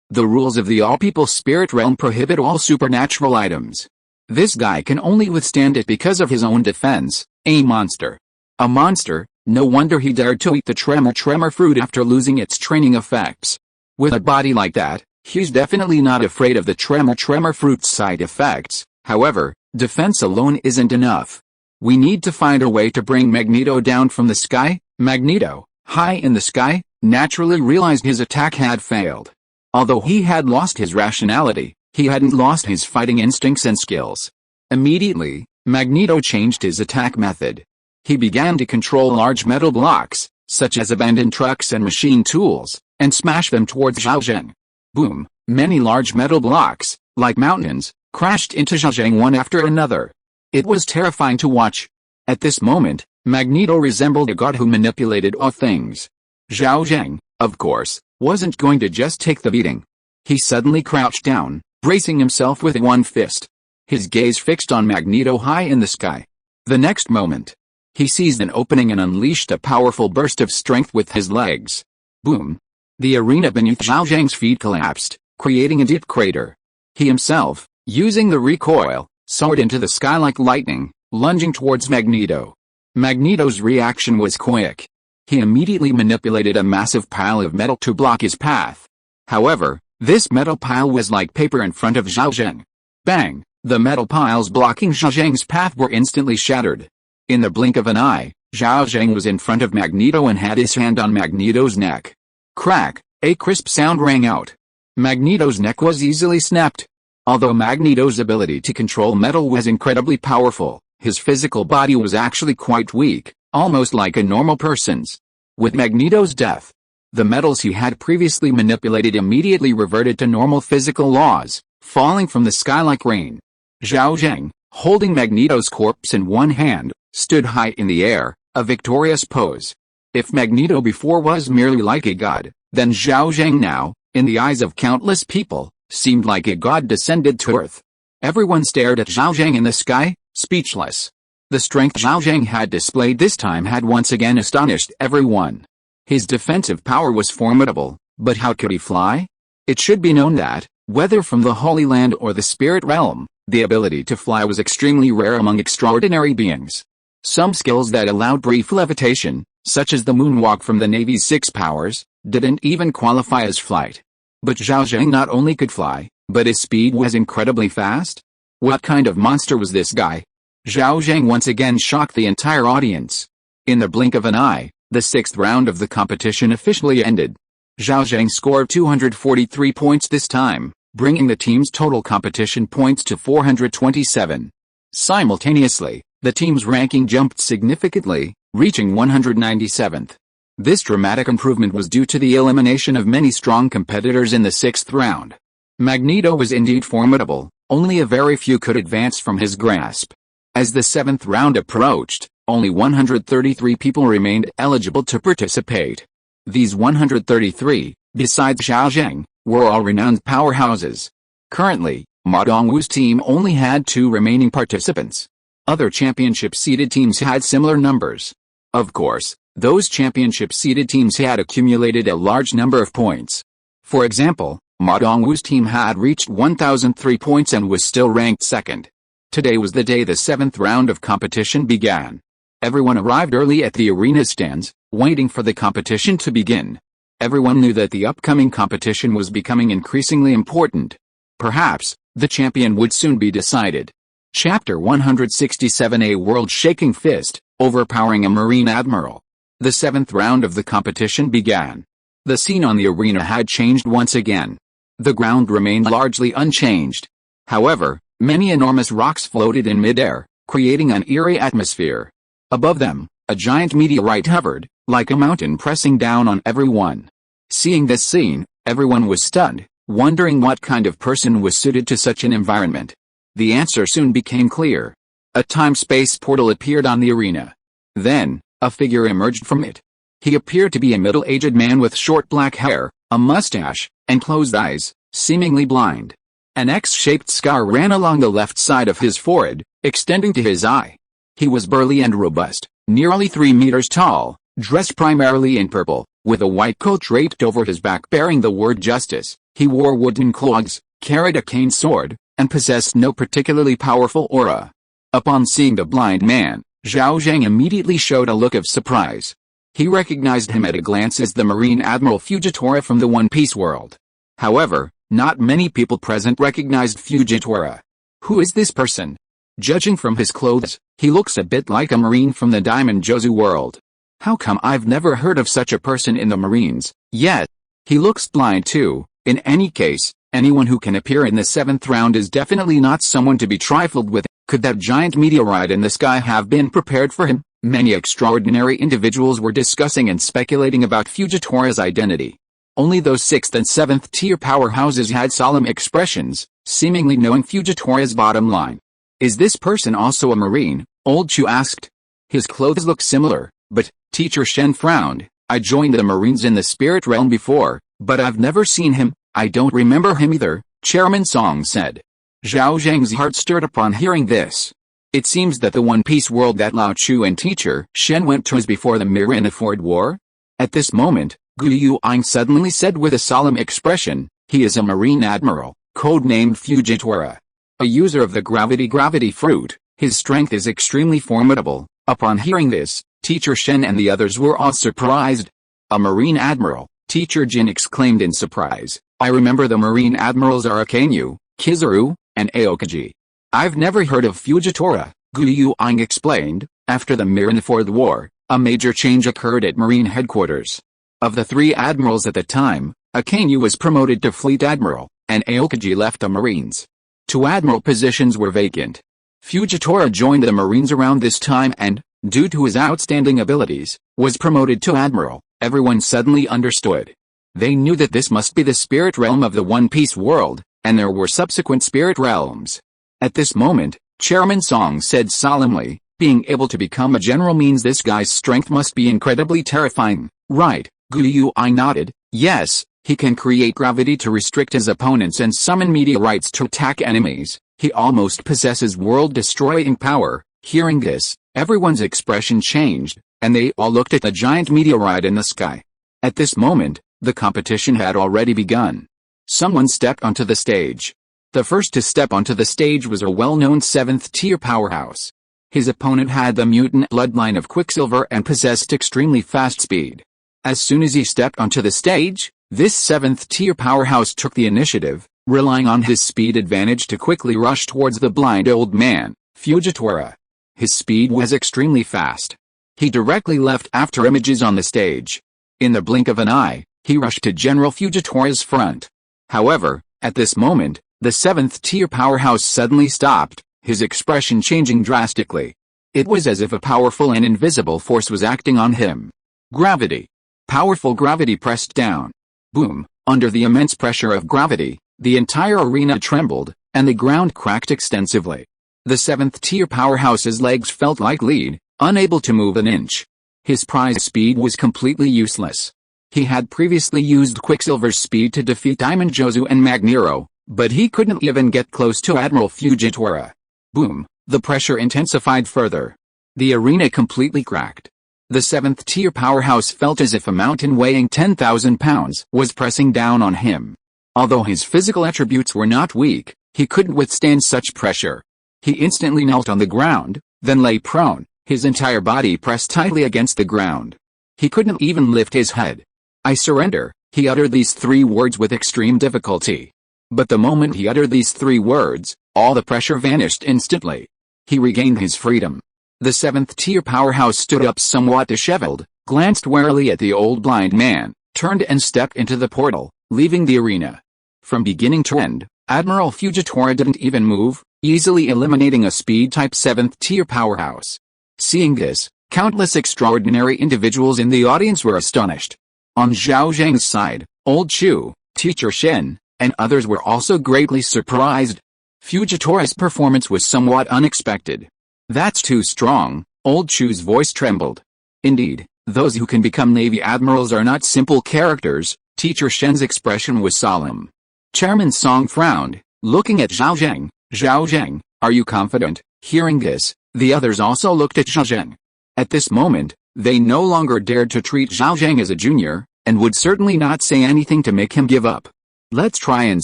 Speaker 1: The rules of the all-people spirit realm prohibit all supernatural items. This guy can only withstand it because of his own defense, a monster. A monster, no wonder he dared to eat the tremor fruit after losing its training effects. With a body like that, he's definitely not afraid of the tremor fruit's side effects. However, defense alone isn't enough. We need to find a way to bring Magneto down from the sky. Magneto, high in the sky, naturally realized his attack had failed. Although he had lost his rationality, he hadn't lost his fighting instincts and skills. Immediately, Magneto changed his attack method. He began to control large metal blocks, such as abandoned trucks and machine tools, and smash them towards Zhao Zheng. Boom! Many large metal blocks, like mountains, crashed into Zhao Zheng one after another. It was terrifying to watch. At this moment, Magneto resembled a god who manipulated all things. Zhao Zheng, of course, wasn't going to just take the beating. He suddenly crouched down, bracing himself with one fist. His gaze fixed on Magneto high in the sky. The next moment, he seized an opening and unleashed a powerful burst of strength with his legs. Boom! The arena beneath Zhao Zheng's feet collapsed, creating a deep crater. He himself, using the recoil, soared into the sky like lightning, lunging towards Magneto. Magneto's reaction was quick. He immediately manipulated a massive pile of metal to block his path. However, this metal pile was like paper in front of Zhao Zheng. Bang! The metal piles blocking Zhao Zheng's path were instantly shattered. In the blink of an eye, Zhao Zheng was in front of Magneto and had his hand on Magneto's neck. Crack! A crisp sound rang out. Magneto's neck was easily snapped. Although Magneto's ability to control metal was incredibly powerful, his physical body was actually quite weak, almost like a normal person's. With Magneto's death, the metals he had previously manipulated immediately reverted to normal physical laws, falling from the sky like rain. Zhao Zheng, holding Magneto's corpse in one hand, stood high in the air, a victorious pose. If Magneto before was merely like a god, then Zhao Zheng now, in the eyes of countless people, seemed like a god descended to earth. Everyone stared at Zhao Zheng in the sky, speechless. The strength Zhao Zheng had displayed this time had once again astonished everyone. His defensive power was formidable, but how could he fly? It should be known that, whether from the Holy Land or the Spirit Realm, the ability to fly was extremely rare among extraordinary beings. Some skills that allowed brief levitation, such as the moonwalk from the Navy's 6 powers, didn't even qualify as flight. But Zhao Zheng not only could fly, but his speed was incredibly fast. What kind of monster was this guy? Zhao Zheng once again shocked the entire audience. In the blink of an eye, the 6th round of the competition officially ended. Zhao Zheng scored 243 points this time, bringing the team's total competition points to 427. Simultaneously, the team's ranking jumped significantly, reaching 197th. This dramatic improvement was due to the elimination of many strong competitors in the 6th round. Magneto was indeed formidable, only a very few could advance from his grasp. As the 7th round approached, only 133 people remained eligible to participate. These 133, besides Zhao Zheng, were all renowned powerhouses. Currently, Ma Dongwu's team only had 2 remaining participants. Other championship-seeded teams had similar numbers. Of course, those championship-seeded teams had accumulated a large number of points. For example, Ma Dongwu's team had reached 1,003 points and was still ranked 2nd. Today was the day the 7th round of competition began. Everyone arrived early at the arena stands, waiting for the competition to begin. Everyone knew that the upcoming competition was becoming increasingly important. Perhaps, the champion would soon be decided. Chapter 167: A world-shaking fist, overpowering a Marine Admiral. The 7th round of the competition began. The scene on the arena had changed once again. The ground remained largely unchanged. However, many enormous rocks floated in midair, creating an eerie atmosphere. Above them, a giant meteorite hovered, like a mountain pressing down on everyone. Seeing this scene, everyone was stunned, wondering what kind of person was suited to such an environment. The answer soon became clear. A time-space portal appeared on the arena. Then, a figure emerged from it. He appeared to be a middle-aged man with short black hair, a mustache, and closed eyes, seemingly blind. An X-shaped scar ran along the left side of his forehead, extending to his eye. He was burly and robust, nearly 3 meters tall, dressed primarily in purple, with a white coat draped over his back bearing the word justice. He wore wooden clogs, carried a cane sword, and possessed no particularly powerful aura. Upon seeing the blind man, Zhao Zheng immediately showed a look of surprise. He recognized him at a glance as the Marine Admiral Fujitora from the One Piece world. However, not many people present recognized Fujitora. Who is this person? Judging from his clothes, he looks a bit like a Marine from the Diamond Jozu world. How come I've never heard of such a person in the Marines, yet? He looks blind too. In any case, anyone who can appear in the 7th round is definitely not someone to be trifled with. Could that giant meteorite in the sky have been prepared for him? Many extraordinary individuals were discussing and speculating about Fujitora's identity. Only those 6th and 7th tier powerhouses had solemn expressions, seemingly knowing Fujitora's bottom line. Is this person also a Marine? Old Chu asked. His clothes look similar, but, Teacher Shen frowned. I joined the Marines in the spirit realm before, but I've never seen him. I don't remember him either, Chairman Song said. Zhao Zheng's heart stirred upon hearing this. It seems that the One Piece world that Lao Chu and Teacher Shen went to is before the Marineford War. At this moment, Gu Yuang suddenly said with a solemn expression, he is a Marine Admiral, codenamed Fujitora. A user of the gravity fruit, his strength is extremely formidable. Upon hearing this, Teacher Shen and the others were all surprised. A Marine Admiral, Teacher Jin exclaimed in surprise. I remember the Marine Admirals Arakanyu, Kizaru, and Aokiji. I've never heard of Fujitora, Gu Yuang explained. After the Marineford War, a major change occurred at Marine headquarters. Of the 3 admirals at the time, Akainu was promoted to Fleet Admiral, and Aokiji left the Marines. 2 admiral positions were vacant. Fujitora joined the Marines around this time and, due to his outstanding abilities, was promoted to Admiral. Everyone suddenly understood. They knew that this must be the spirit realm of the One Piece world, and there were subsequent spirit realms. At this moment, Chairman Song said solemnly, being able to become a general means this guy's strength must be incredibly terrifying, right? Gu Yuang nodded. Yes, he can create gravity to restrict his opponents and summon meteorites to attack enemies. He almost possesses world-destroying power. Hearing this, everyone's expression changed, and they all looked at the giant meteorite in the sky. At this moment, the competition had already begun. Someone stepped onto the stage. The first to step onto the stage was a well-known 7th-tier powerhouse. His opponent had the mutant bloodline of Quicksilver and possessed extremely fast speed. As soon as he stepped onto the stage, this 7th-tier powerhouse took the initiative, relying on his speed advantage to quickly rush towards the blind old man, Fujitora. His speed was extremely fast. He directly left after images on the stage. In the blink of an eye, he rushed to General Fujitora's front. However, at this moment, the 7th-tier powerhouse suddenly stopped, his expression changing drastically. It was as if a powerful and invisible force was acting on him. Gravity. Powerful gravity pressed down. Boom! Under the immense pressure of gravity, the entire arena trembled, and the ground cracked extensively. The 7th-tier powerhouse's legs felt like lead, unable to move an inch. His prize speed was completely useless. He had previously used Quicksilver's speed to defeat Diamond Jozu and Magneto, but he couldn't even get close to Admiral Fujitora. Boom! The pressure intensified further. The arena completely cracked. The 7th-tier powerhouse felt as if a mountain weighing 10,000 pounds was pressing down on him. Although his physical attributes were not weak, he couldn't withstand such pressure. He instantly knelt on the ground, then lay prone, his entire body pressed tightly against the ground. He couldn't even lift his head. I surrender, he uttered these 3 words with extreme difficulty. But the moment he uttered these 3 words, all the pressure vanished instantly. He regained his freedom. The 7th-tier powerhouse stood up somewhat disheveled, glanced warily at the old blind man, turned and stepped into the portal, leaving the arena. From beginning to end, Admiral Fujitora didn't even move, easily eliminating a speed-type 7th-tier powerhouse. Seeing this, countless extraordinary individuals in the audience were astonished. On Zhao Zheng's side, Old Chu, Teacher Shen, and others were also greatly surprised. Fujitora's performance was somewhat unexpected. That's too strong, Old Chu's voice trembled. Indeed, those who can become Navy admirals are not simple characters. Teacher Shen's expression was solemn. Chairman Song frowned, looking at Zhao Zheng. Zhao Zheng, are you confident? Hearing this, the others also looked at Zhao Zheng. At this moment, they no longer dared to treat Zhao Zheng as a junior, and would certainly not say anything to make him give up. Let's try and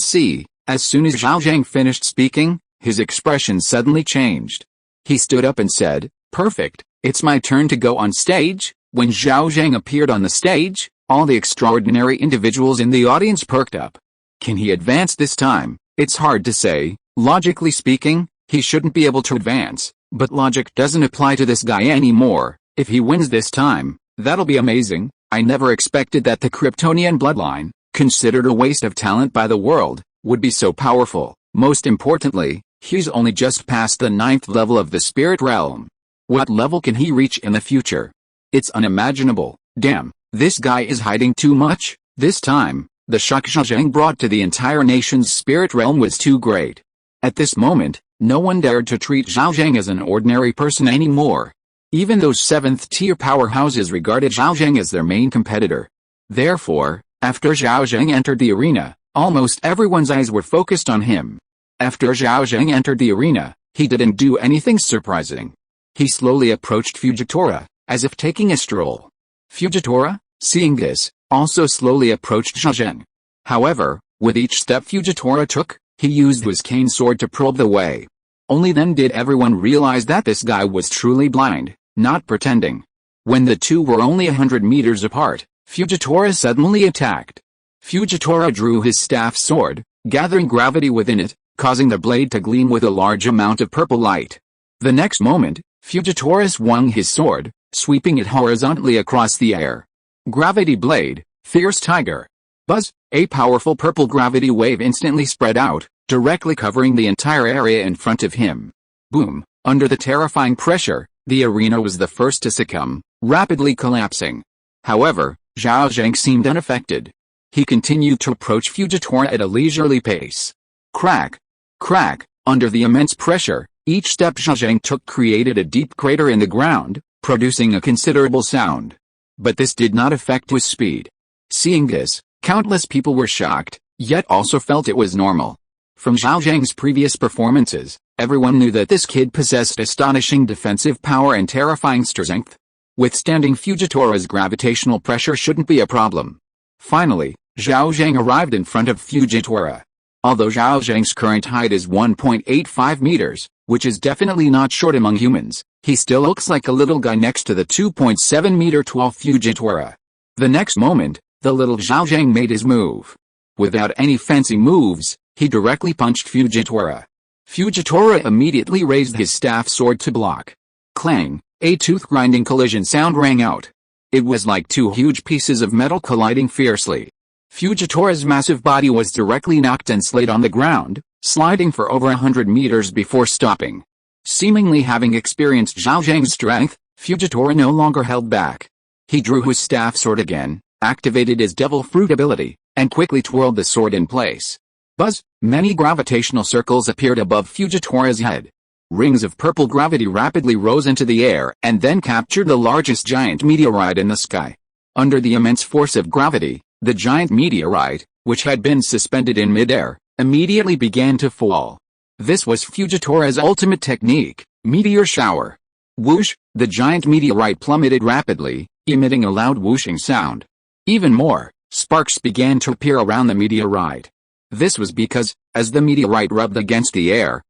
Speaker 1: see. As soon as Zhao Zheng finished speaking, his expression suddenly changed. He stood up and said, "Perfect, it's my turn to go on stage." When Zhao Zheng appeared on the stage, all the extraordinary individuals in the audience perked up. Can he advance this time? It's hard to say. Logically speaking, he shouldn't be able to advance, but logic doesn't apply to this guy anymore. If he wins this time, that'll be amazing. I never expected that the Kryptonian bloodline, considered a waste of talent by the world, would be so powerful. Most importantly, he's only just past the 9th level of the spirit realm. What level can he reach in the future? It's unimaginable. Damn, this guy is hiding too much. This time, the shock Zhao Zheng brought to the entire nation's spirit realm was too great. At this moment, no one dared to treat Zhao Zheng as an ordinary person anymore. Even those 7th-tier powerhouses regarded Zhao Zheng as their main competitor. Therefore, after Zhao Zheng entered the arena, almost everyone's eyes were focused on him. After Zhao Zheng entered the arena, he didn't do anything surprising. He slowly approached Fujitora, as if taking a stroll. Fujitora, seeing this, also slowly approached Zhao Zheng. However, with each step Fujitora took, he used his cane sword to probe the way. Only then did everyone realize that this guy was truly blind, not pretending. When the two were only 100 meters apart, Fujitora suddenly attacked. Fujitora drew his staff sword, gathering gravity within it, causing the blade to gleam with a large amount of purple light. The next moment, Fujitora swung his sword, sweeping it horizontally across the air. Gravity blade, fierce tiger. Buzz, a powerful purple gravity wave instantly spread out, directly covering the entire area in front of him. Boom, under the terrifying pressure, the arena was the first to succumb, rapidly collapsing. However, Zhao Zheng seemed unaffected. He continued to approach Fujitora at a leisurely pace. Crack, crack, under the immense pressure, each step Zhao Zheng took created a deep crater in the ground, producing a considerable sound. But this did not affect his speed. Seeing this, countless people were shocked, yet also felt it was normal. From Zhao Zheng's previous performances, everyone knew that this kid possessed astonishing defensive power and terrifying strength. Withstanding Fujitora's gravitational pressure shouldn't be a problem. Finally, Zhao Zheng arrived in front of Fujitora. Although Zhao Zheng's current height is 1.85 meters, which is definitely not short among humans, he still looks like a little guy next to the 2.7 meter tall Fujitora. The next moment, the little Zhao Zheng made his move. Without any fancy moves, he directly punched Fujitora. Fujitora immediately raised his staff sword to block. Clang, a tooth-grinding collision sound rang out. It was like two huge pieces of metal colliding fiercely. Fujitora's massive body was directly knocked and slid on the ground, sliding for over 100 meters before stopping. Seemingly having experienced Zhao Zheng's strength, Fujitora no longer held back. He drew his staff sword again, activated his devil fruit ability, and quickly twirled the sword in place. Buzz, many gravitational circles appeared above Fujitora's head. Rings of purple gravity rapidly rose into the air and then captured the largest giant meteorite in the sky. Under the immense force of gravity, the giant meteorite, which had been suspended in midair, immediately began to fall. This was Fujitora's ultimate technique, meteor shower. Whoosh, the giant meteorite plummeted rapidly, emitting a loud whooshing sound. Even more, sparks began to appear around the meteorite. This was because, as the meteorite rubbed against the air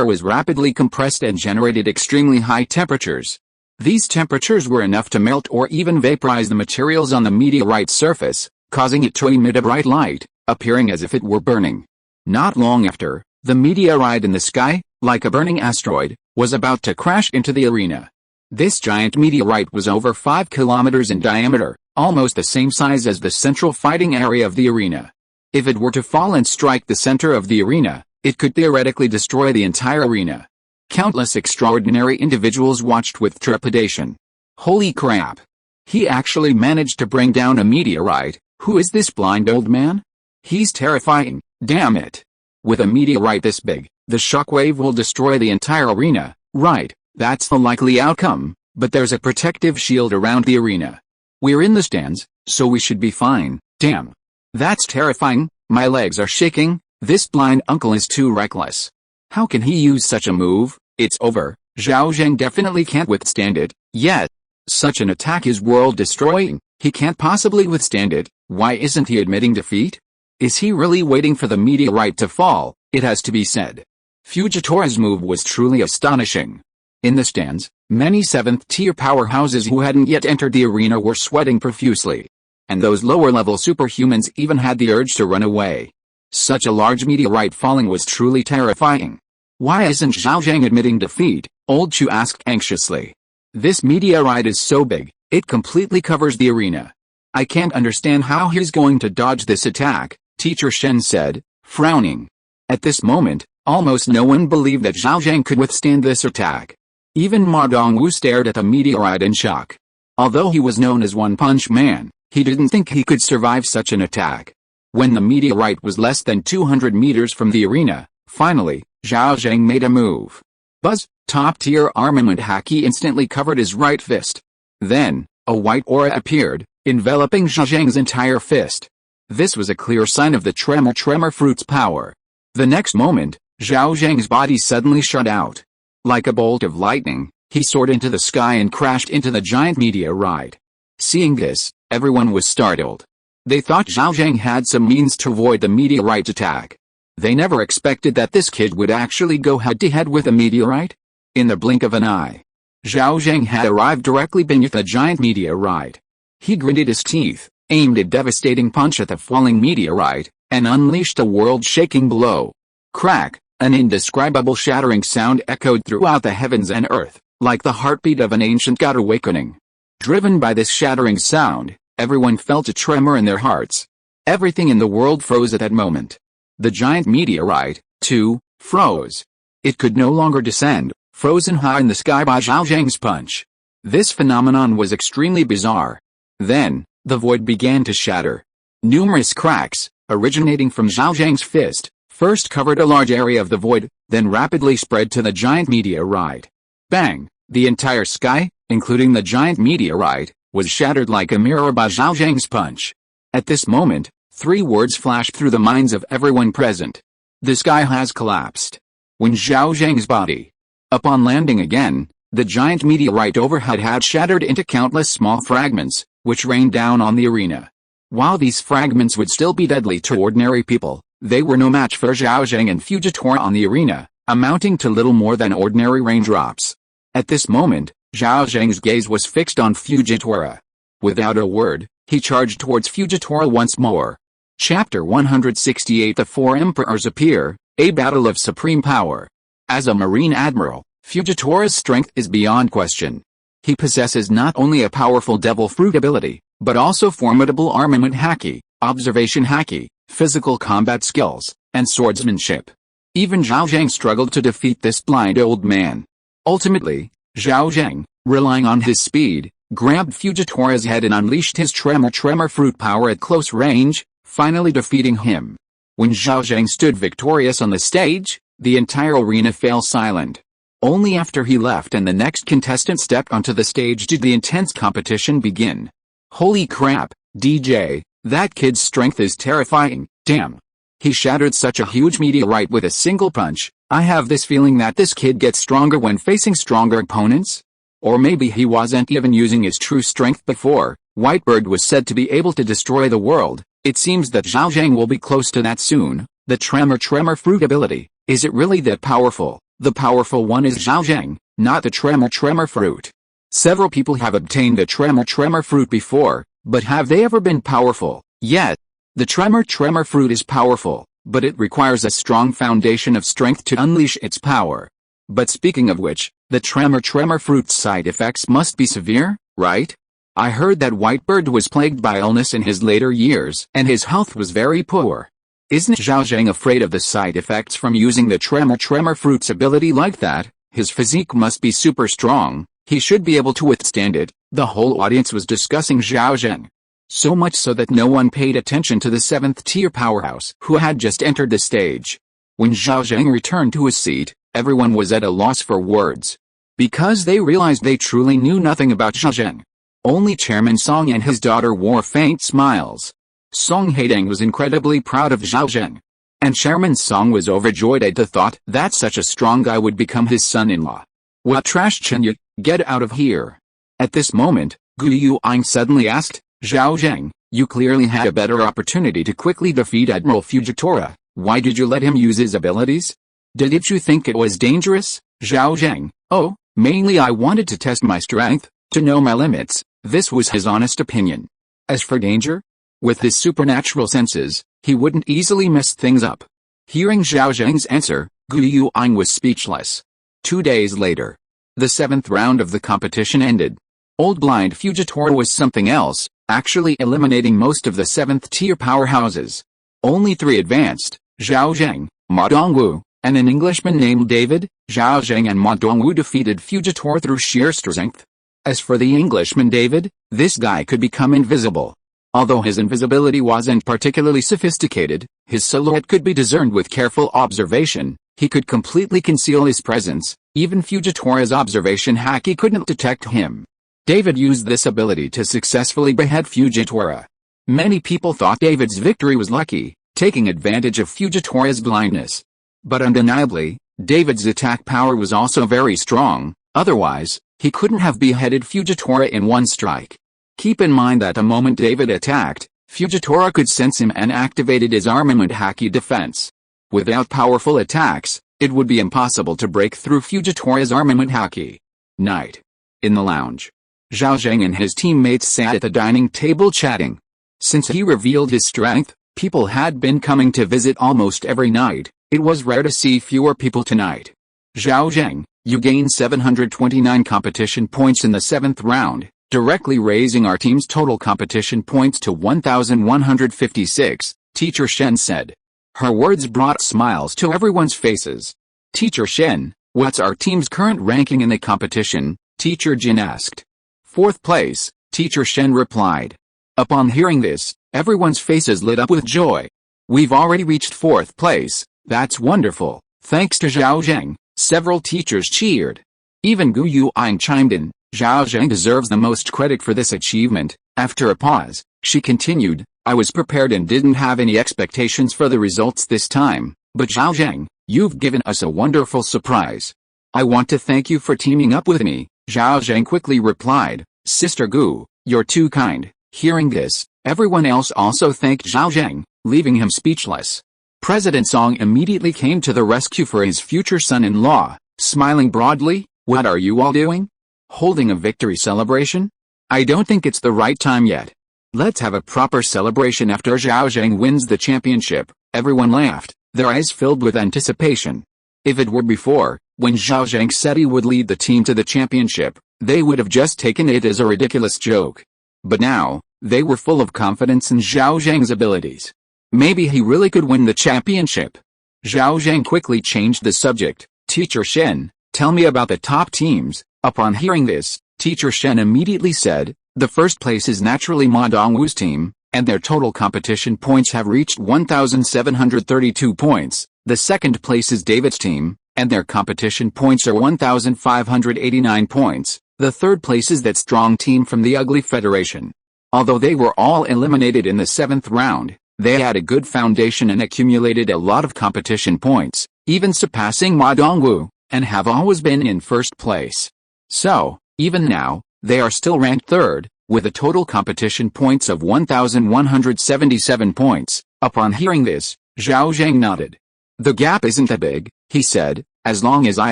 Speaker 1: was rapidly compressed and generated extremely high temperatures. These temperatures were enough to melt or even vaporize the materials on the meteorite's surface, causing it to emit a bright light, appearing as if it were burning. Not long after, the meteorite in the sky, like a burning asteroid, was about to crash into the arena. This giant meteorite was over 5 kilometers in diameter, almost the same size as the central fighting area of the arena. If it were to fall and strike the center of the arena, it could theoretically destroy the entire arena. Countless extraordinary individuals watched with trepidation. Holy crap! He actually managed to bring down a meteorite. Who is this blind old man? He's terrifying, damn it. With a meteorite this big, the shockwave will destroy the entire arena, right? That's the likely outcome, but there's a protective shield around the arena. We're in the stands, so we should be fine. Damn. That's terrifying, my legs are shaking, this blind uncle is too reckless. How can he use such a move? It's over, Zhao Zheng definitely can't withstand it, yet. Such an attack is world-destroying, he can't possibly withstand it, why isn't he admitting defeat? Is he really waiting for the meteorite to fall? It has to be said. Fujitora's move was truly astonishing. In the stands, many 7th-tier powerhouses who hadn't yet entered the arena were sweating profusely. And those lower-level superhumans even had the urge to run away. Such a large meteorite falling was truly terrifying. Why isn't Zhao Zheng admitting defeat? Old Chu asked anxiously. This meteorite is so big, it completely covers the arena. I can't understand how he's going to dodge this attack, Teacher Shen said, frowning. At this moment, almost no one believed that Zhao Zheng could withstand this attack. Even Ma Dongwu stared at the meteorite in shock. Although he was known as One Punch Man, he didn't think he could survive such an attack. When the meteorite was less than 200 meters from the arena, finally, Zhao Zheng made a move. Buzz, top-tier armament haki instantly covered his right fist. Then, a white aura appeared, enveloping Zhao Zheng's entire fist. This was a clear sign of the tremor fruit's power. The next moment, Zhao Zheng's body suddenly shot out. Like a bolt of lightning, he soared into the sky and crashed into the giant meteorite. Seeing this, everyone was startled. They thought Zhao Zheng had some means to avoid the meteorite's attack. They never expected that this kid would actually go head-to-head with a meteorite. In the blink of an eye, Zhao Zheng had arrived directly beneath the giant meteorite. He gritted his teeth, aimed a devastating punch at the falling meteorite, and unleashed a world-shaking blow. Crack! An indescribable shattering sound echoed throughout the heavens and earth, like the heartbeat of an ancient god awakening. Driven by this shattering sound, everyone felt a tremor in their hearts. Everything in the world froze at that moment. The giant meteorite, too, froze. It could no longer descend, frozen high in the sky by Zhao Zheng's punch. This phenomenon was extremely bizarre. Then, the void began to shatter. Numerous cracks, originating from Zhao Zheng's fist, first covered a large area of the void, then rapidly spread to the giant meteorite. Bang! The entire sky, including the giant meteorite, was shattered like a mirror by Zhao Zheng's punch. At this moment, 3 words flashed through the minds of everyone present. The sky has collapsed. When Zhao Zheng's body, upon landing again, the giant meteorite overhead had shattered into countless small fragments, which rained down on the arena. While these fragments would still be deadly to ordinary people, they were no match for Zhao Zheng and Fujitora on the arena, amounting to little more than ordinary raindrops. At this moment, Zhao Zheng's gaze was fixed on Fujitora. Without a word, he charged towards Fujitora once more. Chapter 168 The Four Emperors Appear, a battle of supreme power. As a Marine Admiral, Fujitora's strength is beyond question. He possesses not only a powerful devil fruit ability, but also formidable armament haki, observation haki, physical combat skills, and swordsmanship. Even Zhao Zheng struggled to defeat this blind old man. Ultimately, Zhao Zheng, relying on his speed, grabbed Fujitora's head and unleashed his tremor fruit power at close range, finally defeating him. When Zhao Zheng stood victorious on the stage, the entire arena fell silent. Only after he left and the next contestant stepped onto the stage did the intense competition begin. Holy crap, DJ, that kid's strength is terrifying, damn. He shattered such a huge meteorite with a single punch. I have this feeling that this kid gets stronger when facing stronger opponents. Or maybe he wasn't even using his true strength before. Whitebird was said to be able to destroy the world. It seems that Zhao Zheng will be close to that soon. The tremor fruit ability, is it really that powerful? The powerful one is Zhao Zheng, not the tremor fruit. Several people have obtained the tremor fruit before, but have they ever been powerful? Yet. The tremor fruit is powerful, but it requires a strong foundation of strength to unleash its power. But speaking of which, the tremor fruit's side effects must be severe, right? I heard that Whitebird was plagued by illness in his later years, and his health was very poor. Isn't Zhao Zheng afraid of the side effects from using the tremor fruit's ability like that? His physique must be super strong, he should be able to withstand it. The whole audience was discussing Zhao Zheng. So much so that no one paid attention to the 7th-tier powerhouse who had just entered the stage. When Zhao Zheng returned to his seat, everyone was at a loss for words. Because they realized they truly knew nothing about Zhao Zheng. Only Chairman Song and his daughter wore faint smiles. Song Haitang was incredibly proud of Zhao Zheng. And Chairman Song was overjoyed at the thought that such a strong guy would become his son-in-law. What trash Chen Yu, get out of here. At this moment, Gu Yuang suddenly asked, Zhao Zheng, You clearly had a better opportunity to quickly defeat Admiral Fujitora. Why did you let him use his abilities? Didn't you think it was dangerous, Zhao Zheng? Oh, mainly I wanted to test my strength, to know my limits. This was his honest opinion. As for danger? With his supernatural senses, he wouldn't easily mess things up. Hearing Zhao Zheng's answer, Gu Yuang was speechless. 2 days later, the 7th round of the competition ended. Old blind Fujitora was something else, actually eliminating most of the 7th-tier powerhouses. Only 3 advanced, Zhao Zheng, Ma Dongwu, and an Englishman named David. Zhao Zheng and Ma Dongwu defeated Fujitora through sheer strength. As for the Englishman David, this guy could become invisible. Although his invisibility wasn't particularly sophisticated, his silhouette could be discerned with careful observation. He could completely conceal his presence. Even Fujitora's observation haki couldn't detect him. David used this ability to successfully behead Fujitora. Many people thought David's victory was lucky, taking advantage of Fujitora's blindness. But undeniably, David's attack power was also very strong, otherwise, he couldn't have beheaded Fujitora in one strike. Keep in mind that the moment David attacked, Fujitora could sense him and activated his armament haki defense. Without powerful attacks, it would be impossible to break through Fujitora's armament haki. Night. In the lounge. Zhao Zheng and his teammates sat at the dining table chatting. Since he revealed his strength, people had been coming to visit almost every night. It was rare to see fewer people tonight. Zhao Zheng, you gained 729 competition points in the 7th round, directly raising our team's total competition points to 1,156, Teacher Shen said. Her words brought smiles to everyone's faces. Teacher Shen, what's our team's current ranking in the competition? Teacher Jin asked. 4th place, Teacher Shen replied. Upon hearing this, everyone's faces lit up with joy. We've already reached 4th place, that's wonderful, thanks to Zhao Zheng, several teachers cheered. Even Gu Yuang chimed in. Zhao Zheng deserves the most credit for this achievement. After a pause, she continued, I was prepared and didn't have any expectations for the results this time, but Zhao Zheng, you've given us a wonderful surprise. I want to thank you for teaming up with me, Zhao Zheng quickly replied. Sister Gu, you're too kind. Hearing this, everyone else also thanked Zhao Zheng, leaving him speechless. President Song immediately came to the rescue for his future son-in-law, smiling broadly. What are you all doing? Holding a victory celebration? I don't think it's the right time yet. Let's have a proper celebration after Zhao Zheng wins the championship. Everyone laughed, their eyes filled with anticipation. If it were before, when Zhao Zheng said he would lead the team to the championship, they would have just taken it as a ridiculous joke. But now, they were full of confidence in Zhao Zheng's abilities. Maybe he really could win the championship. Zhao Zheng quickly changed the subject. Teacher Shen, tell me about the top teams. Upon hearing this, Teacher Shen immediately said, the first place is naturally Ma Dongwu's team, and their total competition points have reached 1,732 points. The second place is David's team, and their competition points are 1,589 points. The third place is that strong team from the Ugly Federation. Although they were all eliminated in the 7th round, they had a good foundation and accumulated a lot of competition points, even surpassing Ma Dongwu, and have always been in first place. So, even now, they are still ranked 3rd, with a total competition points of 1,177 points. Upon hearing this, Zhao Zheng nodded. The gap isn't that big, he said, as long as I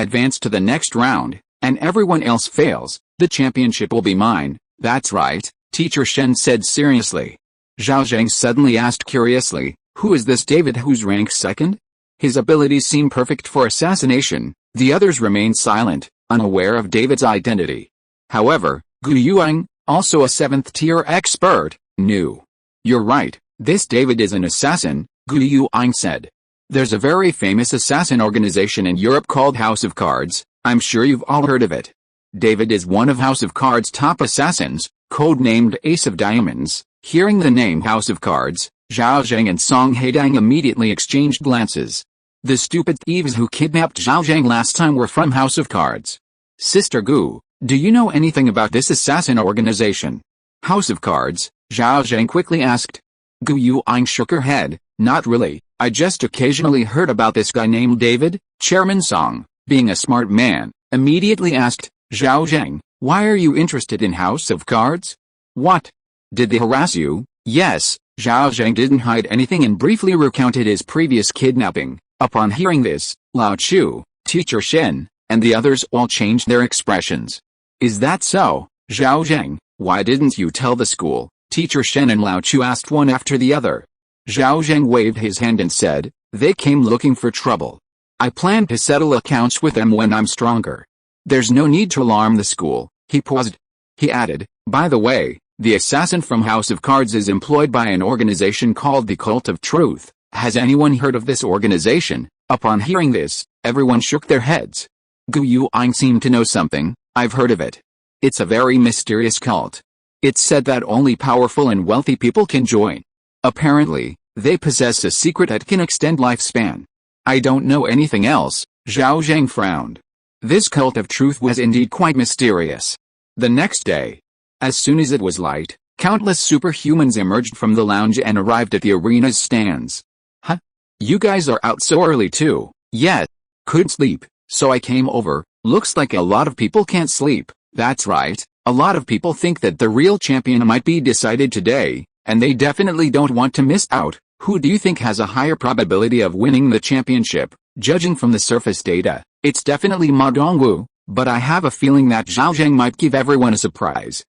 Speaker 1: advance to the next round, and everyone else fails, the championship will be mine. That's right, Teacher Shen said seriously. Zhao Zheng suddenly asked curiously, who is this David who's ranked 2nd? His abilities seem perfect for assassination. The others remained silent, unaware of David's identity. However, Gu Yuang, also a 7th-tier expert, knew. You're right, this David is an assassin, Gu Yuang said. There's a very famous assassin organization in Europe called House of Cards. I'm sure you've all heard of it. David is one of House of Cards' top assassins, codenamed Ace of Diamonds. Hearing the name House of Cards, Zhao Zheng and Song Haitang immediately exchanged glances. The stupid thieves who kidnapped Zhao Zheng last time were from House of Cards. Sister Gu, do you know anything about this assassin organization? House of Cards, Zhao Zheng quickly asked. Gu Yuang shook her head, not really, I just occasionally heard about this guy named David. Chairman Song, being a smart man, immediately asked, Zhao Zheng, why are you interested in House of Cards? What? Did they harass you? Yes, Zhao Zheng didn't hide anything and briefly recounted his previous kidnapping. Upon hearing this, Lao Chu, Teacher Shen, and the others all changed their expressions. Is that so, Zhao Zheng? Why didn't you tell the school? Teacher Shen and Lao Chu asked one after the other. Zhao Zheng waved his hand and said, they came looking for trouble. I plan to settle accounts with them when I'm stronger. There's no need to alarm the school. He paused. He added, by the way, the assassin from House of Cards is employed by an organization called the Cult of Truth. Has anyone heard of this organization? Upon hearing this, everyone shook their heads. Gu Yuang seemed to know something. I've heard of it. It's a very mysterious cult. It's said that only powerful and wealthy people can join. Apparently, they possess a secret that can extend lifespan. I don't know anything else. Zhao Zheng frowned. This Cult of Truth was indeed quite mysterious. The next day, as soon as it was light, countless superhumans emerged from the lounge and arrived at the arena's stands. Huh? You guys are out so early too? Yeah. Couldn't sleep, so I came over. Looks like a lot of people can't sleep. That's right. A lot of people think that the real champion might be decided today, and they definitely don't want to miss out. Who do you think has a higher probability of winning the championship? Judging from the surface data, it's definitely Ma Dongwu, but I have a feeling that Zhao Zheng might give everyone a surprise.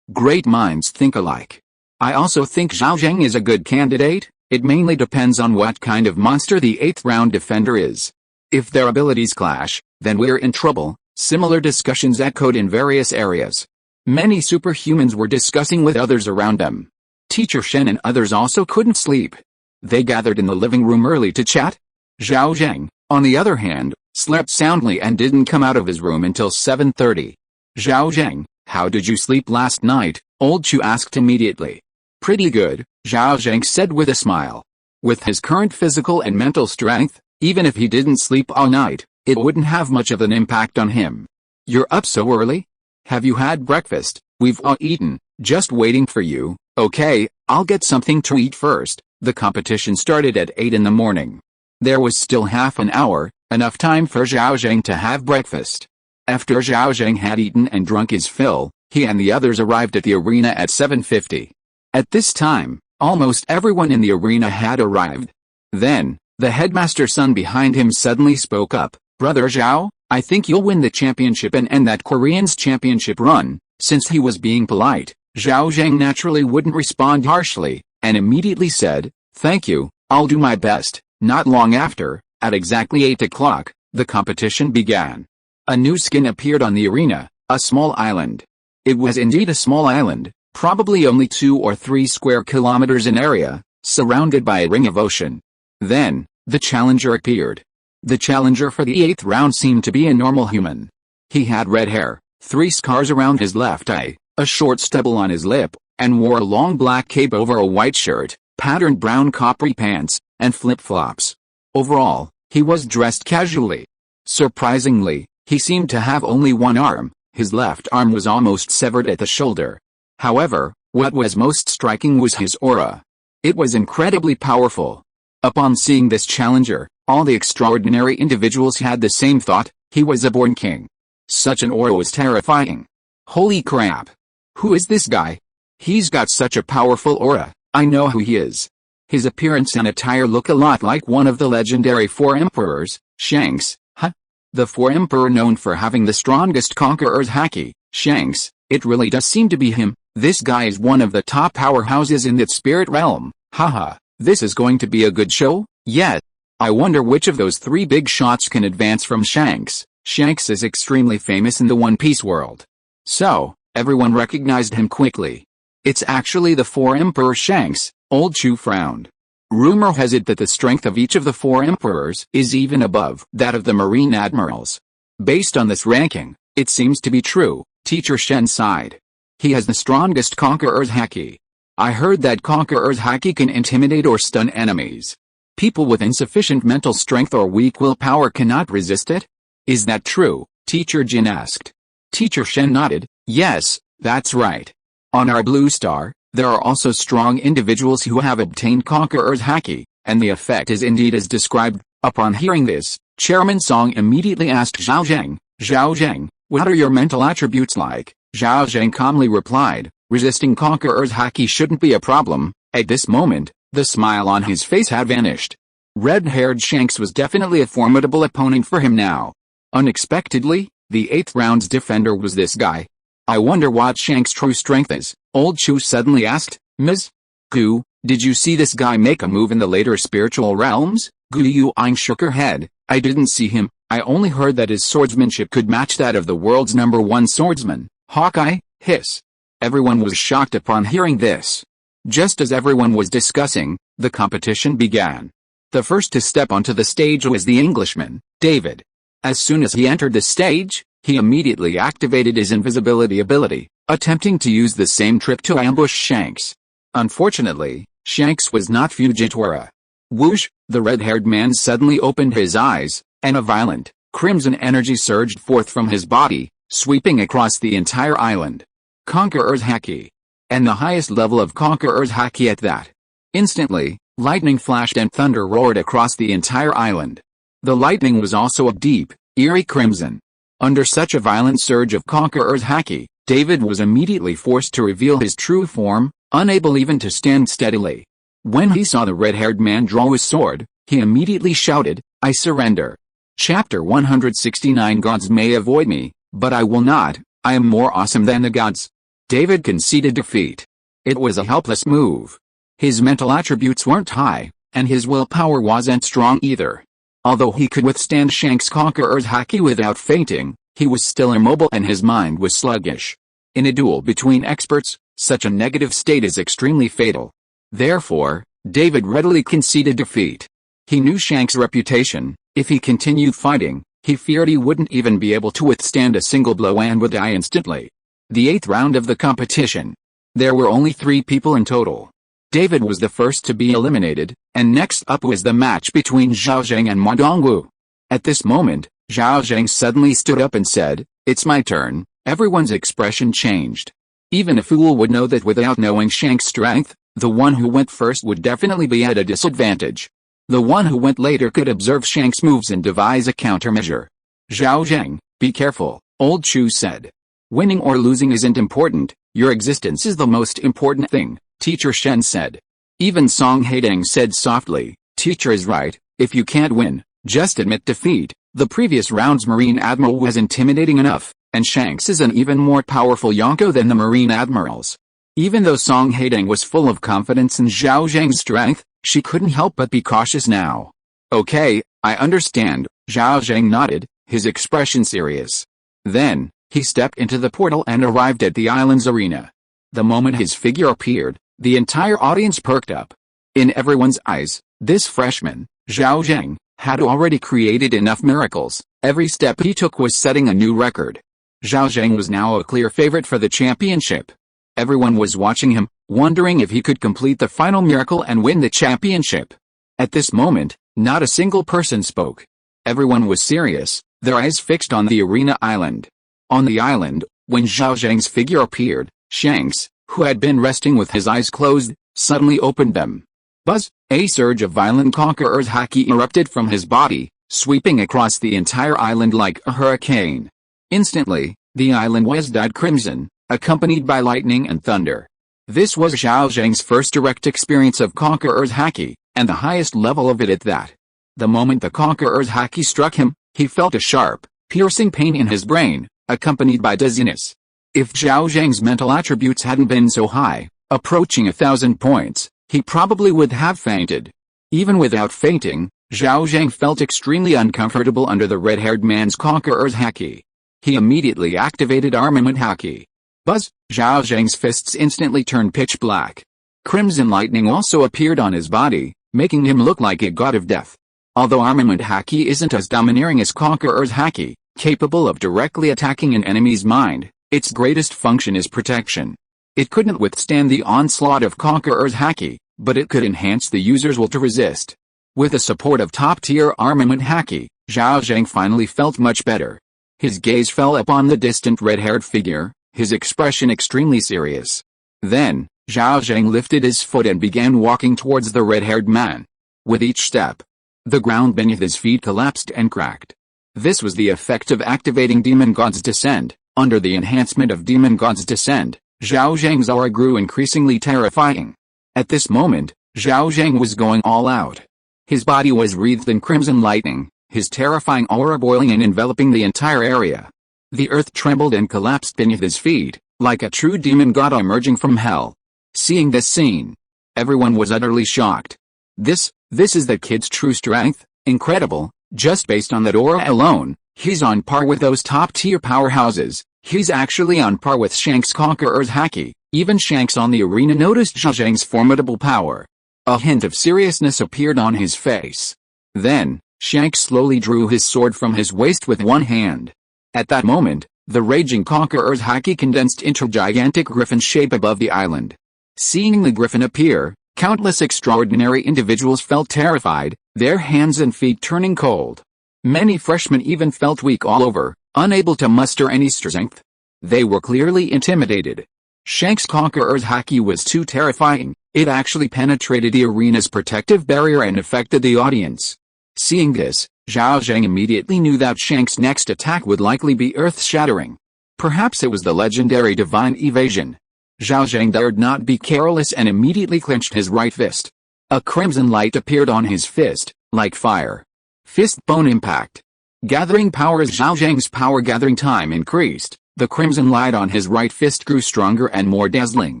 Speaker 1: Great minds think alike. I also think Zhao Zheng is a good candidate. It mainly depends on what kind of monster the 8th round defender is. If their abilities clash, then we're in trouble. Similar discussions echoed in various areas. Many superhumans were discussing with others around them. Teacher Shen and others also couldn't sleep. They gathered in the living room early to chat. Zhao Zheng, on the other hand, slept soundly and didn't come out of his room until 7:30. Zhao Zheng, how did you sleep last night? Old Chu asked immediately. Pretty good, Zhao Zheng said with a smile. With his current physical and mental strength, even if he didn't sleep all night, it wouldn't have much of an impact on him. You're up so early? Have you had breakfast? We've all eaten, just waiting for you. Okay, I'll get something to eat first. The competition started at 8 in the morning. There was still half an hour, enough time for Zhao Zheng to have breakfast. After Zhao Zheng had eaten and drunk his fill, he and the others arrived at the arena at 7:50. At this time, almost everyone in the arena had arrived. Then, the headmaster's son behind him suddenly spoke up. Brother Zhao, I think you'll win the championship and end that Korean's championship run. Since he was being polite, Zhao Zheng naturally wouldn't respond harshly, and immediately said, thank you, I'll do my best. Not long after, at exactly 8 o'clock, the competition began. A new skin appeared on the arena, a small island. It was indeed a small island, probably only 2 or 3 square kilometers in area, surrounded by a ring of ocean. Then, the challenger appeared. The challenger for the 8th round seemed to be a normal human. He had red hair, 3 scars around his left eye, a short stubble on his lip, and wore a long black cape over a white shirt, patterned brown coppery pants, and flip-flops. Overall, he was dressed casually. Surprisingly, he seemed to have only one arm. His left arm was almost severed at the shoulder. However, what was most striking was his aura. It was incredibly powerful. Upon seeing this challenger, all the extraordinary individuals had the same thought: he was a born king. Such an aura was terrifying. Holy crap! Who is this guy? He's got such a powerful aura. I know who he is. His appearance and attire look a lot like one of the legendary 4 emperors, Shanks. Huh? The 4 emperor known for having the strongest conqueror's haki, Shanks. It really does seem to be him. This guy is one of the top powerhouses in the spirit realm. Haha, this is going to be a good show? Yet. I wonder which of those 3 big shots can advance from Shanks. Shanks is extremely famous in the One Piece world. So, everyone recognized him quickly. It's actually the 4 Emperor Shanks. Old Chu frowned. Rumor has it that the strength of each of the 4 emperors is even above that of the marine admirals. Based on this ranking, it seems to be true. Teacher Shen sighed. He has the strongest conqueror's haki. I heard that conqueror's haki can intimidate or stun enemies. People with insufficient mental strength or weak willpower cannot resist it? Is that true? Teacher Jin asked. Teacher Shen nodded. Yes, that's right. On our blue star, there are also strong individuals who have obtained conqueror's haki, and the effect is indeed as described. Upon hearing this, Chairman Song immediately asked Zhao Zheng, Zhao Zheng, what are your mental attributes like? Zhao Zheng calmly replied, Resisting Conqueror's haki shouldn't be a problem. At this moment, the smile on his face had vanished. Red-haired Shanks was definitely a formidable opponent for him now. Unexpectedly, the 8th round's defender was this guy. I wonder what Shanks' true strength is, Old Chu suddenly asked. Ms. Gu, did you see this guy make a move in the later spiritual realms? Gu Yuang shook her head. I didn't see him, I only heard that his swordsmanship could match that of the world's #1 swordsman, Hawkeye. Hiss. Everyone was shocked upon hearing this. Just as everyone was discussing, the competition began. The first to step onto the stage was the Englishman, David. As soon as he entered the stage, he immediately activated his invisibility ability, attempting to use the same trick to ambush Shanks. Unfortunately, Shanks was not Fujitora. Whoosh, the red-haired man suddenly opened his eyes, and a violent, crimson energy surged forth from his body, sweeping across the entire island. Conqueror's haki. And the highest level of Conqueror's haki at that. Instantly, lightning flashed and thunder roared across the entire island. The lightning was also a deep, eerie crimson. Under such a violent surge of Conqueror's haki, David was immediately forced to reveal his true form, unable even to stand steadily. When he saw the red-haired man draw his sword, he immediately shouted, I surrender. Chapter 169 Gods may avoid me, but I will not, I am more awesome than the gods. David conceded defeat. It was a helpless move. His mental attributes weren't high, and his willpower wasn't strong either. Although he could withstand Shanks' Conqueror's haki without fainting, he was still immobile and his mind was sluggish. In a duel between experts, such a negative state is extremely fatal. Therefore, David readily conceded defeat. He knew Shanks' reputation. If he continued fighting, he feared he wouldn't even be able to withstand a single blow and would die instantly. The 8th round of the competition. There were only 3 people in total. David was the first to be eliminated, and next up was the match between Zhao Zheng and Ma Dongwu. At this moment, Zhao Zheng suddenly stood up and said, It's my turn. Everyone's expression changed. Even a fool would know that without knowing Shanks' strength, the one who went first would definitely be at a disadvantage. The one who went later could observe Shanks' moves and devise a countermeasure. Zhao Zheng, be careful, Old Chu said. Winning or losing isn't important, your existence is the most important thing, Teacher Shen said. Even Song Haitang said softly, Teacher is right, if you can't win, just admit defeat. The previous round's Marine Admiral was intimidating enough, and Shanks is an even more powerful Yonko than the Marine Admirals. Even though Song Haitang was full of confidence in Zhao Zheng's strength, she couldn't help but be cautious now. Okay, I understand, Zhao Zheng nodded, his expression serious. Then, he stepped into the portal and arrived at the island's arena. The moment his figure appeared, the entire audience perked up. In everyone's eyes, this freshman, Zhao Zheng, had already created enough miracles. Every step he took was setting a new record. Zhao Zheng was now a clear favorite for the championship. Everyone was watching him, wondering if he could complete the final miracle and win the championship. At this moment, not a single person spoke. Everyone was serious, their eyes fixed on the arena island. On the island, when Zhao Zheng's figure appeared, Shanks, who had been resting with his eyes closed, suddenly opened them. Buzz! A surge of violent Conqueror's haki erupted from his body, sweeping across the entire island like a hurricane. Instantly, the island was dyed crimson, accompanied by lightning and thunder. This was Zhao Zheng's first direct experience of Conqueror's haki, and the highest level of it at that. The moment the Conqueror's haki struck him, he felt a sharp, piercing pain in his brain, accompanied by dizziness. If Zhao Zheng's mental attributes hadn't been so high, approaching 1,000 points, he probably would have fainted. Even without fainting, Zhao Zheng felt extremely uncomfortable under the red-haired man's Conqueror's haki. He immediately activated armament haki. Buzz! Zhao Zheng's fists instantly turned pitch black. Crimson lightning also appeared on his body, making him look like a god of death. Although armament haki isn't as domineering as Conqueror's haki, capable of directly attacking an enemy's mind, its greatest function is protection. It couldn't withstand the onslaught of Conqueror's haki, but it could enhance the user's will to resist. With the support of top-tier armament haki, Zhao Zheng finally felt much better. His gaze fell upon the distant red-haired figure, his expression extremely serious. Then, Zhao Zheng lifted his foot and began walking towards the red-haired man. With each step, the ground beneath his feet collapsed and cracked. This was the effect of activating Demon God's Descent. Under the enhancement of Demon God's Descent, Zhao Zheng's aura grew increasingly terrifying. At this moment, Zhao Zheng was going all out. His body was wreathed in crimson lightning, his terrifying aura boiling and enveloping the entire area. The earth trembled and collapsed beneath his feet, like a true demon god emerging from hell. Seeing this scene, everyone was utterly shocked. This is the kid's true strength? Incredible. Just based on that aura alone, he's on par with those top-tier powerhouses. He's actually on par with Shanks' Conqueror's Haki. Even Shanks on the arena noticed Zhao Zheng's formidable power. A hint of seriousness appeared on his face. Then, Shanks slowly drew his sword from his waist with one hand. At that moment, the raging Conqueror's Haki condensed into a gigantic griffin shape above the island. Seeing the griffin appear, countless extraordinary individuals felt terrified, their hands and feet turning cold. Many freshmen even felt weak all over, unable to muster any strength. They were clearly intimidated. Shanks' Conqueror's Haki was too terrifying. It actually penetrated the arena's protective barrier and affected the audience. Seeing this, Zhao Zheng immediately knew that Shanks' next attack would likely be earth-shattering. Perhaps it was the legendary divine evasion. Zhao Zheng dared not be careless and immediately clenched his right fist. A crimson light appeared on his fist, like fire. Fist bone impact. Gathering power as Zhao Zheng's power-gathering time increased, the crimson light on his right fist grew stronger and more dazzling.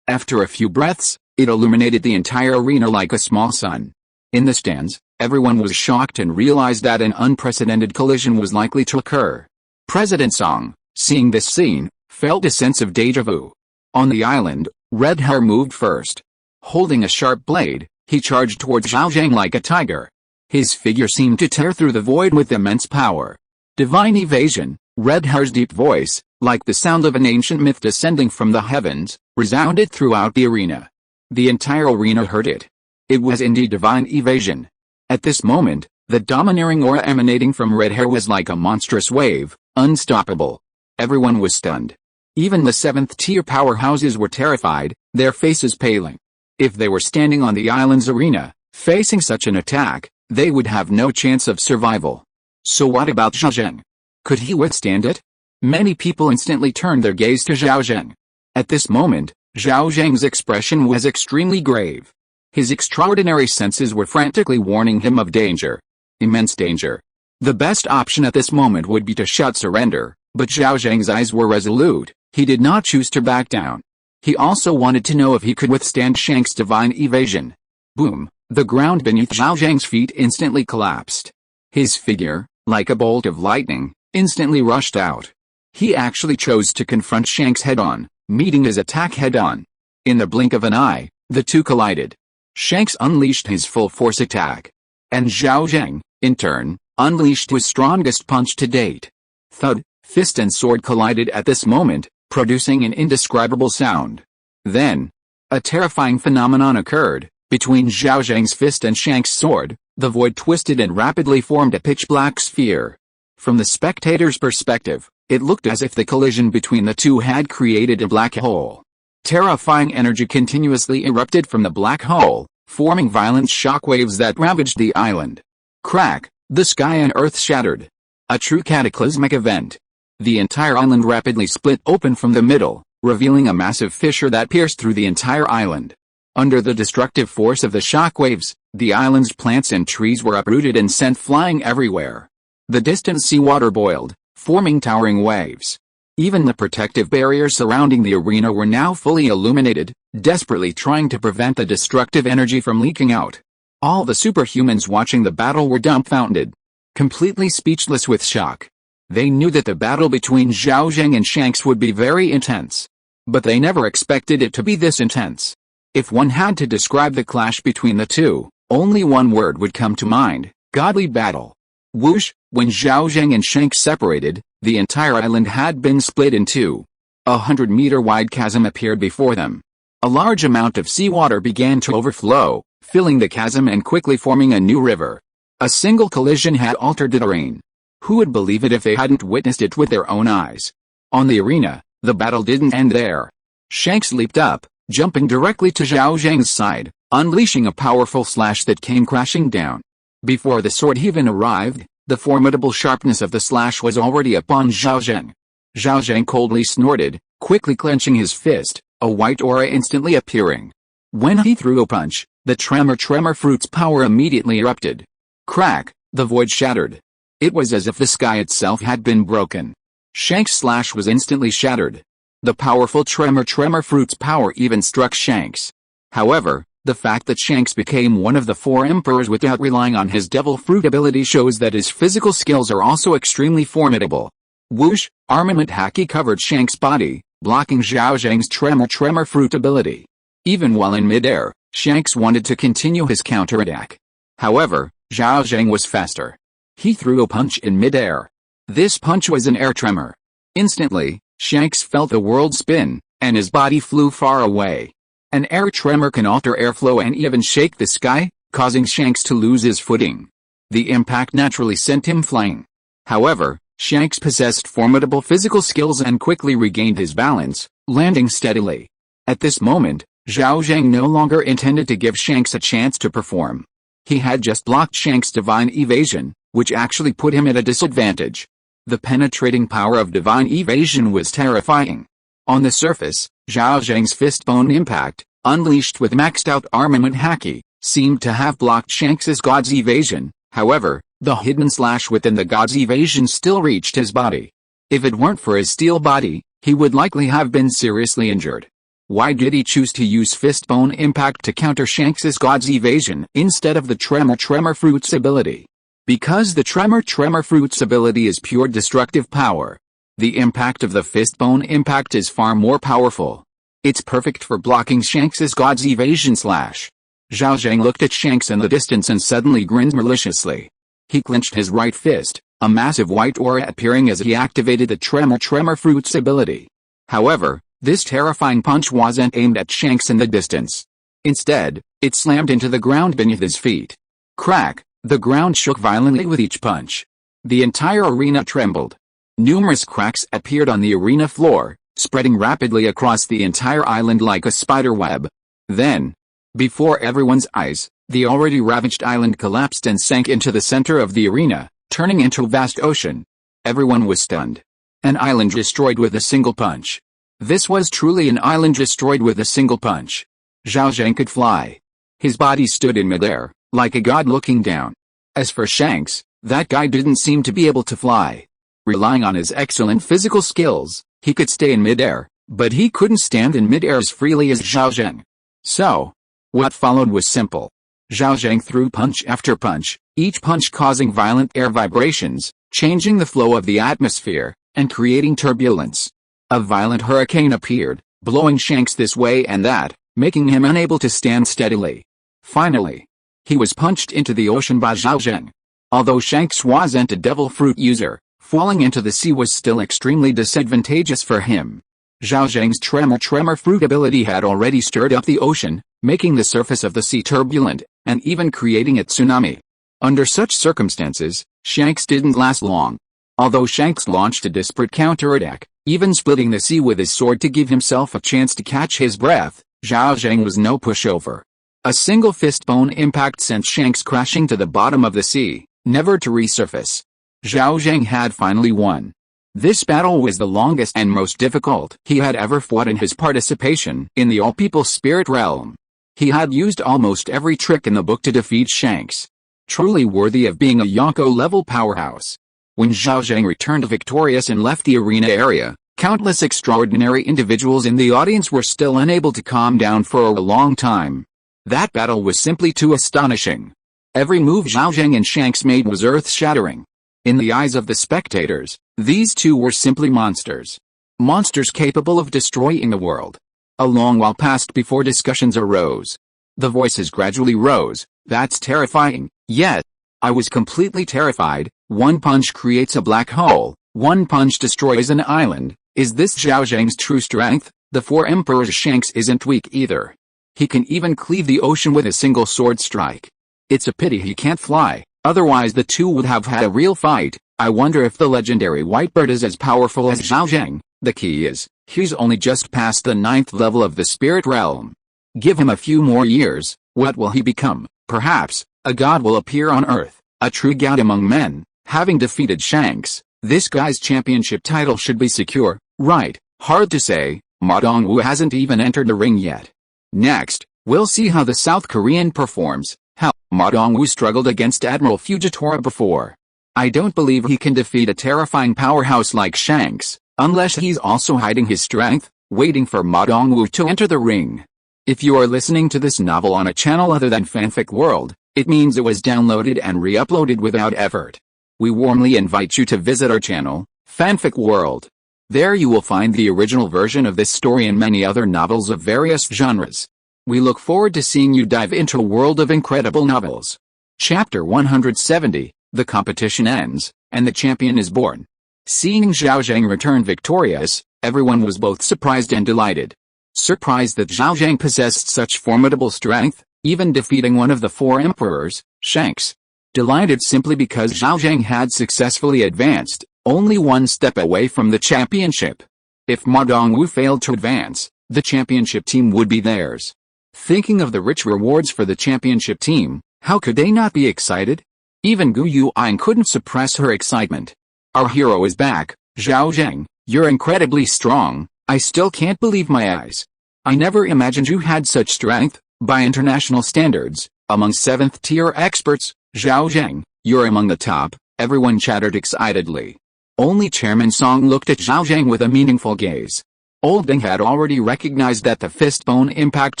Speaker 1: After a few breaths, it illuminated the entire arena like a small sun. In the stands, everyone was shocked and realized that an unprecedented collision was likely to occur. President Song, seeing this scene, felt a sense of déjà vu. On the island, Red Hair moved first. Holding a sharp blade, he charged towards Zhao Zheng like a tiger. His figure seemed to tear through the void with immense power. Divine evasion. Red Hair's deep voice, like the sound of an ancient myth descending from the heavens, resounded throughout the arena. The entire arena heard it. It was indeed divine evasion. At this moment, the domineering aura emanating from Red Hair was like a monstrous wave, unstoppable. Everyone was stunned. Even the 7th-tier powerhouses were terrified, their faces paling. If they were standing on the island's arena, facing such an attack, they would have no chance of survival. So what about Zhao Zheng? Could he withstand it? Many people instantly turned their gaze to Zhao Zheng. At this moment, Zhao Zheng's expression was extremely grave. His extraordinary senses were frantically warning him of danger. Immense danger. The best option at this moment would be to shout surrender, but Zhao Zheng's eyes were resolute. He did not choose to back down. He also wanted to know if he could withstand Shanks' divine evasion. Boom! The ground beneath Zhao Zheng's feet instantly collapsed. His figure, like a bolt of lightning, instantly rushed out. He actually chose to confront Shanks head-on, meeting his attack head-on. In the blink of an eye, the two collided. Shanks unleashed his full-force attack. And Zhao Zheng, in turn, unleashed his strongest punch to date. Thud, fist and sword collided at this moment, producing an indescribable sound. Then, a terrifying phenomenon occurred. Between Zhao Zheng's fist and Shanks' sword, the void twisted and rapidly formed a pitch-black sphere. From the spectator's perspective, it looked as if the collision between the two had created a black hole. Terrifying energy continuously erupted from the black hole, forming violent shockwaves that ravaged the island. Crack, the sky and earth shattered. A true cataclysmic event. The entire island rapidly split open from the middle, revealing a massive fissure that pierced through the entire island. Under the destructive force of the shockwaves, the island's plants and trees were uprooted and sent flying everywhere. The distant seawater boiled, forming towering waves. Even the protective barriers surrounding the arena were now fully illuminated, desperately trying to prevent the destructive energy from leaking out. All the superhumans watching the battle were dumbfounded, completely speechless with shock. They knew that the battle between Zhao Zheng and Shanks would be very intense. But they never expected it to be this intense. If one had to describe the clash between the two, only one word would come to mind: godly battle. Whoosh! When Zhao Zheng and Shanks separated, the entire island had been split in two. 100-meter-wide chasm appeared before them. A large amount of seawater began to overflow, filling the chasm and quickly forming a new river. A single collision had altered the terrain. Who would believe it if they hadn't witnessed it with their own eyes? On the arena, the battle didn't end there. Shanks leaped up, jumping directly to Zhao Zheng's side, unleashing a powerful slash that came crashing down. Before the sword even arrived, the formidable sharpness of the slash was already upon Zhao Zheng. Zhao Zheng coldly snorted, quickly clenching his fist, a white aura instantly appearing. When he threw a punch, the tremor fruit's power immediately erupted. Crack, the void shattered. It was as if the sky itself had been broken. Shank's slash was instantly shattered. The powerful tremor fruit's power even struck Shanks. However, the fact that Shanks became one of the 4 emperors without relying on his devil fruit ability shows that his physical skills are also extremely formidable. Whoosh, armament haki covered Shanks' body, blocking Zhao Zheng's tremor fruit ability. Even while in midair, Shanks wanted to continue his counterattack. However, Zhao Zheng was faster. He threw a punch in midair. This punch was an air tremor. Instantly, Shanks felt the world spin, and his body flew far away. An air tremor can alter airflow and even shake the sky, causing Shanks to lose his footing. The impact naturally sent him flying. However, Shanks possessed formidable physical skills and quickly regained his balance, landing steadily. At this moment, Zhao Zheng no longer intended to give Shanks a chance to perform. He had just blocked Shanks' divine evasion, which actually put him at a disadvantage. The penetrating power of divine evasion was terrifying. On the surface, Zhao Zheng's fist-bone impact, unleashed with maxed-out armament haki, seemed to have blocked Shanks' god's evasion. However, the hidden slash within the god's evasion still reached his body. If it weren't for his steel body, he would likely have been seriously injured. Why did he choose to use fist-bone impact to counter Shanks' god's evasion instead of the tremor fruit's ability? Because the tremor fruit's ability is pure destructive power. The impact of the fist-bone impact is far more powerful. It's perfect for blocking Shanks' god's evasion slash. Zhao Zheng looked at Shanks in the distance and suddenly grinned maliciously. He clenched his right fist, a massive white aura appearing as he activated the tremor fruit's ability. However, this terrifying punch wasn't aimed at Shanks in the distance. Instead, it slammed into the ground beneath his feet. Crack, the ground shook violently with each punch. The entire arena trembled. Numerous cracks appeared on the arena floor, spreading rapidly across the entire island like a spider web. Then, before everyone's eyes, the already ravaged island collapsed and sank into the center of the arena, turning into a vast ocean. Everyone was stunned. An island destroyed with a single punch. This was truly an island destroyed with a single punch. Zhao Zheng could fly. His body stood in midair, like a god looking down. As for Shanks, that guy didn't seem to be able to fly. Relying on his excellent physical skills, he could stay in midair, but he couldn't stand in midair as freely as Zhao Zheng. So, what followed was simple. Zhao Zheng threw punch after punch, each punch causing violent air vibrations, changing the flow of the atmosphere, and creating turbulence. A violent hurricane appeared, blowing Shanks this way and that, making him unable to stand steadily. Finally, he was punched into the ocean by Zhao Zheng. Although Shanks wasn't a devil fruit user, falling into the sea was still extremely disadvantageous for him. Zhao Zheng's tremor fruit ability had already stirred up the ocean, making the surface of the sea turbulent, and even creating a tsunami. Under such circumstances, Shanks didn't last long. Although Shanks launched a desperate counterattack, even splitting the sea with his sword to give himself a chance to catch his breath, Zhao Zheng was no pushover. A single fist-bone impact sent Shanks crashing to the bottom of the sea, never to resurface. Zhao Zheng had finally won. This battle was the longest and most difficult he had ever fought in his participation in the All-People Spirit Realm. He had used almost every trick in the book to defeat Shanks. Truly worthy of being a Yonko-level powerhouse. When Zhao Zheng returned victorious and left the arena area, countless extraordinary individuals in the audience were still unable to calm down for a long time. That battle was simply too astonishing. Every move Zhao Zheng and Shanks made was earth-shattering. In the eyes of the spectators, these two were simply monsters. Monsters capable of destroying the world. A long while passed before discussions arose. The voices gradually rose. That's terrifying. Yet, I was completely terrified. One punch creates a black hole. One punch destroys an island. Is this Zhao Zheng's true strength? The 4 emperors Shanks isn't weak either. He can even cleave the ocean with a single sword strike. It's a pity he can't fly, otherwise the two would have had a real fight. I wonder if the legendary white bird is as powerful as Zhao Zheng. The key is, he's only just past the 9th level of the spirit realm. Give him a few more years, what will he become? Perhaps, a god will appear on Earth, a true god among men. Having defeated Shanks, This guy's championship title should be secure, right? Hard to say, Ma Dongwoo hasn't even entered the ring yet. Next, we'll see how the South Korean performs. How Ma Dongwoo struggled against Admiral Fujitora before. I don't believe he can defeat a terrifying powerhouse like Shanks, unless he's also hiding his strength, waiting for Ma Dongwoo to enter the ring. If you are listening to this novel on a channel other than Fanfic World, it means it was downloaded and re-uploaded without effort. We warmly invite you to visit our channel, Fanfic World. There you will find the original version of this story and many other novels of various genres. We look forward to seeing you dive into a world of incredible novels. Chapter 170, The competition ends, and the champion is born. Seeing Zhao Zheng return victorious, everyone was both surprised and delighted. Surprised that Zhao Zheng possessed such formidable strength, even defeating one of the 4 emperors, Shanks. Delighted simply because Zhao Zheng had successfully advanced, only 1 step away from the championship. If Ma Dongwoo failed to advance, the championship team would be theirs. Thinking of the rich rewards for the championship team, how could they not be excited? Even Gu Yuan couldn't suppress her excitement. Our hero is back, Zhao Zheng, you're incredibly strong, I still can't believe my eyes. I never imagined you had such strength, by international standards, among 7th-tier experts, Zhao Zheng, you're among the top, everyone chattered excitedly. Only Chairman Song looked at Zhao Zheng with a meaningful gaze. Old Deng had already recognized that the fist-bone impact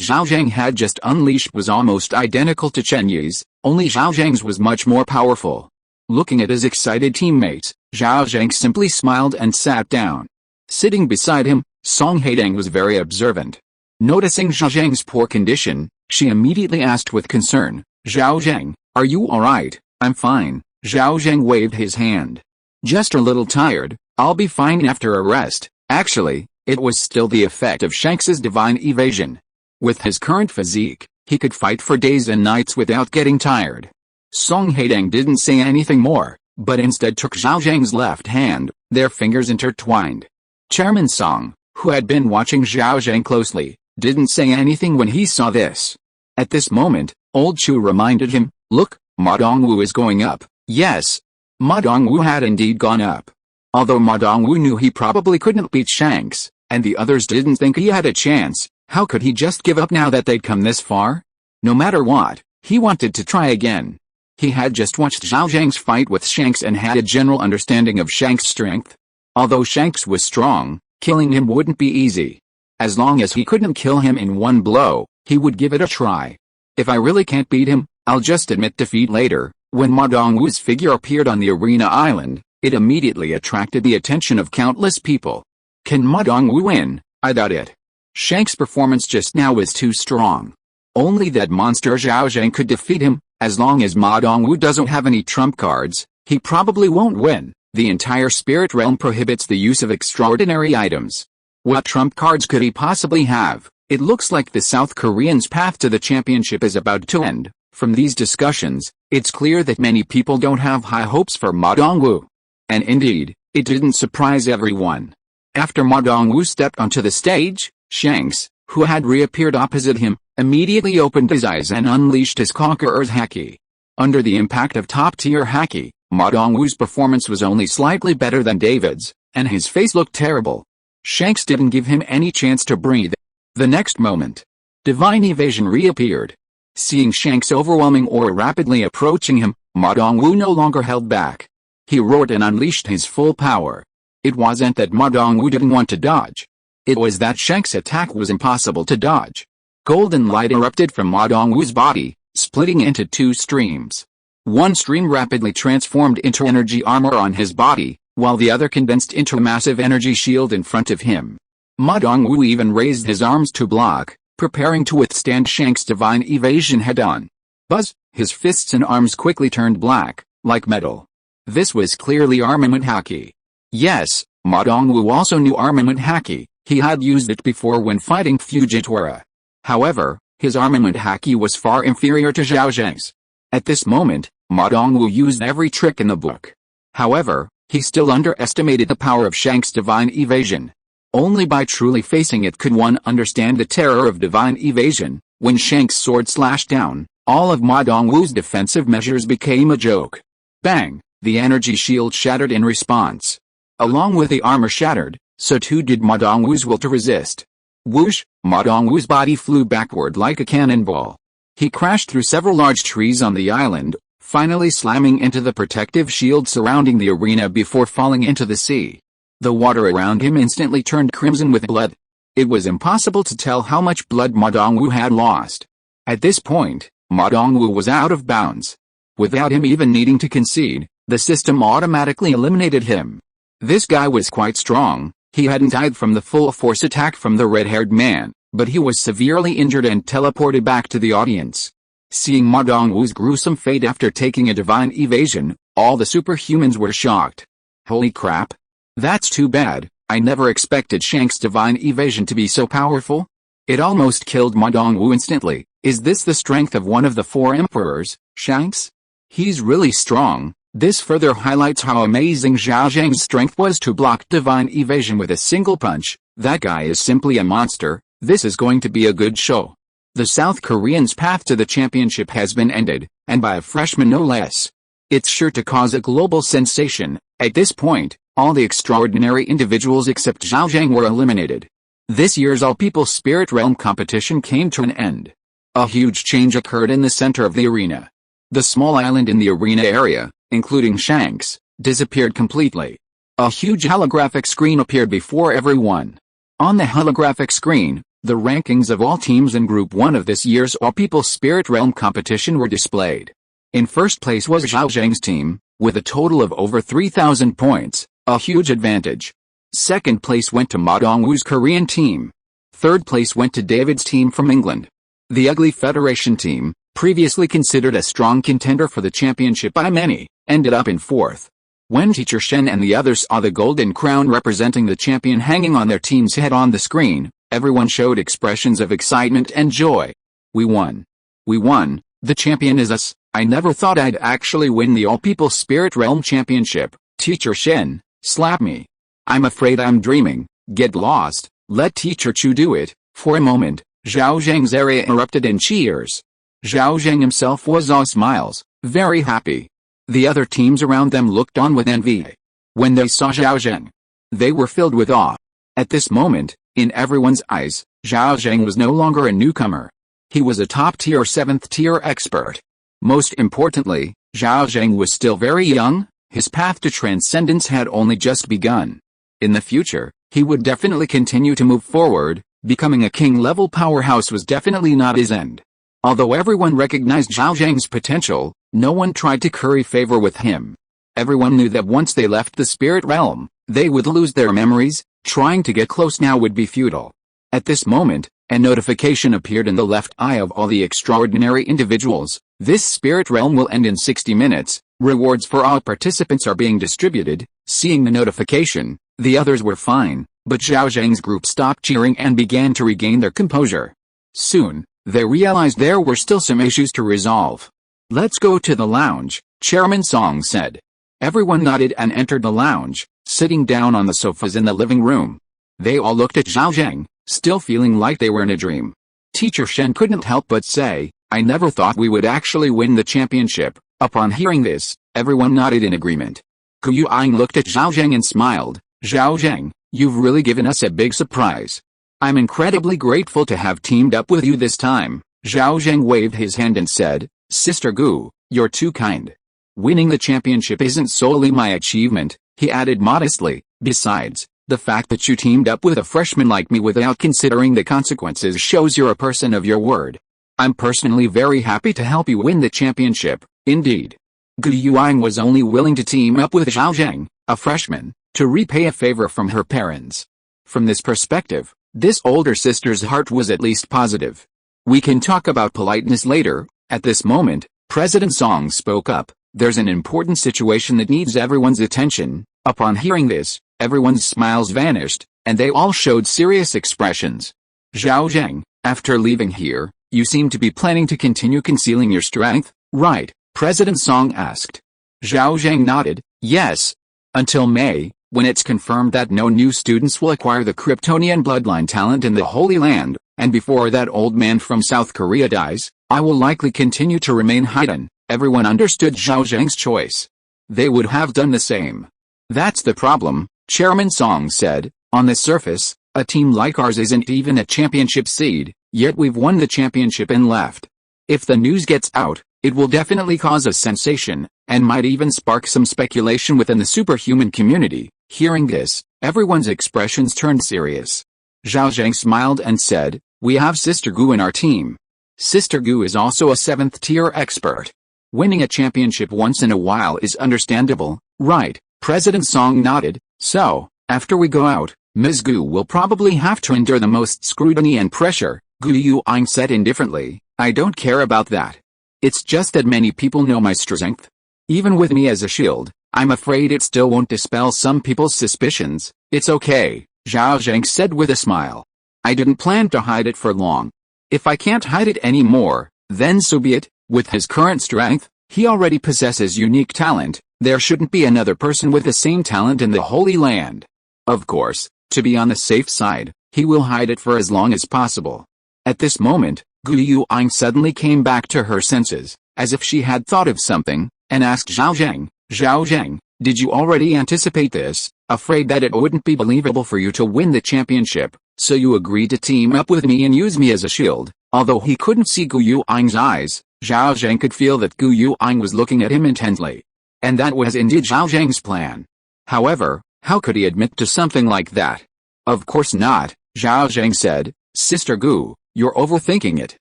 Speaker 1: Zhao Zheng had just unleashed was almost identical to Chen Yi's, only Zhao Zheng's was much more powerful. Looking at his excited teammates, Zhao Zheng simply smiled and sat down. Sitting beside him, Song Haitang was very observant. Noticing Zhao Zheng's poor condition, she immediately asked with concern, Zhao Zheng, are you alright? I'm fine, Zhao Zheng waved his hand. Just a little tired, I'll be fine after a rest. Actually, it was still the effect of Shanks's divine evasion. With his current physique, he could fight for days and nights without getting tired. Song Haitang didn't say anything more, but instead took Zhao Zheng's left hand, their fingers intertwined. Chairman Song, who had been watching Zhao Zheng closely, didn't say anything when he saw this. At this moment, Old Chu reminded him, look, Ma Dongwoo is going up. Yes. Ma Dongwoo had indeed gone up. Although Ma Dongwoo knew he probably couldn't beat Shanks, and the others didn't think he had a chance, how could he just give up now that they'd come this far? No matter what, he wanted to try again. He had just watched Zhao Zheng's fight with Shanks and had a general understanding of Shanks' strength. Although Shanks was strong, killing him wouldn't be easy. As long as he couldn't kill him in one blow, he would give it a try. If I really can't beat him, I'll just admit defeat later. When Ma Dongwoo's figure appeared on the arena island, it immediately attracted the attention of countless people. Can Ma Dongwoo win? I doubt it. Shanks' performance just now was too strong. Only that monster Zhao Zheng could defeat him. As long as Ma Dongwoo doesn't have any trump cards, he probably won't win. The entire spirit realm prohibits the use of extraordinary items. What trump cards could he possibly have? It looks like the South Korean's path to the championship is about to end. From these discussions, it's clear that many people don't have high hopes for Ma Dongwoo. And indeed, it didn't surprise everyone. After Ma Dongwoo stepped onto the stage, Shanks, who had reappeared opposite him, immediately opened his eyes and unleashed his Conqueror's haki. Under the impact of top-tier haki, Ma Dongwoo's performance was only slightly better than David's, and his face looked terrible. Shanks didn't give him any chance to breathe. The next moment, divine evasion reappeared. Seeing Shanks' overwhelming aura rapidly approaching him, Ma Dongwoo no longer held back. He roared and unleashed his full power. It wasn't that Ma Dongwoo didn't want to dodge. It was that Shanks' attack was impossible to dodge. Golden light erupted from Ma Dongwoo's body, splitting into 2 streams. One stream rapidly transformed into energy armor on his body, while the other condensed into a massive energy shield in front of him. Ma Dongwoo even raised his arms to block, preparing to withstand Shanks' divine evasion head-on. Buzz, his fists and arms quickly turned black, like metal. This was clearly armament haki. Yes, Ma Dongwoo also knew armament haki, he had used it before when fighting Fujitora. However, his armament haki was far inferior to Zhao Zheng's. At this moment, Ma Dongwoo used every trick in the book. However, he still underestimated the power of Shanks' divine evasion. Only by truly facing it could one understand the terror of divine evasion. When Shanks' sword slashed down, all of Ma Dongwoo's defensive measures became a joke. Bang! The energy shield shattered in response. Along with the armor shattered, so too did Ma Dongwu's will to resist. Whoosh! Ma Dongwu's body flew backward like a cannonball. He crashed through several large trees on the island, finally slamming into the protective shield surrounding the arena before falling into the sea. The water around him instantly turned crimson with blood. It was impossible to tell how much blood Ma Dongwu had lost. At this point, Ma Dongwu was out of bounds. Without him even needing to concede, the system automatically eliminated him. This guy was quite strong. He hadn't died from the full force attack from the red-haired man, but he was severely injured and teleported back to the audience. Seeing Ma Dongwu's gruesome fate after taking a divine evasion, all the superhumans were shocked. Holy crap! That's too bad. I never expected Shank's divine evasion to be so powerful. It almost killed Ma Dongwu instantly. Is this the strength of one of the four emperors, Shanks? He's really strong. This further highlights how amazing Zhao Zheng's strength was to block divine evasion with a single punch. That guy is simply a monster. This is going to be a good show. The South Koreans' path to the championship has been ended, and by a freshman no less. It's sure to cause a global sensation. At this point, all the extraordinary individuals except Zhao Zheng were eliminated. This year's All-People Spirit Realm competition came to an end. A huge change occurred in the center of the arena. The small island in the arena area, including Shanks, disappeared completely. A huge holographic screen appeared before everyone. On the holographic screen, the rankings of all teams in Group 1 of this year's All-People Spirit Realm competition were displayed. In first place was Zhao Zheng's team, with a total of over 3,000 points, a huge advantage. Second place went to Ma Dongwu's Korean team. Third place went to David's team from England. The Ugly Federation team, previously considered a strong contender for the championship by many, ended up in fourth. When Teacher Shen and the others saw the golden crown representing the champion hanging on their team's head on the screen, everyone showed expressions of excitement and joy. We won. We won. The champion is us. I never thought I'd actually win the All-People Spirit Realm Championship. Teacher Shen, slap me. I'm afraid I'm dreaming. Get lost. Let Teacher Chu do it. For a moment, Zhao Zheng's area erupted in cheers. Zhao Zheng himself was all smiles, very happy. The other teams around them looked on with envy. When they saw Zhao Zheng, they were filled with awe. At this moment, in everyone's eyes, Zhao Zheng was no longer a newcomer. He was a top-tier 7th-tier expert. Most importantly, Zhao Zheng was still very young. His path to transcendence had only just begun. In the future, he would definitely continue to move forward. Becoming a king-level powerhouse was definitely not his end. Although everyone recognized Zhao Zheng's potential, no one tried to curry favor with him. Everyone knew that once they left the spirit realm, they would lose their memories. Trying to get close now would be futile. At this moment, a notification appeared in the left eye of all the extraordinary individuals. This spirit realm will end in 60 minutes. Rewards for all participants are being distributed. Seeing the notification, the others were fine, but Zhao Zheng's group stopped cheering and began to regain their composure. Soon, they realized there were still some issues to resolve. Let's go to the lounge, Chairman Song said. Everyone nodded and entered the lounge, sitting down on the sofas in the living room. They all looked at Zhao Zheng, still feeling like they were in a dream. Teacher Shen couldn't help but say, I never thought we would actually win the championship. Upon hearing this, everyone nodded in agreement. Ku Yuang looked at Zhao Zheng and smiled. Zhao Zheng, you've really given us a big surprise. I'm incredibly grateful to have teamed up with you this time. Zhao Zheng waved his hand and said, Sister Gu, you're too kind. Winning the championship isn't solely my achievement, he added modestly. Besides, the fact that you teamed up with a freshman like me without considering the consequences shows you're a person of your word. I'm personally very happy to help you win the championship. Indeed. Gu Yuang was only willing to team up with Zhao Zheng, a freshman, to repay a favor from her parents. From this perspective, this older sister's heart was at least positive. We can talk about politeness later. At this moment, President Song spoke up. There's an important situation that needs everyone's attention. Upon hearing this, everyone's smiles vanished, and they all showed serious expressions. Zhao Zheng, after leaving here, you seem to be planning to continue concealing your strength, right? President Song asked. Zhao Zheng nodded, yes. Until May, when it's confirmed that no new students will acquire the Kryptonian bloodline talent in the Holy Land, and before that old man from South Korea dies, I will likely continue to remain hidden. Everyone understood Zhao Zheng's choice. they would have done the same. That's the problem, Chairman Song said. On the surface, a team like ours isn't even a championship seed, yet we've won the championship and left. If the news gets out, it will definitely cause a sensation, and might even spark some speculation within the superhuman community. Hearing this, everyone's expressions turned serious. Zhao Zheng smiled and said, "We have Sister Gu in our team. Sister Gu is also a 7th-tier expert. Winning a championship once in a while is understandable, right?" President Song nodded. "So, after we go out, Ms. Gu will probably have to endure the most scrutiny and pressure," Gu Yuang said indifferently. "I don't care about that. It's just that many people know my strength. Even with me as a shield, I'm afraid it still won't dispel some people's suspicions." "It's okay," Zhao Zheng said with a smile. "I didn't plan to hide it for long. If I can't hide it anymore, then so be it." With his current strength, he already possesses unique talent. There shouldn't be another person with the same talent in the Holy Land. Of course, to be on the safe side, he will hide it for as long as possible. At this moment, Gu Yuang suddenly came back to her senses, as if she had thought of something, and asked Zhao Zheng, "Zhao Zheng, did you already anticipate this? Afraid that it wouldn't be believable for you to win the championship, so you agreed to team up with me and use me as a shield." Although he couldn't see Gu Yuang's eyes, Zhao Zheng could feel that Gu Yuang was looking at him intently. And that was indeed Zhao Zheng's plan. However, how could he admit to something like that? "Of course not," Zhao Zheng said. "Sister Gu, you're overthinking it.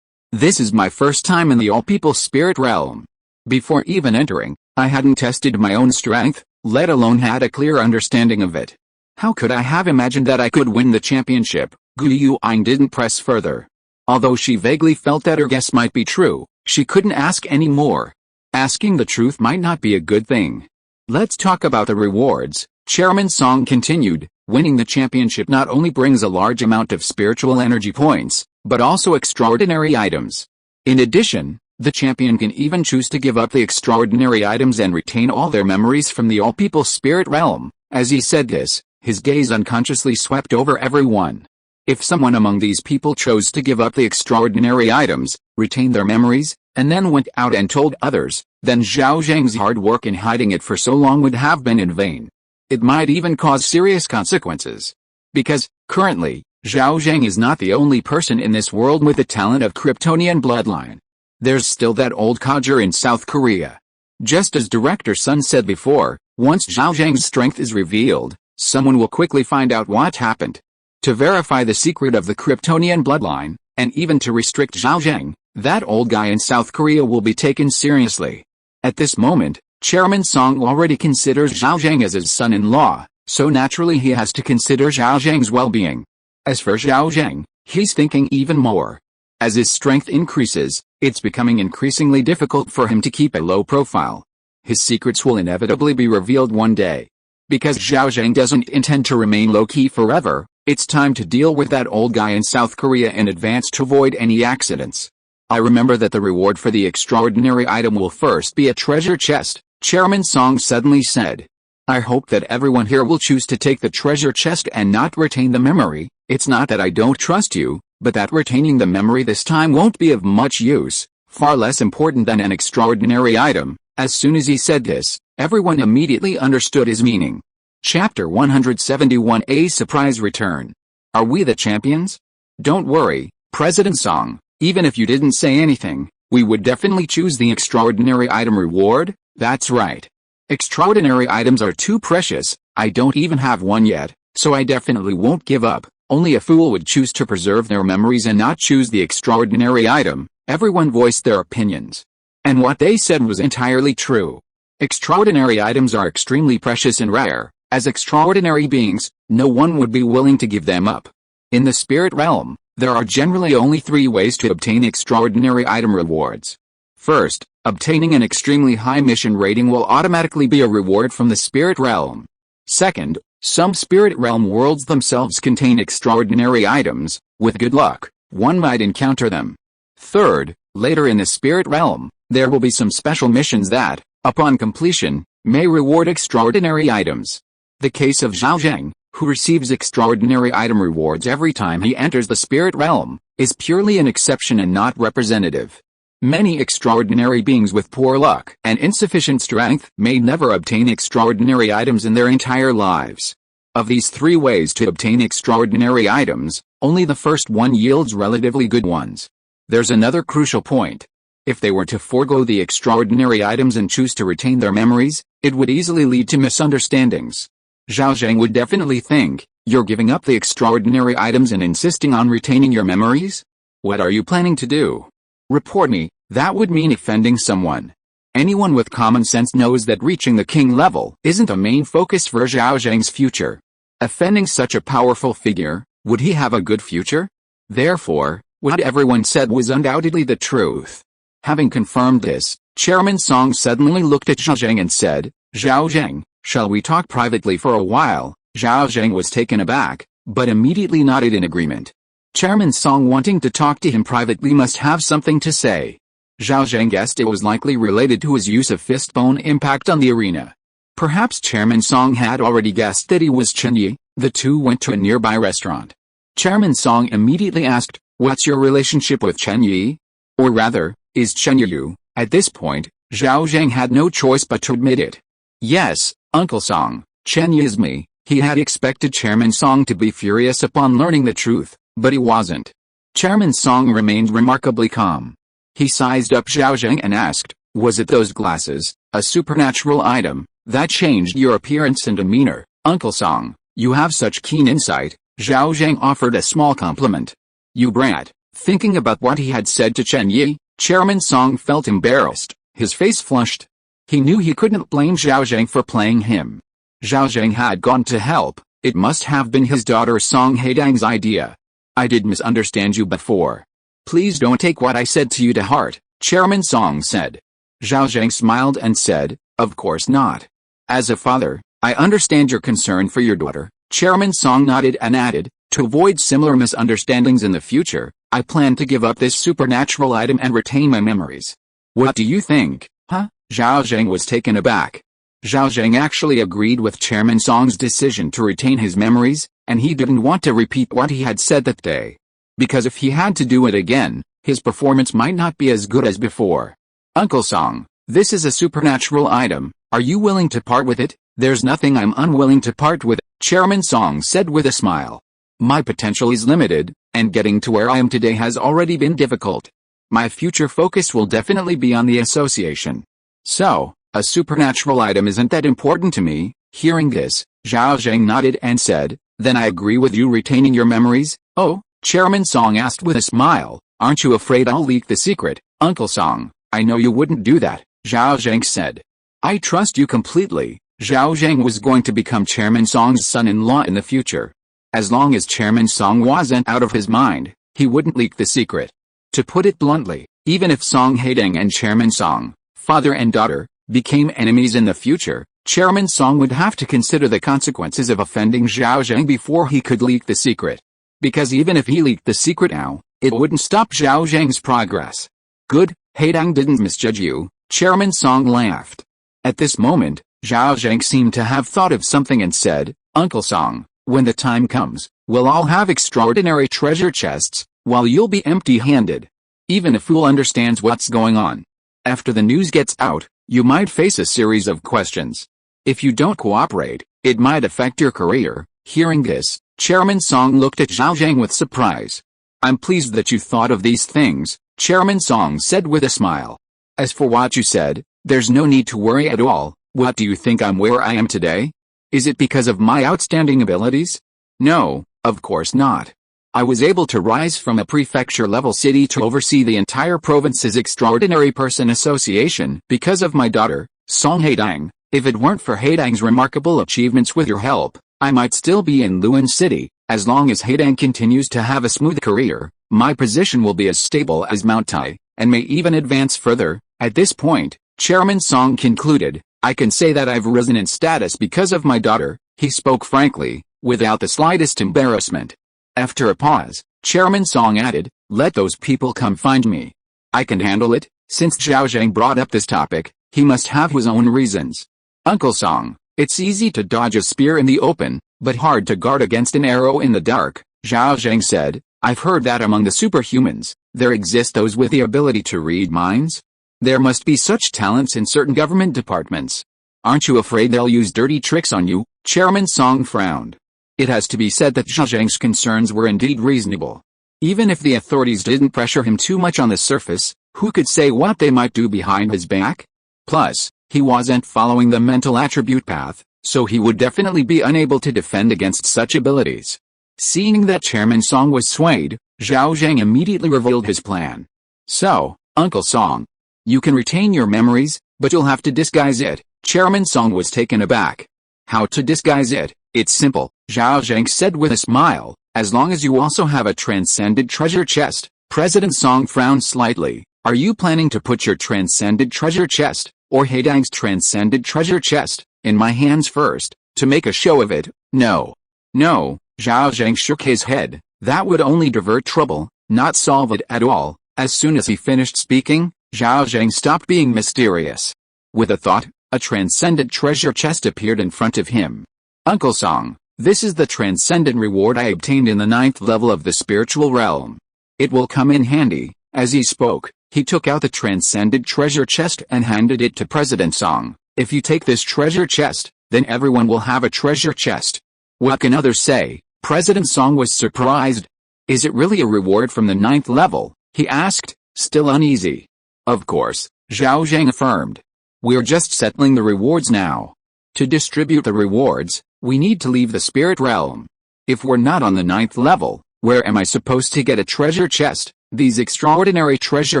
Speaker 1: This is my first time in the all-people spirit realm. Before even entering, I hadn't tested my own strength, let alone had a clear understanding of it. How could I have imagined that I could win the championship?" Gu Yuang didn't press further. Although she vaguely felt that her guess might be true, she couldn't ask any more. Asking the truth might not be a good thing. "Let's talk about the rewards," Chairman Song continued. "Winning the championship not only brings a large amount of spiritual energy points, but also extraordinary items. In addition, the champion can even choose to give up the extraordinary items and retain all their memories from the all-people spirit realm." As he said this, his gaze unconsciously swept over everyone. If someone among these people chose to give up the extraordinary items, retain their memories, and then went out and told others, then Zhao Zheng's hard work in hiding it for so long would have been in vain. It might even cause serious consequences. Because, currently, Zhao Zheng is not the only person in this world with the talent of Kryptonian bloodline. There's still that old codger in South Korea. Just as Director Sun said before, once Zhao Zheng's strength is revealed, someone will quickly find out what happened. To verify the secret of the Kryptonian bloodline, and even to restrict Zhao Zheng, that old guy in South Korea will be taken seriously. At this moment, Chairman Song already considers Zhao Zheng as his son-in-law, so naturally he has to consider Zhao Zheng's well-being. As for Zhao Zheng, he's thinking even more. As his strength increases, it's becoming increasingly difficult for him to keep a low profile. His secrets will inevitably be revealed one day. Because Zhao Zheng doesn't intend to remain low-key forever, it's time to deal with that old guy in South Korea in advance to avoid any accidents. I remember that the reward for the extraordinary item will first be a treasure chest, Chairman Song suddenly said. I hope that everyone here will choose to take the treasure chest and not retain the memory. It's not that I don't trust you, but that retaining the memory this time won't be of much use, far less important than an extraordinary item. As soon as he said this, everyone immediately understood his meaning. Chapter 171: A Surprise Return. Are we the champions? Don't worry, President Song, even if you didn't say anything, we would definitely choose the extraordinary item reward. That's right. Extraordinary items are too precious, I don't even have one yet, so I definitely won't give up. Only a fool would choose to preserve their memories and not choose the extraordinary item. Everyone voiced their opinions. And what they said was entirely true. Extraordinary items are extremely precious and rare. As extraordinary beings, no one would be willing to give them up. In the spirit realm, there are generally only 3 ways to obtain extraordinary item rewards. First, obtaining an extremely high mission rating will automatically be a reward from the spirit realm. Second, some spirit realm worlds themselves contain extraordinary items. With good luck, one might encounter them. Third, later in the spirit realm, there will be some special missions that, upon completion, may reward extraordinary items. The case of Zhao Zheng, who receives extraordinary item rewards every time he enters the spirit realm, is purely an exception and not representative. Many extraordinary beings with poor luck and insufficient strength may never obtain extraordinary items in their entire lives. Of these 3 ways to obtain extraordinary items, only the first one yields relatively good ones. There's another crucial point. If they were to forego the extraordinary items and choose to retain their memories, it would easily lead to misunderstandings. Zhao Zheng would definitely think, "You're giving up the extraordinary items and insisting on retaining your memories? What are you planning to do? Report me." That would mean offending someone. Anyone with common sense knows that reaching the king level isn't a main focus for Zhao Zheng's future. Offending such a powerful figure, would he have a good future? Therefore, what everyone said was undoubtedly the truth. Having confirmed this, Chairman Song suddenly looked at Zhao Zheng and said, "Zhao Zheng, shall we talk privately for a while?" Zhao Zheng was taken aback, but immediately nodded in agreement. Chairman Song wanting to talk to him privately must have something to say. Zhao Zheng guessed it was likely related to his use of fist bone impact on the arena. Perhaps Chairman Song had already guessed that he was Chen Yi. The two went to a nearby restaurant. Chairman Song immediately asked, "What's your relationship with Chen Yi? Or rather, is Chen Yi you?" At this point, Zhao Zheng had no choice but to admit it. "Yes, Uncle Song, Chen Yi is me." He had expected Chairman Song to be furious upon learning the truth, but he wasn't. Chairman Song remained remarkably calm. He sized up Zhao Zheng and asked, "Was it those glasses, a supernatural item, that changed your appearance and demeanor?" "Uncle Song, you have such keen insight." Zhao Zheng offered a small compliment. "You brat." Thinking about what he had said to Chen Yi, Chairman Song felt embarrassed. His face flushed. He knew he couldn't blame Zhao Zheng for playing him. Zhao Zheng had gone to help. It must have been his daughter Song Haitang's idea. "I did misunderstand you before. Please don't take what I said to you to heart," Chairman Song said. Zhao Zheng smiled and said, "Of course not. As a father, I understand your concern for your daughter." Chairman Song nodded and added, "To avoid similar misunderstandings in the future, I plan to give up this supernatural item and retain my memories. What do you think?" "Huh?" Zhao Zheng was taken aback. Zhao Zheng actually agreed with Chairman Song's decision to retain his memories, and he didn't want to repeat what he had said that day. Because if he had to do it again, his performance might not be as good as before. "Uncle Song, this is a supernatural item. Are you willing to part with it?" "There's nothing I'm unwilling to part with," Chairman Song said with a smile. "My potential is limited, and getting to where I am today has already been difficult. My future focus will definitely be on the association. So, a supernatural item isn't that important to me." Hearing this, Zhao Zheng nodded and said, "Then I agree with you retaining your memories." "Oh?" Chairman Song asked with a smile, "Aren't you afraid I'll leak the secret?" "Uncle Song, I know you wouldn't do that," Zhao Zheng said. "I trust you completely." Zhao Zheng was going to become Chairman Song's son-in-law in the future. As long as Chairman Song wasn't out of his mind, he wouldn't leak the secret. To put it bluntly, even if Song Haitang and Chairman Song, father and daughter, became enemies in the future, Chairman Song would have to consider the consequences of offending Zhao Zheng before he could leak the secret. Because even if he leaked the secret now, it wouldn't stop Zhao Zheng's progress. "Good, Haitang didn't misjudge you," Chairman Song laughed. At this moment, Zhao Zheng seemed to have thought of something and said, "Uncle Song, when the time comes, we'll all have extraordinary treasure chests, while you'll be empty-handed. Even a fool understands what's going on. After the news gets out, you might face a series of questions. If you don't cooperate, it might affect your career." Hearing this, Chairman Song looked at Zhao Zheng with surprise. "I'm pleased that you thought of these things," Chairman Song said with a smile. "As for what you said, there's no need to worry at all. What do you think I'm where I am today? Is it because of my outstanding abilities? No, of course not. I was able to rise from a prefecture-level city to oversee the entire province's Extraordinary Person Association because of my daughter, Song Haitang. If it weren't for Haitang's remarkable achievements with your help, I might still be in Luan City. As long as Haitang continues to have a smooth career, my position will be as stable as Mount Tai, and may even advance further." At this point, Chairman Song concluded, "I can say that I've risen in status because of my daughter." He spoke frankly, without the slightest embarrassment. After a pause, Chairman Song added, "Let those people come find me. I can handle it." Since Zhao Zheng brought up this topic, he must have his own reasons. "Uncle Song, it's easy to dodge a spear in the open, but hard to guard against an arrow in the dark," Zhao Zheng said. I've heard that among the superhumans, there exist those with the ability to read minds. There must be such talents in certain government departments. Aren't you afraid they'll use dirty tricks on you? Chairman Song frowned. It has to be said that Zhao Zheng's concerns were indeed reasonable. Even if the authorities didn't pressure him too much on the surface, who could say what they might do behind his back? Plus, he wasn't following the mental attribute path, so he would definitely be unable to defend against such abilities. Seeing that Chairman Song was swayed, Zhao Zheng immediately revealed his plan. So, Uncle Song, you can retain your memories, but you'll have to disguise it. Chairman Song was taken aback. How to disguise it? It's simple, Zhao Zheng said with a smile, as long as you also have a transcended treasure chest. President Song frowned slightly. Are you planning to put your transcended treasure chest, or Haitang's transcended treasure chest, in my hands first, to make a show of it? No. No, Zhao Zheng shook his head. That would only divert trouble, not solve it at all. As soon as he finished speaking, Zhao Zheng stopped being mysterious. With a thought, a transcendent treasure chest appeared in front of him. Uncle Song, this is the transcendent reward I obtained in the 9th level of the spiritual realm. It will come in handy. As he spoke, he took out the transcendent treasure chest and handed it to President Song. If you take this treasure chest, then everyone will have a treasure chest. What can others say? President Song was surprised. Is it really a reward from the 9th level? He asked, still uneasy. Of course, Zhao Zheng affirmed. We're just settling the rewards now. To distribute the rewards, we need to leave the spirit realm. If we're not on the 9th level, where am I supposed to get a treasure chest? These extraordinary treasure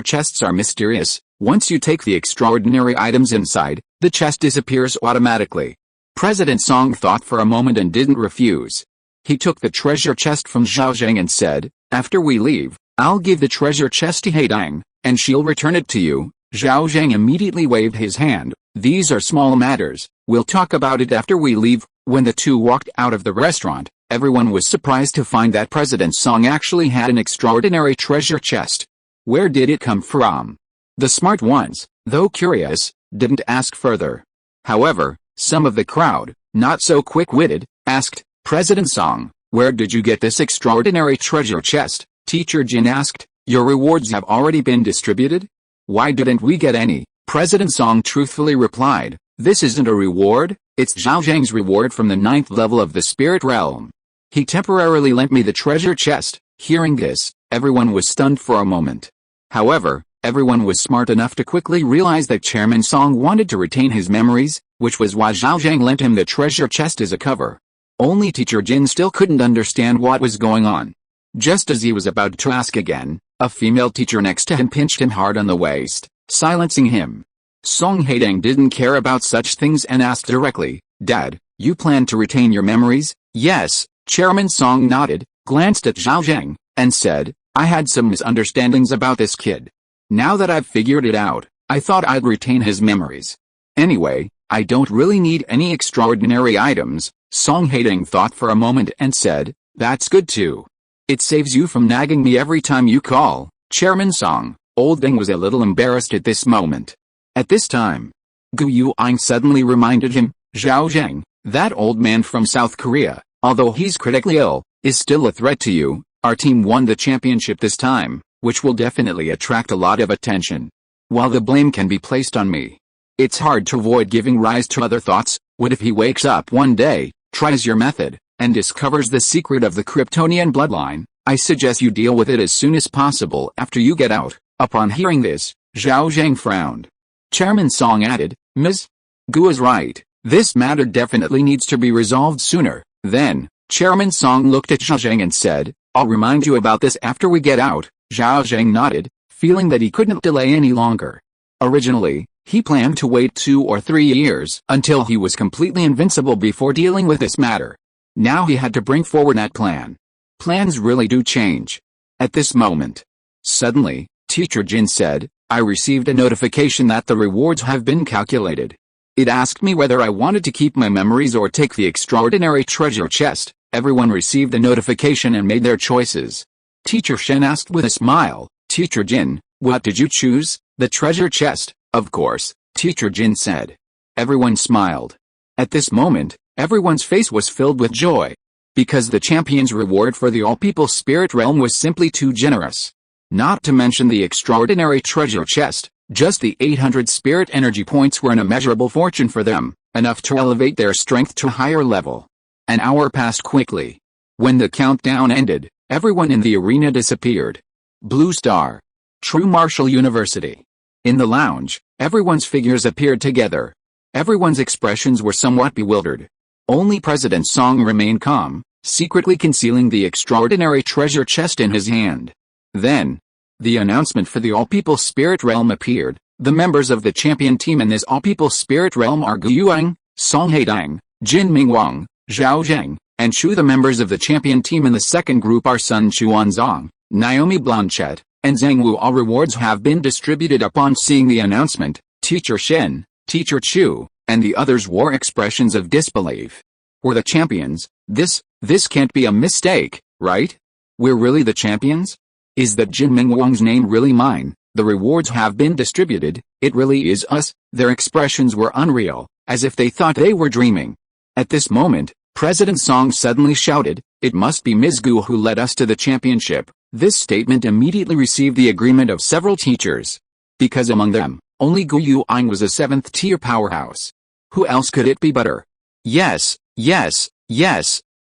Speaker 1: chests are mysterious. Once you take the extraordinary items inside, the chest disappears automatically. President Song thought for a moment and didn't refuse. He took the treasure chest from Zhao Zheng and said, after we leave, I'll give the treasure chest to Haitang, and she'll return it to you. Zhao Zheng immediately waved his hand. These are small matters, we'll talk about it after we leave. When the two walked out of the restaurant, everyone was surprised to find that President Song actually had an extraordinary treasure chest. Where did it come from? The smart ones, though curious, didn't ask further. However, some of the crowd, not so quick-witted, asked, President Song, where did you get this extraordinary treasure chest? Teacher Jin asked, your rewards have already been distributed? Why didn't we get any? President Song truthfully replied, this isn't a reward, it's Zhao Zheng's reward from the 9th level of the spirit realm. He temporarily lent me the treasure chest. Hearing this, everyone was stunned for a moment. However, everyone was smart enough to quickly realize that Chairman Song wanted to retain his memories, which was why Zhao Zheng lent him the treasure chest as a cover. Only Teacher Jin still couldn't understand what was going on. Just as he was about to ask again, a female teacher next to him pinched him hard on the waist, silencing him. Song Haitang didn't care about such things and asked directly, Dad, you plan to retain your memories? Yes, Chairman Song nodded, glanced at Zhao Zheng, and said, I had some misunderstandings about this kid. Now that I've figured it out, I thought I'd retain his memories. Anyway, I don't really need any extraordinary items. Song Haitang thought for a moment and said, that's good too. It saves you from nagging me every time you call. Chairman Song, Old Deng was a little embarrassed at this moment. At this time, Gu Yuang suddenly reminded him, Zhao Zheng, that old man from South Korea, although he's critically ill, is still a threat to you. Our team won the championship this time, which will definitely attract a lot of attention. While the blame can be placed on me, it's hard to avoid giving rise to other thoughts. What if he wakes up one day, tries your method, and discovers the secret of the Kryptonian bloodline? I suggest you deal with it as soon as possible after you get out. Upon hearing this, Zhao Zheng frowned. Chairman Song added, Ms. Gu is right. This matter definitely needs to be resolved sooner. Then, Chairman Song looked at Zhao Zheng and said, I'll remind you about this after we get out. Zhao Zheng nodded, feeling that he couldn't delay any longer. Originally, he planned to wait 2 or 3 years until he was completely invincible before dealing with this matter. Now he had to bring forward that plan. Plans really do change. At this moment, suddenly, Teacher Jin said, I received a notification that the rewards have been calculated. It asked me whether I wanted to keep my memories or take the extraordinary treasure chest. Everyone received the notification and made their choices. Teacher Shen asked with a smile, Teacher Jin, what did you choose? The treasure chest, of course, Teacher Jin said. Everyone smiled. At this moment, everyone's face was filled with joy. Because the champion's reward for the all-people spirit realm was simply too generous. Not to mention the extraordinary treasure chest, just the 800 spirit energy points were an immeasurable fortune for them, enough to elevate their strength to a higher level. An hour passed quickly. When the countdown ended, everyone in the arena disappeared. Blue Star. True Martial University. In the lounge, everyone's figures appeared together. Everyone's expressions were somewhat bewildered. Only President Song remained calm, secretly concealing the extraordinary treasure chest in his hand. Then, the announcement for the all-people spirit realm appeared. The members of the champion team in this all-people spirit realm are Gu Yuang, Song Haitang, Jin Mingwang, Zhao Zheng, and Shu. The members of the champion team in the second group are Sun Chuanzong, Naomi Blanchett, and Zhang Wu. All rewards have been distributed. Upon seeing the announcement, Teacher Shen, Teacher Chu, and the others wore expressions of disbelief. We're the champions. This can't be a mistake, right? We're really the champions? Is that Jin Mingwang's name really mine? The rewards have been distributed, it really is us. Their expressions were unreal, as if they thought they were dreaming. At this moment, President Song suddenly shouted, "It must be Ms. Gu who led us to the championship." This statement immediately received the agreement of several teachers. Because among them, only Gu Yuang was a 7th-tier powerhouse. Who else could it be but her? Yes.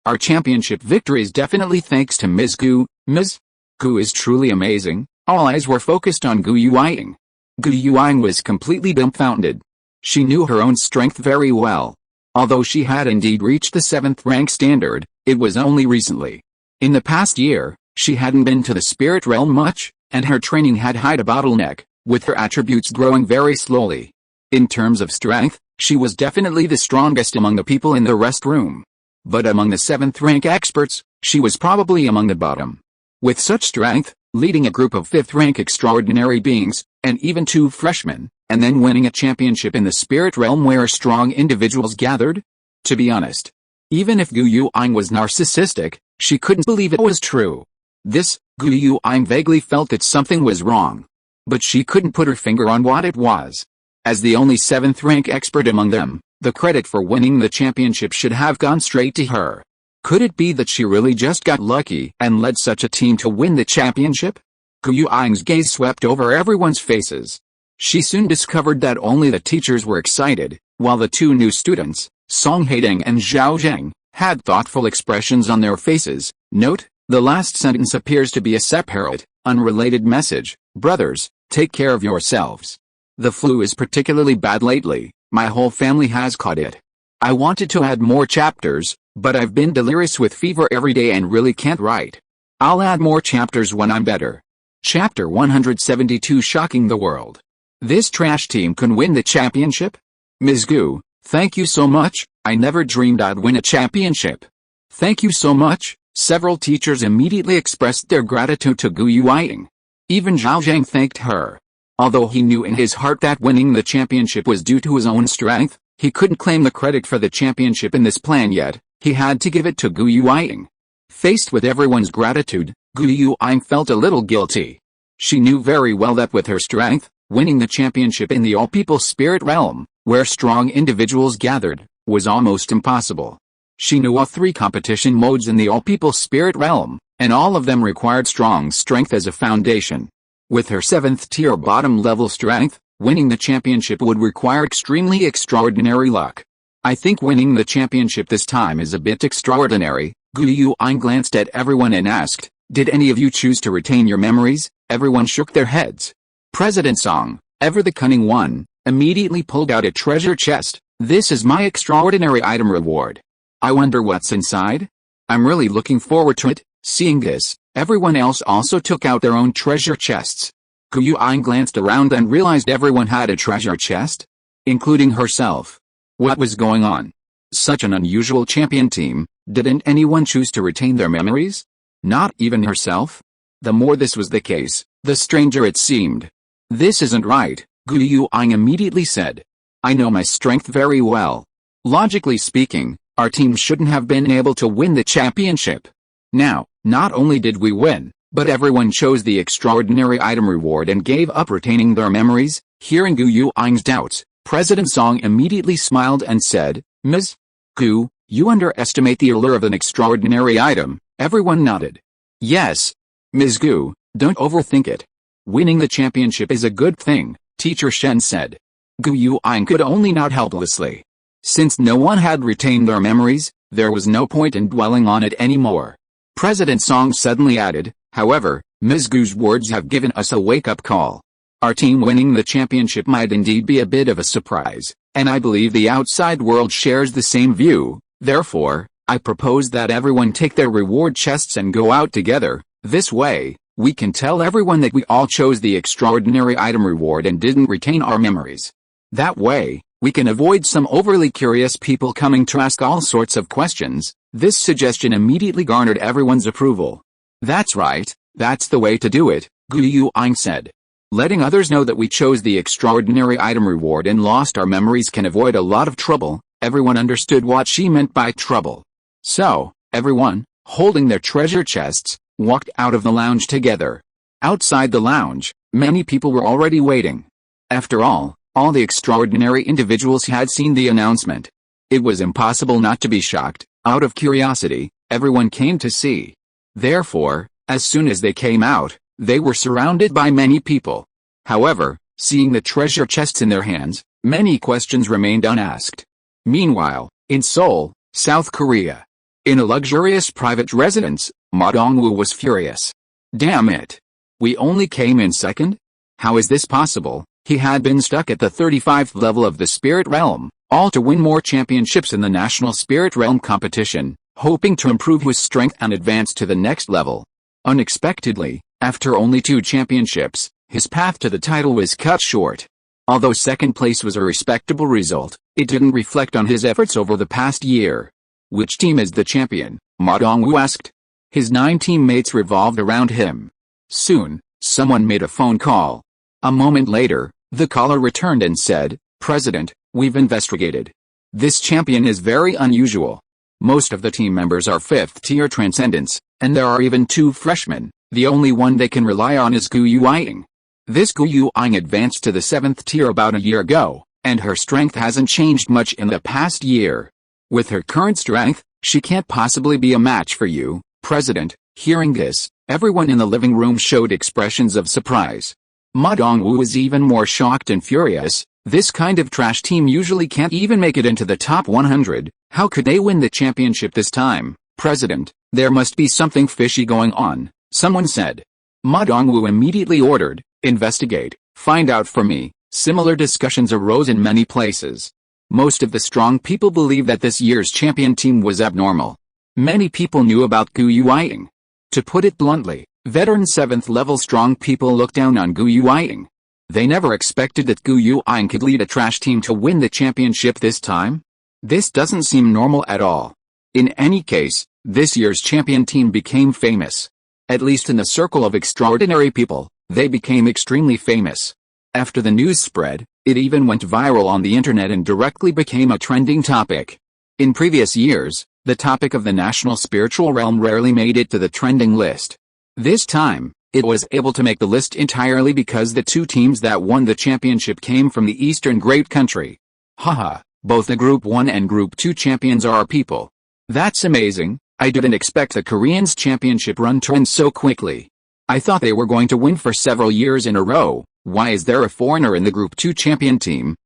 Speaker 1: Our championship victory is definitely thanks to Ms. Gu. Ms. Gu is truly amazing. All eyes were focused on Gu Yuang. Gu Yuang was completely dumbfounded. She knew her own strength very well. Although she had indeed reached the 7th rank standard, it was only recently. In the past year, she hadn't been to the spirit realm much, and her training had hit a bottleneck, with her attributes growing very slowly. In terms of strength, she was definitely the strongest among the people in the rest room. But among the 7th rank experts, she was probably among the bottom. With such strength, leading a group of 5th rank extraordinary beings, and even 2 freshmen, and then winning a championship in the spirit realm where strong individuals gathered? To be honest, even if Gu Yuang was narcissistic, she couldn't believe it was true. Gu Yuang vaguely felt that something was wrong. But she couldn't put her finger on what it was. As the only 7th rank expert among them, the credit for winning the championship should have gone straight to her. Could it be that she really just got lucky and led such a team to win the championship? Gu Yuang's gaze swept over everyone's faces. She soon discovered that only the teachers were excited, while the 2 new students, Song Haitang and Zhao Zheng, had thoughtful expressions on their faces. Note, the last sentence appears to be a separate, unrelated message. Brothers, take care of yourselves. The flu is particularly bad lately. My whole family has caught it. I wanted to add more chapters, but I've been delirious with fever every day and really can't write. I'll add more chapters when I'm better. Chapter 172 Shocking the World. This trash team can win the championship? Ms. Gu, thank you so much. I never dreamed I'd win a championship. Thank you so much. Several teachers immediately expressed their gratitude to Gu Yuang. Even Zhao Zheng thanked her. Although he knew in his heart that winning the championship was due to his own strength, he couldn't claim the credit for the championship in this plan yet. He had to give it to Gu Yuang. Faced with everyone's gratitude, Gu Yuang felt a little guilty. She knew very well that with her strength, winning the championship in the all-people spirit realm, where strong individuals gathered, was almost impossible. She knew all 3 competition modes in the all-people spirit realm, and all of them required strong strength as a foundation. With her 7th-tier bottom-level strength, winning the championship would require extremely extraordinary luck. I think winning the championship this time is a bit extraordinary. Gu Yuang glanced at everyone and asked, "Did any of you choose to retain your memories?" Everyone shook their heads. President Song, ever the cunning one, immediately pulled out a treasure chest. "This is my extraordinary item reward. I wonder what's inside? I'm really looking forward to it." Seeing this, everyone else also took out their own treasure chests. Gu Yuang glanced around and realized everyone had a treasure chest, including herself. What was going on? Such an unusual champion team. Didn't anyone choose to retain their memories? Not even herself? The more this was the case, the stranger it seemed. "This isn't right," Gu Yuang immediately said. "I know my strength very well. Logically speaking, our team shouldn't have been able to win the championship. Now, not only did we win, but everyone chose the extraordinary item reward and gave up retaining their memories." Hearing Gu Yuang's doubts, President Song immediately smiled and said, "Ms. Gu, You underestimate the allure of an extraordinary item. Everyone nodded. Yes. Ms. Gu, don't overthink it. Winning the championship is a good thing, Teacher Shen said. Gu Yuanying could only nod helplessly. Since no one had retained their memories, there was no point in dwelling on it anymore. President Song suddenly added, however, Ms. Gu's words have given us a wake-up call. Our team winning the championship might indeed be a bit of a surprise, and I believe the outside world shares the same view. Therefore, I propose that everyone take their reward chests and go out together. This way, we can tell everyone that we all chose the extraordinary item reward and didn't retain our memories. That way, we can avoid some overly curious people coming to ask all sorts of questions. This suggestion immediately garnered everyone's approval. That's right, that's the way to do it, Gu Yuanying said. Letting others know that we chose the extraordinary item reward and lost our memories can avoid a lot of trouble. Everyone understood what she meant by trouble. So, everyone, holding their treasure chests, walked out of the lounge together. Outside the lounge, many people were already waiting. After all the extraordinary individuals had seen the announcement. It was impossible not to be shocked. Out of curiosity, everyone came to see. Therefore, as soon as they came out, they were surrounded by many people. However, seeing the treasure chests in their hands, many questions remained unasked. Meanwhile, in Seoul, South Korea, in a luxurious private residence, Ma Dongwoo was furious. Damn it! We only came in second? How is this possible? He had been stuck at the 35th level of the Spirit Realm, all to win more championships in the National Spirit Realm competition, hoping to improve his strength and advance to the next level. Unexpectedly, after only 2 championships, his path to the title was cut short. Although second place was a respectable result, it didn't reflect on his efforts over the past year. Which team is the champion? Ma Dongwoo asked. His 9 teammates revolved around him. Soon, someone made a phone call. A moment later, the caller returned and said, President, we've investigated. This champion is very unusual. Most of the team members are 5th-tier transcendents, and there are even 2 freshmen. The only one they can rely on is Gu Yuanying. This Gu Yuanying advanced to the 7th tier about a year ago, and her strength hasn't changed much in the past year. With her current strength, she can't possibly be a match for you, President. Hearing this, everyone in the living room showed expressions of surprise. Ma Dongwoo was even more shocked and furious. This kind of trash team usually can't even make it into the top 100. How could they win the championship this time? President, there must be something fishy going on, someone said. Ma Dongwoo immediately ordered, investigate, find out for me. Similar discussions arose in many places. Most of the strong people believe that this year's champion team was abnormal. Many people knew about Gu Yuanying. To put it bluntly, veteran 7th level strong people look down on Gu Yuanying. They never expected that Gu Yuanying could lead a trash team to win the championship this time. This doesn't seem normal at all. In any case, this year's champion team became famous. At least in the circle of extraordinary people, they became extremely famous. After the news spread, it even went viral on the internet and directly became a trending topic. In previous years, the topic of the national spiritual realm rarely made it to the trending list. This time, it was able to make the list entirely because the 2 teams that won the championship came from the Eastern Great Country. Haha, both the Group 1 and Group 2 champions are our people. That's amazing. I didn't expect the Koreans' championship run to end so quickly. I thought they were going to win for several years in a row. Why is there a foreigner in the Group 2 champion team?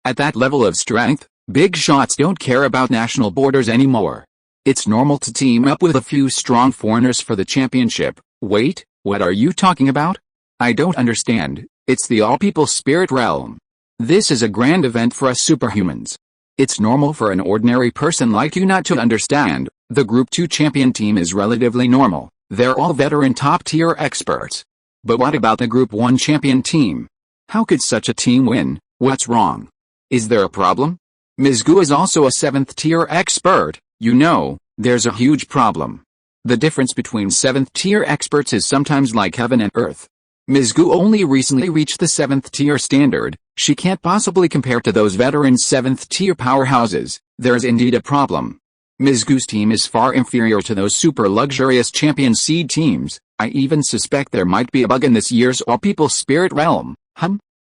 Speaker 1: At that level of strength, big shots don't care about national borders anymore. It's normal to team up with a few strong foreigners for the championship. Wait, what are you talking about? I don't understand. It's the all-people spirit realm. This is a grand event for us superhumans. It's normal for an ordinary person like you not to understand. The Group 2 champion team is relatively normal. They're all veteran top-tier experts. But what about the Group 1 champion team? How could such a team win? What's wrong? Is there a problem? Ms. Gu is also a 7th-tier expert. You know, there's a huge problem. The difference between 7th-tier experts is sometimes like heaven and earth. Ms. Gu only recently reached the 7th-tier standard. She can't possibly compare to those veteran 7th-tier powerhouses. There's indeed a problem. Ms. Gu's team is far inferior to those super luxurious champion seed teams. I even suspect there might be a bug in this year's all-people spirit realm.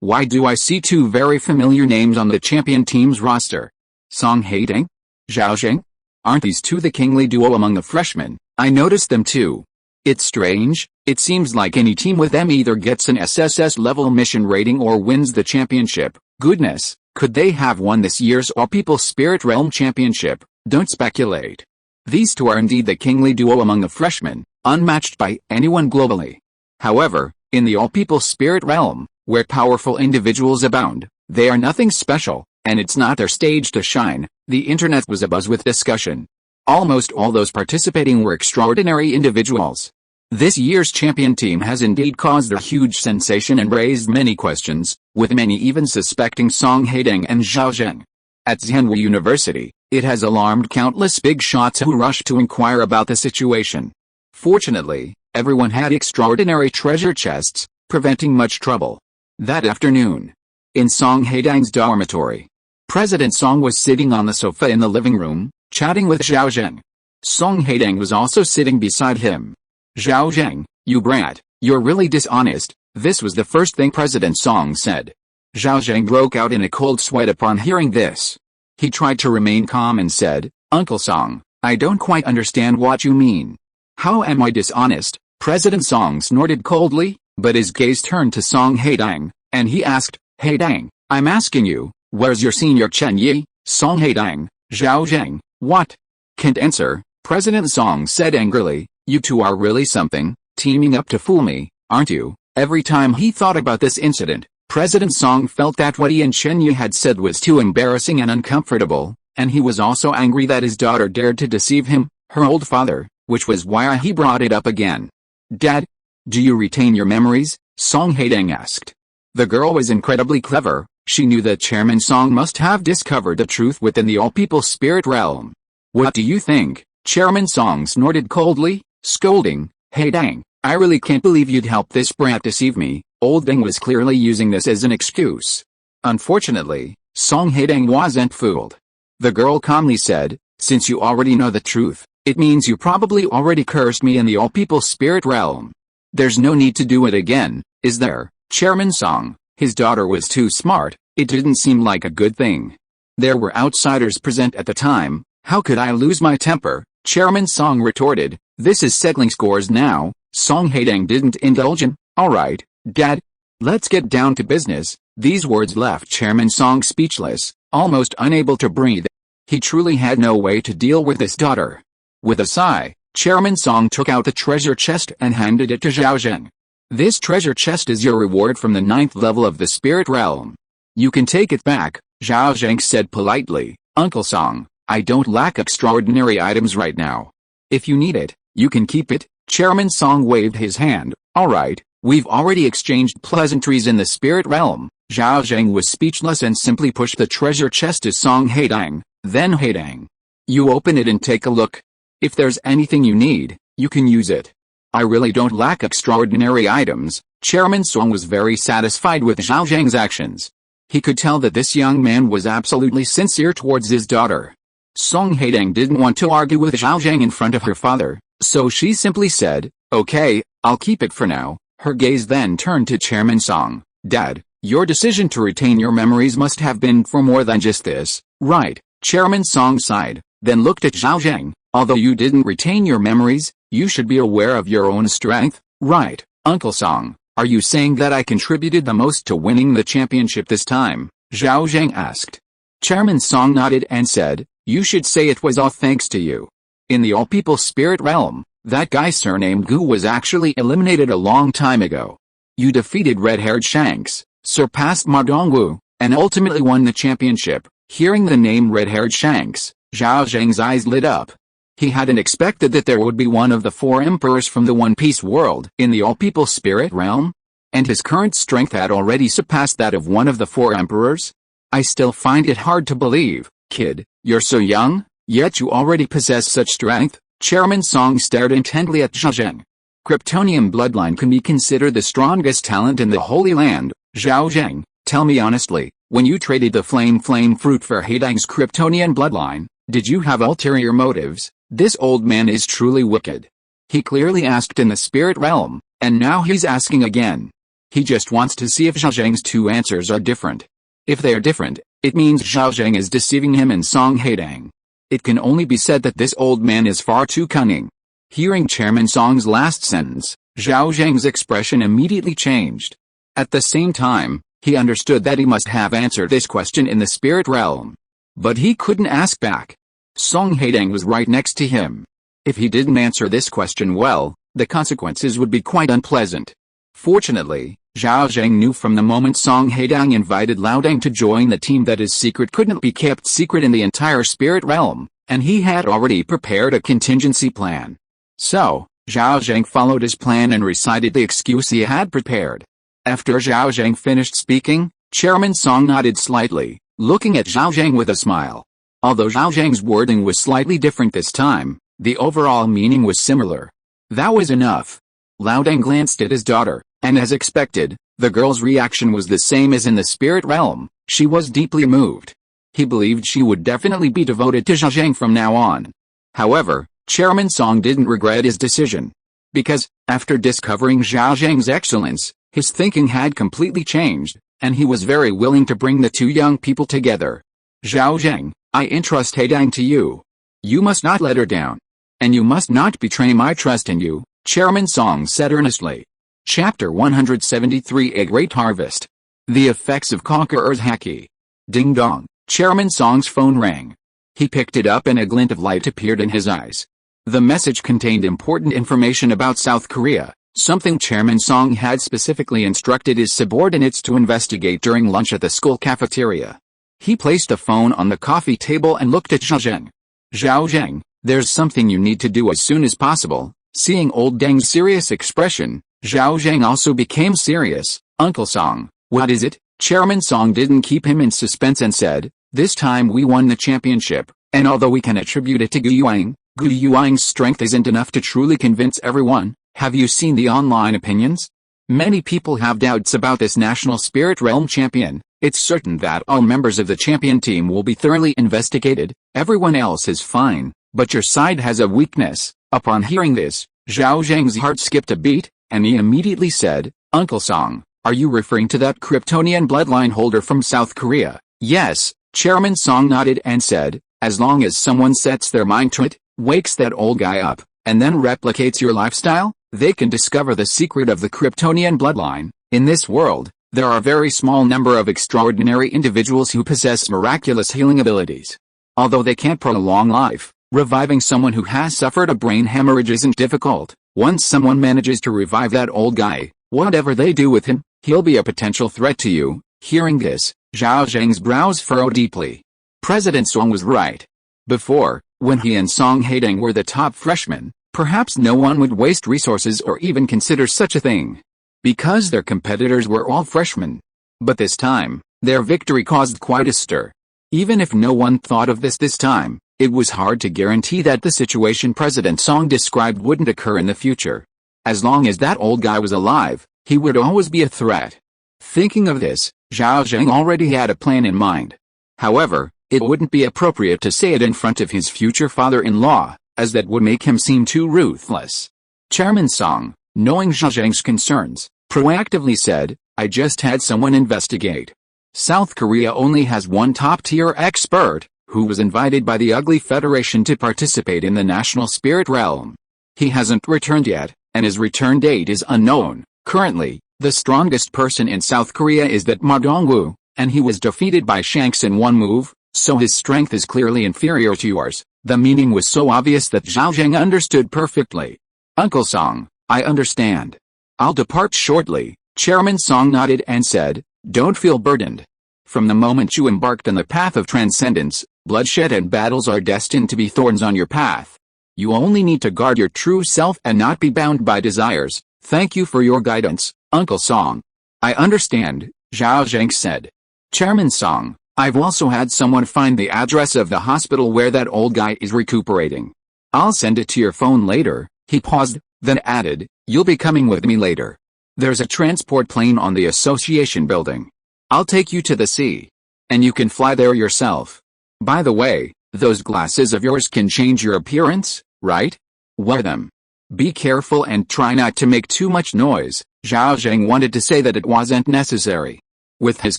Speaker 1: Why do I see 2 very familiar names on the champion team's roster? Song Haitang? Zhao Zheng? Aren't these two the kingly duo among the freshmen? I noticed them too. It's strange, it seems like any team with them either gets an SSS level mission rating or wins the championship. Goodness, could they have won this year's All People Spirit Realm Championship? Don't speculate. These two are indeed the kingly duo among the freshmen, unmatched by anyone globally. However, in the All People Spirit Realm, where powerful individuals abound, they are nothing special, and it's not their stage to shine. The internet was abuzz with discussion. Almost all those participating were extraordinary individuals. This year's champion team has indeed caused a huge sensation and raised many questions, with many even suspecting Song Haitang and Zhao Zheng. At Zhenhua University, it has alarmed countless big shots who rushed to inquire about the situation. Fortunately, everyone had extraordinary treasure chests, preventing much trouble. That afternoon, in Song Haitang's dormitory, President Song was sitting on the sofa in the living room, chatting with Zhao Zheng. Song Haitang was also sitting beside him. Zhao Zheng, you brat, you're really dishonest. This was the first thing President Song said. Zhao Zheng broke out in a cold sweat upon hearing this. He tried to remain calm and said, Uncle Song, I don't quite understand what you mean. How am I dishonest? President Song snorted coldly, but his gaze turned to Song Haitang, and he asked, Haitang, I'm asking you, where's your senior Chen Yi? Song Haitang, Zhao Zheng, what? Can't answer, President Song said angrily. You two are really something, teaming up to fool me, aren't you? Every time he thought about this incident, President Song felt that what he and Chen Yi had said was too embarrassing and uncomfortable, and he was also angry that his daughter dared to deceive him, her old father, which was why he brought it up again. Dad, do you retain your memories? Song Haitang asked. The girl was incredibly clever. She knew that Chairman Song must have discovered the truth within the All People Spirit Realm. What do you think? Chairman Song snorted coldly, scolding, Haitang, I really can't believe you'd help this brat deceive me. Old Deng was clearly using this as an excuse. Unfortunately, Song Haitang wasn't fooled. The girl calmly said, since you already know the truth, it means you probably already cursed me in the All People Spirit Realm. There's no need to do it again, is there? Chairman Song, his daughter was too smart, it didn't seem like a good thing. There were outsiders present at the time, how could I lose my temper? Chairman Song retorted, this is settling scores now. Song Haitang didn't indulge in, alright, Dad, let's get down to business. These words left Chairman Song speechless, almost unable to breathe. He truly had no way to deal with his daughter. With a sigh, Chairman Song took out the treasure chest and handed it to Zhao Zheng. This treasure chest is your reward from the 9th level of the spirit realm. You can take it back, Zhao Zheng said politely. Uncle Song, I don't lack extraordinary items right now. If you need it, you can keep it. Chairman Song waved his hand. Alright, we've already exchanged pleasantries in the spirit realm. Zhao Zheng was speechless and simply pushed the treasure chest to Song Haitang. Then Haitang, you open it and take a look. If there's anything you need, you can use it. I really don't lack extraordinary items. Chairman Song was very satisfied with Zhao Zheng's actions. He could tell that this young man was absolutely sincere towards his daughter. Song Haitang didn't want to argue with Zhao Zheng in front of her father, so she simply said, okay, I'll keep it for now. Her gaze then turned to Chairman Song. Dad, your decision to retain your memories must have been for more than just this, right? Chairman Song sighed, then looked at Zhao Zheng. Although you didn't retain your memories, you should be aware of your own strength, right? Uncle Song, are you saying that I contributed the most to winning the championship this time? Zhao Zheng asked. Chairman Song nodded and said, you should say it was all thanks to you. In the All People Spirit Realm, that guy surnamed Gu was actually eliminated a long time ago. You defeated red-haired Shanks, surpassed Ma Dongwu, and ultimately won the championship. Hearing the name red-haired Shanks, Zhao Zheng's eyes lit up. He hadn't expected that there would be one of the 4 emperors from the One Piece world in the All People Spirit Realm, and his current strength had already surpassed that of one of the 4 emperors. I still find it hard to believe, kid, you're so young, yet you already possess such strength. Chairman Song stared intently at Zhao Zheng. Kryptonian bloodline can be considered the strongest talent in the Holy Land. Zhao Zheng, tell me honestly, when you traded the flame fruit for Haitang's Kryptonian bloodline, did you have ulterior motives? This old man is truly wicked. He clearly asked in the spirit realm, and now he's asking again. He just wants to see if Zhao Zheng's 2 answers are different. If they are different, it means Zhao Zheng is deceiving him and Song Haitang. It can only be said that this old man is far too cunning. Hearing Chairman Song's last sentence, Zhao Zheng's expression immediately changed. At the same time, he understood that he must have answered this question in the spirit realm. But he couldn't ask back. Song Haitang was right next to him. If he didn't answer this question well, the consequences would be quite unpleasant. Fortunately, Zhao Zheng knew from the moment Song Haitang invited Laodang to join the team that his secret couldn't be kept secret in the entire spirit realm, and he had already prepared a contingency plan. So, Zhao Zheng followed his plan and recited the excuse he had prepared. After Zhao Zheng finished speaking, Chairman Song nodded slightly, looking at Zhao Zheng with a smile. Although Zhao Zheng's wording was slightly different this time, the overall meaning was similar. That was enough. Laodang glanced at his daughter, and as expected, the girl's reaction was the same as in the spirit realm. She was deeply moved. He believed she would definitely be devoted to Zhao Zheng from now on. However, Chairman Song didn't regret his decision. Because, after discovering Zhao Zheng's excellence, his thinking had completely changed, and he was very willing to bring the two young people together. Zhao Zheng, I entrust Haitang to you. You must not let her down. And you must not betray my trust in you, Chairman Song said earnestly. Chapter 173 A Great Harvest. The Effects of Conqueror's Haki. Ding dong, Chairman Song's phone rang. He picked it up and a glint of light appeared in his eyes. The message contained important information about South Korea, something Chairman Song had specifically instructed his subordinates to investigate during lunch at the school cafeteria. He placed the phone on the coffee table and looked at Zhao Zheng. Zhao Zheng, there's something you need to do as soon as possible. Seeing old Deng's serious expression, Zhao Zheng also became serious. Uncle Song, what is it? Chairman Song didn't keep him in suspense and said, this time we won the championship, and although we can attribute it to Gu Yuang's strength isn't enough to truly convince everyone. Have you seen the online opinions? Many people have doubts about this National Spirit Realm champion. It's certain that all members of the champion team will be thoroughly investigated. Everyone else is fine, but your side has a weakness. Upon hearing this, Zhao Zheng's heart skipped a beat, and he immediately said, Uncle Song, are you referring to that Kryptonian bloodline holder from South Korea? Yes, Chairman Song nodded and said, as long as someone sets their mind to it, wakes that old guy up, and then replicates your lifestyle, they can discover the secret of the Kryptonian bloodline. In this world, there are a very small number of extraordinary individuals who possess miraculous healing abilities. Although they can't prolong life, reviving someone who has suffered a brain hemorrhage isn't difficult. Once someone manages to revive that old guy, whatever they do with him, he'll be a potential threat to you. Hearing this, Zhao Zheng's brows furrowed deeply. President Song was right. Before, when he and Song Haitang were the top freshmen, perhaps no one would waste resources or even consider such a thing. Because their competitors were all freshmen. But this time, their victory caused quite a stir. Even if no one thought of this time, it was hard to guarantee that the situation President Song described wouldn't occur in the future. As long as that old guy was alive, he would always be a threat. Thinking of this, Zhao Zheng already had a plan in mind. However, it wouldn't be appropriate to say it in front of his future father-in-law, as that would make him seem too ruthless. Chairman Song, knowing Zhao Zheng's concerns, proactively said, I just had someone investigate. South Korea only has one top-tier expert, who was invited by the Ugly Federation to participate in the National Spirit Realm. He hasn't returned yet, and his return date is unknown. Currently, the strongest person in South Korea is that Ma Dongwoo, and he was defeated by Shanks in one move, so his strength is clearly inferior to yours. The meaning was so obvious that Zhao Zheng understood perfectly. Uncle Song, I understand. I'll depart shortly. Chairman Song nodded and said, don't feel burdened. From the moment you embarked on the path of transcendence, bloodshed and battles are destined to be thorns on your path. You only need to guard your true self and not be bound by desires. Thank you for your guidance, Uncle Song. I understand, Zhao Zheng said. Chairman Song, I've also had someone find the address of the hospital where that old guy is recuperating. I'll send it to your phone later. He paused, then added, you'll be coming with me later. There's a transport plane on the association building. I'll take you to the sea. And you can fly there yourself. By the way, those glasses of yours can change your appearance, right? Wear them. Be careful and try not to make too much noise. Zhao Zheng wanted to say that it wasn't necessary. With his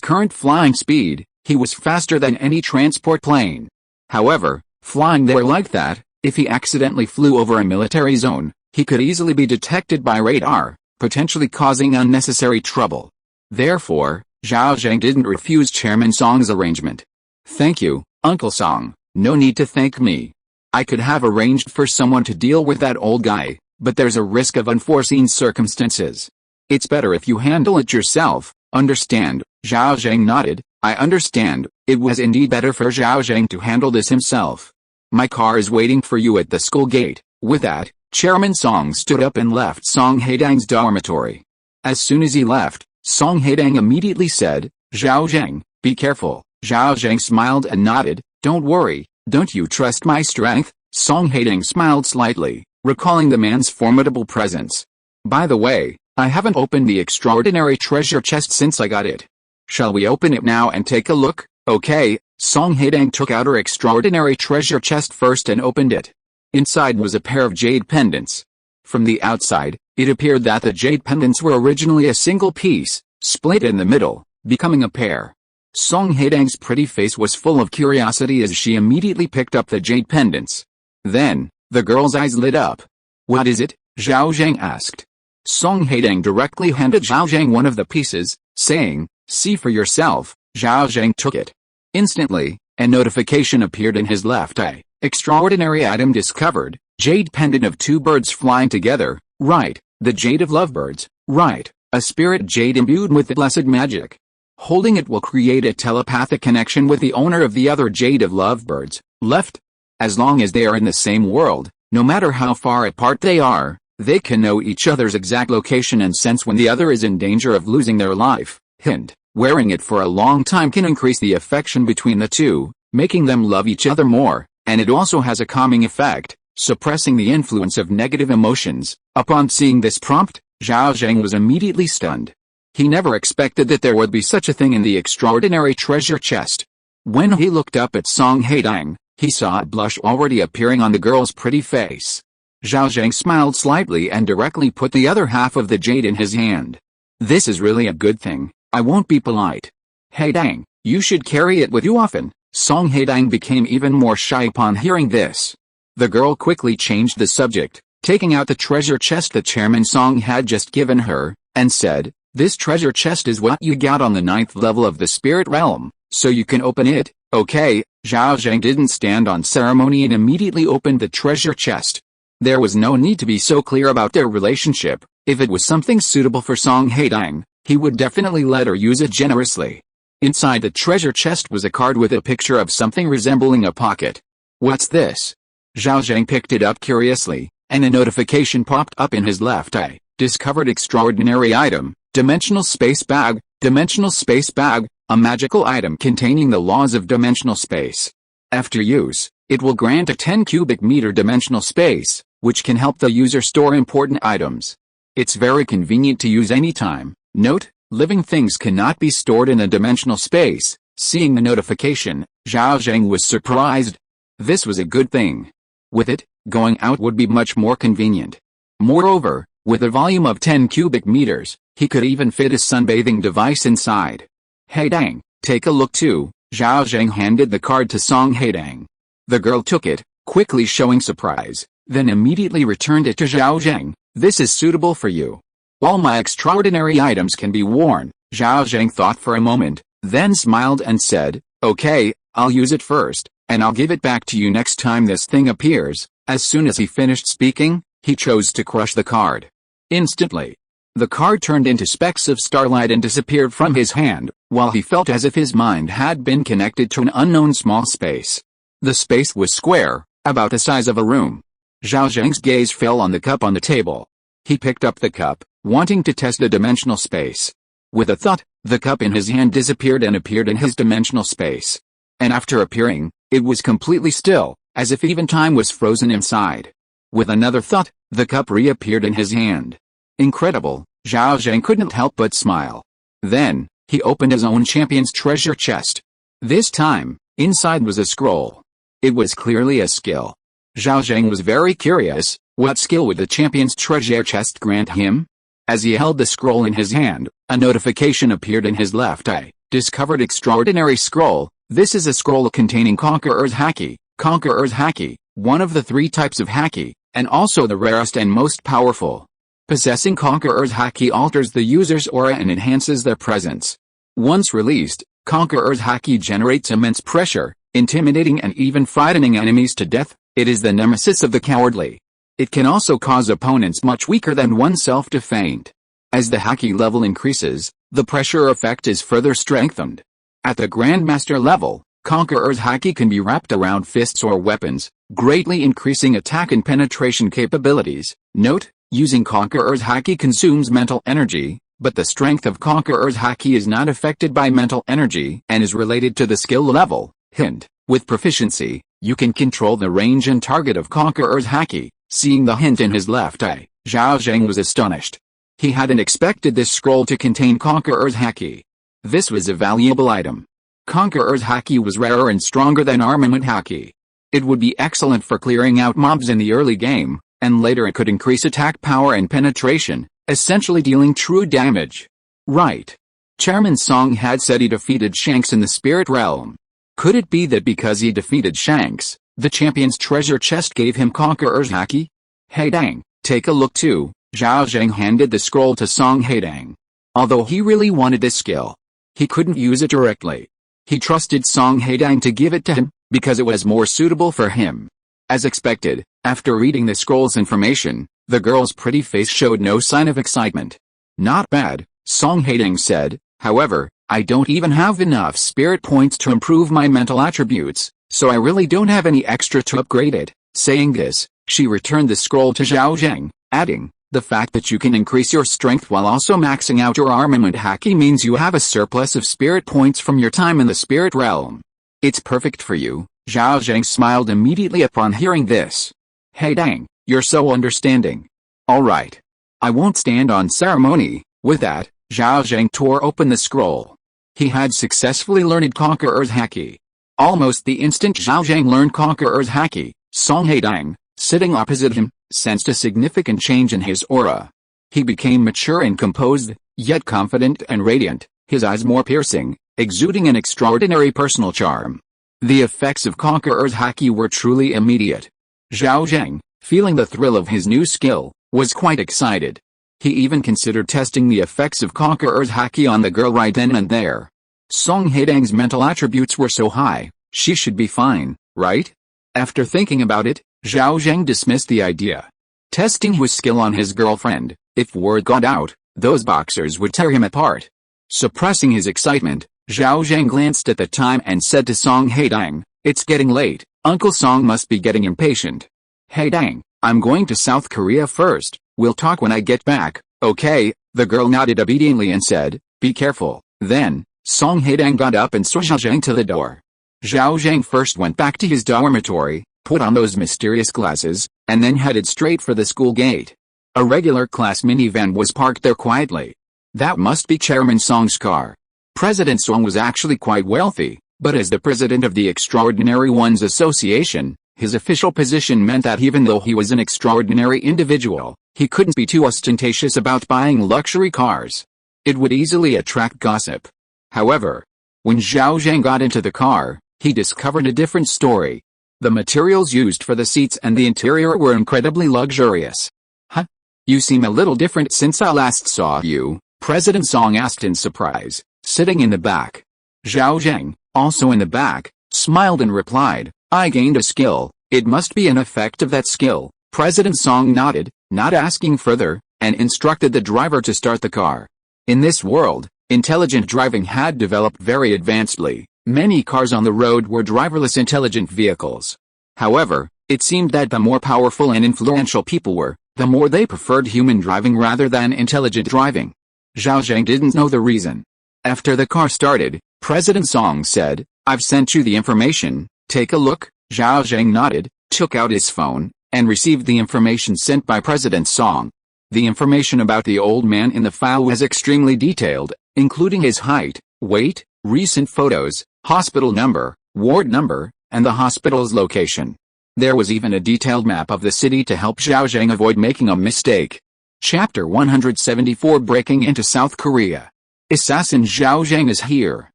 Speaker 1: current flying speed, he was faster than any transport plane. However, Flying there like that, if he accidentally flew over a military zone, he could easily be detected by radar, potentially causing unnecessary trouble. Therefore, Zhao Zheng didn't refuse Chairman Song's arrangement. "Thank you, Uncle Song, no need to thank me. I could have arranged for someone to deal with that old guy, but there's a risk of unforeseen circumstances. It's better if you handle it yourself, understand?" Zhao Zheng nodded. "I understand." It was indeed better for Zhao Zheng to handle this himself. "My car is waiting for you at the school gate." With that, Chairman Song stood up and left Song Haitang's dormitory. As soon as he left, Song Haitang immediately said, "Zhao Zheng, be careful." Zhao Zheng smiled and nodded. "Don't worry, don't you trust my strength?" Song Haitang smiled slightly, recalling the man's formidable presence. "By the way, I haven't opened the extraordinary treasure chest since I got it. Shall we open it now and take a look?" "Okay." Song Haitang took out her extraordinary treasure chest first and opened it. Inside was a pair of jade pendants. From the outside, it appeared that the jade pendants were originally a single piece, split in the middle, becoming a pair. Song Haitang's pretty face was full of curiosity as she immediately picked up the jade pendants. Then, the girl's eyes lit up. "What is it?" Zhao Zheng asked. Song Haitang directly handed Zhao Zheng one of the pieces, saying, "See for yourself." Zhao Zheng took it. Instantly, a notification appeared in his left eye. "Extraordinary item discovered, jade pendant of 2 birds flying together." Right, the jade of lovebirds. Right, a spirit jade imbued with blessed magic. Holding it will create a telepathic connection with the owner of the other jade of lovebirds. Left, as long as they are in the same world, no matter how far apart they are, they can know each other's exact location and sense when the other is in danger of losing their life. Hint, wearing it for a long time can increase the affection between the two, making them love each other more, and it also has a calming effect, suppressing the influence of negative emotions. Upon seeing this prompt, Zhao Zheng was immediately stunned. He never expected that there would be such a thing in the extraordinary treasure chest. When he looked up at Song Haitang, he saw a blush already appearing on the girl's pretty face. Zhao Zheng smiled slightly and directly put the other half of the jade in his hand. "This is really a good thing. I won't be polite. Haitang, you should carry it with you often." Song Haitang became even more shy upon hearing this. The girl quickly changed the subject, taking out the treasure chest that Chairman Song had just given her, and said, "This treasure chest is what you got on the 9th level of the spirit realm, so you can open it." "Okay." Zhao Zheng didn't stand on ceremony and immediately opened the treasure chest. There was no need to be so clear about their relationship. If it was something suitable for Song Haitang, he would definitely let her use it generously. Inside the treasure chest was a card with a picture of something resembling a pocket. "What's this?" Zhao Zheng picked it up curiously, and a notification popped up in his left eye. "Discovered extraordinary item, dimensional space bag." Dimensional space bag, a magical item containing the laws of dimensional space. After use, it will grant a 10 cubic meter dimensional space, which can help the user store important items. It's very convenient to use anytime. Note, living things cannot be stored in a dimensional space. Seeing the notification, Zhao Zheng was surprised. This was a good thing. With it, going out would be much more convenient. Moreover, with a volume of 10 cubic meters, he could even fit a sunbathing device inside. "Haitang, take a look too." Zhao Zheng handed the card to Song Haitang. The girl took it, quickly showing surprise, then immediately returned it to Zhao Zheng. "This is suitable for you. All my extraordinary items can be worn." Zhao Zheng thought for a moment, then smiled and said, "Okay, I'll use it first, and I'll give it back to you next time this thing appears." As soon as he finished speaking, he chose to crush the card. Instantly, the card turned into specks of starlight and disappeared from his hand, while he felt as if his mind had been connected to an unknown small space. The space was square, about the size of a room. Zhao Zheng's gaze fell on the cup on the table. He picked up the cup, wanting to test the dimensional space. With a thought, the cup in his hand disappeared and appeared in his dimensional space. And after appearing, it was completely still, as if even time was frozen inside. With another thought, the cup reappeared in his hand. Incredible, Zhao Zheng couldn't help but smile. Then, he opened his own champion's treasure chest. This time, inside was a scroll. It was clearly a skill. Zhao Zheng was very curious, what skill would the champion's treasure chest grant him? As he held the scroll in his hand, a notification appeared in his left eye. Discovered extraordinary scroll. This is a scroll containing Conqueror's Haki, Conqueror's Haki, one of the 3 types of Haki, and also the rarest and most powerful. Possessing Conqueror's Haki alters the user's aura and enhances their presence. Once released, Conqueror's Haki generates immense pressure, intimidating and even frightening enemies to death. It is the nemesis of the cowardly. It can also cause opponents much weaker than oneself to faint. As the Haki level increases, the pressure effect is further strengthened. At the Grandmaster level, Conqueror's Haki can be wrapped around fists or weapons, greatly increasing attack and penetration capabilities. Note, using Conqueror's Haki consumes mental energy, but the strength of Conqueror's Haki is not affected by mental energy and is related to the skill level. Hint: with proficiency, you can control the range and target of Conqueror's Haki. Seeing the hint in his left eye, Zhao Zheng was astonished. He hadn't expected this scroll to contain Conqueror's Haki. This was a valuable item. Conqueror's Haki was rarer and stronger than Armament Haki. It would be excellent for clearing out mobs in the early game, and later it could increase attack power and penetration, essentially dealing true damage. Right. Chairman Song had said he defeated Shanks in the spirit realm. Could it be that because he defeated Shanks, the champion's treasure chest gave him Conqueror's Haki? Haitang, take a look too. Zhao Zheng handed the scroll to Song Haitang. Although he really wanted this skill, he couldn't use it directly. He trusted Song Haitang to give it to him, because it was more suitable for him. As expected, after reading the scroll's information, the girl's pretty face showed no sign of excitement. Not bad, Song Haitang said. However, I don't even have enough spirit points to improve my mental attributes, so I really don't have any extra to upgrade it. Saying this, she returned the scroll to Zhao Zheng, adding, the fact that you can increase your strength while also maxing out your armament Haki means you have a surplus of spirit points from your time in the spirit realm. It's perfect for you. Zhao Zheng smiled immediately upon hearing this. Haitang, you're so understanding. Alright. I won't stand on ceremony. With that, Zhao Zheng tore open the scroll. He had successfully learned Conqueror's Haki. Almost the instant Zhao Zheng learned Conqueror's Haki, Song Haitang, sitting opposite him, sensed a significant change in his aura. He became mature and composed, yet confident and radiant, his eyes more piercing, exuding an extraordinary personal charm. The effects of Conqueror's Haki were truly immediate. Zhao Zheng, feeling the thrill of his new skill, was quite excited. He even considered testing the effects of Conqueror's Haki on the girl right then and there. Song Haitang's mental attributes were so high, she should be fine, right? After thinking about it, Zhao Zheng dismissed the idea. Testing his skill on his girlfriend, if word got out, those boxers would tear him apart. Suppressing his excitement, Zhao Zheng glanced at the time and said to Song Haitang, it's getting late, Uncle Song must be getting impatient. Haitang, I'm going to South Korea first, we'll talk when I get back, okay? The girl nodded obediently and said, be careful. Then, Song Haitang got up and saw Zhao Zheng to the door. Zhao Zheng first went back to his dormitory, put on those mysterious glasses, and then headed straight for the school gate. A regular class minivan was parked there quietly. That must be Chairman Song's car. President Song was actually quite wealthy, but as the president of the Extraordinary Ones Association, his official position meant that even though he was an extraordinary individual, he couldn't be too ostentatious about buying luxury cars. It would easily attract gossip. However, when Zhao Zheng got into the car, he discovered a different story. The materials used for the seats and the interior were incredibly luxurious. Huh? You seem a little different since I last saw you, President Song asked in surprise, sitting in the back. Zhao Zheng, also in the back, smiled and replied, I gained a skill, it must be an effect of that skill. President Song nodded, not asking further, and instructed the driver to start the car. In this world, intelligent driving had developed very advancedly. Many cars on the road were driverless intelligent vehicles. However, it seemed that the more powerful and influential people were, the more they preferred human driving rather than intelligent driving. Zhao Zheng didn't know the reason. After the car started, President Song said, I've sent you the information, take a look. Zhao Zheng nodded, took out his phone, and received the information sent by President Song. The information about the old man in the file was extremely detailed, including his height, weight, recent photos, hospital number, ward number, and the hospital's location. There was even a detailed map of the city to help Zhao Zheng avoid making a mistake. Chapter 174 Breaking into South Korea. Assassin Zhao Zheng is here.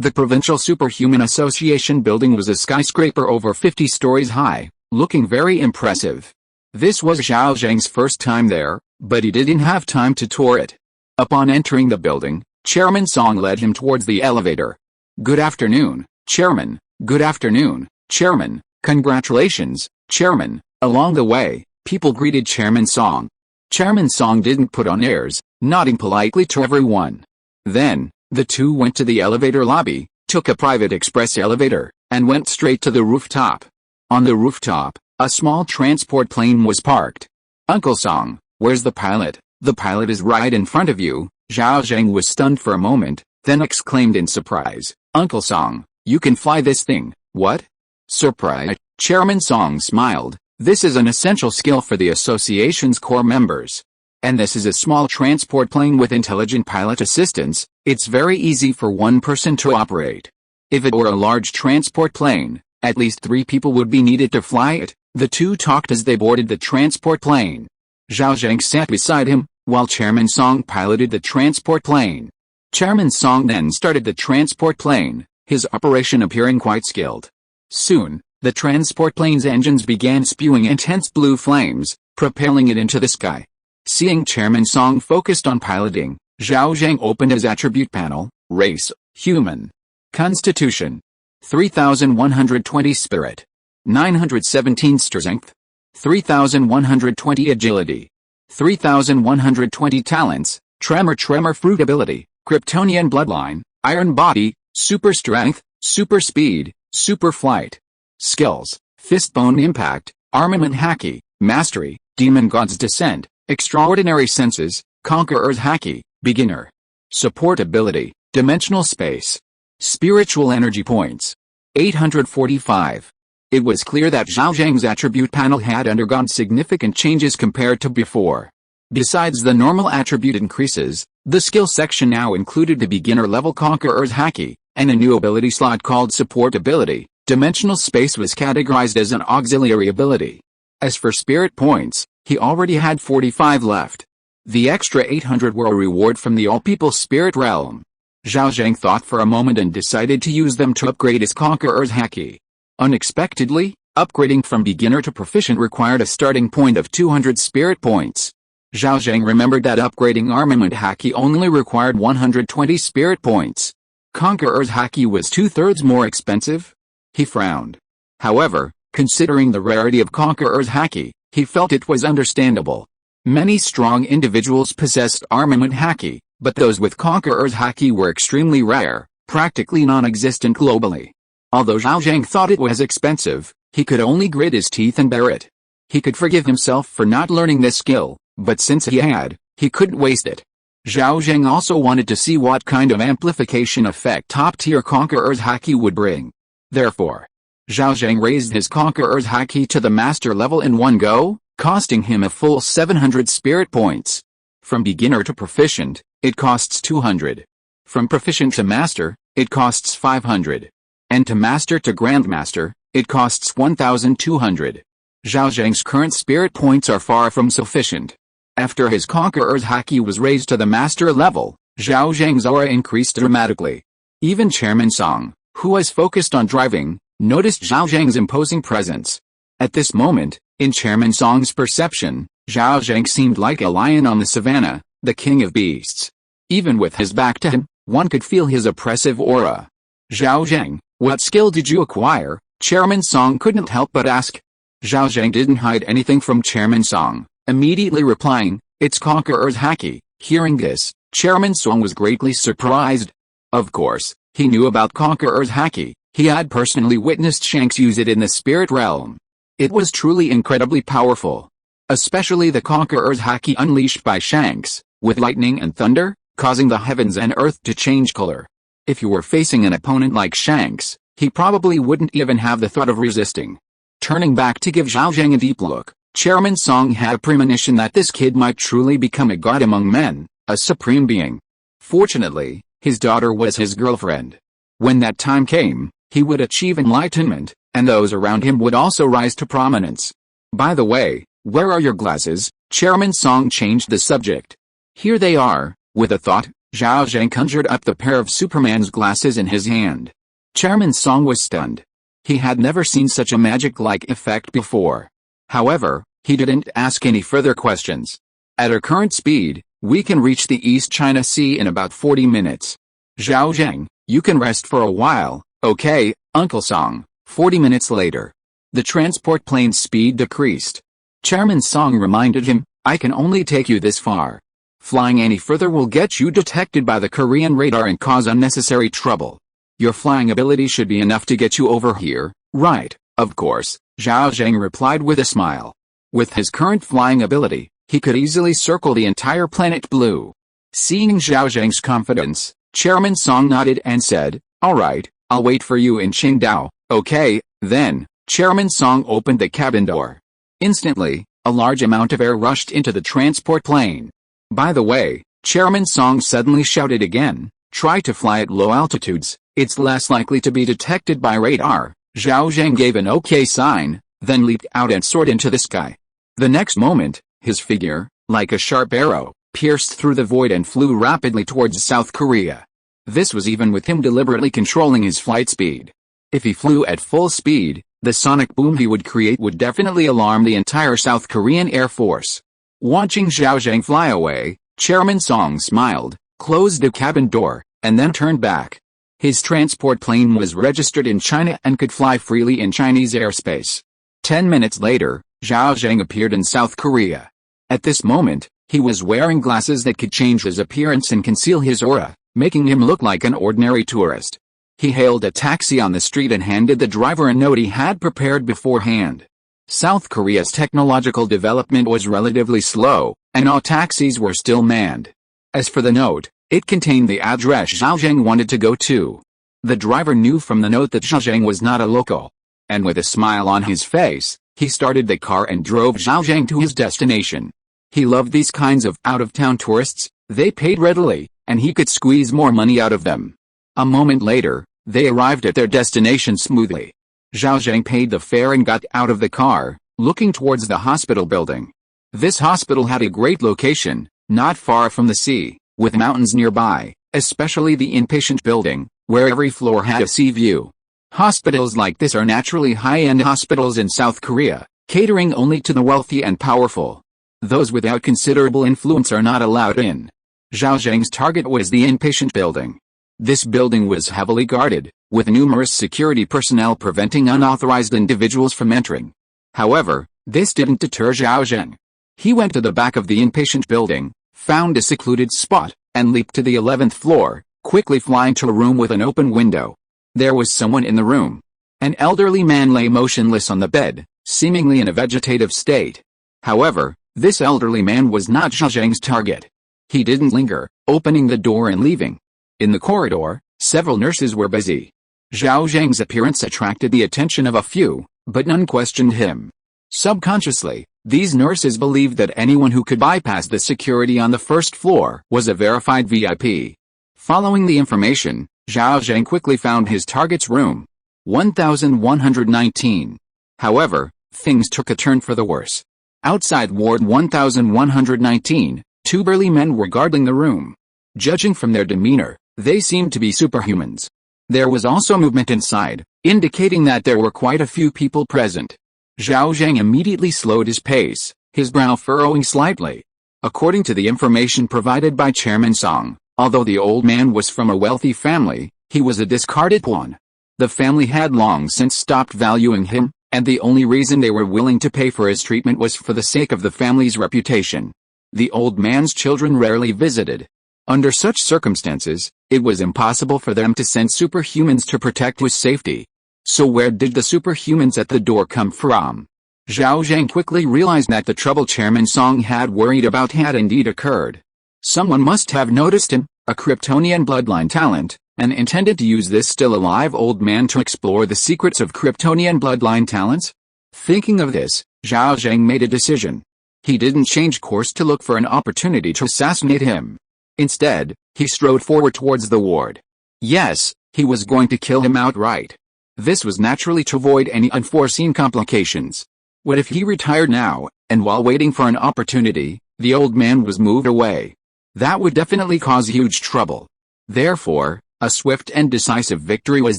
Speaker 1: The Provincial Superhuman Association building was a skyscraper over 50 stories high, looking very impressive. This was Zhao Zheng's first time there, but he didn't have time to tour it. Upon entering the building, Chairman Song led him towards the elevator. "Good afternoon, Chairman. Good afternoon, Chairman. Congratulations, Chairman." Along the way, people greeted Chairman Song. Chairman Song didn't put on airs, nodding politely to everyone. Then, the two went to the elevator lobby, took a private express elevator, and went straight to the rooftop. On the rooftop, a small transport plane was parked. "Uncle Song, where's the pilot?" "The pilot is right in front of you." Zhao Zheng was stunned for a moment, then exclaimed in surprise, "Uncle Song, you can fly this thing." "What?" Surprised, Chairman Song smiled. "This is an essential skill for the association's core members. And this is a small transport plane with intelligent pilot assistance. It's very easy for one person to operate. If it were a large transport plane, at least 3 people would be needed to fly it." The two talked as they boarded the transport plane. Zhao Zheng sat beside him, while Chairman Song piloted the transport plane. Chairman Song then started the transport plane, his operation appearing quite skilled. Soon, the transport plane's engines began spewing intense blue flames, propelling it into the sky. Seeing Chairman Song focused on piloting, Zhao Zheng opened his attribute panel: Race, Human. Constitution: 3120 Spirit. 917 Strength. 3120 Agility. 3120 Talents: Tremor Fruit Ability, Kryptonian Bloodline, Iron Body, Super Strength, Super Speed, Super Flight. Skills: Fistbone Impact, Armament Haki, Mastery, Demon God's Descent, Extraordinary Senses, Conqueror's Haki, Beginner. Support Ability, Dimensional Space. Spiritual Energy Points: 845. It was clear that Zhao Zheng's attribute panel had undergone significant changes compared to before. Besides the normal attribute increases, the skill section now included the beginner-level Conqueror's Haki, and a new ability slot called Support Ability. Dimensional Space was categorized as an auxiliary ability. As for spirit points, he already had 45 left. The extra 800 were a reward from the All-People Spirit Realm. Zhao Zheng thought for a moment and decided to use them to upgrade his Conqueror's Haki. Unexpectedly, upgrading from beginner to proficient required a starting point of 200 spirit points. Zhao Zheng remembered that upgrading Armament Haki only required 120 spirit points. Conqueror's Haki was 2/3 more expensive. He frowned. However, considering the rarity of Conqueror's Haki, he felt it was understandable. Many strong individuals possessed Armament Haki, but those with Conqueror's Haki were extremely rare, practically non-existent globally. Although Zhao Zheng thought it was expensive, he could only grit his teeth and bear it. He could forgive himself for not learning this skill, but since he had, he couldn't waste it. Zhao Zheng also wanted to see what kind of amplification effect top-tier Conqueror's Haki would bring. Therefore, Zhao Zheng raised his Conqueror's Haki to the master level in one go, costing him a full 700 spirit points. From beginner to proficient, it costs 200. From proficient to master, it costs 500. And to master to grandmaster, it costs 1,200. Zhao Zheng's current spirit points are far from sufficient. After his Conqueror's Haki was raised to the master level, Zhao Zheng's aura increased dramatically. Even Chairman Song, who was focused on driving, noticed Zhao Zheng's imposing presence. At this moment, in Chairman Song's perception, Zhao Zheng seemed like a lion on the savannah, the king of beasts. Even with his back to him, one could feel his oppressive aura. "Zhao Zheng, what skill did you acquire?" Chairman Song couldn't help but ask. Zhao Zheng didn't hide anything from Chairman Song, immediately replying, "It's Conqueror's Haki." Hearing this, Chairman Song was greatly surprised. Of course, he knew about Conqueror's Haki. He had personally witnessed Shanks use it in the spirit realm. It was truly incredibly powerful. Especially the Conqueror's Haki unleashed by Shanks, with lightning and thunder, causing the heavens and earth to change color. If you were facing an opponent like Shanks, he probably wouldn't even have the thought of resisting. Turning back to give Zhao Zheng a deep look, Chairman Song had a premonition that this kid might truly become a god among men, a supreme being. Fortunately, his daughter was his girlfriend. When that time came, he would achieve enlightenment, and those around him would also rise to prominence. "By the way, where are your glasses?" Chairman Song changed the subject. "Here they are." With a thought, Zhao Zheng conjured up the pair of Superman's glasses in his hand. Chairman Song was stunned. He had never seen such a magic-like effect before. However, he didn't ask any further questions. At our current speed, we can reach the East China Sea in about 40 minutes. Zhao Zheng, you can rest for a while, okay, Uncle Song. 40 minutes later. The transport plane's speed decreased. Chairman Song reminded him, I can only take you this far. Flying any further will get you detected by the Korean radar and cause unnecessary trouble. Your flying ability should be enough to get you over here, right? Of course, Zhao Zheng replied with a smile. With his current flying ability, he could easily circle the entire planet blue. Seeing Zhao Zheng's confidence, Chairman Song nodded and said, alright, I'll wait for you in Qingdao, okay, then. Chairman Song opened the cabin door. Instantly, a large amount of air rushed into the transport plane. By the way, Chairman Song suddenly shouted again, try to fly at low altitudes, it's less likely to be detected by radar. Zhao Zheng gave an okay sign, then leaped out and soared into the sky. The next moment, his figure, like a sharp arrow, pierced through the void and flew rapidly towards South Korea. This was even with him deliberately controlling his flight speed. If he flew at full speed, the sonic boom he would create would definitely alarm the entire South Korean Air Force. Watching Zhao Zheng fly away, Chairman Song smiled, closed the cabin door, and then turned back. His transport plane was registered in China and could fly freely in Chinese airspace. 10 minutes later, Zhao Zheng appeared in South Korea. At this moment, he was wearing glasses that could change his appearance and conceal his aura, making him look like an ordinary tourist. He hailed a taxi on the street and handed the driver a note he had prepared beforehand. South Korea's technological development was relatively slow, and all taxis were still manned. As for the note, it contained the address Zhao Zheng wanted to go to. The driver knew from the note that Zhao Zheng was not a local. And with a smile on his face, he started the car and drove Zhao Zheng to his destination. He loved these kinds of out-of-town tourists, they paid readily, and he could squeeze more money out of them. A moment later, they arrived at their destination smoothly. Zhao Zheng paid the fare and got out of the car, looking towards the hospital building. This hospital had a great location, not far from the sea, with mountains nearby, especially the inpatient building, where every floor had a sea view. Hospitals like this are naturally high-end hospitals in South Korea, catering only to the wealthy and powerful. Those without considerable influence are not allowed in. Zhao Zheng's target was the inpatient building. This building was heavily guarded, with numerous security personnel preventing unauthorized individuals from entering. However, this didn't deter Zhao Zheng. He went to the back of the inpatient building, found a secluded spot, and leaped to the 11th floor, quickly flying to a room with an open window. There was someone in the room. An elderly man lay motionless on the bed, seemingly in a vegetative state. However, this elderly man was not Zhao Zheng's target. He didn't linger, opening the door and leaving. In the corridor, several nurses were busy. Zhao Zheng's appearance attracted the attention of a few, but none questioned him. Subconsciously, these nurses believed that anyone who could bypass the security on the first floor was a verified VIP. Following the information, Zhao Zheng quickly found his target's room. 1119. However, things took a turn for the worse. Outside ward 1119, two burly men were guarding the room. Judging from their demeanor, they seemed to be superhumans. There was also movement inside, indicating that there were quite a few people present. Zhao Zheng immediately slowed his pace, his brow furrowing slightly. According to the information provided by Chairman Song, although the old man was from a wealthy family, he was a discarded pawn. The family had long since stopped valuing him, and the only reason they were willing to pay for his treatment was for the sake of the family's reputation. The old man's children rarely visited. Under such circumstances, it was impossible for them to send superhumans to protect his safety. So where did the superhumans at the door come from? Zhao Zheng quickly realized that the trouble Chairman Song had worried about had indeed occurred. Someone must have noticed him, a Kryptonian bloodline talent, and intended to use this still alive old man to explore the secrets of Kryptonian bloodline talents. Thinking of this, Zhao Zheng made a decision. He didn't change course to look for an opportunity to assassinate him. Instead, he strode forward towards the ward. Yes, he was going to kill him outright. This was naturally to avoid any unforeseen complications. What if he retired now, and while waiting for an opportunity, the old man was moved away? That would definitely cause huge trouble. Therefore, a swift and decisive victory was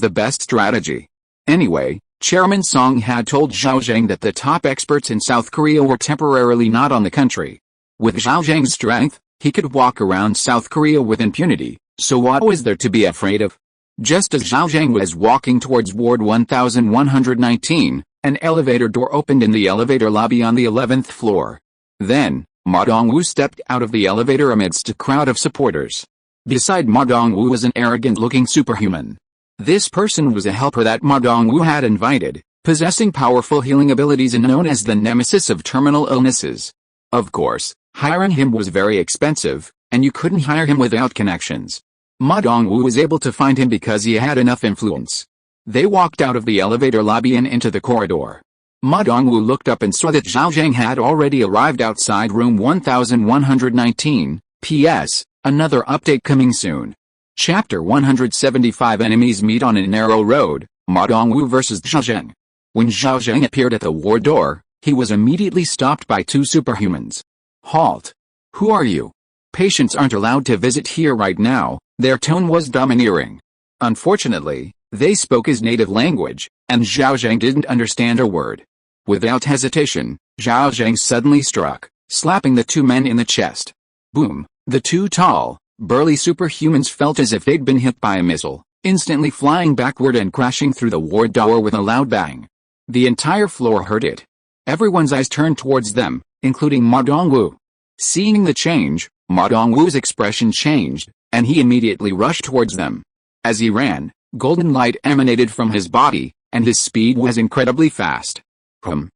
Speaker 1: the best strategy. Anyway, Chairman Song had told Zhao Zheng that the top experts in South Korea were temporarily not on the country. With Zhao Zheng's strength, he could walk around South Korea with impunity, so what was there to be afraid of? Just as Zhao Zheng was walking towards Ward 1119, an elevator door opened in the elevator lobby on the 11th floor. Then, Ma Dongwu stepped out of the elevator amidst a crowd of supporters. Beside Ma Dongwu was an arrogant-looking superhuman. This person was a helper that Ma Dongwu had invited, possessing powerful healing abilities and known as the nemesis of terminal illnesses. Of course, hiring him was very expensive, and you couldn't hire him without connections. Ma Dongwu was able to find him because he had enough influence. They walked out of the elevator lobby and into the corridor. Ma Dongwu looked up and saw that Zhao Zheng had already arrived outside room 1119. P.S. Another update coming soon. Chapter 175 Enemies meet on a narrow road, Ma Dongwu vs Zhao Zheng. When Zhao Zheng appeared at the ward door, he was immediately stopped by two superhumans. Halt! Who are you? Patients aren't allowed to visit here right now. Their tone was domineering. Unfortunately, they spoke his native language, and Zhao Zheng didn't understand a word. Without hesitation, Zhao Zheng suddenly struck, slapping the two men in the chest. Boom! The two tall, burly superhumans felt as if they'd been hit by a missile, instantly flying backward and crashing through the ward door with a loud bang. The entire floor heard it. Everyone's eyes turned towards them, including Ma Dongwu. Seeing the change, Ma Dongwu's expression changed, and he immediately rushed towards them. As he ran, golden light emanated from his body, and his speed was incredibly fast. Zhao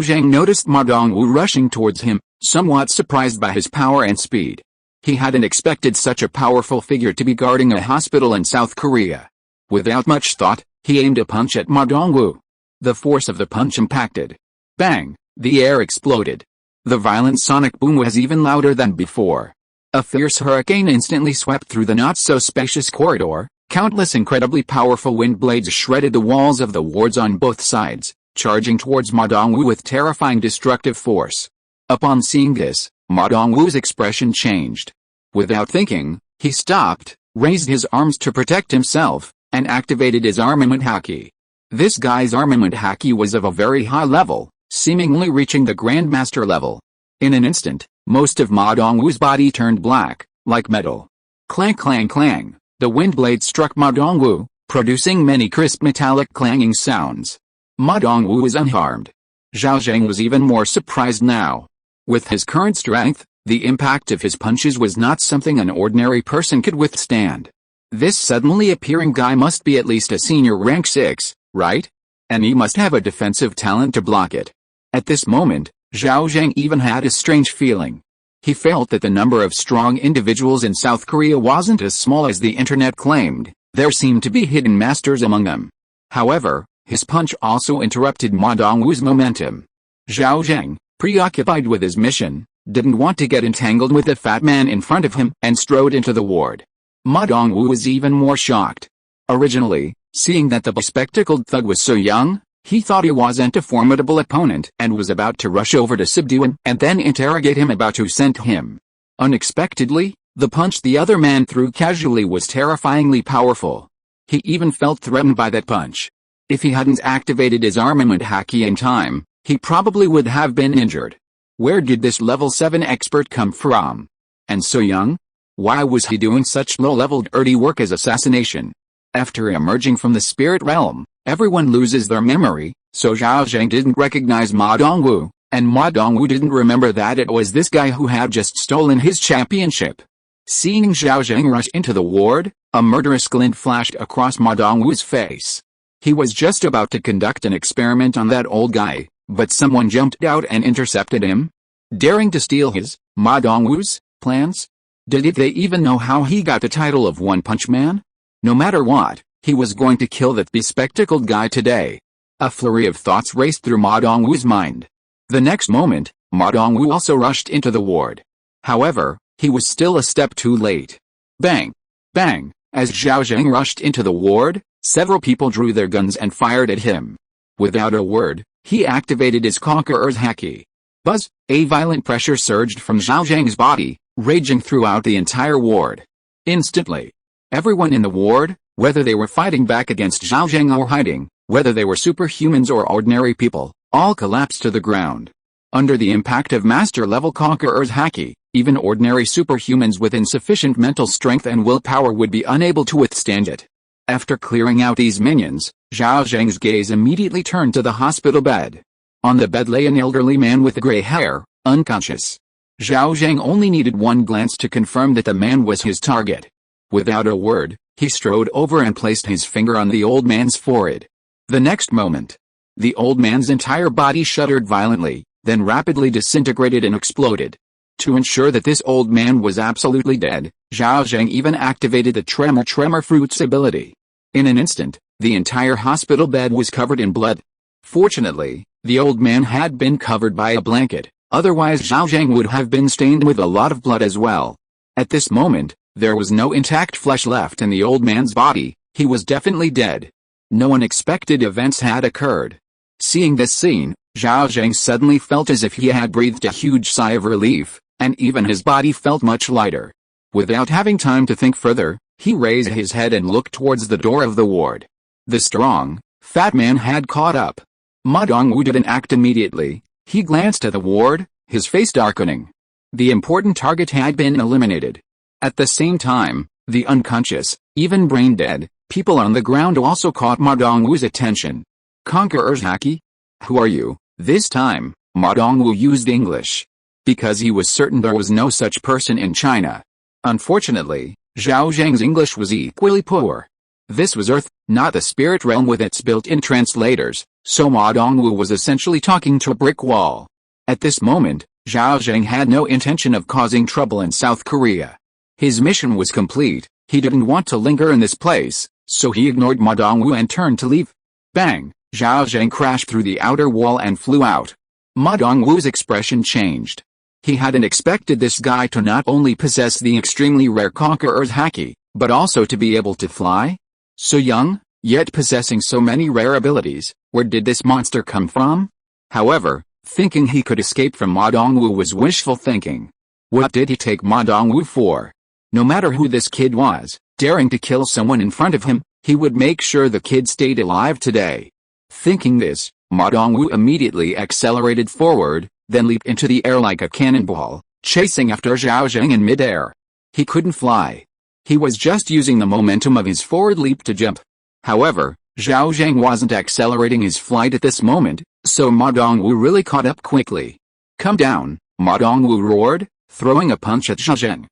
Speaker 1: Zheng noticed Ma Dongwu rushing towards him, somewhat surprised by his power and speed. He hadn't expected such a powerful figure to be guarding a hospital in South Korea. Without much thought, he aimed a punch at Ma Dongwu. The force of the punch impacted. Bang! The air exploded. The violent sonic boom was even louder than before. A fierce hurricane instantly swept through the not-so-spacious corridor. Countless incredibly powerful wind blades shredded the walls of the wards on both sides, charging towards Ma Dongwu with terrifying destructive force. Upon seeing this, Ma Dongwu's expression changed. Without thinking, he stopped, raised his arms to protect himself, and activated his armament haki. This guy's armament haki was of a very high level, seemingly reaching the Grandmaster level. In an instant, most of Ma Dongwu's body turned black, like metal. Clang clang clang, the wind blade struck Ma Dongwu, producing many crisp metallic clanging sounds. Ma Dongwu was unharmed. Zhao Zheng was even more surprised now. With his current strength, the impact of his punches was not something an ordinary person could withstand. This suddenly appearing guy must be at least a senior rank 6, right? And he must have a defensive talent to block it. At this moment, Zhao Zheng even had a strange feeling. He felt that the number of strong individuals in South Korea wasn't as small as the internet claimed. There seemed to be hidden masters among them. However, his punch also interrupted Ma Dongwu's momentum. Zhao Zheng, preoccupied with his mission, didn't want to get entangled with the fat man in front of him and strode into the ward. Ma Dongwu was even more shocked. Originally, seeing that the bespectacled thug was so young, he thought he wasn't a formidable opponent and was about to rush over to subdue him and then interrogate him about who sent him. Unexpectedly, the punch the other man threw casually was terrifyingly powerful. He even felt threatened by that punch. If he hadn't activated his armament haki in time, he probably would have been injured. Where did this level 7 expert come from? And so young? Why was he doing such low-level dirty work as assassination? After emerging from the spirit realm, everyone loses their memory, so Zhao Zheng didn't recognize Ma Dongwu, and Ma Dongwu didn't remember that it was this guy who had just stolen his championship. Seeing Zhao Zheng rush into the ward, a murderous glint flashed across Ma Dongwu's face. He was just about to conduct an experiment on that old guy, but someone jumped out and intercepted him. Daring to steal his, Ma Dongwu's, plans? Did they even know how he got the title of One Punch Man? No matter what, he was going to kill that bespectacled guy today. A flurry of thoughts raced through Ma Dongwu's mind. The next moment, Ma Dongwu also rushed into the ward. However, he was still a step too late. Bang! Bang! As Zhao Zheng rushed into the ward, several people drew their guns and fired at him. Without a word, he activated his Conqueror's haki. Buzz! A violent pressure surged from Zhao Zheng's body, raging throughout the entire ward. Instantly, everyone in the ward, whether they were fighting back against Zhao Zheng or hiding, whether they were superhumans or ordinary people, all collapsed to the ground. Under the impact of master-level conqueror's haki, even ordinary superhumans with insufficient mental strength and willpower would be unable to withstand it. After clearing out these minions, Zhao Zheng's gaze immediately turned to the hospital bed. On the bed lay an elderly man with gray hair, unconscious. Zhao Zheng only needed one glance to confirm that the man was his target. Without a word, he strode over and placed his finger on the old man's forehead. The next moment, the old man's entire body shuddered violently, then rapidly disintegrated and exploded. To ensure that this old man was absolutely dead, Zhao Zheng even activated the tremor fruit's ability. In an instant, the entire hospital bed was covered in blood. Fortunately, the old man had been covered by a blanket, otherwise Zhao Zheng would have been stained with a lot of blood as well. At this moment, there was no intact flesh left in the old man's body. He was definitely dead. No unexpected events had occurred. Seeing this scene, Zhao Zheng suddenly felt as if he had breathed a huge sigh of relief, and even his body felt much lighter. Without having time to think further, he raised his head and looked towards the door of the ward. The strong, fat man had caught up. Ma Dongwu didn't act immediately. He glanced at the ward, his face darkening. The important target had been eliminated. At the same time, the unconscious, even brain-dead, people on the ground also caught Ma Dongwu's attention. Conqueror's haki? Who are you? This time, Ma Dongwu used English. Because he was certain there was no such person in China. Unfortunately, Zhao Zheng's English was equally poor. This was Earth, not the spirit realm with its built-in translators, so Ma Dongwu was essentially talking to a brick wall. At this moment, Zhao Zheng had no intention of causing trouble in South Korea. His mission was complete. He didn't want to linger in this place, so he ignored Ma Dongwu and turned to leave. Bang! Zhao Zheng crashed through the outer wall and flew out. Ma Dongwu's expression changed. He hadn't expected this guy to not only possess the extremely rare Conqueror's haki, but also to be able to fly? So young, yet possessing so many rare abilities, where did this monster come from? However, thinking he could escape from Ma Dongwu was wishful thinking. What did he take Ma Dongwu for? No matter who this kid was, daring to kill someone in front of him, he would make sure the kid stayed alive today. Thinking this, Ma Dongwu immediately accelerated forward, then leaped into the air like a cannonball, chasing after Zhao Zheng in midair. He couldn't fly. He was just using the momentum of his forward leap to jump. However, Zhao Zheng wasn't accelerating his flight at this moment, so Ma Dongwu really caught up quickly. Come down, Ma Dongwu roared, throwing a punch at Zhao Zheng.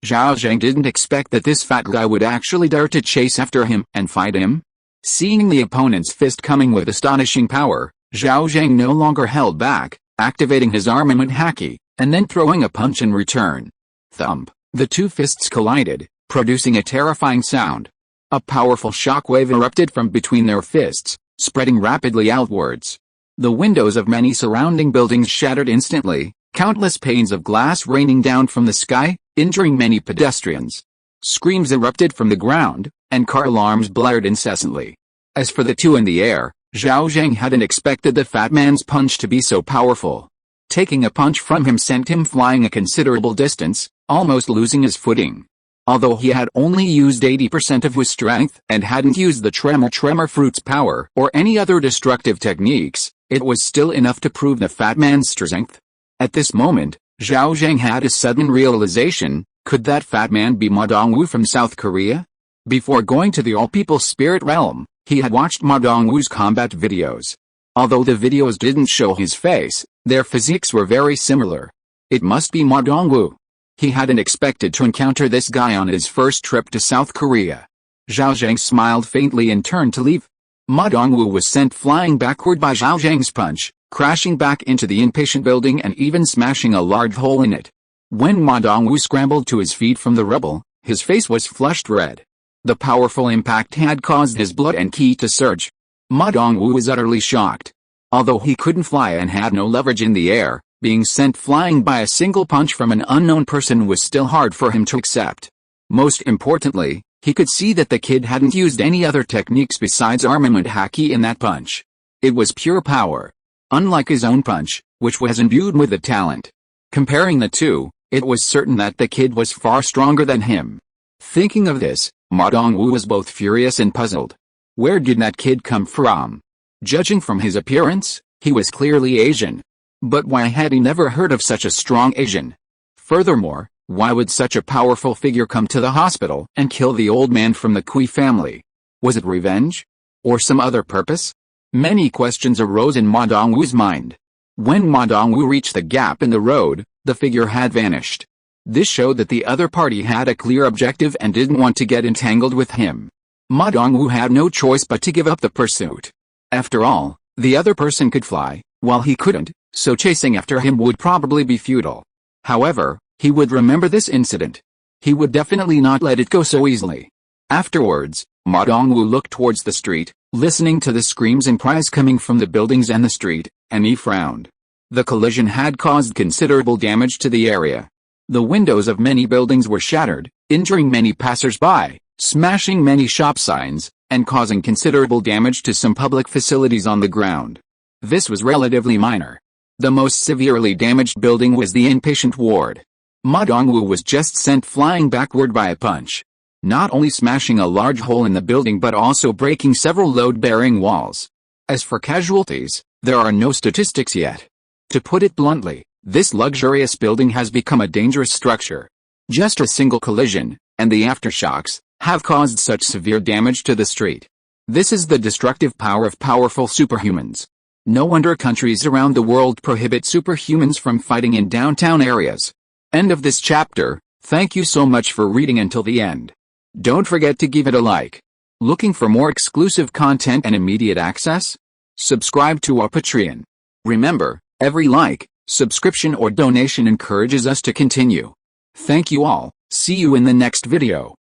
Speaker 1: Zhao Zheng didn't expect that this fat guy would actually dare to chase after him and fight him. Seeing the opponent's fist coming with astonishing power, Zhao Zheng no longer held back, activating his armament haki, and then throwing a punch in return. Thump! The two fists collided, producing a terrifying sound. A powerful shockwave erupted from between their fists, spreading rapidly outwards. The windows of many surrounding buildings shattered instantly, countless panes of glass raining down from the sky, injuring many pedestrians. Screams erupted from the ground, and car alarms blared incessantly. As for the two in the air, Zhao Zheng hadn't expected the fat man's punch to be so powerful. Taking a punch from him sent him flying a considerable distance, almost losing his footing. Although he had only used 80% of his strength and hadn't used the tremor fruit's power or any other destructive techniques, it was still enough to prove the fat man's strength. At this moment, Zhao Zheng had a sudden realization: could that fat man be Ma Dongwu from South Korea? Before going to the all-people spirit realm, he had watched Ma Dongwu's combat videos. Although the videos didn't show his face, their physiques were very similar. It must be Ma Dongwu. He hadn't expected to encounter this guy on his first trip to South Korea. Zhao Zheng smiled faintly and turned to leave. Ma Dongwu was sent flying backward by Zhao Zheng's punch, crashing back into the inpatient building and even smashing a large hole in it. When Ma Dongwu scrambled to his feet from the rubble, his face was flushed red. The powerful impact had caused his blood and ki to surge. Ma Dongwu was utterly shocked. Although he couldn't fly and had no leverage in the air, being sent flying by a single punch from an unknown person was still hard for him to accept. Most importantly, he could see that the kid hadn't used any other techniques besides armament haki in that punch. It was pure power. Unlike his own punch, which was imbued with the talent. Comparing the two, It was certain that the kid was far stronger than him. Thinking of this, Ma Dongwu was both furious and puzzled. Where did that kid come from? Judging from his appearance, he was clearly Asian. But why had he never heard of such a strong Asian? Furthermore, why would such a powerful figure come to the hospital and kill the old man from the Kui family? Was it revenge? Or some other purpose? Many questions arose in Ma Dongwu's mind. When Ma Dongwu reached the gap in the road, the figure had vanished. This showed that the other party had a clear objective and didn't want to get entangled with him. Ma Dongwu had no choice but to give up the pursuit. After all, the other person could fly, while he couldn't, so chasing after him would probably be futile. However, he would remember this incident. He would definitely not let it go so easily. Afterwards, Ma Dongwu looked towards the street, listening to the screams and cries coming from the buildings and the street, and he frowned. The collision had caused considerable damage to the area. The windows of many buildings were shattered, injuring many passers-by, smashing many shop signs, and causing considerable damage to some public facilities on the ground. This was relatively minor. The most severely damaged building was the inpatient ward. Ma Dongwu was just sent flying backward by a punch, not only smashing a large hole in the building but also breaking several load-bearing walls. As for casualties, there are no statistics yet. To put it bluntly, this luxurious building has become a dangerous structure. Just a single collision, and the aftershocks, have caused such severe damage to the street. This is the destructive power of powerful superhumans. No wonder countries around the world prohibit superhumans from fighting in downtown areas. End of this chapter. Thank you so much for reading until the end. Don't forget to give it a like. Looking for more exclusive content and immediate access? Subscribe to our Patreon. Remember, every like, subscription or donation encourages us to continue. Thank you all. See you in the next video.